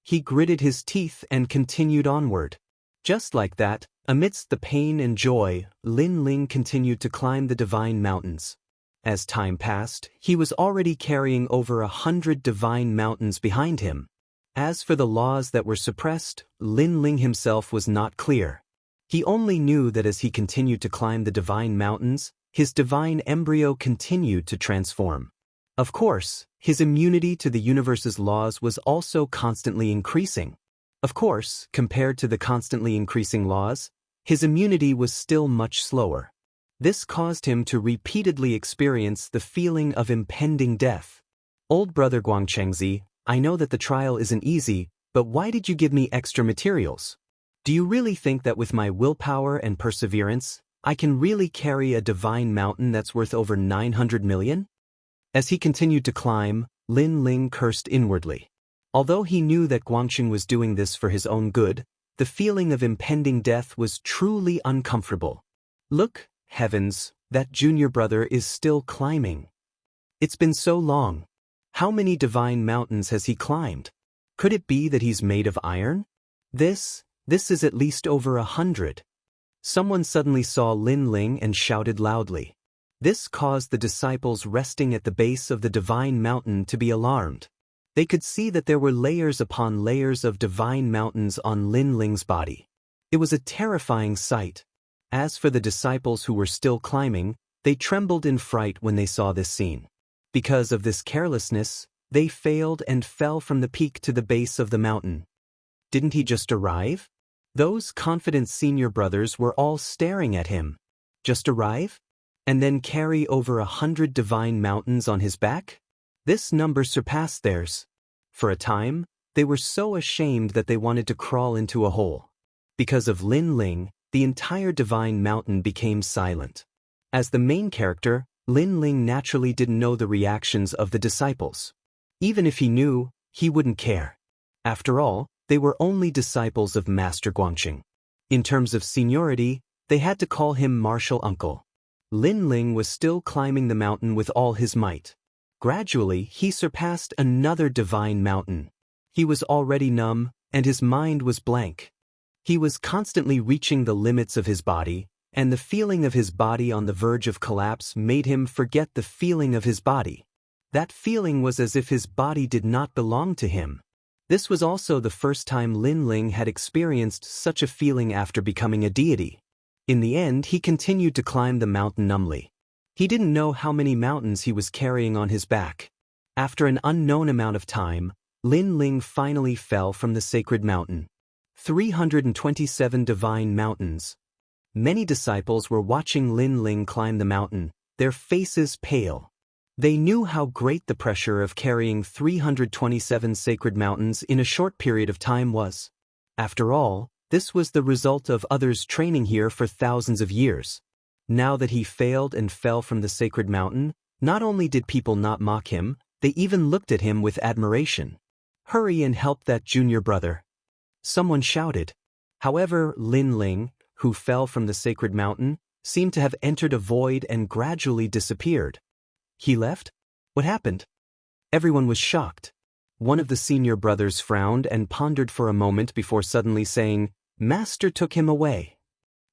He gritted his teeth and continued onward. Just like that, amidst the pain and joy, Lin Ling continued to climb the divine mountains. As time passed, he was already carrying over 100 divine mountains behind him. As for the laws that were suppressed, Lin Ling himself was not clear. He only knew that as he continued to climb the divine mountains, his divine embryo continued to transform. Of course, his immunity to the universe's laws was also constantly increasing. Of course, compared to the constantly increasing laws, his immunity was still much slower. This caused him to repeatedly experience the feeling of impending death. Old brother Guangchengzi, I know that the trial isn't easy, but why did you give me extra materials? Do you really think that with my willpower and perseverance, I can really carry a divine mountain that's worth over 900 million? As he continued to climb, Lin Ling cursed inwardly. Although he knew that Guangqing was doing this for his own good, the feeling of impending death was truly uncomfortable. Look, heavens, that junior brother is still climbing. It's been so long. How many divine mountains has he climbed? Could it be that he's made of iron? This is at least over 100. Someone suddenly saw Lin Ling and shouted loudly. This caused the disciples resting at the base of the divine mountain to be alarmed. They could see that there were layers upon layers of divine mountains on Lin Ling's body. It was a terrifying sight. As for the disciples who were still climbing, they trembled in fright when they saw this scene. Because of this carelessness, they failed and fell from the peak to the base of the mountain. Didn't he just arrive? Those confident senior brothers were all staring at him. Just arrive? And then carry over 100 divine mountains on his back? This number surpassed theirs. For a time, they were so ashamed that they wanted to crawl into a hole. Because of Lin Ling, the entire divine mountain became silent. As the main character, Lin Ling naturally didn't know the reactions of the disciples. Even if he knew, he wouldn't care. After all, they were only disciples of Master Guangqing. In terms of seniority, they had to call him martial uncle. Lin Ling was still climbing the mountain with all his might. Gradually, he surpassed another divine mountain. He was already numb, and his mind was blank. He was constantly reaching the limits of his body, and the feeling of his body on the verge of collapse made him forget the feeling of his body. That feeling was as if his body did not belong to him. This was also the first time Lin Ling had experienced such a feeling after becoming a deity. In the end, he continued to climb the mountain numbly. He didn't know how many mountains he was carrying on his back. After an unknown amount of time, Lin Ling finally fell from the sacred mountain. 327 divine mountains. Many disciples were watching Lin Ling climb the mountain, their faces pale. They knew how great the pressure of carrying 327 sacred mountains in a short period of time was. After all, this was the result of others training here for thousands of years. Now that he failed and fell from the sacred mountain, not only did people not mock him, they even looked at him with admiration. "Hurry and help that junior brother," someone shouted. However, Lin Ling, who fell from the sacred mountain, seemed to have entered a void and gradually disappeared. He left? What happened? Everyone was shocked. One of the senior brothers frowned and pondered for a moment before suddenly saying, "Master took him away."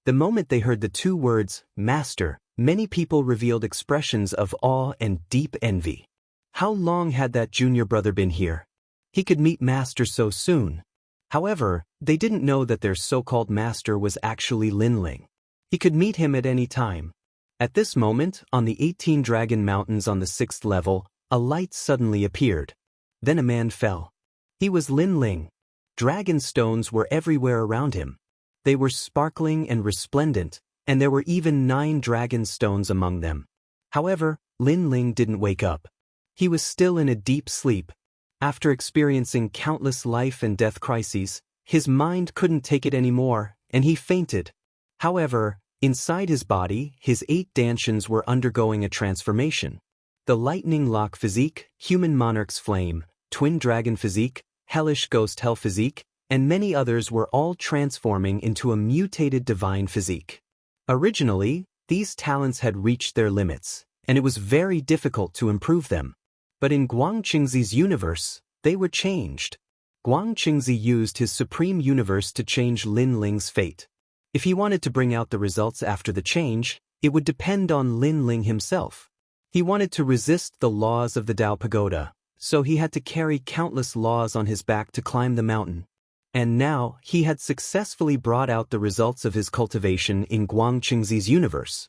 The moment they heard the two words, "Master," many people revealed expressions of awe and deep envy. How long had that junior brother been here? He could meet Master so soon. However, they didn't know that their so-called master was actually Lin Ling. He could meet him at any time. At this moment, on the 18 dragon mountains on the 6th level, a light suddenly appeared. Then a man fell. He was Lin Ling. Dragon stones were everywhere around him. They were sparkling and resplendent, and there were even 9 dragon stones among them. However, Lin Ling didn't wake up. He was still in a deep sleep. After experiencing countless life and death crises, his mind couldn't take it anymore, and he fainted. However, inside his body, his 8 dantians were undergoing a transformation. The lightning lock physique, human monarch's flame, twin dragon physique, hellish ghost hell physique, and many others were all transforming into a mutated divine physique. Originally, these talents had reached their limits, and it was very difficult to improve them. But in Guangqingzi's universe, they were changed. Guangqingzi used his supreme universe to change Lin Ling's fate. If he wanted to bring out the results after the change, it would depend on Lin Ling himself. He wanted to resist the laws of the Tao Pagoda, so he had to carry countless laws on his back to climb the mountain. And now, he had successfully brought out the results of his cultivation in Guangqingzi's universe.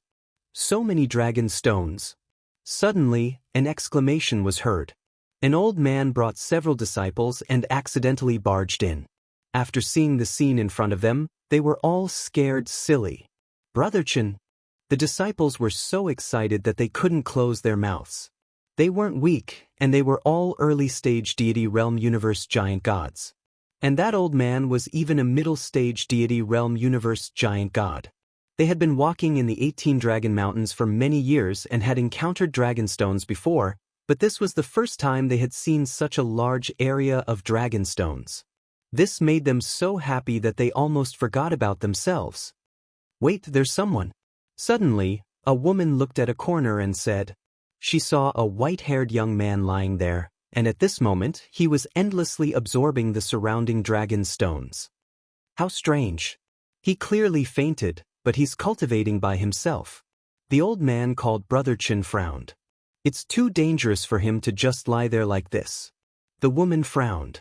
So many dragon stones. Suddenly, an exclamation was heard. An old man brought several disciples and accidentally barged in. After seeing the scene in front of them, they were all scared silly. "Brother Chen." The disciples were so excited that they couldn't close their mouths. They weren't weak, and they were all early-stage deity realm universe giant gods. And that old man was even a middle-stage deity realm universe giant god. They had been walking in the 18 dragon mountains for many years and had encountered dragon stones before, but this was the first time they had seen such a large area of dragon stones. This made them so happy that they almost forgot about themselves. "Wait, there's someone." Suddenly, a woman looked at a corner and said, she saw a white-haired young man lying there, and at this moment he was endlessly absorbing the surrounding dragon stones. How strange. He clearly fainted, but he's cultivating by himself. The old man called Brother Chen frowned. It's too dangerous for him to just lie there like this. The woman frowned.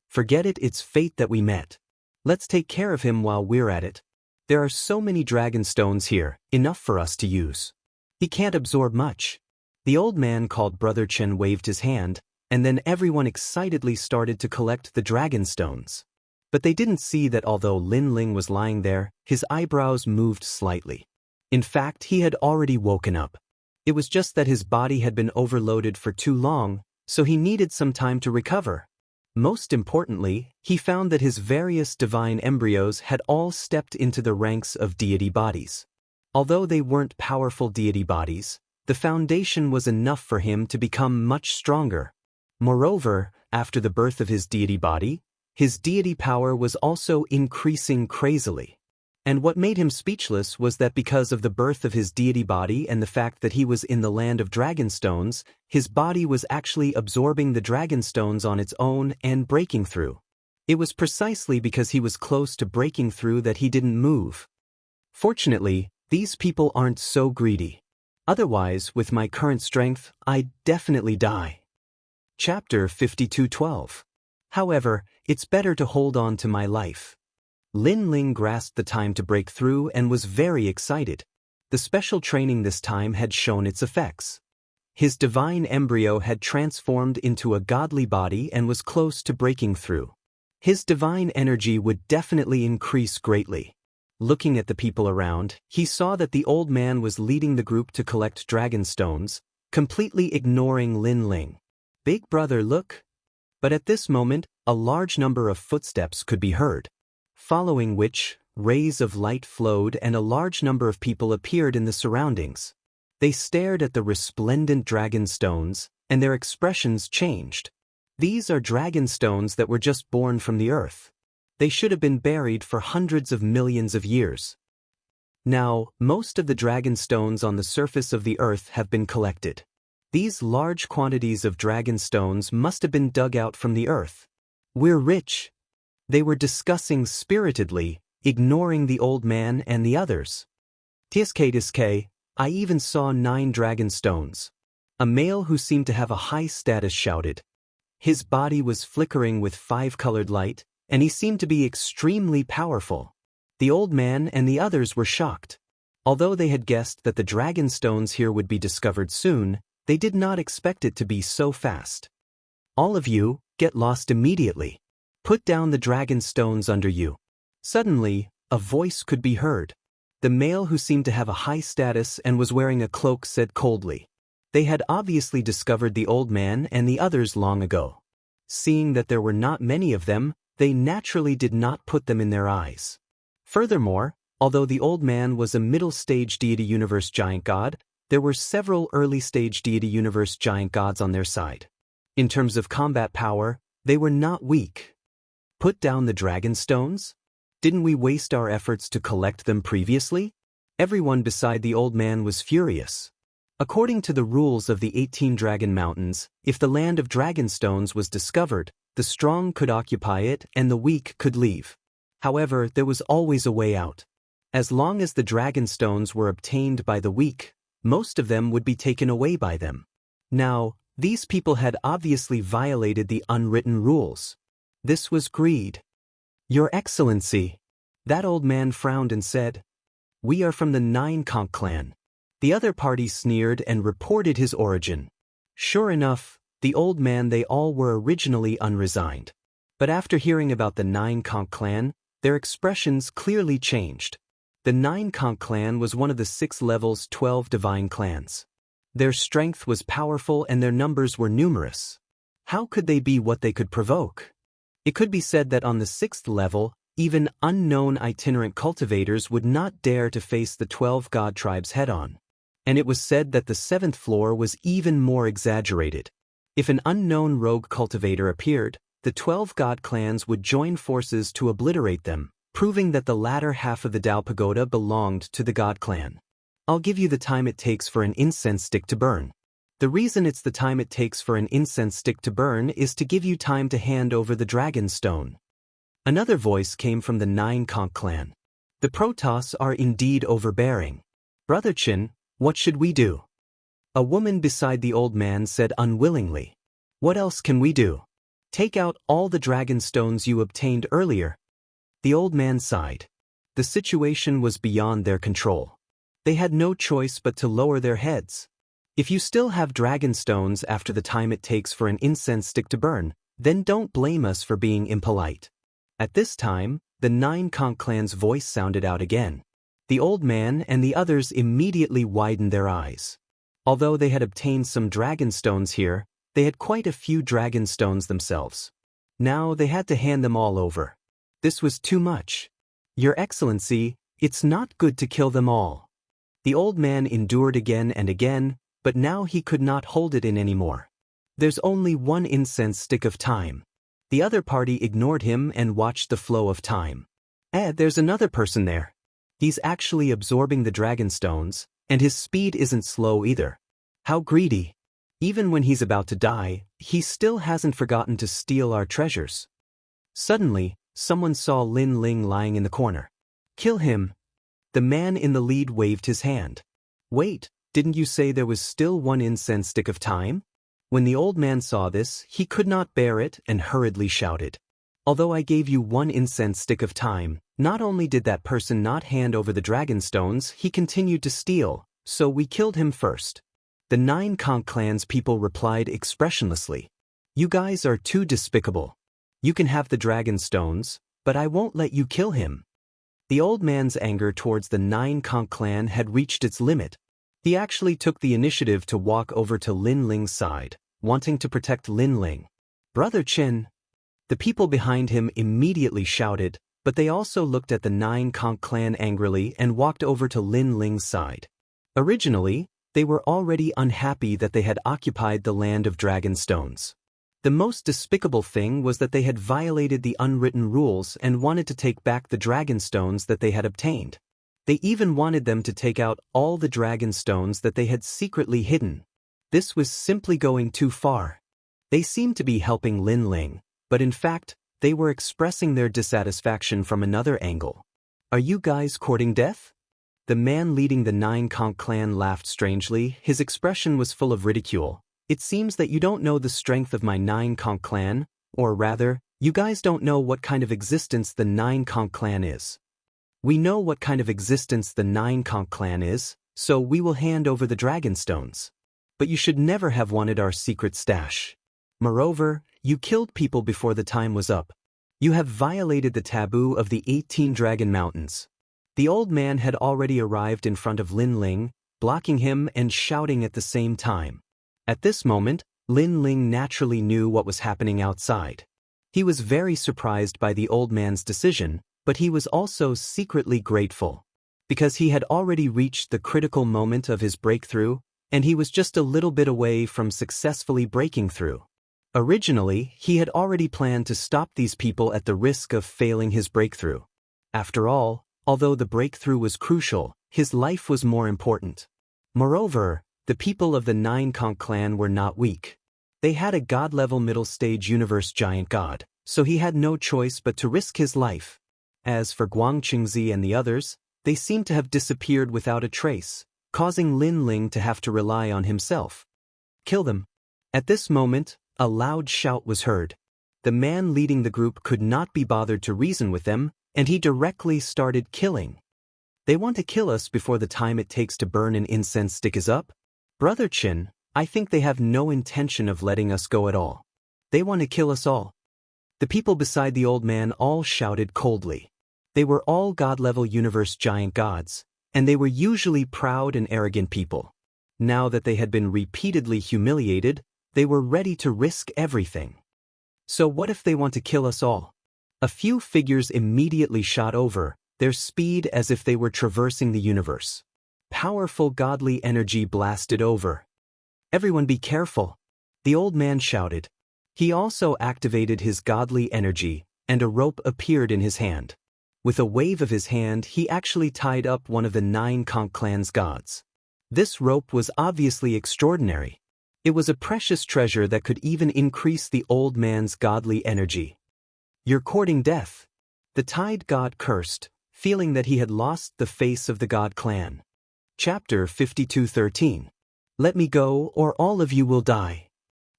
"Forget it, it's fate that we met. Let's take care of him while we're at it. There are so many dragon stones here, enough for us to use. He can't absorb much." The old man called Brother Chen waved his hand, and then everyone excitedly started to collect the dragon stones. But they didn't see that although Lin Ling was lying there, his eyebrows moved slightly. In fact, he had already woken up. It was just that his body had been overloaded for too long, so he needed some time to recover. Most importantly, he found that his various divine embryos had all stepped into the ranks of deity bodies. Although they weren't powerful deity bodies, the foundation was enough for him to become much stronger. Moreover, after the birth of his deity body, his deity power was also increasing crazily. And what made him speechless was that because of the birth of his deity body and the fact that he was in the land of dragonstones, his body was actually absorbing the dragonstones on its own and breaking through. It was precisely because he was close to breaking through that he didn't move. Fortunately, these people aren't so greedy. Otherwise, with my current strength, I'd definitely die. Chapter 52:12. However, it's better to hold on to my life. Lin Ling grasped the time to break through and was very excited. The special training this time had shown its effects. His divine embryo had transformed into a godly body and was close to breaking through. His divine energy would definitely increase greatly. Looking at the people around, he saw that the old man was leading the group to collect dragon stones, completely ignoring Lin Ling. "Big brother, look!" But at this moment, a large number of footsteps could be heard, following which, rays of light flowed and a large number of people appeared in the surroundings. They stared at the resplendent dragon stones, and their expressions changed. These are dragon stones that were just born from the earth. They should have been buried for hundreds of millions of years. Now, most of the dragon stones on the surface of the earth have been collected. These large quantities of dragon stones must have been dug out from the earth. "We're rich," they were discussing spiritedly, ignoring the old man and the others. "Tiske, I even saw 9 dragon stones." A male who seemed to have a high status shouted. His body was flickering with 5-colored light, and he seemed to be extremely powerful. The old man and the others were shocked. Although they had guessed that the dragon stones here would be discovered soon, they did not expect it to be so fast. "All of you, get lost immediately. Put down the dragon stones under you." Suddenly, a voice could be heard. The male who seemed to have a high status and was wearing a cloak said coldly. They had obviously discovered the old man and the others long ago. Seeing that there were not many of them, they naturally did not put them in their eyes. Furthermore, although the old man was a middle-stage deity universe giant god, there were several early-stage deity universe giant gods on their side. In terms of combat power, they were not weak. "Put down the dragon stones? Didn't we waste our efforts to collect them previously?" Everyone beside the old man was furious. According to the rules of the 18 Dragon Mountains, if the land of dragon stones was discovered, the strong could occupy it and the weak could leave. However, there was always a way out. As long as the dragon stones were obtained by the weak, most of them would be taken away by them. Now, these people had obviously violated the unwritten rules. This was greed. "Your Excellency," that old man frowned and said, "we are from the 9 Conch clan." The other party sneered and reported his origin. Sure enough, the old man they all were originally unresigned. But after hearing about the 9 Conch clan, their expressions clearly changed. The 9 Conch clan was one of the 6 levels 12 divine clans. Their strength was powerful and their numbers were numerous. How could they be what they could provoke? It could be said that on the 6th level, even unknown itinerant cultivators would not dare to face the 12 god tribes head-on. And it was said that the 7th floor was even more exaggerated. If an unknown rogue cultivator appeared, the 12 god clans would join forces to obliterate them, proving that the latter half of the Dao Pagoda belonged to the god clan. "I'll give you the time it takes for an incense stick to burn." The reason it's the time it takes for an incense stick to burn is to give you time to hand over the dragon stone. Another voice came from the 9 Conch clan. "The Protoss are indeed overbearing. Brother Chin, what should we do?" A woman beside the old man said unwillingly. "What else can we do? Take out all the dragon stones you obtained earlier." The old man sighed. The situation was beyond their control. They had no choice but to lower their heads. If you still have dragon stones after the time it takes for an incense stick to burn, then don't blame us for being impolite. At this time, the 9 Conch clan's voice sounded out again. The old man and the others immediately widened their eyes. Although they had obtained some dragon stones here, they had quite a few dragon stones themselves. Now they had to hand them all over. This was too much. "Your Excellency, it's not good to kill them all." The old man endured again and again, but now he could not hold it in anymore. "There's only one incense stick of time." The other party ignored him and watched the flow of time. There's another person there. He's actually absorbing the dragon stones, and his speed isn't slow either. How greedy. Even when he's about to die, he still hasn't forgotten to steal our treasures." Suddenly, someone saw Lin Ling lying in the corner. "Kill him." The man in the lead waved his hand. "Wait, didn't you say there was still one incense stick of time?" When the old man saw this, he could not bear it and hurriedly shouted. "Although I gave you one incense stick of time, Not only did that person not hand over the dragon stones, he continued to steal, so we killed him first. The 9 conch clan's people replied expressionlessly. You guys are too despicable. You can have the dragon stones, but I won't let you kill him. The old man's anger towards the 9 conch clan had reached its limit. He actually took the initiative to walk over to Lin Ling's side, wanting to protect Lin Ling. Brother Qin. The people behind him immediately shouted, but they also looked at the 9 conch clan angrily and walked over to Lin Ling's side. Originally, they were already unhappy that they had occupied the land of dragon stones. The most despicable thing was that they had violated the unwritten rules and wanted to take back the dragon stones that they had obtained. They even wanted them to take out all the dragon stones that they had secretly hidden. This was simply going too far. They seemed to be helping Lin Ling, but in fact, they were expressing their dissatisfaction from another angle. Are you guys courting death? The man leading the 9 conch clan laughed strangely. His expression was full of ridicule. It seems that you don't know the strength of my 9 conch clan, or rather, you guys don't know what kind of existence the 9 conch clan is. We know what kind of existence the 9 conch clan is, so we will hand over the dragon stones. But you should never have wanted our secret stash. Moreover, you killed people before the time was up. You have violated the taboo of the 18 Dragon Mountains. The old man had already arrived in front of Lin Ling, blocking him and shouting at the same time. At this moment, Lin Ling naturally knew what was happening outside. He was very surprised by the old man's decision, but he was also secretly grateful. Because he had already reached the critical moment of his breakthrough, and he was just a little bit away from successfully breaking through. Originally, he had already planned to stop these people at the risk of failing his breakthrough. After all, although the breakthrough was crucial, his life was more important. Moreover, the people of the 9 conch clan were not weak. They had a god-level middle-stage universe giant god, so he had no choice but to risk his life. As for Guangqingzi and the others, they seemed to have disappeared without a trace, causing Lin Ling to have to rely on himself. Kill them. At this moment, a loud shout was heard. The man leading the group could not be bothered to reason with them, and he directly started killing. They want to kill us before the time it takes to burn an incense stick is up? Brother Qin, I think they have no intention of letting us go at all. They want to kill us all. The people beside the old man all shouted coldly. They were all god-level universe giant gods, and they were usually proud and arrogant people. Now that they had been repeatedly humiliated, they were ready to risk everything. So what if they want to kill us all? A few figures immediately shot over, their speed as if they were traversing the universe. Powerful godly energy blasted over. Everyone be careful, the old man shouted. He also activated his godly energy, and a rope appeared in his hand. With a wave of his hand, he actually tied up one of the 9 conch clan's gods. This rope was obviously extraordinary. It was a precious treasure that could even increase the old man's godly energy. You're courting death. The tied god cursed, feeling that he had lost the face of the god clan. Chapter 52:13. Let me go, or all of you will die.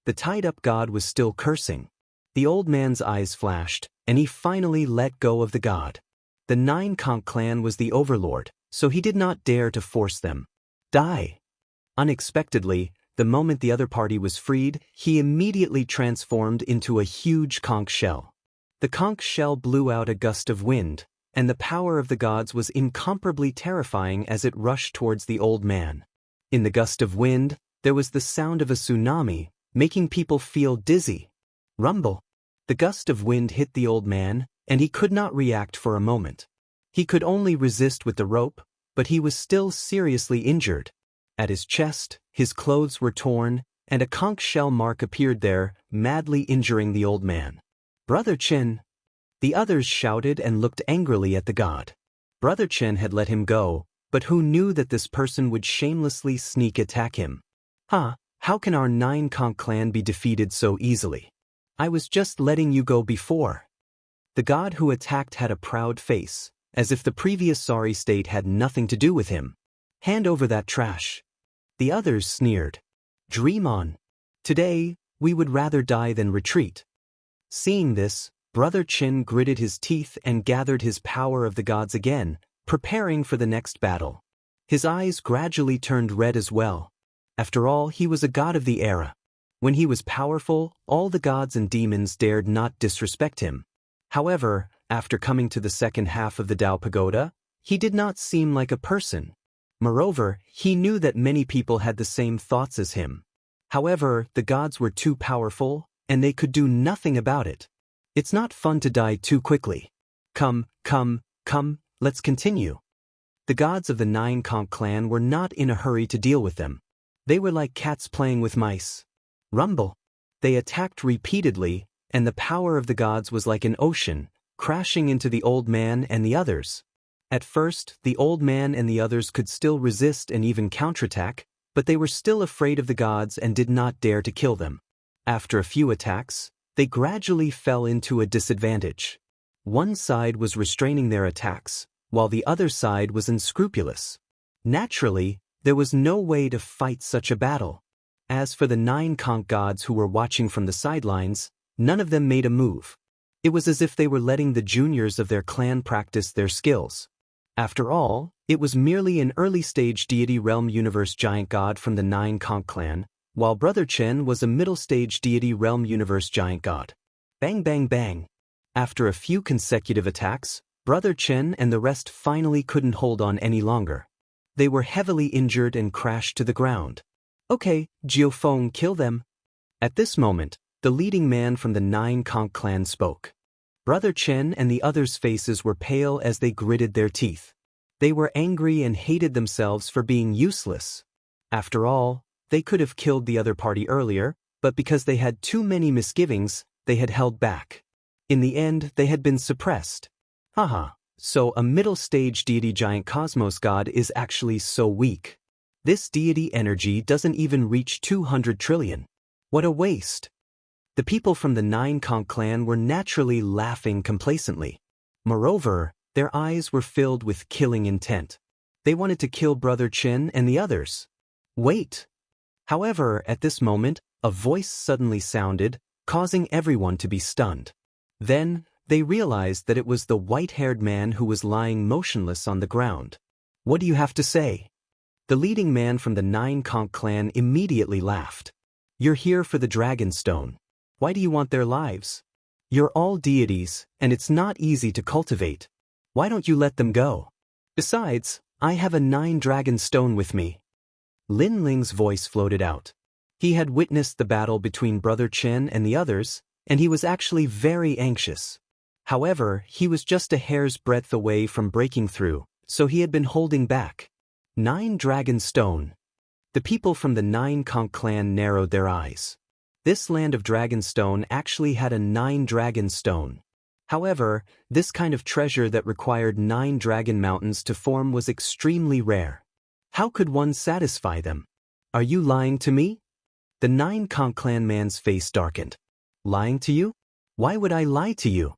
The tied-up god was still cursing. The old man's eyes flashed, and he finally let go of the god. The 9 conch clan was the overlord, so he did not dare to force them. Die. Unexpectedly, the moment the other party was freed, he immediately transformed into a huge conch shell. The conch shell blew out a gust of wind, and the power of the gods was incomparably terrifying as it rushed towards the old man. In the gust of wind, there was the sound of a tsunami, making people feel dizzy. Rumble. The gust of wind hit the old man, and he could not react for a moment. He could only resist with the rope, but he was still seriously injured. At his chest, his clothes were torn, and a conch shell mark appeared there, madly injuring the old man. Brother Qin. The others shouted and looked angrily at the god. Brother Qin had let him go, but who knew that this person would shamelessly sneak attack him? How can our 9 conch clan be defeated so easily? I was just letting you go before. The god who attacked had a proud face, as if the previous sorry state had nothing to do with him. Hand over that trash. The others sneered. Dream on. Today, we would rather die than retreat. Seeing this, Brother Chen gritted his teeth and gathered his power of the gods again, preparing for the next battle. His eyes gradually turned red as well. After all, he was a god of the era. When he was powerful, all the gods and demons dared not disrespect him. However, after coming to the second half of the Tao Pagoda, he did not seem like a person. Moreover, he knew that many people had the same thoughts as him. However, the gods were too powerful, and they could do nothing about it. It's not fun to die too quickly. Come, let's continue. The gods of the Nine Conch clan were not in a hurry to deal with them. They were like cats playing with mice. Rumble. They attacked repeatedly, and the power of the gods was like an ocean, crashing into the old man and the others. At first, the old man and the others could still resist and even counterattack, but they were still afraid of the gods and did not dare to kill them. After a few attacks, they gradually fell into a disadvantage. One side was restraining their attacks, while the other side was unscrupulous. Naturally, there was no way to fight such a battle. As for the Nine Conch gods who were watching from the sidelines, none of them made a move. It was as if they were letting the juniors of their clan practice their skills. After all, it was merely an early-stage deity realm universe giant god from the Nine Conch clan, while Brother Chen was a middle-stage deity realm universe giant god. Bang bang bang. After a few consecutive attacks, Brother Chen and the rest finally couldn't hold on any longer. They were heavily injured and crashed to the ground. Okay, Jiufeng, kill them. At this moment, the leading man from the Nine Conch clan spoke. Brother Chen and the others' faces were pale as they gritted their teeth. They were angry and hated themselves for being useless. After all, they could have killed the other party earlier, but because they had too many misgivings, they had held back. In the end, they had been suppressed. Haha, so a middle-stage deity giant cosmos god is actually so weak. This deity energy doesn't even reach 200 trillion. What a waste. The people from the Nine Conch clan were naturally laughing complacently. Moreover, their eyes were filled with killing intent. They wanted to kill Brother Chen and the others. Wait. However, at this moment, a voice suddenly sounded, causing everyone to be stunned. Then, they realized that it was the white-haired man who was lying motionless on the ground. What do you have to say? The leading man from the Nine Conch clan immediately laughed. You're here for the Dragon Stone. Why do you want their lives? You're all deities, and it's not easy to cultivate. Why don't you let them go? Besides, I have a 9-dragon stone with me. Lin Ling's voice floated out. He had witnessed the battle between Brother Chen and the others, and he was actually very anxious. However, he was just a hair's breadth away from breaking through, so he had been holding back. 9-dragon stone. The people from the Nine Conch clan narrowed their eyes. This land of Dragonstone actually had a 9-dragon stone. However, this kind of treasure that required 9 dragon mountains to form was extremely rare. How could one satisfy them? Are you lying to me? The Nine Conch clan man's face darkened. Lying to you? Why would I lie to you?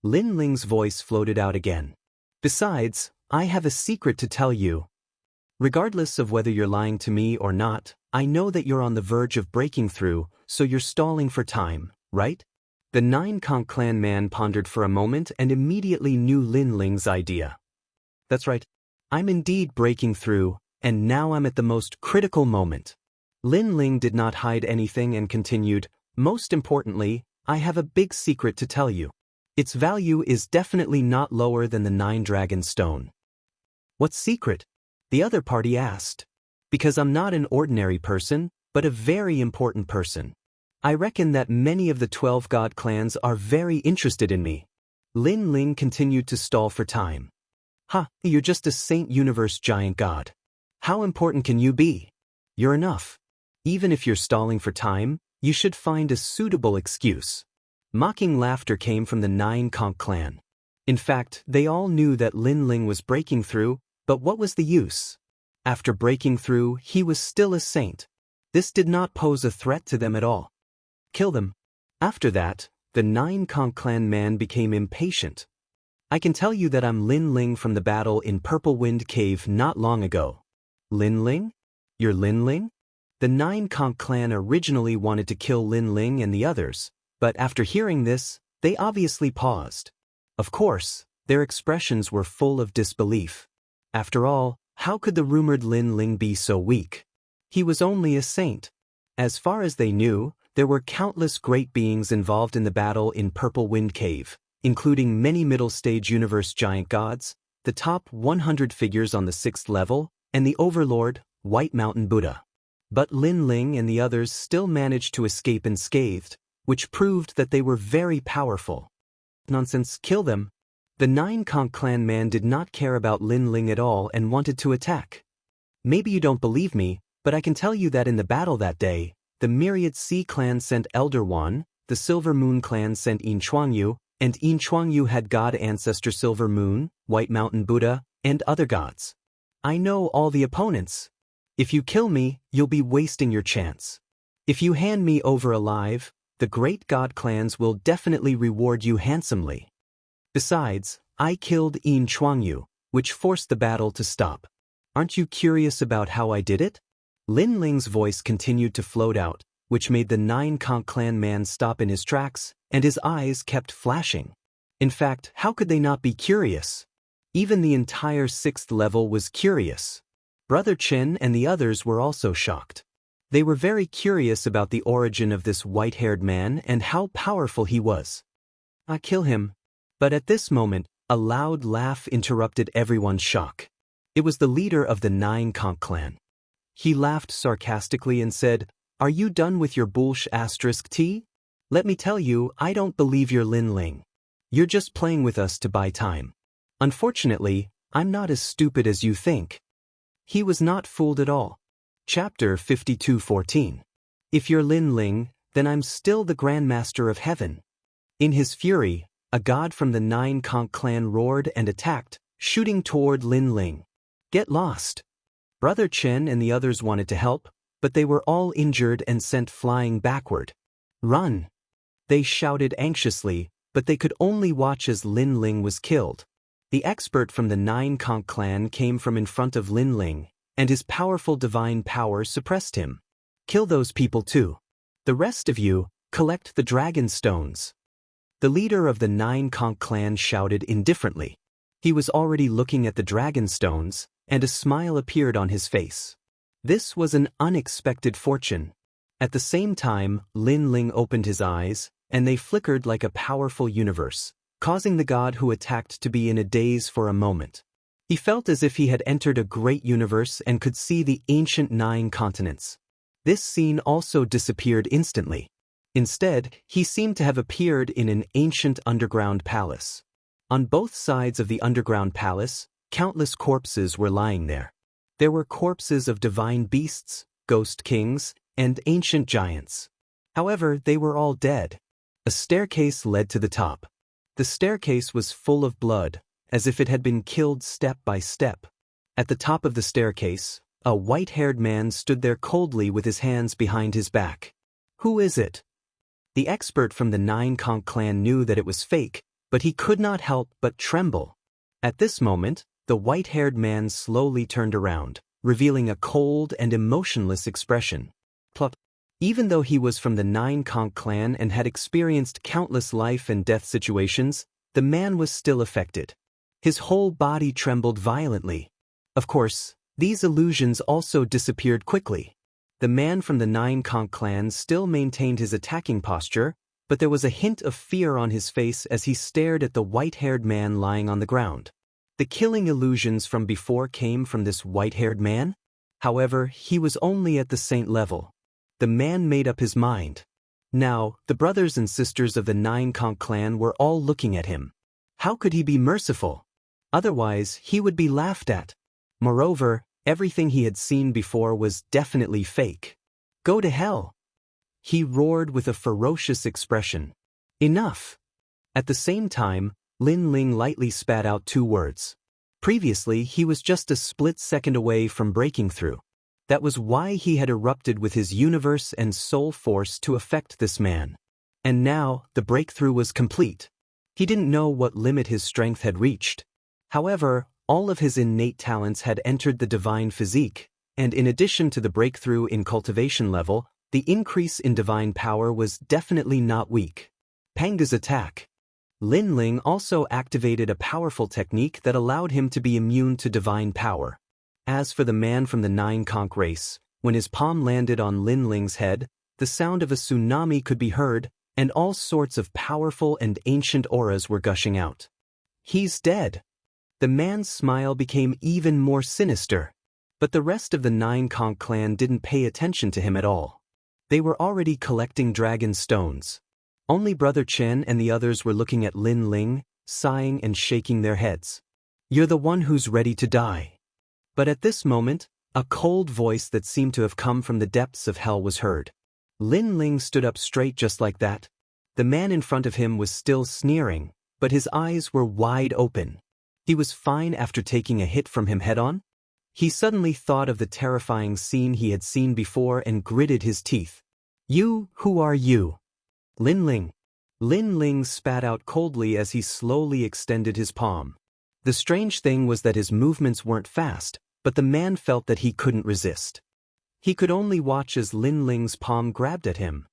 Lin Ling's voice floated out again. Besides, I have a secret to tell you. Regardless of whether you're lying to me or not, I know that you're on the verge of breaking through, so you're stalling for time, right? The Nine Conch clan man pondered for a moment and immediately knew Lin Ling's idea. That's right. I'm indeed breaking through, and now I'm at the most critical moment. Lin Ling did not hide anything and continued, most importantly, I have a big secret to tell you. Its value is definitely not lower than the 9-dragon stone. What secret? The other party asked. Because I'm not an ordinary person, but a very important person. I reckon that many of the 12 god clans are very interested in me. Lin Ling continued to stall for time. You're just a Saint Universe giant god. How important can you be? You're enough. Even if you're stalling for time, you should find a suitable excuse. Mocking laughter came from the Nine Conch clan. In fact, they all knew that Lin Ling was breaking through, but what was the use? After breaking through, he was still a saint. This did not pose a threat to them at all. Kill them. After that, the Nine Conch clan man became impatient. I can tell you that I'm Lin Ling from the battle in Purple Wind Cave not long ago. Lin Ling? You're Lin Ling? The Nine Conch clan originally wanted to kill Lin Ling and the others, but after hearing this, They obviously paused. Of course, their expressions were full of disbelief. After all, how could the rumored Lin Ling be so weak? He was only a saint. As far as they knew, there were countless great beings involved in the battle in Purple Wind Cave, including many middle-stage universe giant gods, the top 100 figures on the 6th level, and the overlord, White Mountain Buddha. But Lin Ling and the others still managed to escape unscathed, which proved that they were very powerful. Nonsense, kill them. The 9 Conch clan man did not care about Lin Ling at all and wanted to attack. Maybe you don't believe me, but I can tell you that in the battle that day, the Myriad Sea clan sent Elder Wan, the Silver Moon clan sent Yin Chuangyu, and Yin Chuangyu had god ancestor Silver Moon, White Mountain Buddha, and other gods. I know all the opponents. If you kill me, you'll be wasting your chance. If you hand me over alive, the great god clans will definitely reward you handsomely. Besides, I killed Yin Chuangyu, which forced the battle to stop. Aren't you curious about how I did it? Lin Ling's voice continued to float out, which made the 9 Conch clan man stop in his tracks, and his eyes kept flashing. In fact, how could they not be curious? Even the entire 6th level was curious. Brother Chen and the others were also shocked. They were very curious about the origin of this white-haired man and how powerful he was. I kill him. But at this moment, a loud laugh interrupted everyone's shock. It was the leader of the 9 Conch clan. He laughed sarcastically and said, "Are you done with your bullsh*t? Let me tell you, I don't believe you're Lin Ling. You're just playing with us to buy time. Unfortunately, I'm not as stupid as you think." He was not fooled at all. Chapter 52:14. If you're Lin Ling, then I'm still the Grandmaster of Heaven. In his fury, a god from the 9 Conch clan roared and attacked, shooting toward Lin Ling. Get lost. Brother Chen and the others wanted to help, but they were all injured and sent flying backward. Run! They shouted anxiously, but they could only watch as Lin Ling was killed. The expert from the 9 Conch clan came from in front of Lin Ling, and his powerful divine power suppressed him. Kill those people too. The rest of you, collect the dragon stones. The leader of the 9 Conch clan shouted indifferently. He was already looking at the dragon stones, and a smile appeared on his face. This was an unexpected fortune. At the same time, Lin Ling opened his eyes, and they flickered like a powerful universe, causing the god who attacked to be in a daze for a moment. He felt as if he had entered a great universe and could see the ancient 9 continents. This scene also disappeared instantly. Instead, he seemed to have appeared in an ancient underground palace. On both sides of the underground palace, countless corpses were lying there. There were corpses of divine beasts, ghost kings, and ancient giants. However, they were all dead. A staircase led to the top. The staircase was full of blood, as if it had been killed step by step. At the top of the staircase, a white-haired man stood there coldly with his hands behind his back. Who is it? The expert from the 9 Conch clan knew that it was fake, but he could not help but tremble. At this moment, the white-haired man slowly turned around, revealing a cold and emotionless expression. Plop. Even though he was from the 9 Conch clan and had experienced countless life and death situations, the man was still affected. His whole body trembled violently. Of course, these illusions also disappeared quickly. The man from the 9 Conch clan still maintained his attacking posture, but there was a hint of fear on his face as he stared at the white-haired man lying on the ground. The killing illusions from before came from this white-haired man? However, he was only at the saint level. The man made up his mind. Now, the brothers and sisters of the 9 Conch clan were all looking at him. How could he be merciful? Otherwise, he would be laughed at. Moreover, everything he had seen before was definitely fake. Go to hell! He roared with a ferocious expression. Enough! At the same time, Lin Ling lightly spat out 2 words. Previously, he was just a split second away from breaking through. That was why he had erupted with his universe and soul force to affect this man. And now, the breakthrough was complete. He didn't know what limit his strength had reached. However, all of his innate talents had entered the divine physique, and in addition to the breakthrough in cultivation level, the increase in divine power was definitely not weak. Panga's attack. Lin Ling also activated a powerful technique that allowed him to be immune to divine power. As for the man from the nine-conch race, when his palm landed on Lin Ling's head, the sound of a tsunami could be heard, and all sorts of powerful and ancient auras were gushing out. He's dead. The man's smile became even more sinister. But the rest of the nine-conch clan didn't pay attention to him at all. They were already collecting dragon stones. Only Brother Chen and the others were looking at Lin Ling, sighing and shaking their heads. You're the one who's ready to die. But at this moment, a cold voice that seemed to have come from the depths of hell was heard. Lin Ling stood up straight just like that. The man in front of him was still sneering, but his eyes were wide open. He was fine after taking a hit from him head-on. He suddenly thought of the terrifying scene he had seen before and gritted his teeth. Who are you? Lin Ling. Lin Ling spat out coldly as he slowly extended his palm. The strange thing was that his movements weren't fast, but the man felt that he couldn't resist. He could only watch as Lin Ling's palm grabbed at him.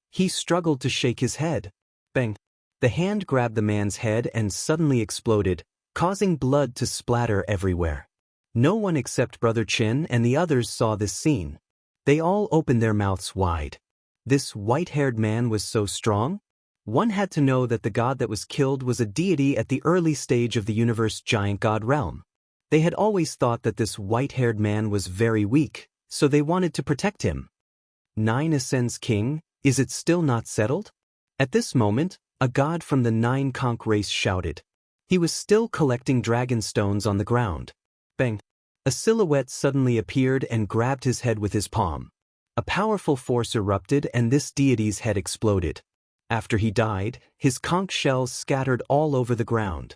He struggled to shake his head. Bang! The hand grabbed the man's head and suddenly exploded, causing blood to splatter everywhere. No one except Brother Chen and the others saw this scene. They all opened their mouths wide. This white-haired man was so strong? One had to know that the god that was killed was a deity at the early stage of the universe giant god realm. They had always thought that this white-haired man was very weak, so they wanted to protect him. Nine Ascends King, is it still not settled? At this moment, a god from the nine-conch race shouted. He was still collecting dragon stones on the ground. Bang! A silhouette suddenly appeared and grabbed his head with his palm. A powerful force erupted and this deity's head exploded. After he died, his conch shells scattered all over the ground.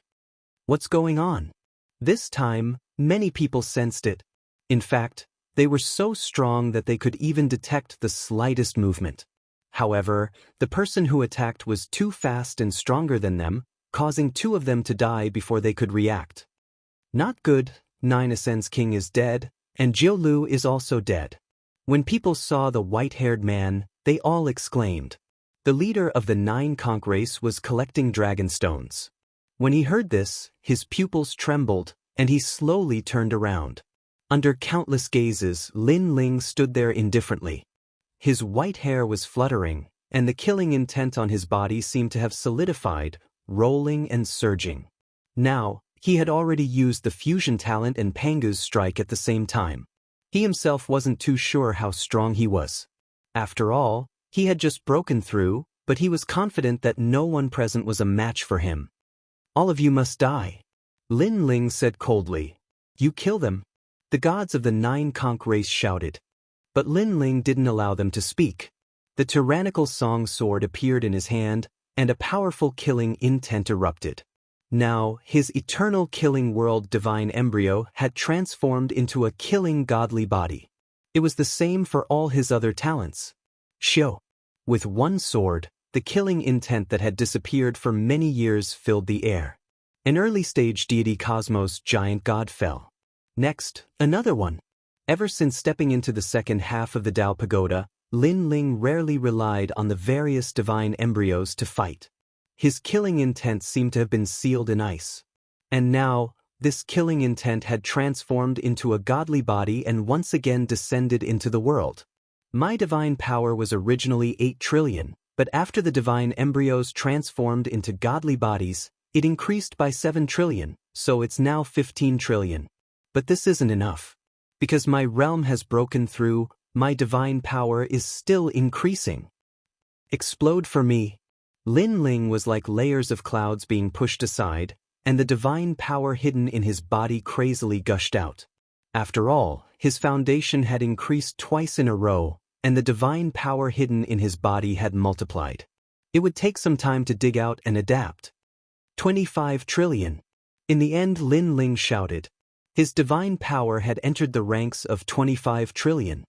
What's going on? This time, many people sensed it. In fact, they were so strong that they could even detect the slightest movement. However, the person who attacked was too fast and stronger than them, causing two of them to die before they could react. Not good, Nine Ascends King is dead, and Jiu Lu is also dead. When people saw the white-haired man, they all exclaimed. The leader of the nine-conch race was collecting dragon stones. When he heard this, his pupils trembled, and he slowly turned around. Under countless gazes, Lin Ling stood there indifferently. His white hair was fluttering, and the killing intent on his body seemed to have solidified, rolling and surging. Now, he had already used the fusion talent and Pangu's strike at the same time. He himself wasn't too sure how strong he was. After all, he had just broken through, but he was confident that no one present was a match for him. All of you must die. Lin Ling said coldly. You kill them. The gods of the nine-conch race shouted. But Lin Ling didn't allow them to speak. The tyrannical song sword appeared in his hand, and a powerful killing intent erupted. Now, his eternal killing world divine embryo had transformed into a killing godly body. It was the same for all his other talents. Xiu. With one sword, the killing intent that had disappeared for many years filled the air. An early-stage deity cosmos giant god fell. Next, another one. Ever since stepping into the second half of the Tao Pagoda, Lin Ling rarely relied on the various divine embryos to fight. His killing intent seemed to have been sealed in ice. And now, this killing intent had transformed into a godly body and once again descended into the world. My divine power was originally 8 trillion, but after the divine embryos transformed into godly bodies, it increased by 7 trillion, so it's now 15 trillion. But this isn't enough. Because my realm has broken through, my divine power is still increasing. Explode for me. Lin Ling was like layers of clouds being pushed aside, and the divine power hidden in his body crazily gushed out. After all, his foundation had increased twice in a row, and the divine power hidden in his body had multiplied. It would take some time to dig out and adapt. 25 trillion. In the end, Lin Ling shouted. His divine power had entered the ranks of 25 trillion.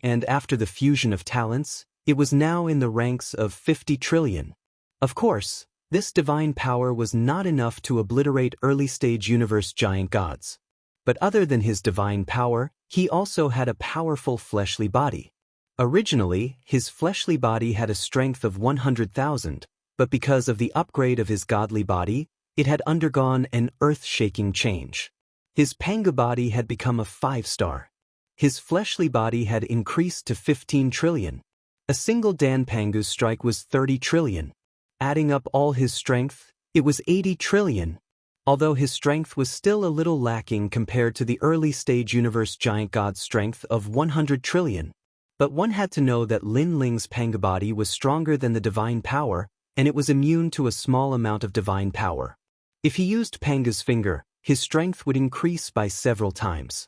And after the fusion of talents, it was now in the ranks of 50 trillion. Of course, this divine power was not enough to obliterate early-stage universe giant gods. But other than his divine power, he also had a powerful fleshly body. Originally, his fleshly body had a strength of 100,000, but because of the upgrade of his godly body, it had undergone an earth-shaking change. His Pangu body had become a 5-star. His fleshly body had increased to 15 trillion. A single Dan Pangu's strike was 30 trillion. Adding up all his strength, it was 80 trillion. Although his strength was still a little lacking compared to the early-stage universe giant god's strength of 100 trillion. But one had to know that Lin Ling's Pangu body was stronger than the divine power, and it was immune to a small amount of divine power. If he used Pangu's finger, his strength would increase by several times.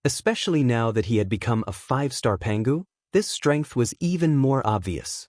Especially now that he had become a 5-star Pangu, this strength was even more obvious.